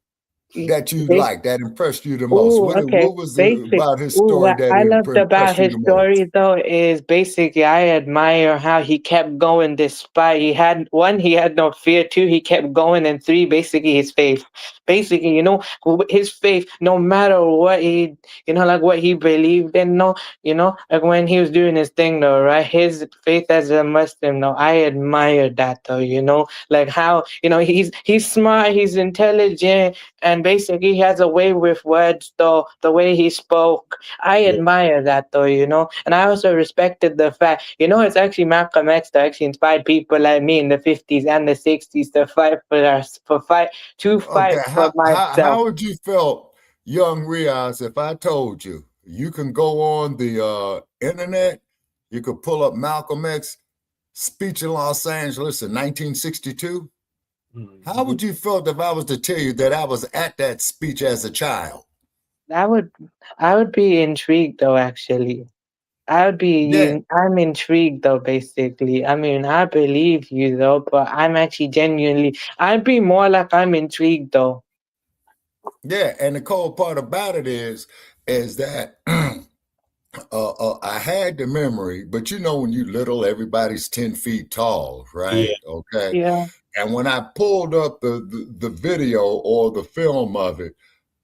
that you they, liked, that impressed you the most? oh, okay. What was it about his story What that I loved about impressed you his the most? story though is basically I admire how he kept going despite he had no fear, two, he kept going, and three, basically his faith. Basically, his faith, no matter what he like what he believed in, like when he was doing his thing though, right? His faith as a Muslim though, I admire that though, like how, he's smart, he's intelligent, and basically he has a way with words though, the way he spoke. I admire that though, and I also respected the fact, it's actually Malcolm X that actually inspired people like me in the 50s and the 60s to fight for us, to fight Okay, for myself. how would you feel, Young Riaz, if I told you you can go on the internet, you could pull up Malcolm X speech in Los Angeles in 1962? How would you feel if I was to tell you that I was at that speech as a child? I would be intrigued though, actually. Yeah, I'm intrigued though, basically. I mean, I believe you though, but I'm actually genuinely, I'd be more like I'm intrigued though. yeah. And the cold part about it is that I had the memory, but when you little, everybody's 10 feet tall, right? Okay. Yeah. And when I pulled up the video or the film of it,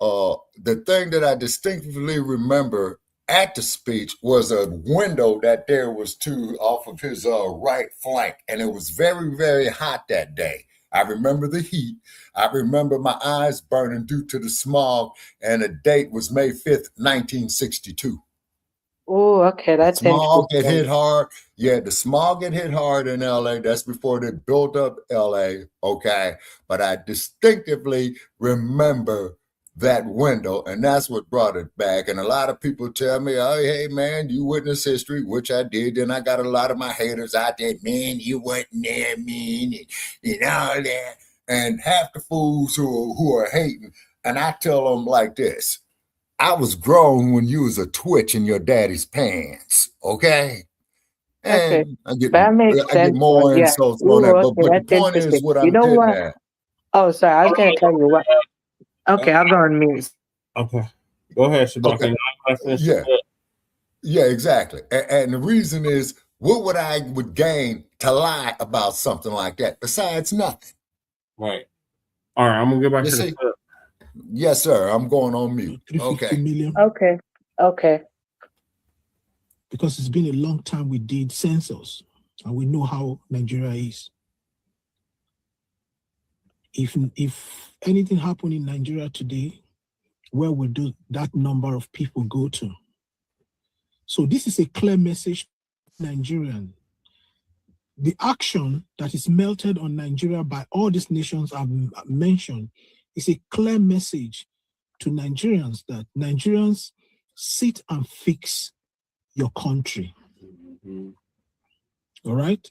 the thing that I distinctly remember at the speech was a window that there was off of his right flank, and it was very, very hot that day. I remember the heat. I remember my eyes burning due to the smog, and the date was May 5th, 1962. Oh, okay, that's Smog get hit interesting. hard. Yeah, the smog get hit hard in LA. That's before they built up LA. Okay. But I distinctively remember that window, and that's what brought it back. And a lot of people tell me, oh, hey, man, you witness history, which I did. Then I got a lot of my haters out there, man, you wasn't there, man, and all that. And half the fools who are hating, and I tell them like this. I was grown when you was a twitch in your daddy's pants, okay? Okay, And I get that makes sense though. more Yeah. insults on Ooh, that, okay, but the that's point is interesting. what You I'm know getting what? at. Oh, sorry, I was gonna tell you what. Okay, I'll go on mute. Okay. Go ahead, Shabaka. Okay. Yeah, exactly. And the reason is, what would I gain to lie about something like that besides nothing? Right. All right, I'm gonna get back You to the see? clip. Yes, sir. I'm going on mute. 350 million. Okay. Okay. Because it's been a long time we did census, and we know how Nigeria is. If anything happened in Nigeria today, where would that number of people go to? So this is a clear message to Nigerian. The action that is melted on Nigeria by all these nations I've mentioned is a clear message to Nigerians that Nigerians, sit and fix your country. All right?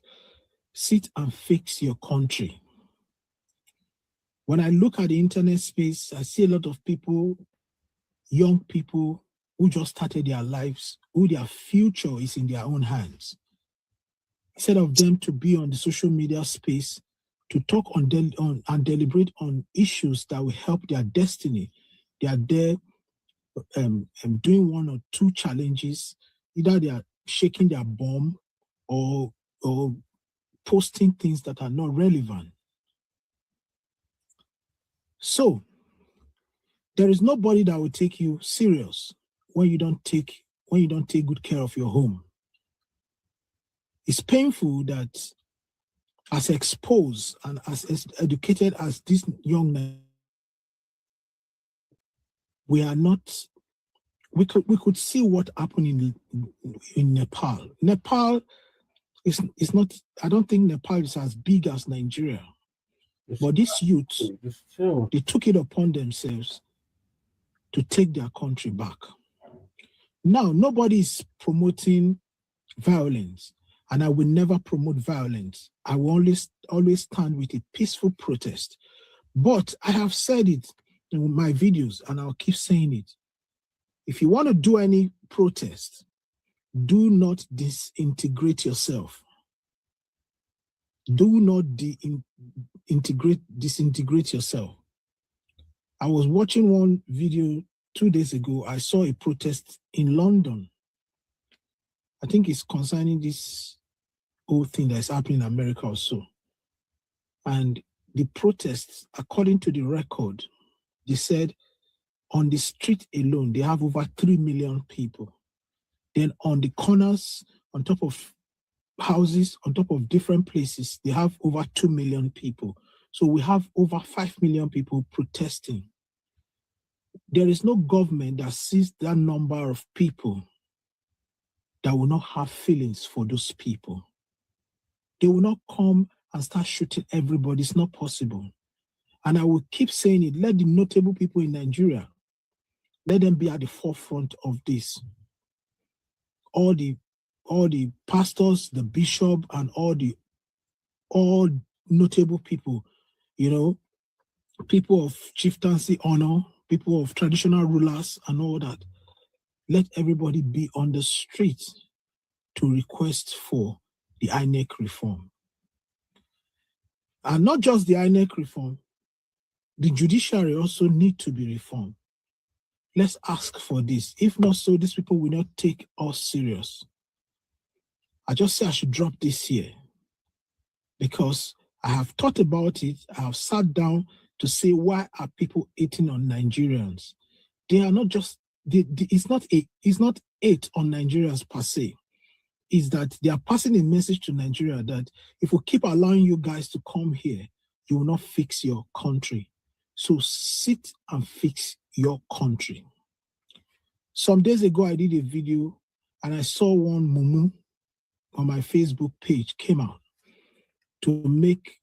Sit and fix your country. When I look at the internet space, I see a lot of people, young people who just started their lives, who their future is in their own hands. Instead of them to be on the social media space to talk on and deliberate on issues that will help their destiny, they are there doing one or two challenges. Either they are shaking their bomb or posting things that are not relevant. So there is nobody that will take you serious when you don't take good care of your home. It's painful that as exposed and as educated as this young man, we are not. We could see what happened in Nepal. Nepal is not. I don't think Nepal is as big as Nigeria. But these youths, they took it upon themselves to take their country back. Now, nobody is promoting violence, and I will never promote violence. I will always stand with a peaceful protest. But I have said it in my videos, and I'll keep saying it. If you want to do any protest, do not disintegrate yourself. Do not disintegrate yourself. I was watching one video 2 days ago. I saw a protest in London. I think it's concerning this whole thing that's happening in America also. And the protests, according to the record, they said on the street alone, they have over 3 million people. Then on the corners, on top of houses, on top of different places, they have over 2 million people. So we have over 5 million people protesting. There is no government that sees that number of people that will not have feelings for those people. They will not come and start shooting everybody. It's not possible. And I will keep saying it. Let the notable people in Nigeria, let them be at the forefront of this. All the pastors, the bishop, and all notable people, people of chieftaincy honor, people of traditional rulers and all that. Let everybody be on the street to request for the INEC reform. And not just the INEC reform, the judiciary also need to be reformed. Let's ask for this. If not so, these people will not take us serious. I just say I should drop this here because I have thought about it. I have sat down to say, why are people hating on Nigerians? They are not just, it's not hate on Nigerians per se. Is that they are passing a message to Nigeria that if we keep allowing you guys to come here, you will not fix your country. So sit and fix your country. Some days ago, I did a video and I saw one mumu on my Facebook page came out to make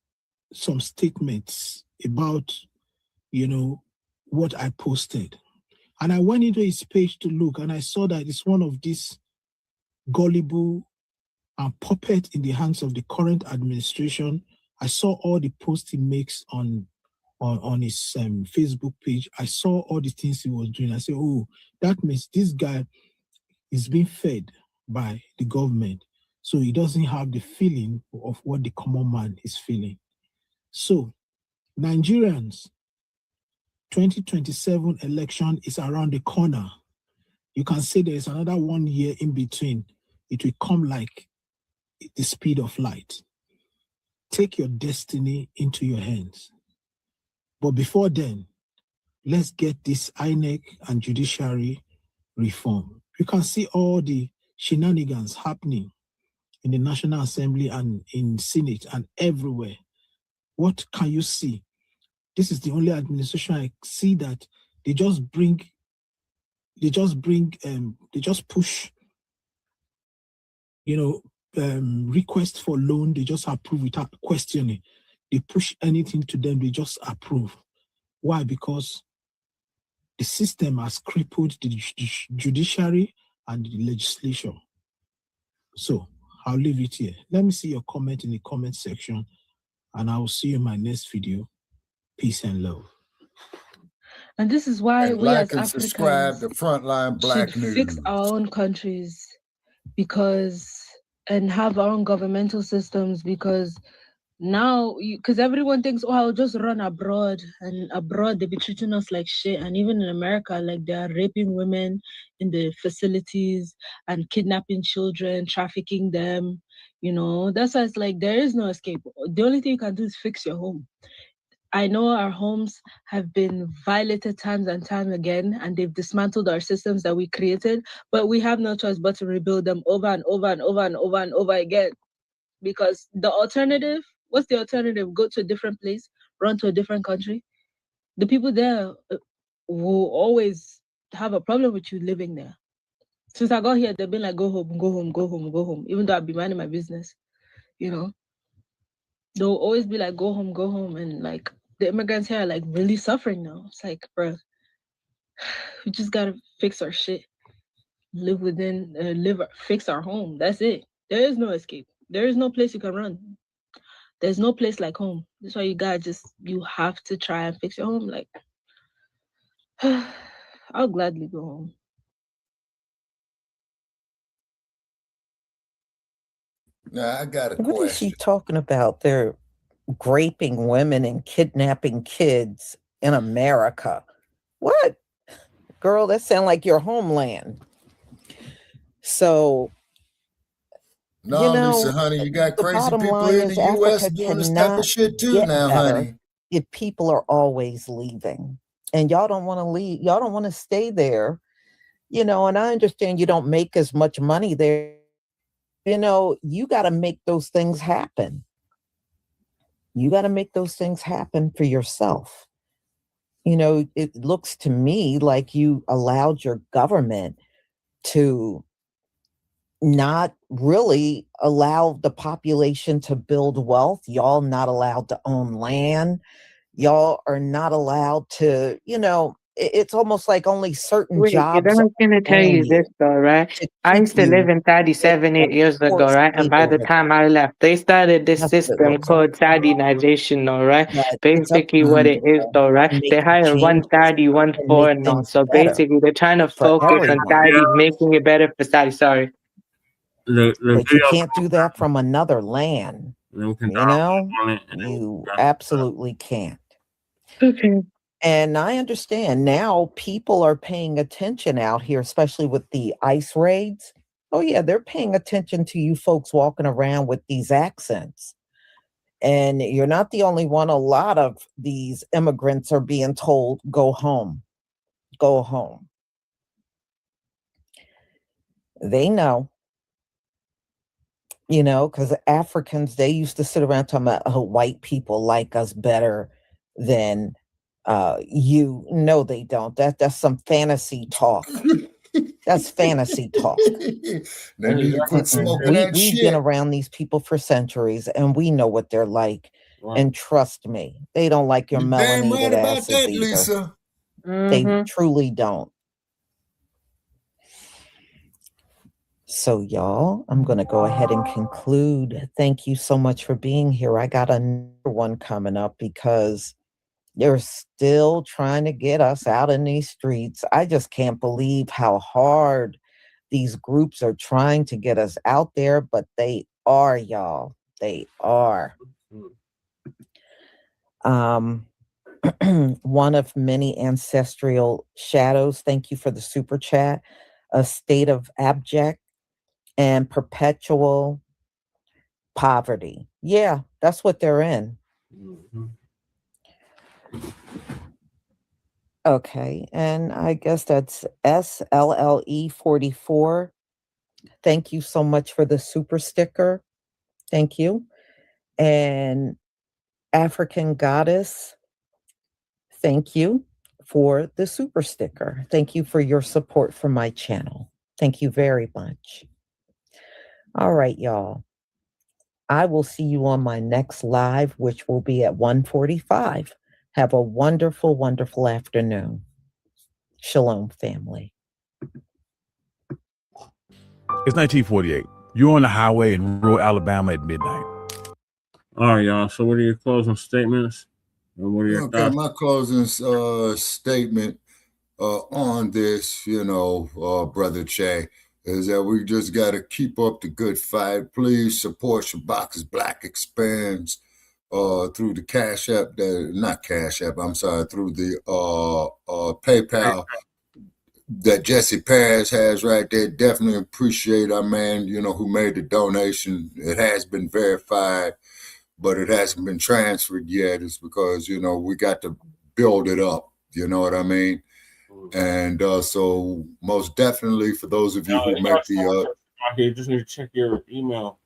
some statements about, what I posted. And I went into his page to look and I saw that it's one of these gullible and puppet in the hands of the current administration. I saw all the posts he makes on his Facebook page. I saw all the things he was doing. I said, oh, that means this guy is being fed by the government. So he doesn't have the feeling of what the common man is feeling. So Nigerians, 2027 election is around the corner. You can say there is another 1 year in between. It will come like the speed of light. Take your destiny into your hands. But before then, let's get this INEC and judiciary reform. You can see all the shenanigans happening in the National Assembly and in Senate and everywhere. What can you see? This is the only administration I see that they just push, request for loan, they just approve without questioning. They push anything to them, they just approve. Why? Because the system has crippled the judiciary and the legislature. So I'll leave it here. Let me see your comment in the comment section, and I will see you in my next video. Peace and love. And this is why we like as and Africans subscribe to Frontline Black should News. fix our own countries and have our own governmental systems, because now, because everyone thinks, oh, I'll just run abroad, and abroad they be treating us like shit. And even in America, like they are raping women in the facilities and kidnapping children, trafficking them. You know, that's why it's like there is no escape. The only thing you can do is fix your home. I know our homes have been violated times and time again, and they've dismantled our systems that we created, but we have no choice but to rebuild them over and over and over and over and over again. Because the alternative, what's the alternative? Go to a different place, run to a different country. The people there will always have a problem with you living there. Since I got here, they've been like, go home, go home, go home, go home, even though I've been minding my business, you know? They'll always be like, go home, and like the immigrants here are like really suffering now. It's like, bro, we just gotta fix our shit, live within, fix our home. That's it. There is no escape. There is no place you can run. There's no place like home. That's why you have to try and fix your home. Like, I'll gladly go home. Now I got a What is she question. talking about? They're raping women and kidnapping kids in America. What? Girl, that sounds like your homeland. So, No, Lisa, honey, you got the crazy bottom people line here in is the U.S. Africa doing this type of cannot shit too get now, better honey. if people are always leaving. And y'all don't want to leave. Y'all don't want to stay there. You know, and I understand you don't make as much money there. You know, you got to make those things happen. You got to make those things happen for yourself. You know, it looks to me like you allowed your government to not really allow the population to build wealth. Y'all not allowed to own land. Y'all are not allowed to, it's almost like only certain Wait, you know, jobs I'm gonna tell own you you this though, right? to I keep used to live you in Saudi and 8 years ago, force right? And feed by the over time there. I left, they started this That's what it system looks like. called Saudinization, all right? But it's up Basically, to what you it is, all though, right? to make They hire one changes Saudi, one and make foreigner. things So better basically, they're trying to for focus on everyone. Saudis making it better for Saudi. Sorry. The But you video can't do that from another land. we can You know, on it and you absolutely can't. Okay. And I understand now people are paying attention out here, especially with the ICE raids. Oh, yeah, they're paying attention to you folks walking around with these accents. And you're not the only one. A lot of these immigrants are being told, go home, go home. They know, because Africans, they used to sit around talking about, oh, white people like us better than you. No, they don't. That's some fantasy talk. That's fantasy talk. They need to quit smoking that We've been shit. around these people for centuries, and we know what they're like. Right. And trust me, they don't like your You're damn right melanated about asses that, either. Lisa. They truly don't. So, y'all, I'm going to go ahead and conclude. Thank you so much for being here. I got another one coming up because they're still trying to get us out in these streets. I just can't believe how hard these groups are trying to get us out there, but they are, y'all. They are. One of many ancestral shadows. Thank you for the super chat. A state of abject and perpetual poverty. Yeah, that's what they're in. Okay, and I guess that's SLLE44. Thank you so much for the super sticker. Thank you. And African Goddess, thank you for the super sticker. Thank you for your support for my channel. Thank you very much. All right, y'all. I will see you on my next live, which will be at 1:45. Have a wonderful, wonderful afternoon. Shalom, family. It's 1948. You're on the highway in rural Alabama at midnight. All right, y'all. So what are your closing statements? And what are your Okay, thoughts? my closing statement on this, Brother Che, is that we just got to keep up the good fight. Please support Shabaka's Black Expands. through the Cash App, not Cash App, I'm sorry, through the PayPal that Jesse Paris has right there. Definitely appreciate our man, who made the donation. It has been verified, but it hasn't been transferred yet. It's because, we got to build it up. You know what I mean? And so most definitely for those of you who make the you just need to check your email.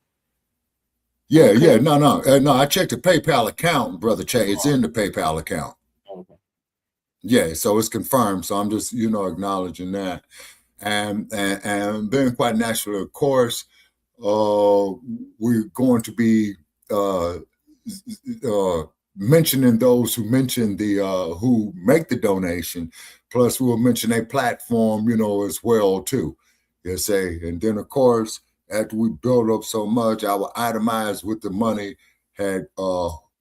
Yeah, okay. No, I checked the PayPal account, Brother Che. It's in the PayPal account. Okay. Yeah, so it's confirmed. So I'm just, acknowledging that. And being quite natural, of course, we're going to be mentioning those who mention who make the donation. Plus, we'll mention a platform, as well too. You say, and then of course, after we build up so much, I will itemize what the money had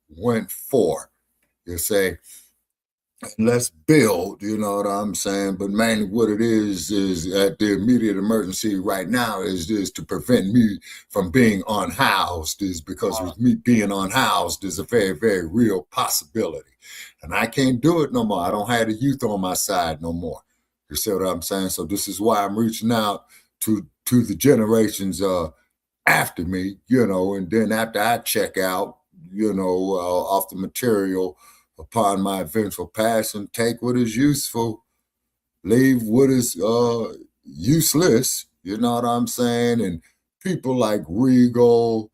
went for. You say, let's build, you know what I'm saying? But mainly what it is at the immediate emergency right now is to prevent me from being unhoused, is because with me being unhoused is a very, very real possibility. And I can't do it no more. I don't have the youth on my side no more. You see what I'm saying? So this is why I'm reaching out to the generations after me, and then after I check out, off the material, upon my eventual passing, take what is useful, leave what is useless, you know what I'm saying? And people like Regal,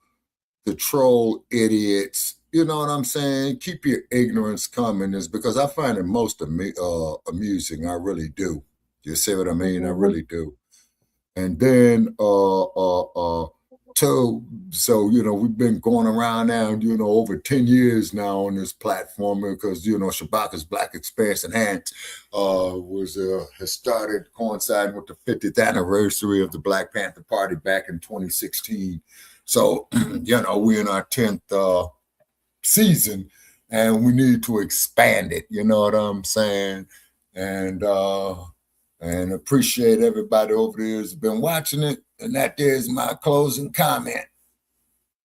the troll idiots, you know what I'm saying? Keep your ignorance coming, is because I find it most amusing. I really do. You see what I mean? I really do. And then so we've been going around now, over 10 years now on this platform, because Shabaka's Black Expanse Enhanced has started coinciding with the 50th anniversary of the Black Panther Party back in 2016. So we're in our 10th season, and we need to expand it. You know what I'm saying? And appreciate everybody over there who's been watching it. And that is my closing comment.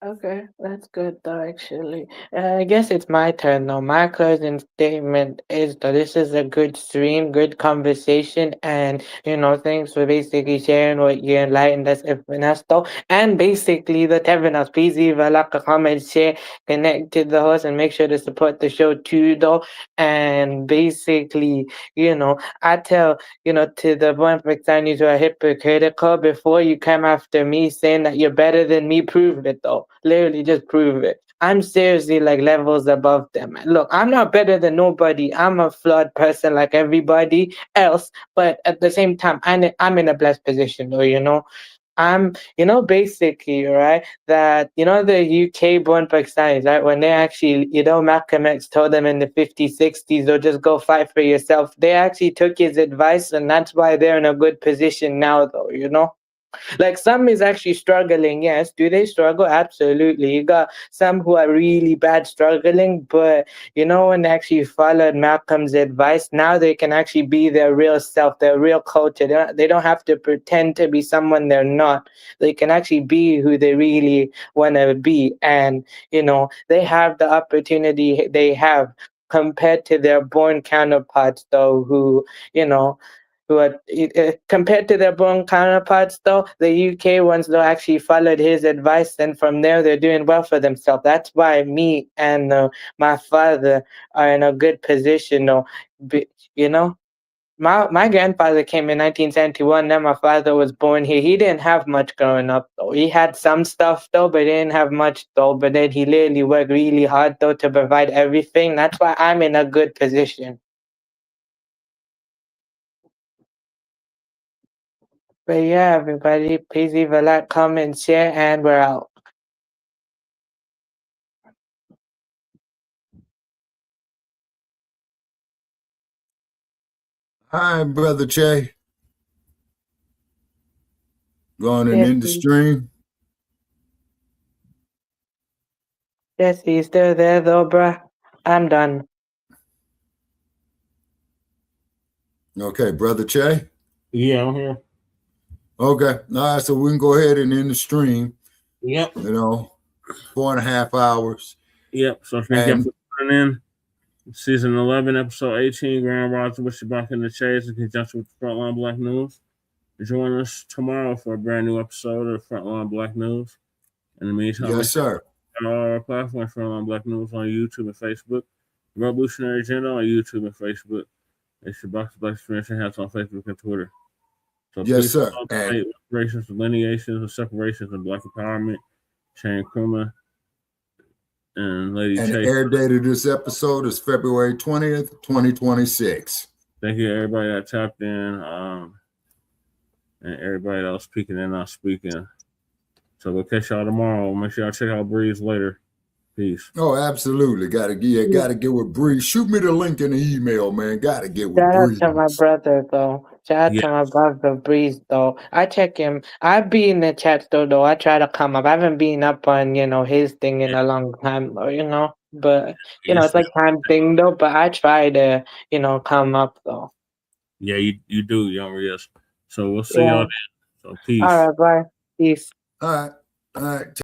Okay, that's good though, actually. I guess it's my turn now. My closing statement is that this is a good stream, good conversation, and thanks for basically sharing what you enlightened us, Ernesto. And basically, the Tevinas, please leave a like, a comment, share, connect to the host, and make sure to support the show too, though. And basically, I tell, to the Pakistanis who are hypocritical, before you come after me saying that you're better than me, prove it though. Literally just prove it. I'm seriously like levels above them. Look, I'm not better than nobody. I'm a flawed person like everybody else, but at the same time, I'm in a blessed position though, I'm, basically, right, that, the UK born Pakistanis, right, when they actually, Malcolm X told them in the 50s, 60s, they'll just go fight for yourself. They actually took his advice, and that's why they're in a good position now, though, Like some is actually struggling, yes. Do they struggle? Absolutely. You got some who are really bad struggling, but when they actually followed Malcolm's advice, now they can actually be their real self, their real culture. They don't have to pretend to be someone they're not. They can actually be who they really want to be. And, they have the opportunity they have compared to their born counterparts, though, who, who are compared to their born counterparts, though, the UK ones, though, actually followed his advice, and from there they're doing well for themselves. That's why me and my father are in a good position, though. My grandfather came in 1971. Then my father was born here. He didn't have much growing up, though. He had some stuff, though, but he didn't have much, though. But then he literally worked really hard, though, to provide everything. That's why I'm in a good position. But yeah, everybody, please leave a like, comment, share, and we're out. Hi, Brother Che. Going and in the stream. Yes, he's still there though, bruh. I'm done. Okay, Brother Che? Yeah, I'm here. Okay. All right, so we can go ahead and end the stream. Yep. 4.5 hours. Yep. So thank you And for tuning in. Season 11, episode 18, Grand Rising with Shabaka and the Chase in conjunction with the Frontline Black News. Join us tomorrow for a brand new episode of Frontline Black News. In the meantime, yes, sir. On all our platforms, Frontline Black News on YouTube and Facebook, Revolutionary Agenda on YouTube and Facebook, and Shabaka's Black Experience House on Facebook and Twitter. So yes, please sir. donate reparations, delineations, and separations of Black empowerment, Shane Krumah, and Lady And Chase. the air date of this episode is February 20th, 2026. Thank you to everybody that tapped in, and everybody that was speaking and not speaking. So we'll catch y'all tomorrow. Make sure y'all check out Breeze later. Peace. Oh, absolutely. Gotta get with Bree. Shoot me the link in the email, man. Gotta get with Shout out Bree. to my brother though. Shout out to my brother Breeze though. I check him. I be in the chat though. I try to come up. I haven't been up on his thing in a long time though. But it's like time thing though. But I try to come up though. Yeah, you do, young Rios. So we'll see y'all then. So peace. All right, bye. Peace. All right.